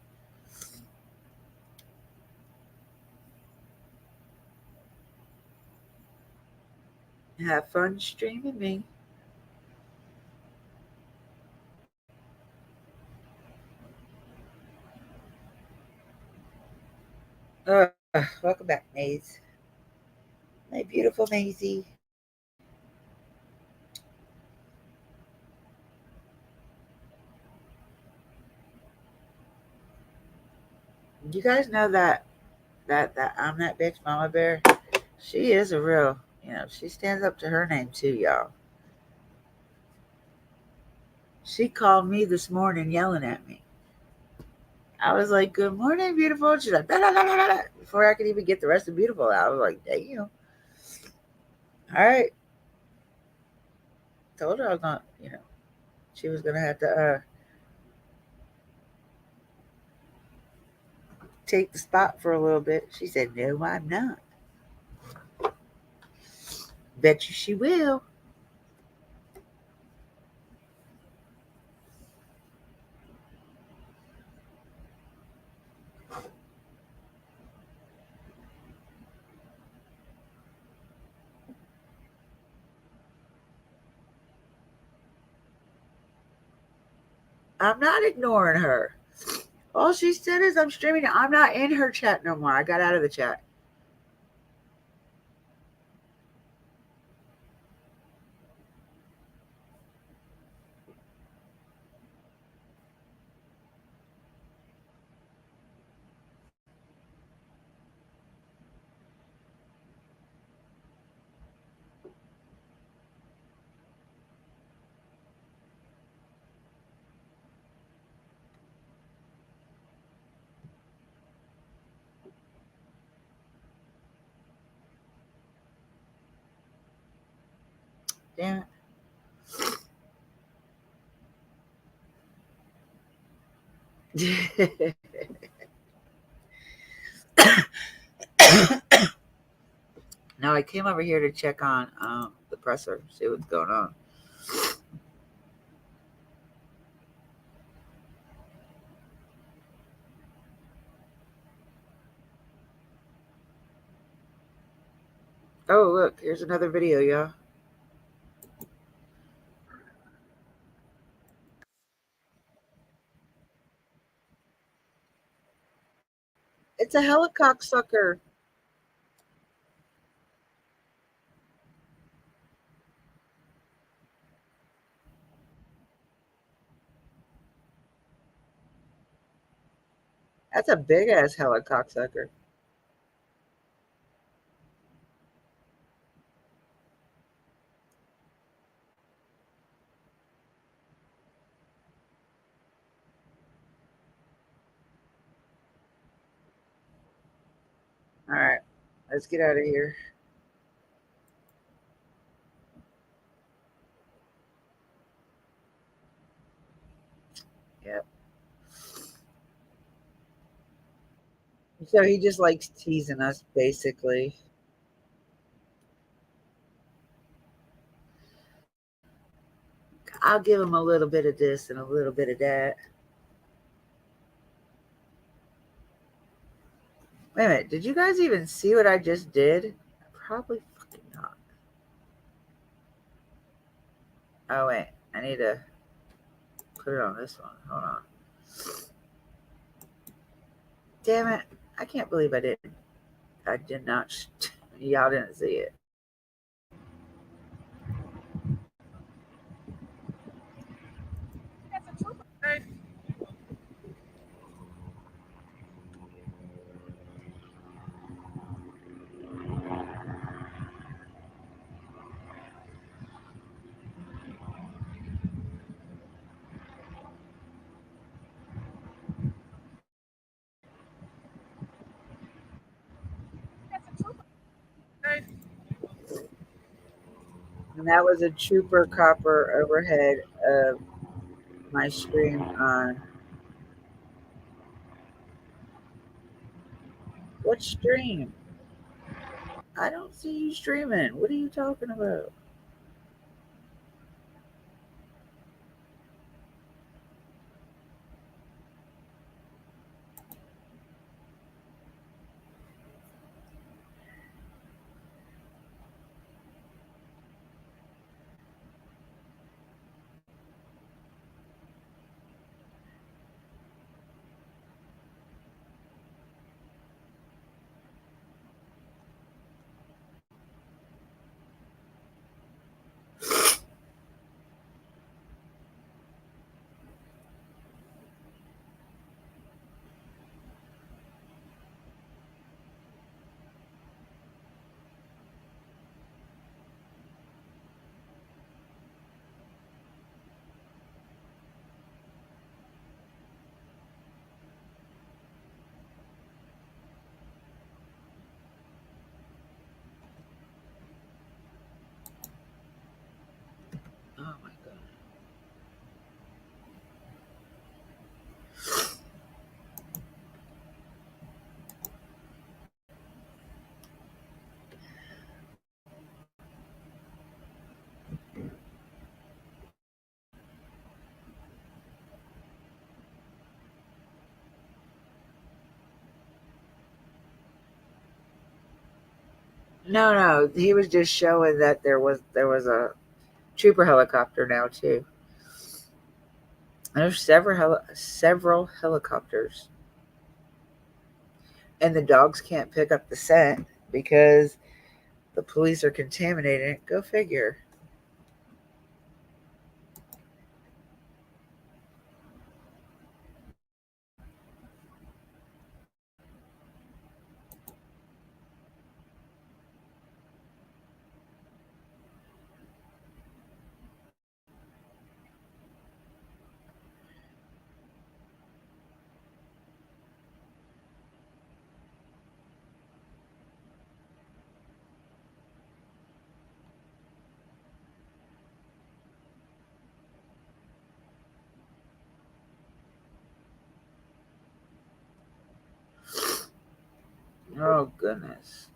Have fun streaming me. Welcome back, Maze. My beautiful Maisie. You guys know that I'm that bitch Mama Bear? She is a real, she stands up to her name too, y'all. She called me this morning yelling at me. I was like, good morning, beautiful. She's like, da, da, da, da, da. Before I could even get the rest of beautiful out, I was like, damn. All right. Told her I was not, she was going to have to take the spot for a little bit. She said, no, I'm not. Bet you she will. I'm not ignoring her. All she said is I'm streaming. I'm not in her chat no more. I got out of the chat. Damn it. Now I came over here to check on the presser, see what's going on. Oh, look, here's another video, y'all. It's a helicock sucker. That's a big ass helicock sucker. All right, let's get out of here. Yep. So he just likes teasing us, basically. I'll give him a little bit of this and a little bit of that. Wait a minute. Did you guys even see what I just did? Probably fucking not. Oh, wait. I need to put it on this one. Hold on. Damn it. I can't believe I didn't. I did not. Y'all didn't see it. And that was a trooper copper overhead of my stream on. What stream? I don't see you streaming. What are you talking about? Oh my god. No. He was just showing that there was a trooper helicopter now too. There's several helicopters, and the dogs can't pick up the scent because the police are contaminating it. Go figure. Oh goodness.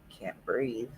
Can't breathe.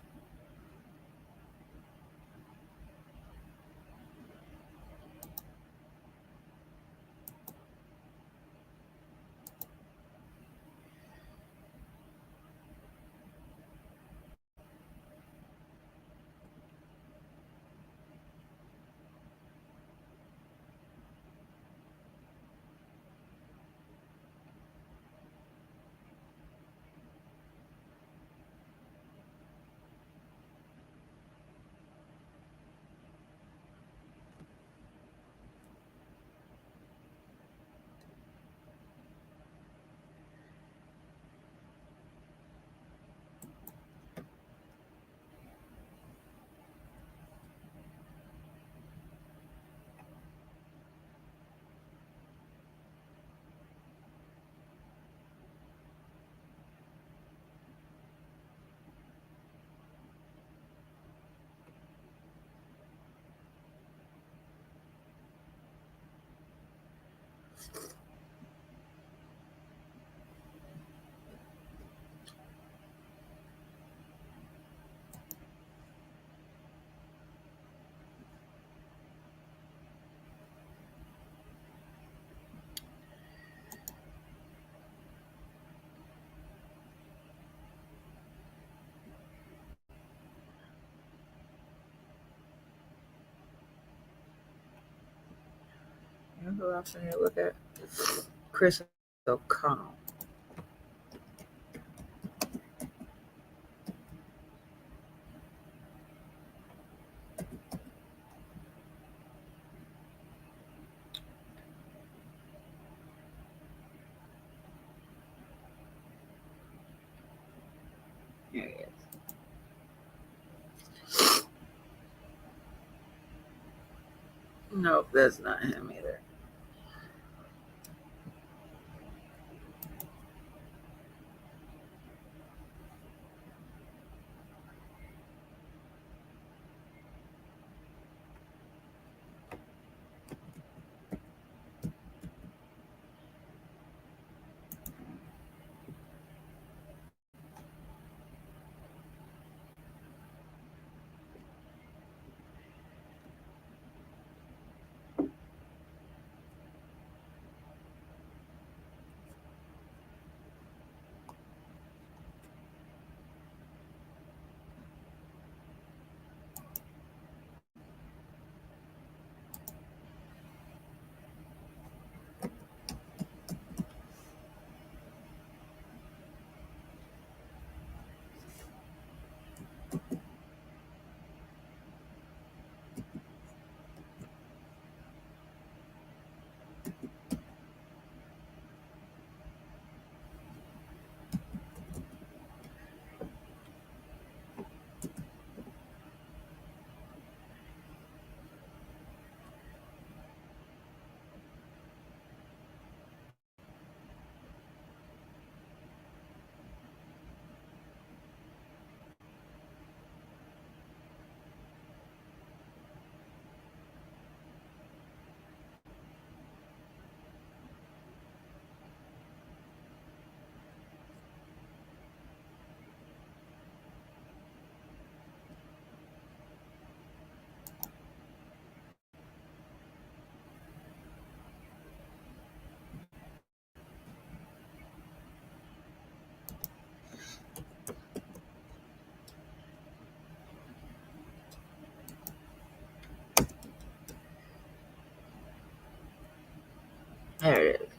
You know who else I need to look at? Chris O'Connell. There he is. Nope, that's not him either. There it is.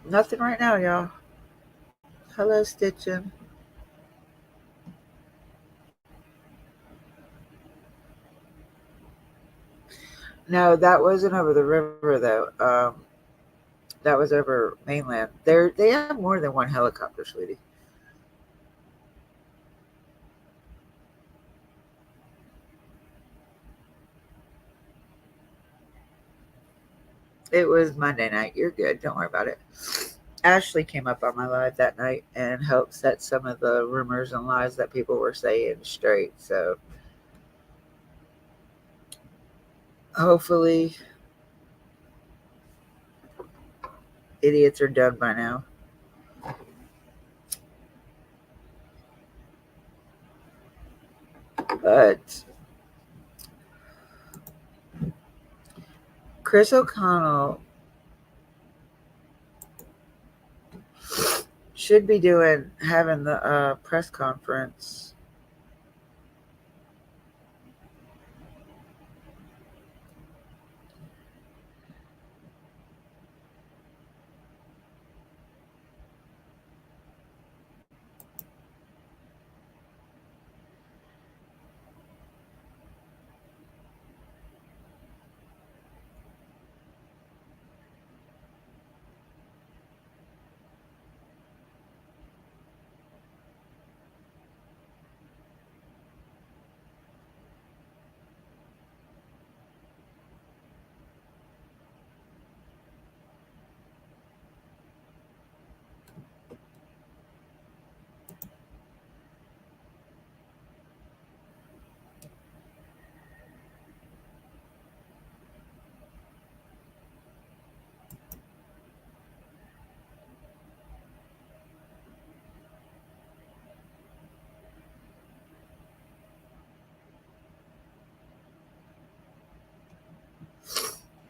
Nothing right now, y'all. Hello, Stitchin. No, that wasn't over the river though. That was over mainland. They have more than one helicopter, sweetie. It was Monday night. You're good. Don't worry about it. Ashley came up on my live that night and helped set some of the rumors and lies that people were saying straight. So hopefully idiots are done by now. But Chris O'Connell should be having the press conference.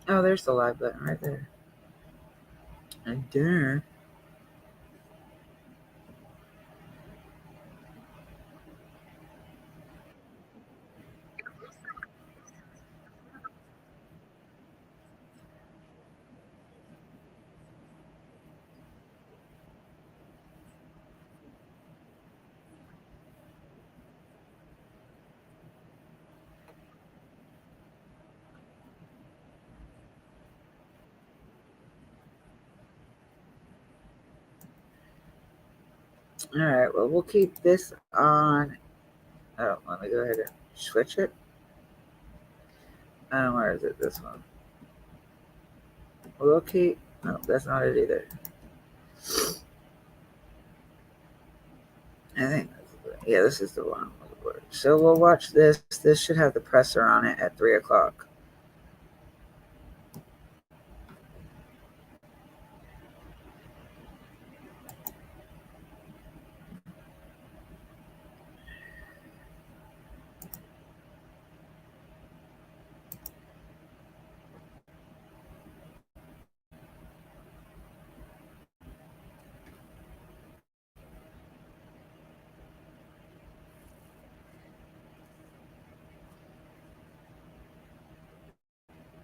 Oh, there's the live button right there. And there. All right, well, we'll keep this on. Oh, let me go ahead and switch it. Where is it? This one. We'll keep. No, that's not it either. I think, yeah, this is the one. So we'll watch this. This should have the presser on it at 3 o'clock.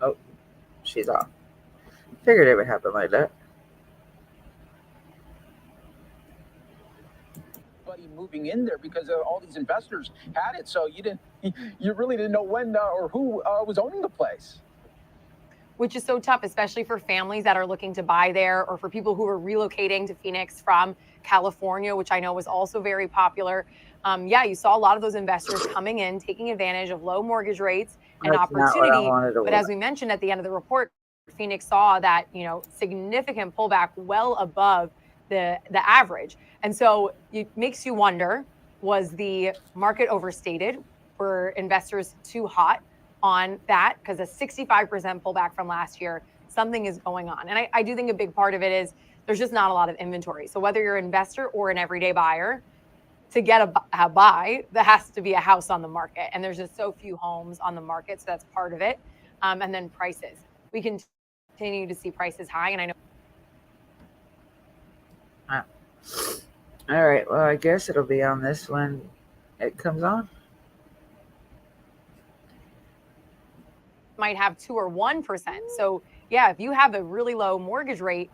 Oh, she's off. Figured it would happen like that. Moving in there because all these investors had it, so you really didn't know when or who was owning the place. Which is so tough, especially for families that are looking to buy there, or for people who are relocating to Phoenix from California, which I know was also very popular. Yeah, you saw a lot of those investors coming in, taking advantage of low mortgage rates and That's not what I opportunity. wanted to But as we mentioned at the end of the report, Phoenix saw that, significant pullback well above the average. And so it makes you wonder, was the market overstated? Were investors too hot on that? Because a 65% pullback from last year, something is going on. And I do think a big part of it is there's just not a lot of inventory. So whether you're an investor or an everyday buyer, to get a buy, there has to be a house on the market. And there's just so few homes on the market. So that's part of it. And then prices. We continue to see prices high. And I know. All right, well, I guess it'll be on this when it comes on. Might have 2 or 1%. So yeah, if you have a really low mortgage rate,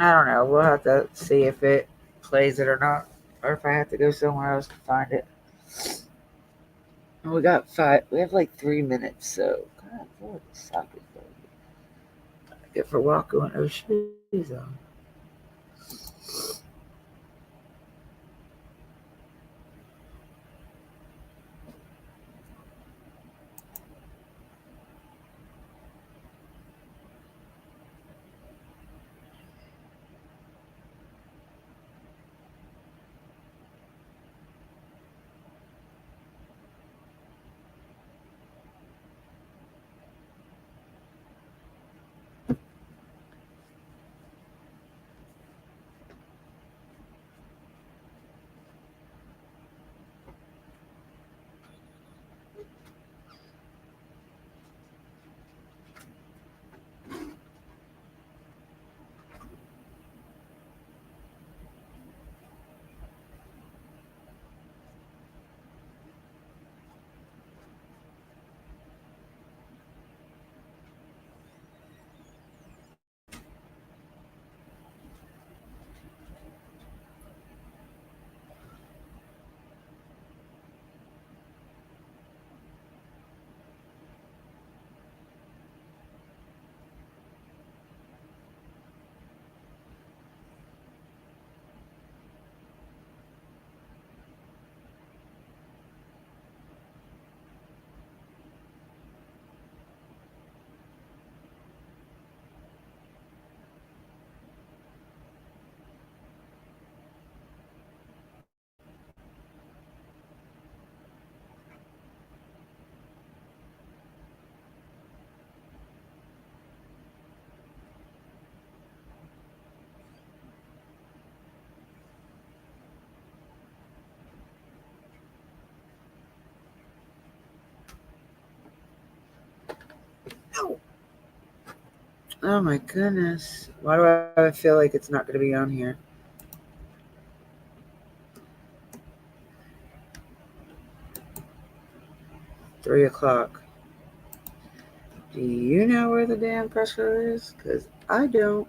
I don't know. We'll have to see if it plays it or not, or if I have to go somewhere else to find it. And we got 5. We have like 3 minutes, so God, what the socket get for walking with no shoes on. Oh my goodness. Why do I feel like it's not going to be on here? $3:00. Do you know where the damn press release is? Because I don't.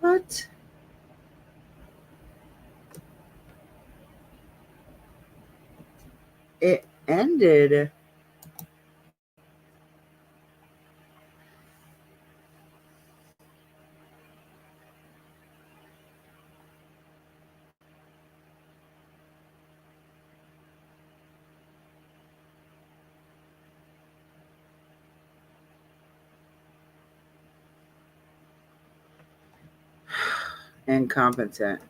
What? It ended. Incompetent.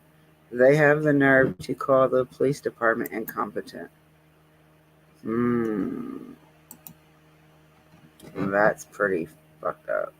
They have the nerve to call the police department incompetent. That's pretty fucked up.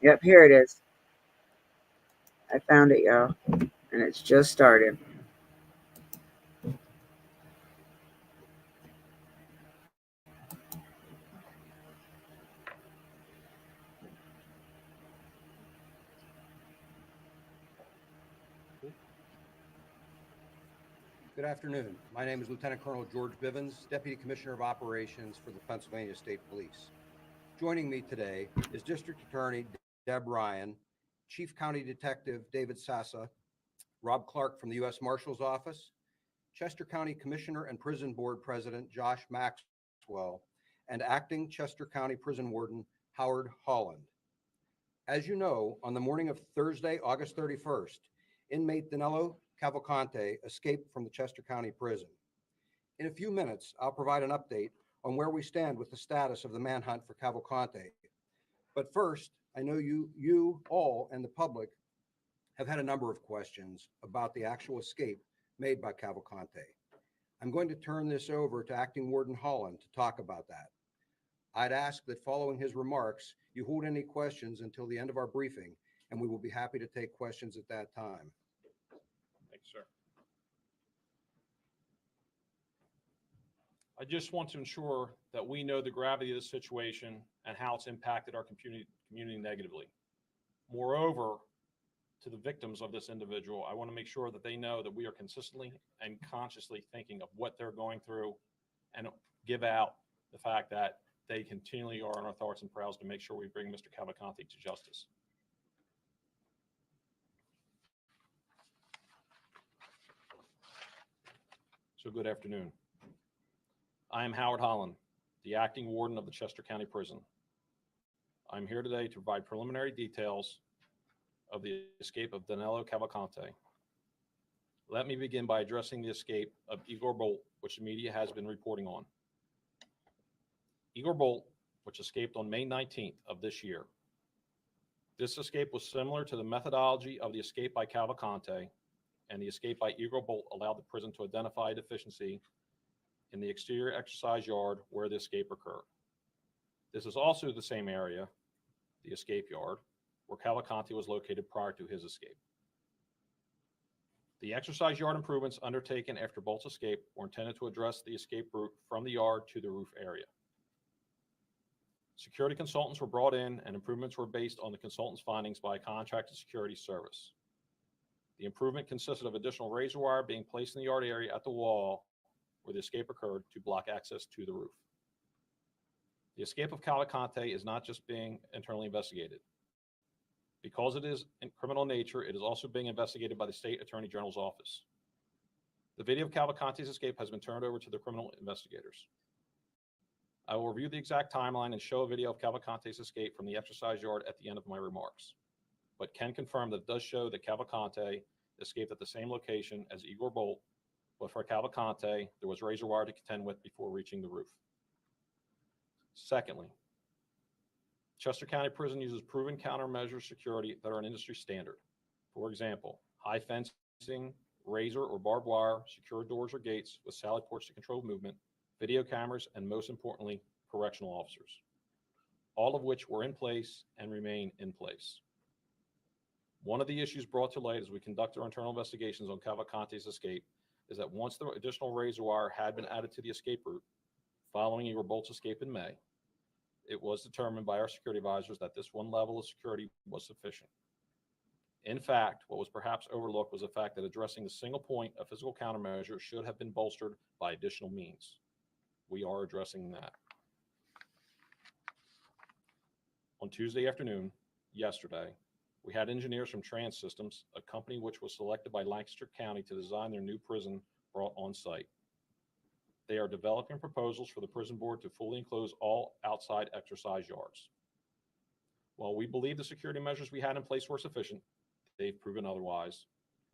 Yep, here it is. I found it, y'all. And it's just started. Good afternoon. My name is Lieutenant Colonel George Bivens, Deputy Commissioner of Operations for the Pennsylvania State Police. Joining me today is District Attorney Deb Ryan, Chief County Detective David Sassa, Rob Clark from the U.S. Marshal's Office, Chester County Commissioner and Prison Board President Josh Maxwell, and Acting Chester County Prison Warden Howard Holland. As you know, on the morning of Thursday, August 31st, inmate Danelo Cavalcante escaped from the Chester County Prison. In a few minutes, I'll provide an update on where we stand with the status of the manhunt for Cavalcante. But first, I know you all and the public have had a number of questions about the actual escape made by Cavalcante. I'm going to turn this over to Acting Warden Holland to talk about that. I'd ask that following his remarks, you hold any questions until the end of our briefing, and we will be happy to take questions at that time. Thanks, sir. I just want to ensure that we know the gravity of the situation and how it's impacted our community negatively. Moreover, to the victims of this individual, I want to make sure that they know that we are consistently and consciously thinking of what they're going through and give out the fact that they continually are on our thoughts and prayers to make sure we bring Mr. Cavalcante to justice. So good afternoon. I am Howard Holland, the acting warden of the Chester County Prison. I'm here today to provide preliminary details of the escape of Danelo Cavalcante. Let me begin by addressing the escape of Igor Bolt, which the media has been reporting on. Igor Bolt, which escaped on May 19th of this year. This escape was similar to the methodology of the escape by Cavalcante, and the escape by Igor Bolt allowed the prison to identify a deficiency in the exterior exercise yard where the escape occurred. This is also the same area, the escape yard, where Cavalcante was located prior to his escape. The exercise yard improvements undertaken after Bolt's escape were intended to address the escape route from the yard to the roof area. Security consultants were brought in, and improvements were based on the consultant's findings by a contracted security service. The improvement consisted of additional razor wire being placed in the yard area at the wall where the escape occurred to block access to the roof. The escape of Cavalcante is not just being internally investigated. Because it is in criminal nature, it is also being investigated by the State Attorney General's office. The video of Cavalcante's escape has been turned over to the criminal investigators. I will review the exact timeline and show a video of Cavalcante's escape from the exercise yard at the end of my remarks, but can confirm that it does show that Cavalcante escaped at the same location as Igor Bolt, but for Cavalcante, there was razor wire to contend with before reaching the roof. Secondly, Chester County Prison uses proven countermeasure security that are an industry standard. For example, high fencing, razor or barbed wire, secure doors or gates with sally ports to control movement, video cameras, and most importantly, correctional officers, all of which were in place and remain in place. One of the issues brought to light as we conduct our internal investigations on Cavalcante's escape is that once the additional razor wire had been added to the escape route, following Igor Bolt's escape in May, it was determined by our security advisors that this one level of security was sufficient. In fact, what was perhaps overlooked was the fact that addressing the single point of physical countermeasure should have been bolstered by additional means. We are addressing that. On Tuesday afternoon, yesterday, we had engineers from Trans Systems, a company which was selected by Lancaster County to design their new prison, brought on site. They are developing proposals for the prison board to fully enclose all outside exercise yards. While we believe the security measures we had in place were sufficient, they've proven otherwise,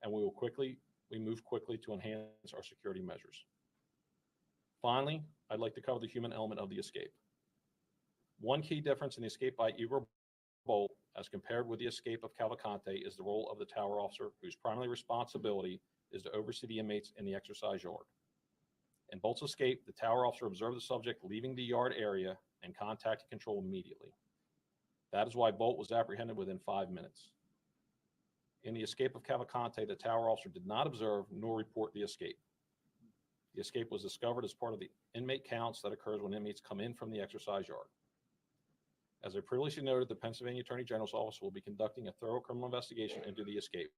and we move quickly to enhance our security measures. Finally, I'd like to cover the human element of the escape. One key difference in the escape by Igor Bolt as compared with the escape of Cavalcante is the role of the tower officer, whose primary responsibility is to oversee the inmates in the exercise yard. In Bolt's escape, the tower officer observed the subject leaving the yard area and contacted control immediately. That is why Bolt was apprehended within 5 minutes. In the escape of Cavalcante, the tower officer did not observe nor report the escape. The escape was discovered as part of the inmate counts that occurs when inmates come in from the exercise yard. As I previously noted, the Pennsylvania Attorney General's office will be conducting a thorough criminal investigation into the escape,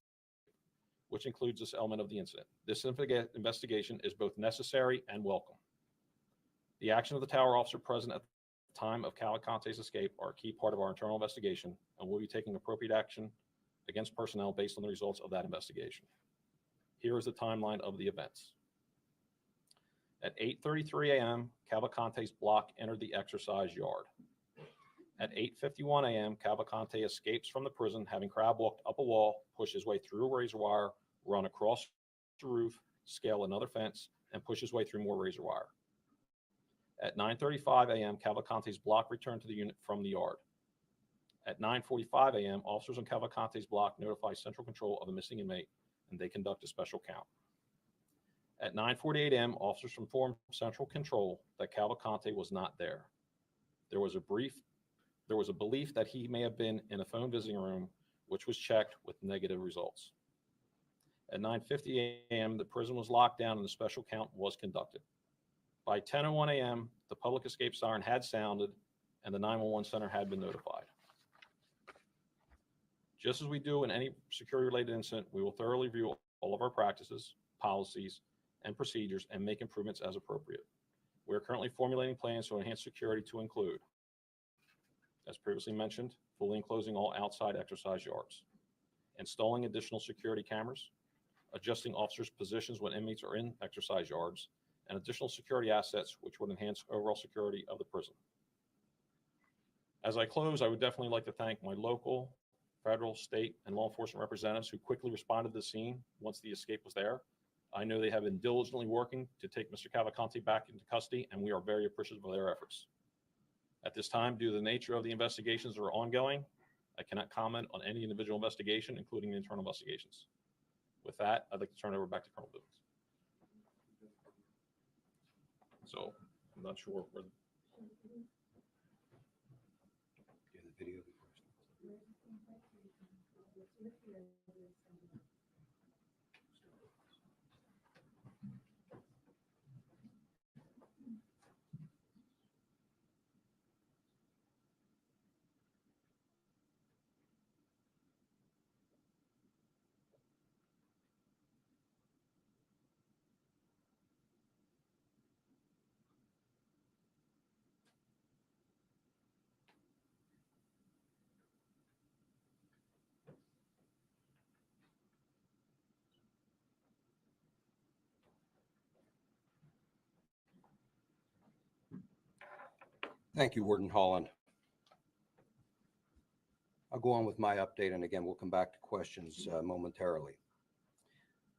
which includes this element of the incident. This investigation is both necessary and welcome. The action of the tower officer present at the time of Cavalcante's escape are a key part of our internal investigation, and we'll be taking appropriate action against personnel based on the results of that investigation. Here is the timeline of the events. At 8:33 a.m., Cavalcante's block entered the exercise yard. At 8:51 a.m., Cavalcante escapes from the prison, having crab walked up a wall, push his way through a razor wire, run across the roof, scale another fence, and push his way through more razor wire. At 9:35 a.m., Cavalcante's block returned to the unit from the yard. At 9:45 a.m., officers on Cavalcante's block notify Central Control of the missing inmate, and they conduct a special count. At 9:48 a.m., officers informed Central Control that Cavalcante was not there. There was a belief that he may have been in a phone visiting room, which was checked with negative results. At 9:50 a.m., the prison was locked down and the special count was conducted. By 10:01 a.m., the public escape siren had sounded and the 911 center had been notified. Just as we do in any security-related incident, we will thoroughly review all of our practices, policies, and procedures and make improvements as appropriate. We are currently formulating plans to enhance security to include, as previously mentioned, fully enclosing all outside exercise yards, installing additional security cameras, adjusting officers' positions when inmates are in exercise yards, and additional security assets which would enhance overall security of the prison. As I close, I would definitely like to thank my local, federal, state, and law enforcement representatives who quickly responded to the scene once the escape was there. I know they have been diligently working to take Mr. Cavalcante back into custody, and we are very appreciative of their efforts. At this time, due to the nature of the investigations that are ongoing, I cannot comment on any individual investigation, including the internal investigations. With that, I'd like to turn it over back to Colonel Bivens. So, I'm not sure where. Yeah, the video first. Thank you, Warden Holland. I'll go on with my update, and again, we'll come back to questions momentarily.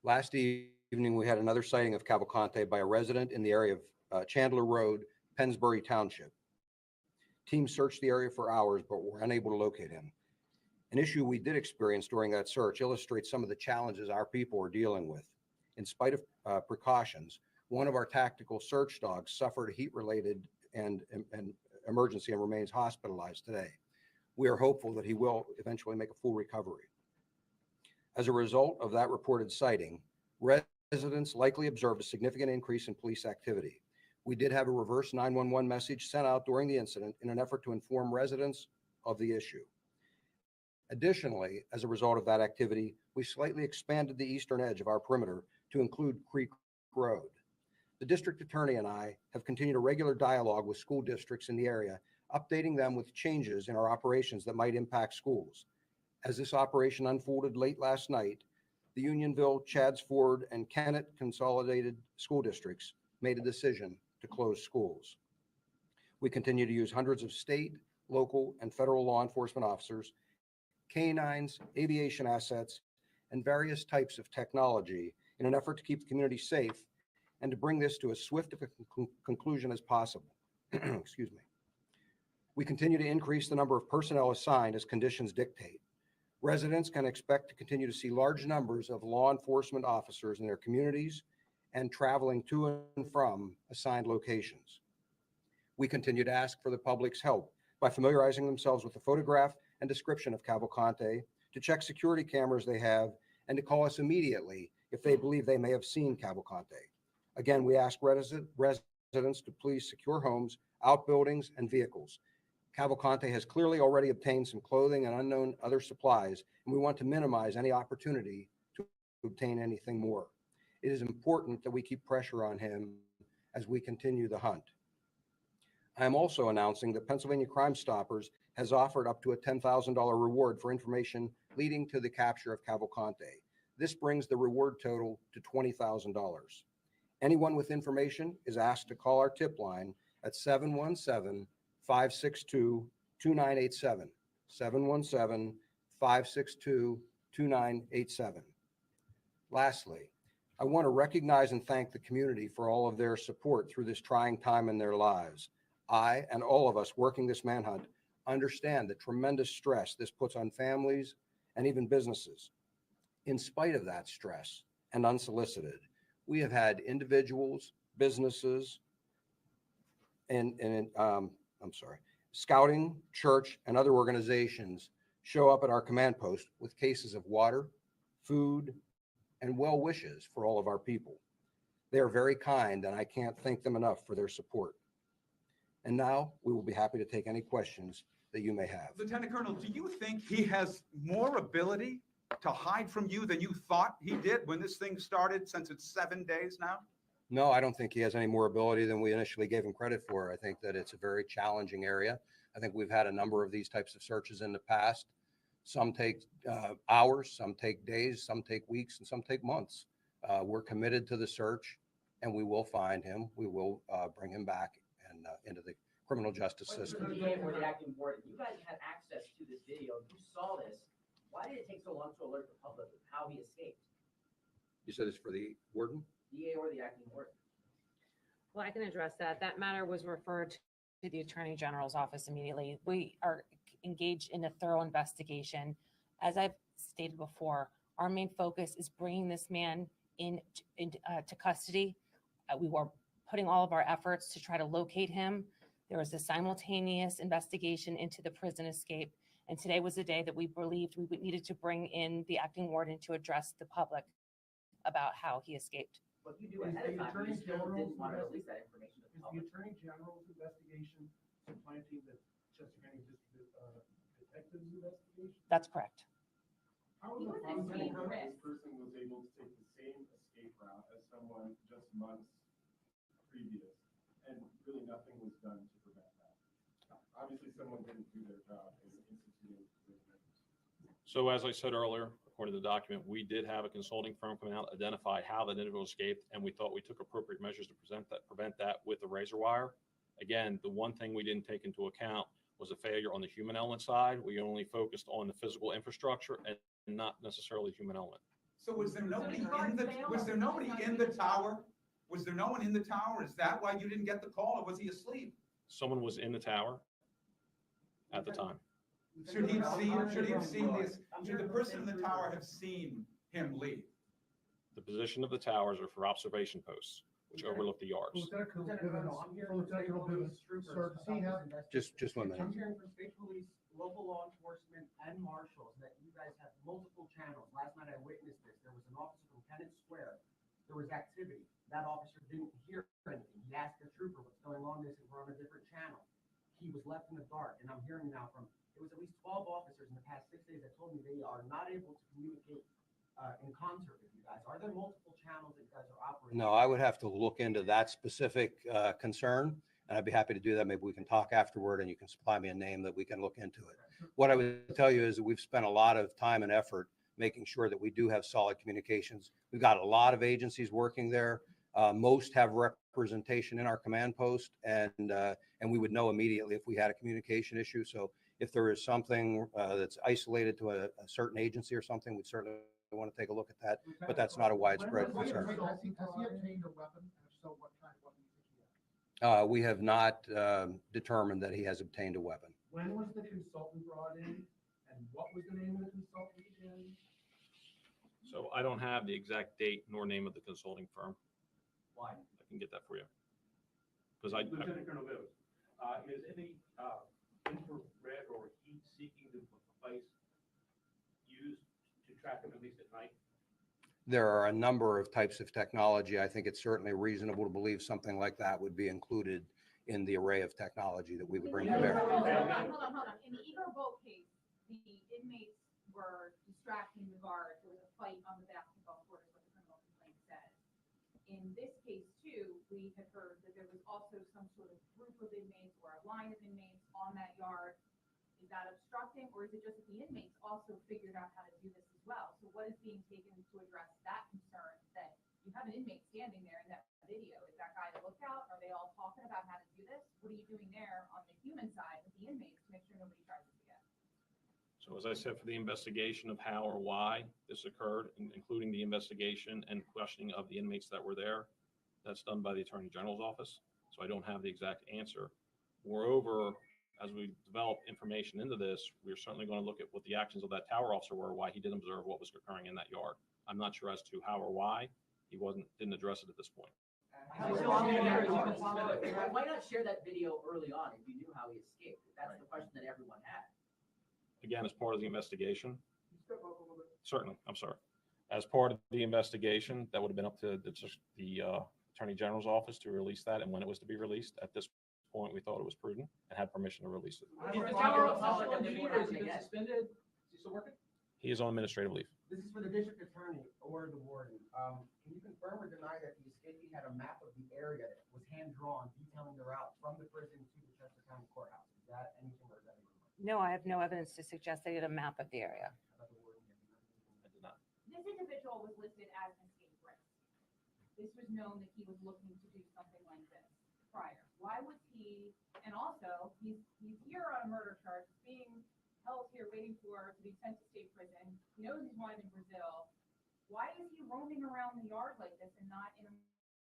Last evening, we had another sighting of Cavalcante by a resident in the area of Chandler Road, Pennsbury Township. Teams searched the area for hours, but were unable to locate him. An issue we did experience during that search illustrates some of the challenges our people are dealing with. In spite of precautions, one of our tactical search dogs suffered heat-related and emergency and remains hospitalized today. We are hopeful that he will eventually make a full recovery. As a result of that reported sighting, residents likely observed a significant increase in police activity. We did have a reverse 911 message sent out during the incident in an effort to inform residents of the issue. Additionally, as a result of that activity, we slightly expanded the eastern edge of our perimeter to include Creek Road. The district attorney and I have continued a regular dialogue with school districts in the area, updating them with changes in our operations that might impact schools. As this operation unfolded late last night, the Unionville, Chadds Ford, and Kennett Consolidated School Districts made a decision to close schools. We continue to use hundreds of state, local, and federal law enforcement officers, canines, aviation assets, and various types of technology in an effort to keep the community safe and to bring this to as swift of a conclusion as possible. Excuse me. We continue to increase the number of personnel assigned as conditions dictate. Residents can expect to continue to see large numbers of law enforcement officers in their communities and traveling to and from assigned locations. We continue to ask for the public's help by familiarizing themselves with the photograph and description of Cavalcante, to check security cameras they have, and to call us immediately if they believe they may have seen Cavalcante. Again, we ask residents to please secure homes, outbuildings, and vehicles. Cavalcante has clearly already obtained some clothing and unknown other supplies, and we want to minimize any opportunity to obtain anything more. It is important that we keep pressure on him as we continue the hunt. I am also announcing that Pennsylvania Crime Stoppers has offered up to a $10,000 reward for information leading to the capture of Cavalcante. This brings the reward total to $20,000. Anyone with information is asked to call our tip line at 717-562-2987, 717-562-2987. Lastly, I want to recognize and thank the community for all of their support through this trying time in their lives. I and all of us working this manhunt understand the tremendous stress this puts on families and even businesses. In spite of that stress and unsolicited, we have had individuals, businesses, scouting, church, and other organizations show up at our command post with cases of water, food, and well wishes for all of our people. They are very kind, and I can't thank them enough for their support. And now we will be happy to take any questions that you may have. Lieutenant Colonel, do you think he has more ability to hide from you than you thought he did when this thing started, since it's 7 days now? No, I don't think he has any more ability than we initially gave him credit for. I think that it's a very challenging area. I think we've had a number of these types of searches in the past. Some take hours, some take days, some take weeks, and some take months. We're committed to the search, and we will find him. We will bring him back and into the criminal justice system. The DA or the acting warden, you guys had access to this video. You saw this. Why did it take so long to alert the public of how he escaped? You said it's for the warden? DA or the acting warden? Well, I can address that. That matter was referred to the Attorney General's office immediately. We are engaged in a thorough investigation. As I've stated before, our main focus is bringing this man to custody. We were putting all of our efforts to try to locate him. There was a simultaneous investigation into the prison escape. And today was the day that we believed we needed to bring in the acting warden to address the public about how he escaped. What you do ahead of time, you still didn't want to release that information to the public. Is the Attorney General's investigation supplanting the Chester County Detective's investigation? That's correct. How is it possible that this person was able to take the same escape route as someone just months previous, and really nothing was done to prevent that? Obviously, someone didn't do their job in instituting the measures. So as I said earlier, according to the document, we did have a consulting firm come out, identify how that individual escaped, and we thought we took appropriate measures to prevent that with the razor wire. Again, the one thing we didn't take into account was a failure on the human element side. We only focused on the physical infrastructure and not necessarily human element. So was there nobody was there nobody in the tower? Was there no one in the tower? Is that why you didn't get the call, or was he asleep? Someone was in the tower at the time. Should he have seen this? Should the person in the tower have seen him leave? The position of the towers are for observation posts, which overlook the yards. Lieutenant Colonel Bivens, sir, does he have? Just 1 minute. I'm hearing from state police, local law enforcement, and marshals that you guys have multiple channels. Last night I witnessed this. There was an officer from Kennett Square. There was activity. That officer didn't hear anything. He asked the trooper what's going on. They said we're on a different channel. He was left in the dark, and I'm hearing now from, it was at least 12 officers in the past 6 days that told me they are not able to communicate in concert with you guys. Are there multiple channels that you guys are operating? No, I would have to look into that specific concern, and I'd be happy to do that. Maybe we can talk afterward and you can supply me a name that we can look into it. What I would tell you is that we've spent a lot of time and effort making sure that we do have solid communications. We've got a lot of agencies working there. Most have representation in our command post, and we would know immediately if we had a communication issue. So if there is something that's isolated to a certain agency or something, we'd certainly want to take a look at that, but that's not a widespread concern. Has he obtained a weapon? And if so, what kind of weapon do you think he has? We have not determined that he has obtained a weapon. When was the consultant brought in, and what was the name of the consultant again? So I don't have the exact date nor name of the consulting firm. Why? I can get that for you. Because Lieutenant Colonel Bivens, is any infrared or heat-seeking device used to track them, at least at night? There are a number of types of technology. I think it's certainly reasonable to believe something like that would be included in the array of technology that we would bring to bear. Hold on. In the Ego boat case, the inmates were distracting the guards. There was a fight on the basketball court, is what the criminal complaint says. In this case, too, we had heard that there was also some sort of group of inmates or a line of inmates on that yard. Is that obstructing, or is it just that the inmates also figured out how to do this as well? So what is being taken to address that concern that you have an inmate standing there in that video? Is that guy the lookout? Are they all talking about how to do this? What are you doing there on the human side with the inmates to make sure nobody tries this again? So as I said, for the investigation of how or why this occurred, including the investigation and questioning of the inmates that were there, that's done by the Attorney General's office. So I don't have the exact answer. Moreover, as we develop information into this, we're certainly going to look at what the actions of that tower officer were, why he didn't observe what was occurring in that yard. I'm not sure as to how or why he didn't address it at this point. Why not share that video early on if you knew how he escaped? That's the question that everyone had. Again, as part of the investigation, certainly, I'm sorry. As part of the investigation, that would have been up to the Attorney General's office to release that and when it was to be released. At this point, we thought it was prudent and had permission to release it. Is the tower official leave, or has he been suspended? Is he still working? He is on administrative leave. This is for the district attorney or the warden. Can you confirm or deny that the escapee had a map of the area that was hand-drawn detailing the route from the prison to the Chester County Courthouse? Is that anything, or is that anything? No, I have no evidence to suggest they did a map of the area. I did not. This individual was listed as an escape risk. This was known that he was looking to do something like this prior. Why was he, and also, he's here on a murder charge, being held here waiting to be sent to state prison. He knows he's wanted in Brazil. Why is he roaming around the yard like this and not in a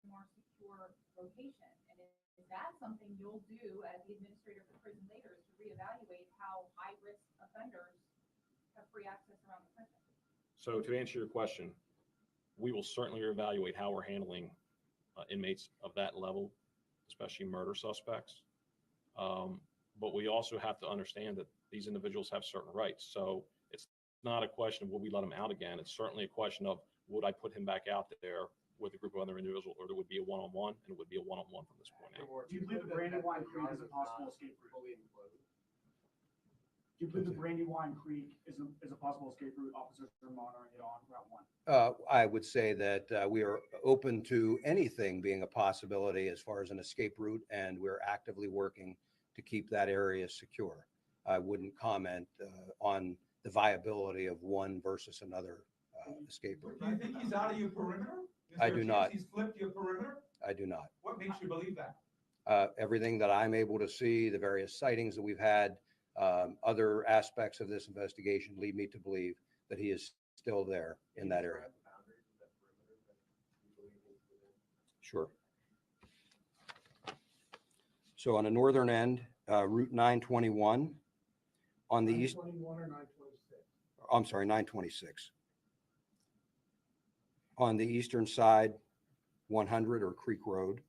more secure location? And is that something you'll do as the administrator of the prison later, is to reevaluate how high-risk offenders have free access around the prison? So to answer your question, we will certainly evaluate how we're handling inmates of that level, especially murder suspects. But we also have to understand that these individuals have certain rights. So it's not a question of will we let him out again. It's certainly a question of would I put him back out there with a group of other individuals, or there would be a one-on-one, and it would be a one-on-one from this point out. Do you believe the Brandywine Creek is a possible escape route? Do you believe the Brandywine Creek is a possible escape route? Officers are monitoring it on Route 1. I would say that we are open to anything being a possibility as far as an escape route, and we're actively working to keep that area secure. I wouldn't comment on the viability of one versus another escape route. Do you think he's out of your perimeter? I do not. He's flipped your perimeter? I do not. What makes you believe that? Everything that I'm able to see, the various sightings that we've had, other aspects of this investigation lead me to believe that he is still there in that area. Sure. So on the northern end, Route 921, on the east, 921 or 926? I'm sorry, 926. On the eastern side, 100 or Creek Road.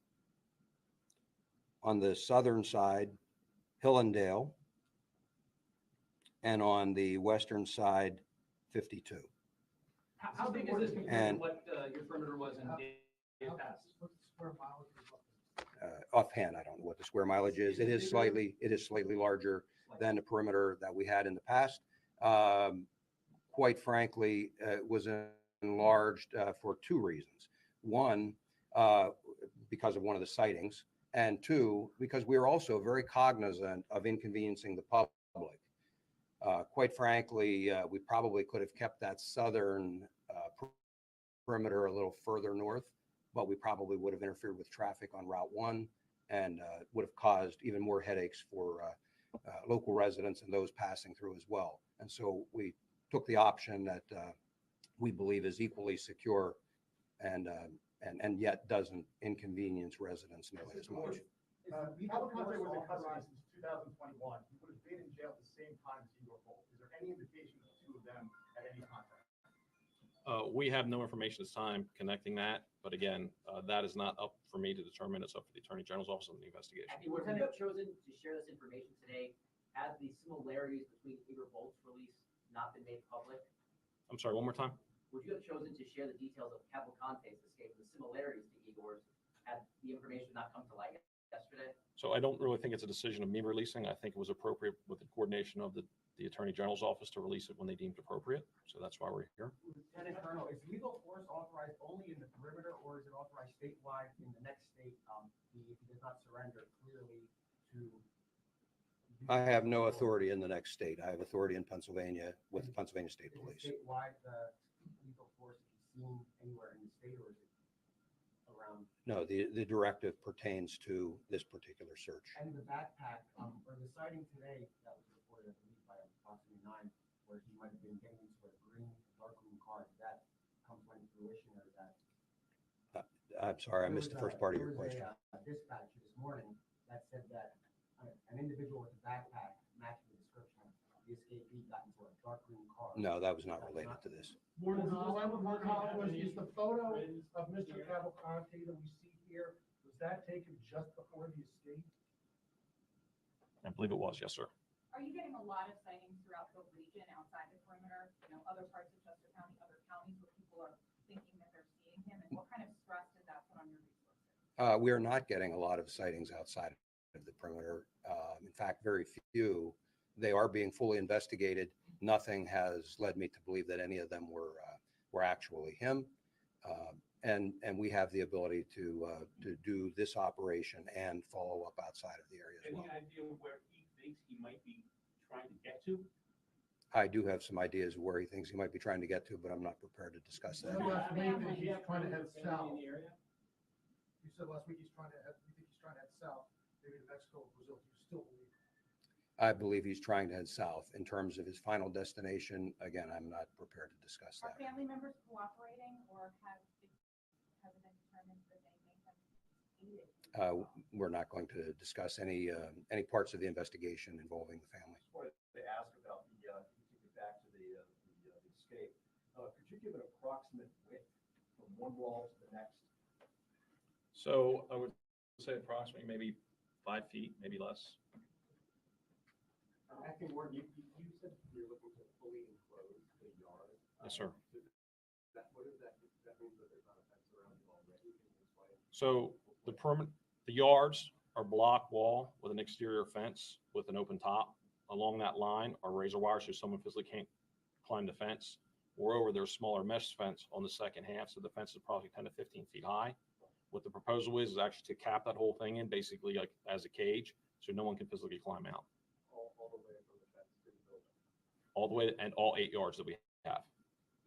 On the southern side, Hillendale. And on the western side, 52. How big is this compared And to what your perimeter was in days past? What's the square mileage of offhand, I don't know what the square mileage is. It is slightly larger than the perimeter that we had in the past. Quite frankly, it was enlarged for two reasons. One, because of one of the sightings, and two, because we are also very cognizant of inconveniencing the public. Quite frankly, we probably could have kept that southern perimeter a little further north, but we probably would have interfered with traffic on Route 1 and would have caused even more headaches for local residents and those passing through as well. And so we took the option that we believe is equally secure and yet doesn't inconvenience residents nearly as much. Cavalcante was in custody since 2021. He would have been in jail at the same time as Igor Bolt. Is there any indication of the two of them at any contact? We have no information at this time connecting that, but again, that is not up for me to determine. It's up for the Attorney General's Office in the investigation. If you have chosen to share this information today, had the similarities between Igor Bolt's release not been made public? I'm sorry, one more time? Would you have chosen to share the details of Cavalcante's escape and the similarities to Igor's had the information not come to light yesterday? So I don't really think it's a decision of me releasing. I think it was appropriate with the coordination of the Attorney General's office to release it when they deemed appropriate. So that's why we're here. Lieutenant Colonel, is lethal force authorized only in the perimeter, or is it authorized statewide in the next state if he does not surrender clearly to? I have no authority in the next state. I have authority in Pennsylvania with the Pennsylvania State Is Police. it statewide lethal force seen anywhere in the state, or is it around? No, the directive pertains to this particular search. And the backpack, or the sighting today that was reported, I believe, by approximately 9, where he might have been getting into a dark green car. Did that come to any fruition, or is that? I'm sorry, I missed the first part of your question. There was a dispatch this morning that said that an individual with a backpack matching the description of the escapee got into a dark green car. No, that was not related to this. Is the photo of Mr. Cavalcante that we see here, was that taken just before the escape? I believe it was, yes, sir. Are you getting a lot of sightings throughout the region outside the perimeter, other parts of Chester County, other counties where people are thinking that they're seeing him? And what kind of stress does that put on your resources? We are not getting a lot of sightings outside of the perimeter. In fact, very few. They are being fully investigated. Nothing has led me to believe that any of them were actually him. And we have the ability to do this operation and follow up outside of the area as well. Any idea where he thinks he might be trying to get to? I do have some ideas of where he thinks he might be trying to get to, but I'm not prepared to discuss that. Last week that he's trying to head south. You said last week you think he's trying to head south, maybe to Mexico or Brazil. Do you still believe? I believe he's trying to head south. In terms of his final destination, again, I'm not prepared to discuss Are that. family members cooperating, or has it been determined that they may have aided? We're not going to discuss any parts of the investigation involving the family. I wanted to ask about to get back to the escape. Could you give an approximate width from one wall to the next? So I would say approximately maybe 5 feet, maybe less. Acting word, you said you're looking to fully enclose the yard. Yes, sir. What does that mean? That means that there's not a fence around it already? Can you explain? So the yards are block wall with an exterior fence with an open top. Along that line are razor wires so someone physically can't climb the fence. Moreover, there's smaller mesh fence on the second half, so the fence is probably 10 to 15 feet high. What the proposal is actually to cap that whole thing in basically like as a cage, so no one can physically climb out. All the way from the fence to the building. All the way, and all 8 yards that we have.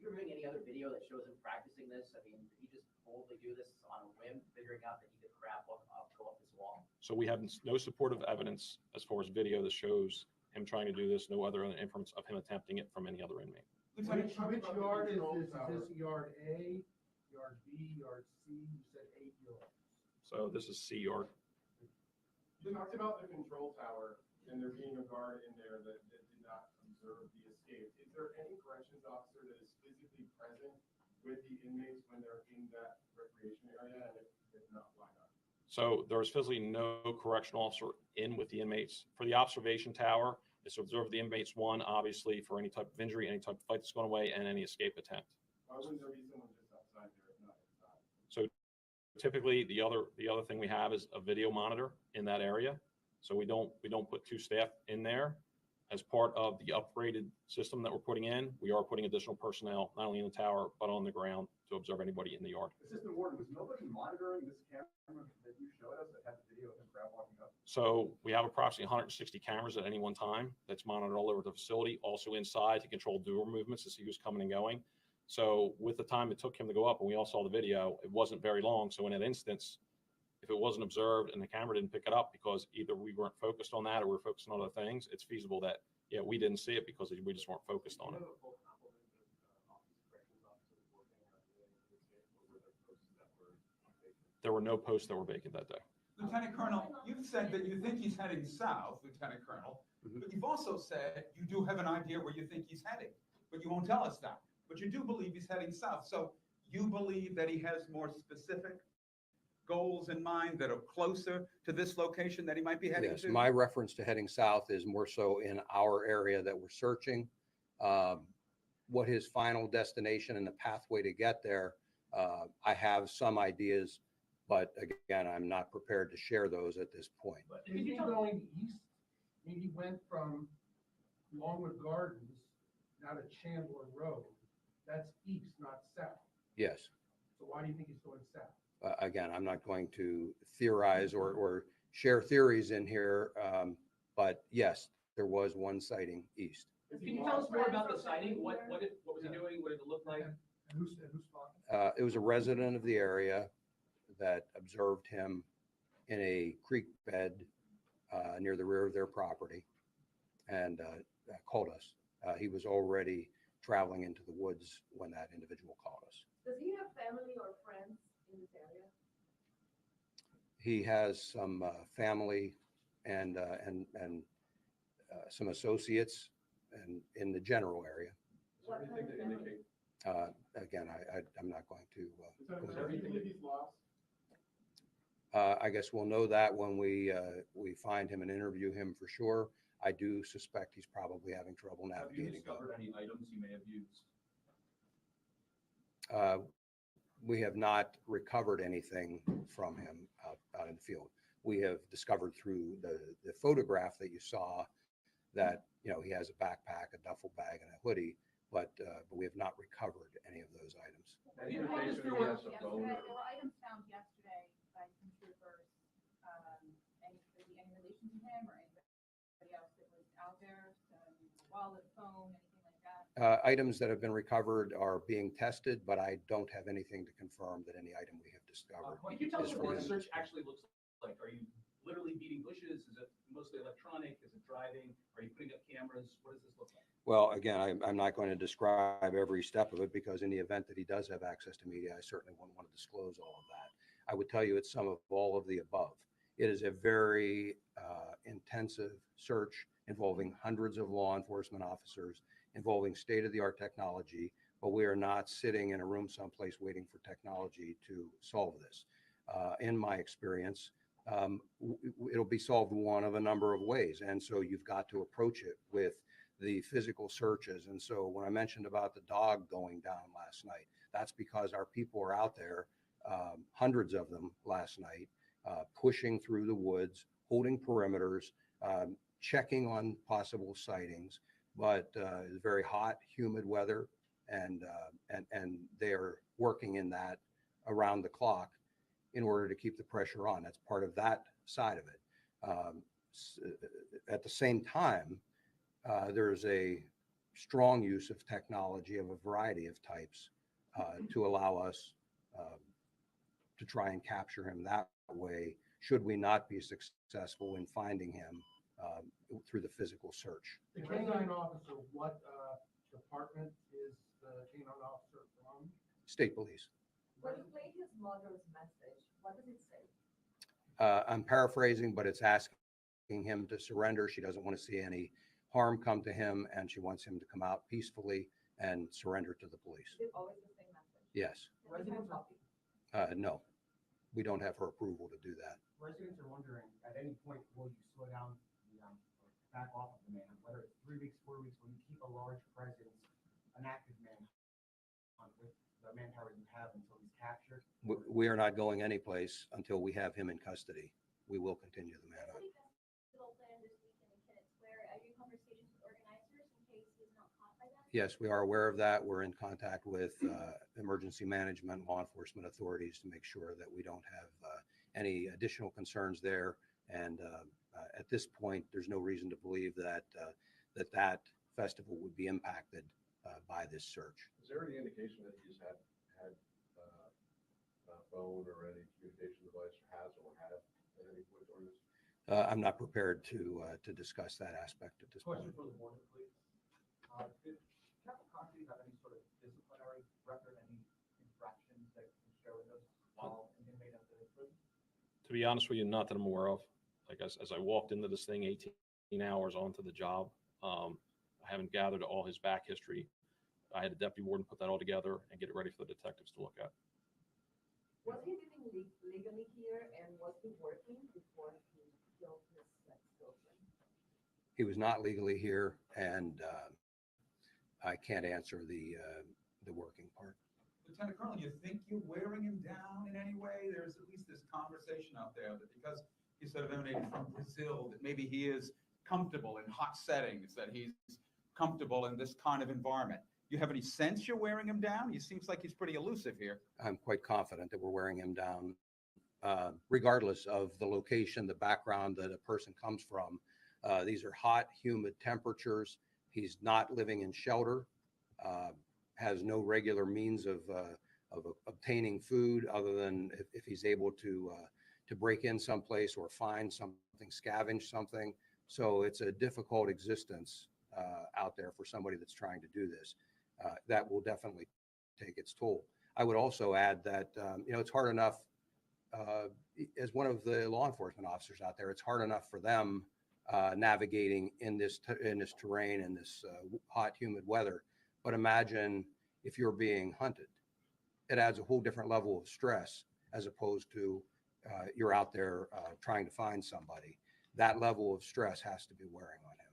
you ever any other video that shows him practicing this? I mean, did he just boldly do this on a whim, figuring out that he could crap go off this wall? So we have no supportive evidence as far as video that shows him trying to do this. No other inference of him attempting it from any other inmate. Which yard is this? Is this yard A, yard B, yard C? You said 8 yards. So this is C yard. You talked about the control tower and there being a guard in there that did not observe the escape. Is there any corrections officer that is physically present with the inmates when they're in that recreation area? And if not, why not? So there's physically no correctional officer in with the inmates. For the observation tower, is to observe the inmates, one, obviously, for any type of injury, any type of fight that's gone away, and any escape attempt. Why wouldn't there be someone just outside there, if not inside? So typically, the other thing we have is a video monitor in that area. So we don't put 2 staff in there. As part of the upgraded system that we're putting in, we are putting additional personnel, not only in the tower, but on the ground to observe anybody in the yard. Assistant Warden, was nobody monitoring this camera that you showed us that had the video of him crab walking up? So we have approximately 160 cameras at any one time that's monitored all over the facility, also inside to control door movements to see who's coming and going. So with the time it took him to go up, and we all saw the video, it wasn't very long. So in that instance, if it wasn't observed and the camera didn't pick it up because either we weren't focused on that or we're focused on other things, it's feasible that, yeah, we didn't see it because we just weren't focused on it. There were no posts that were vacant that day. Lieutenant Colonel, you've said that you think he's heading south, Lieutenant Colonel, but you've also said you do have an idea where you think he's heading, but you won't tell us that. But you do believe he's heading south. So you believe that he has more specific goals in mind that are closer to this location that he might be heading Yes, to? my reference to heading south is more so in our area that we're searching. What his final destination and the pathway to get there, I have some ideas, but again, I'm not prepared to share those at this point. But if he's going east, I mean, he went from Longwood Gardens down to Chandler Road. That's east, not south. Yes. So why do you think he's going south? Again, I'm not going to theorize or share theories in here, but yes, there was one sighting east. Can you tell us more about the sighting? What was he doing? What did it look like? Who's talking? It was a resident of the area that observed him in a creek bed near the rear of their property and called us. He was already traveling into the woods when that individual called us. Does he have family or friends in this area? He has some family and some associates and in the general area. Is there anything to indicate? Again, I'm not going to. Is there anything that he's lost? I guess we'll know that when we find him and interview him for sure. I do suspect he's probably having trouble navigating. Have you discovered any items he may have used? We have not recovered anything from him out in the field. We have discovered through the photograph that you saw that, you know, he has a backpack, a duffel bag, and a hoodie, but we have not recovered any of those items. Any indication that he has a phone? There were items found yesterday by some troopers. Any relation to him or anybody else that was out there? Wallet, phone, anything like that? Items that have been recovered are being tested, but I don't have anything to confirm that any item we have discovered. Can you tell us is what from the him. search actually looks like? Are you literally beating bushes? Is it mostly electronic? Is it driving? Are you putting up cameras? What does this look like? Well, again, I'm not going to describe every step of it because in the event that he does have access to media, I certainly wouldn't want to disclose all of that. I would tell you it's some of all of the above. It is a very intensive search involving hundreds of law enforcement officers, involving state-of-the-art technology, but we are not sitting in a room someplace waiting for technology to solve this. In my experience, it'll be solved one of a number of ways. And so you've got to approach it with the physical searches. And so when I mentioned about the dog going down last night, that's because our people are out there, hundreds of them last night, pushing through the woods, holding perimeters, checking on possible sightings. But it's very hot, humid weather, and they are working in that around the clock in order to keep the pressure on. That's part of that side of it. At the same time, there's a strong use of technology of a variety of types to allow us to try and capture him that way, should we not be successful in finding him through the physical search. The canine officer, what department is the canine officer from? State Police. When you played his mother's message, what does it say? I'm paraphrasing, but it's asking him to surrender. She doesn't want to see any harm come to him, and she wants him to come out peacefully and surrender to the police. Is it always the same message? Yes. Residents No, we don't have her approval to do that. Residents are wondering, at any point, will you slow down the back off of the man? Whether it's 3 weeks, 4 weeks, will you keep a large presence, an active man with the manpower you have until he's captured? We are not going anyplace until we have him in custody. We will continue the manhunt. Yes, we are aware of that. We're in contact with emergency management, law enforcement authorities to make sure that we don't have any additional concerns there. And at this point, there's no reason to believe that that festival would be impacted by this search. Is there any indication that he's had a phone or any communication device, or has or had at any point during this? I'm not prepared to discuss that aspect at this point. Question for the board, please. Did Cavalcante have any sort of disciplinary record, any infractions that can show those while an inmate at the prison? To be honest with you, not that I'm aware of. Like as I walked into this thing 18 hours onto the job, I haven't gathered all his back history. I had the deputy warden put that all together and get it ready for the detectives to look at. Was he living legally here, and was he working before he killed his ex-girlfriend? He was not legally here, and I can't answer the working part. Lieutenant Colonel, you think you're wearing him down in any way? There's at least this conversation out there that because he sort of emanated from Brazil, that maybe he is comfortable in hot settings, that he's comfortable in this kind of environment. You have any sense you're wearing him down? He seems like he's pretty elusive here. I'm quite confident that we're wearing him down, regardless of the location, the background that a person comes from. These are hot, humid temperatures. He's not living in shelter, has no regular means of obtaining food other than if he's able to break in someplace or find something, scavenge something. So it's a difficult existence out there for somebody that's trying to do this. That will definitely take its toll. I would also add that, it's hard enough, as one of the law enforcement officers out there, it's hard enough for them navigating in this terrain, in this hot, humid weather. But imagine if you're being hunted. It adds a whole different level of stress as opposed to you're out there trying to find somebody. That level of stress has to be wearing on him.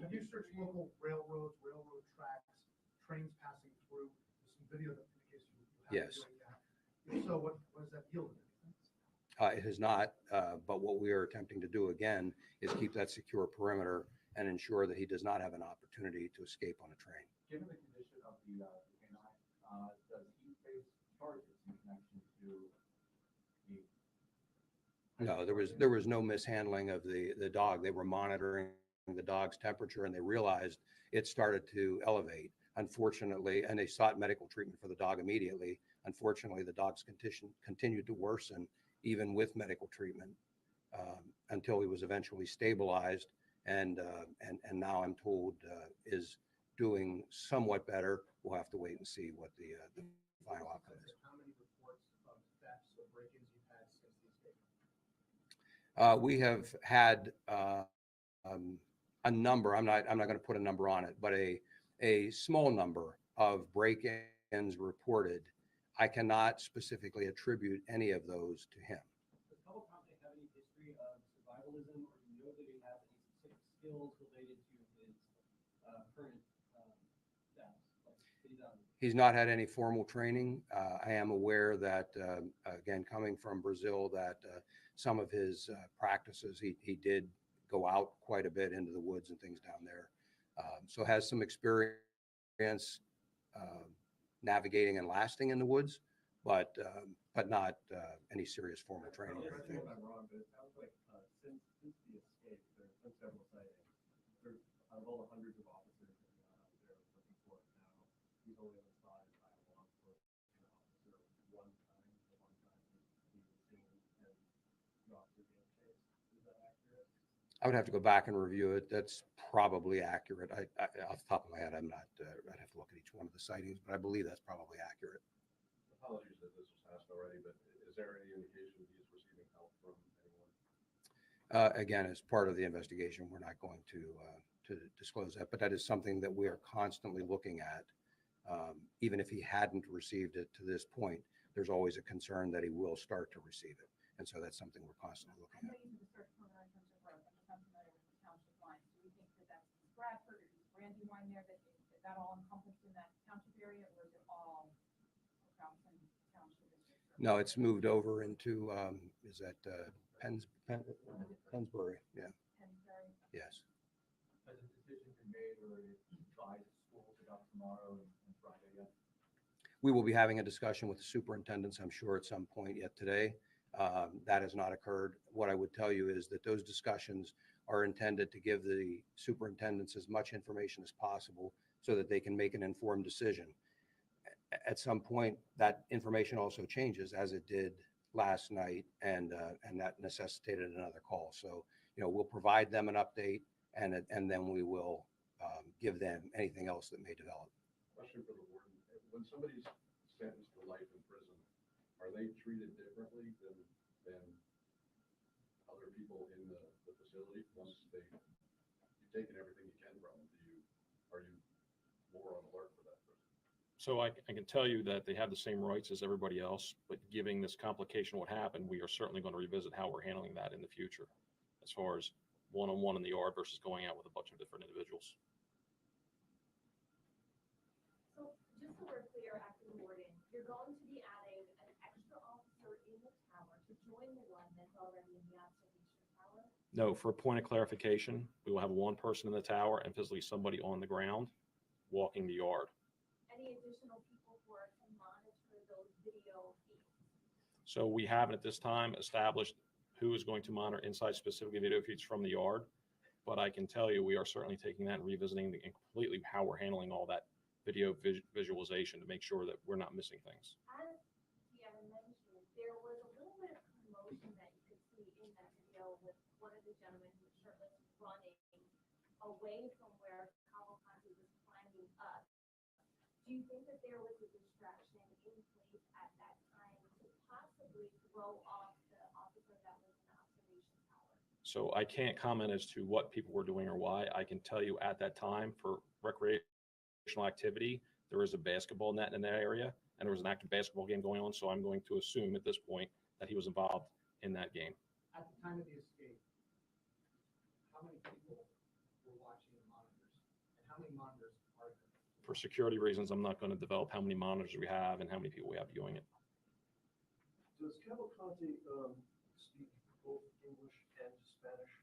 Have you searched local railroads, railroad tracks, trains passing through? There's some video that indicates you have Yes. been doing that. If so, what does that yield? It has not, but what we are attempting to do again is keep that secure perimeter and ensure that he does not have an opportunity to escape on a train. Given the condition of the canine, does he face charges in connection to the? No, there was no mishandling of the dog. They were monitoring the dog's temperature and they realized it started to elevate. Unfortunately, and they sought medical treatment for the dog immediately. Unfortunately, the dog's condition continued to worsen even with medical treatment until he was eventually stabilized, and now I'm told is doing somewhat better. We'll have to wait and see what the final outcome is. How many reports of thefts or break-ins you've had since the escape? We have had a number. I'm not going to put a number on it, but a small number of break-ins reported. I cannot specifically attribute any of those to him. Does Cavalcante have any history of survivalism, or do you know that he has any specific skills related to his current deaths? He's not had any formal training. I am aware that, again, coming from Brazil, that some of his practices, he did go out quite a bit into the woods and things down there. So has some experience navigating and lasting in the woods, but not any serious formal training or anything. I'm wrong, but it sounds like since the escape, there's been several sightings. Out of all the hundreds of officers I would have to go back and review it. That's probably accurate. Off the top of my head, I'm not, I'd have to look at each one of the sightings, but I believe that's probably accurate. Apologies that this was asked already, but is there any indication he's receiving help from anyone? Again, as part of the investigation, we're not going to disclose that, but that is something that we are constantly looking at. Even if he hadn't received it to this point, there's always a concern that he will start to receive it. And so that's something we're constantly looking at. Bradford, or is Brandywine there, is that all encompassed in that township area, or is it all Cavalcante Township? No, it's moved over into, is that Pennsbury? Yeah. Pennsbury? Yes. Has a decision been made or advised schools about tomorrow and Friday yet? We will be having a discussion with the superintendents, I'm sure, at some point yet today. That has not occurred. What I would tell you is that those discussions are intended to give the superintendents as much information as possible so that they can make an informed decision. At some point, that information also changes, as it did last night, and that necessitated another call. So, we'll provide them an update, and then we will give them anything else that may develop. Question for the warden. When somebody's sentenced to life in prison, are they treated differently than other people in the facility? Once you've taken everything you can from them, are you more on alert for that person? So I can tell you that they have the same rights as everybody else, but giving this complication what happened, we are certainly going to revisit how we're handling that in the future, as far as one-on-one in the yard versus going out with a bunch of different individuals. So just so we're clear, Acting Warden, you're going to be adding an extra officer in the tower to join the one that's already in the observation tower? No, for a point of clarification, we will have one person in the tower and physically somebody on the ground walking the yard. Any additional people for us to monitor those video feeds? So we haven't at this time established who is going to monitor inside specifically video feeds from the yard, but I can tell you we are certainly taking that and revisiting and completely how we're handling all that video visualization to make sure that we're not missing things. As Deanna mentioned, there was a little bit of commotion that you could see in that video with one of the gentlemen who was shirtless running away from where Cavalcante was climbing up. Do you think that there was a distraction in place at that time to possibly throw off the officer that was in the observation tower? So I can't comment as to what people were doing or why. I can tell you at that time for recreational activity, there was a basketball net in that area and there was an active basketball game going on. So I'm going to assume at this point that he was involved in that game. At the time of the escape, how many people were watching the monitors? And how many monitors are there? For security reasons, I'm not going to develop how many monitors we have and how many people we have viewing it. Does Cavalcante speak both English and Spanish?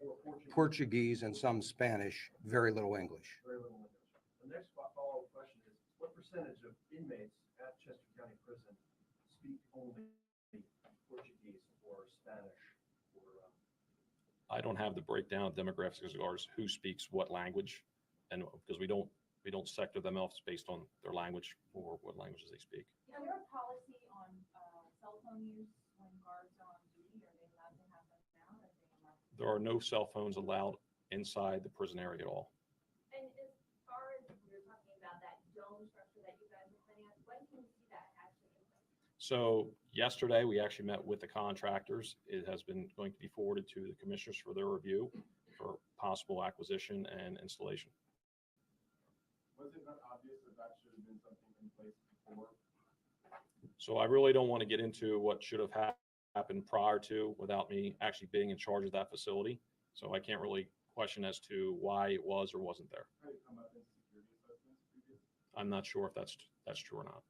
Or Portuguese and some Spanish, very little English. Very little English. The next follow-up question is, what percentage of inmates at Chester County Prison speak only Portuguese or Spanish? I don't have the breakdown of demographics as far as who speaks what language, and because we don't sector them off based on their language or what languages they speak. Is there a policy on cell phone use when guards are on duty? Are they allowed to have them now? Or are they allowed to? There are no cell phones allowed inside the prison area at all. And as far as you're talking about that dome structure that you guys are planning on, when can we see that actually in place? So yesterday, we actually met with the contractors. It has been going to be forwarded to the commissioners for their review for possible acquisition and installation. Was it not obvious that that should have been something in place before? So I really don't want to get into what should have happened prior to without me actually being in charge of that facility. So I can't really question as to why it was or wasn't there. How did it come up in security assessments previously? I'm not sure if that's true or not.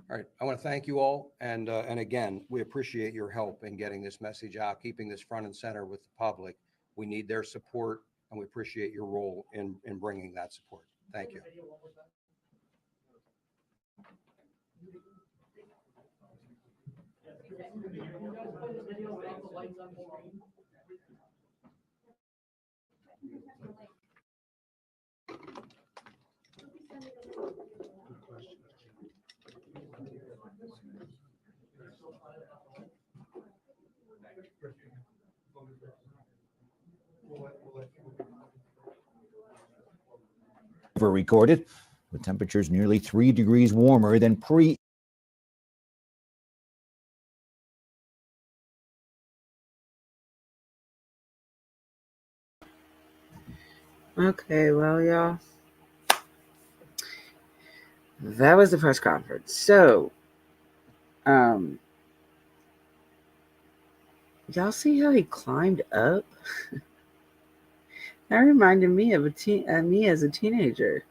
All right, I want to thank you all, and again, we appreciate your help in getting this message out, keeping this front and center with the public. We need their support, and we appreciate your role in bringing that support. Thank you. Good question. Ever recorded, with temperatures nearly 3 degrees warmer than pre. Okay, well, y'all, that was the press conference. So, y'all see how he climbed up? That reminded me of me as a teenager.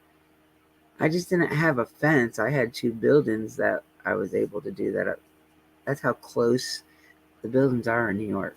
I just didn't have a fence. I had 2 buildings that I was able to do that. That's how close the buildings are in New York.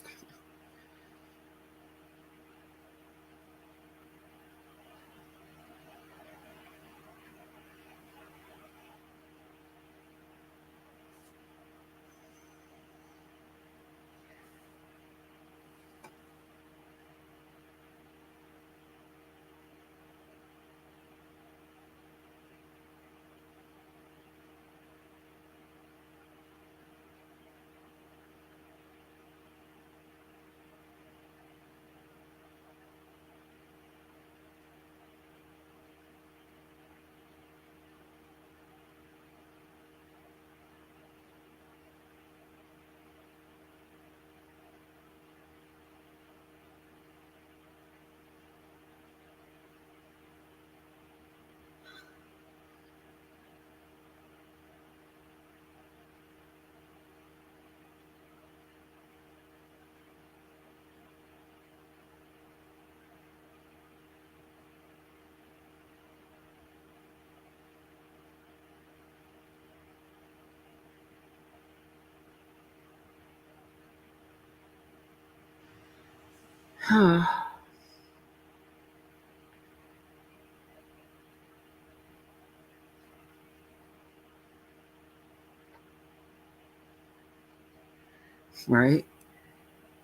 Right?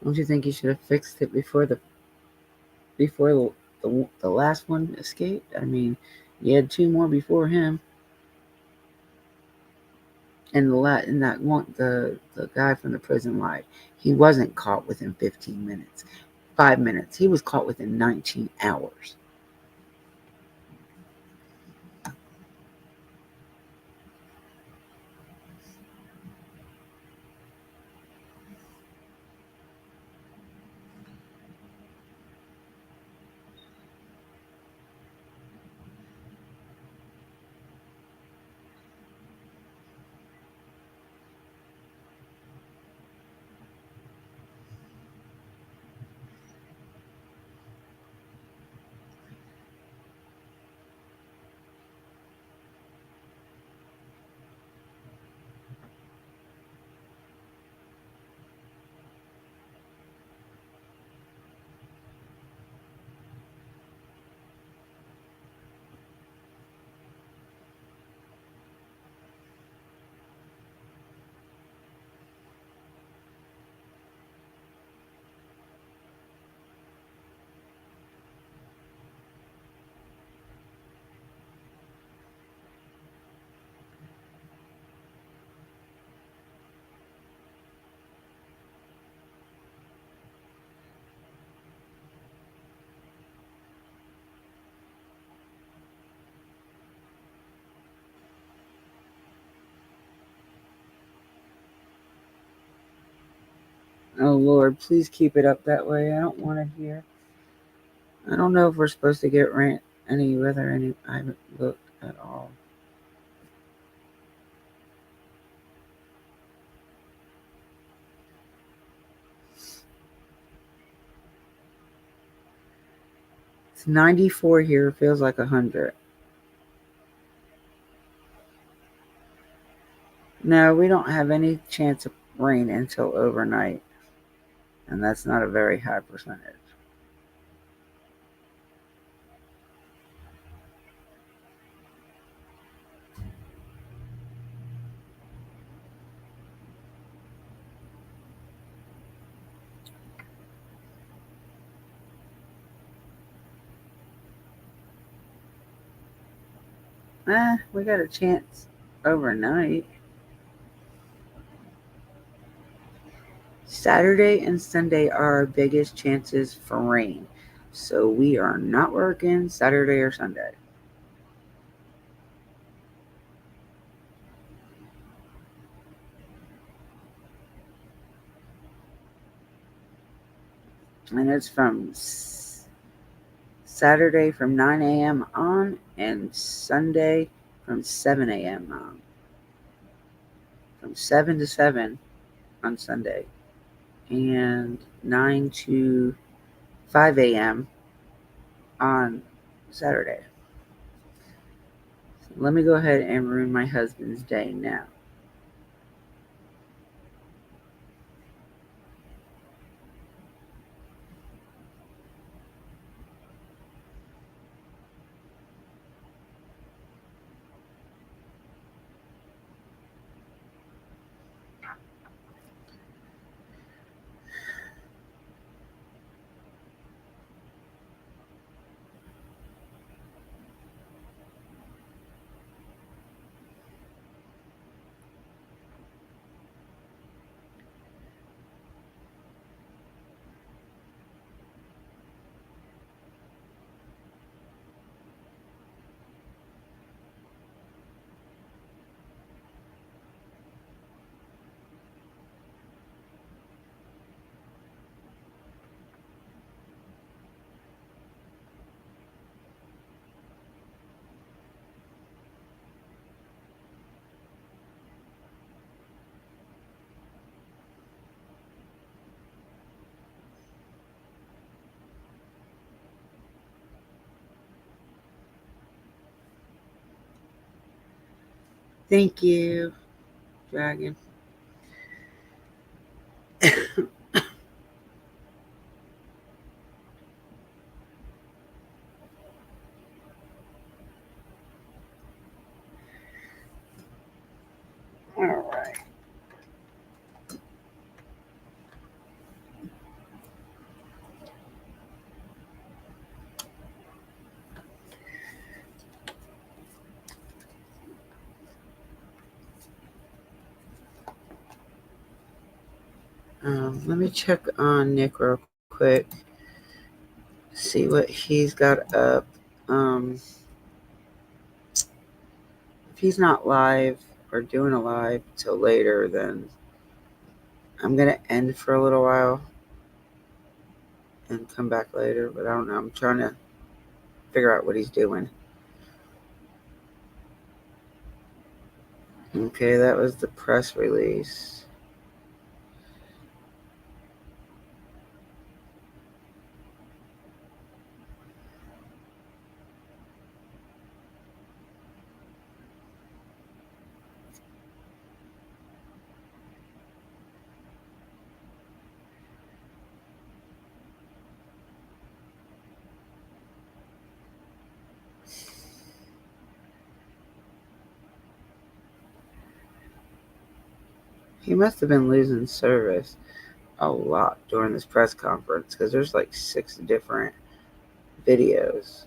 Don't you think you should have fixed it before the last one escaped? I mean, you had 2 more before him, and the guy from the prison lied. He wasn't caught within 15 minutes, 5 minutes. He was caught within 19 hours. Oh Lord, please keep it up that way. I don't want to hear. I don't know if we're supposed to get I haven't looked at all. It's 94 here. Feels like 100. No, we don't have any chance of rain until overnight, and that's not a very high percentage. We got a chance overnight. Saturday and Sunday are our biggest chances for rain. So we are not working Saturday or Sunday. And it's from Saturday from 9 a.m. on and Sunday from 7 a.m. on. From 7 to 7 on Sunday and 9 to 5 a.m. on Saturday. So let me go ahead and ruin my husband's day now. Thank you, Dragon. All right. Let me check on Nick real quick. See what he's got up. If he's not live or doing a live till later, then I'm gonna end for a little while and come back later. But I don't know. I'm trying to figure out what he's doing. Okay, that was the press release. He must have been losing service a lot during this press conference because there's like 6 different videos.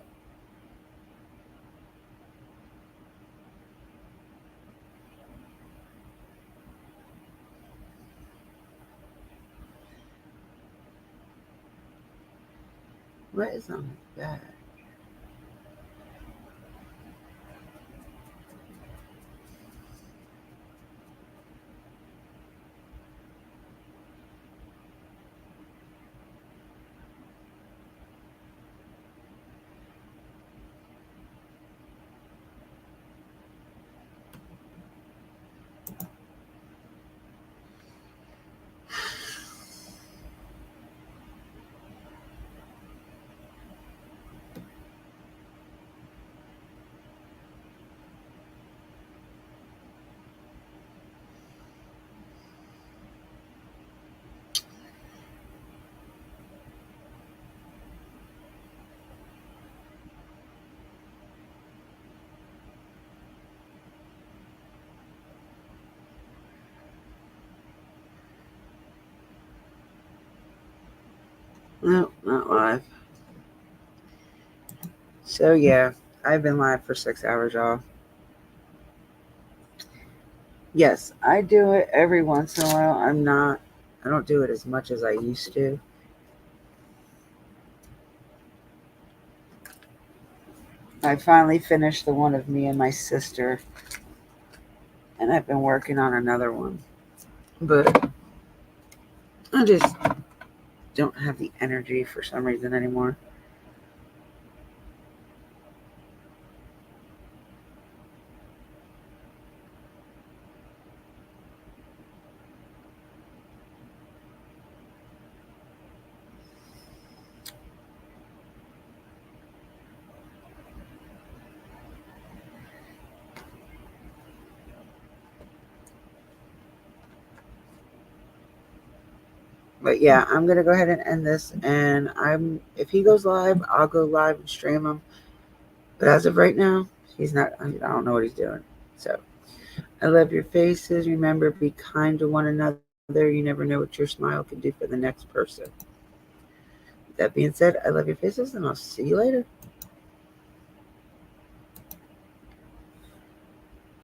What is on his back? No, not live. So yeah, I've been live for 6 hours, y'all. Yes, I do it every once in a while. I'm not I don't do it as much as I used to. I finally finished the one of me and my sister, and I've been working on another one. But I just don't have the energy for some reason anymore. But yeah, I'm gonna go ahead and end this. And if he goes live, I'll go live and stream him. But as of right now, he's not. I don't know what he's doing. So I love your faces. Remember, be kind to one another. You never know what your smile can do for the next person. That being said, I love your faces, and I'll see you later.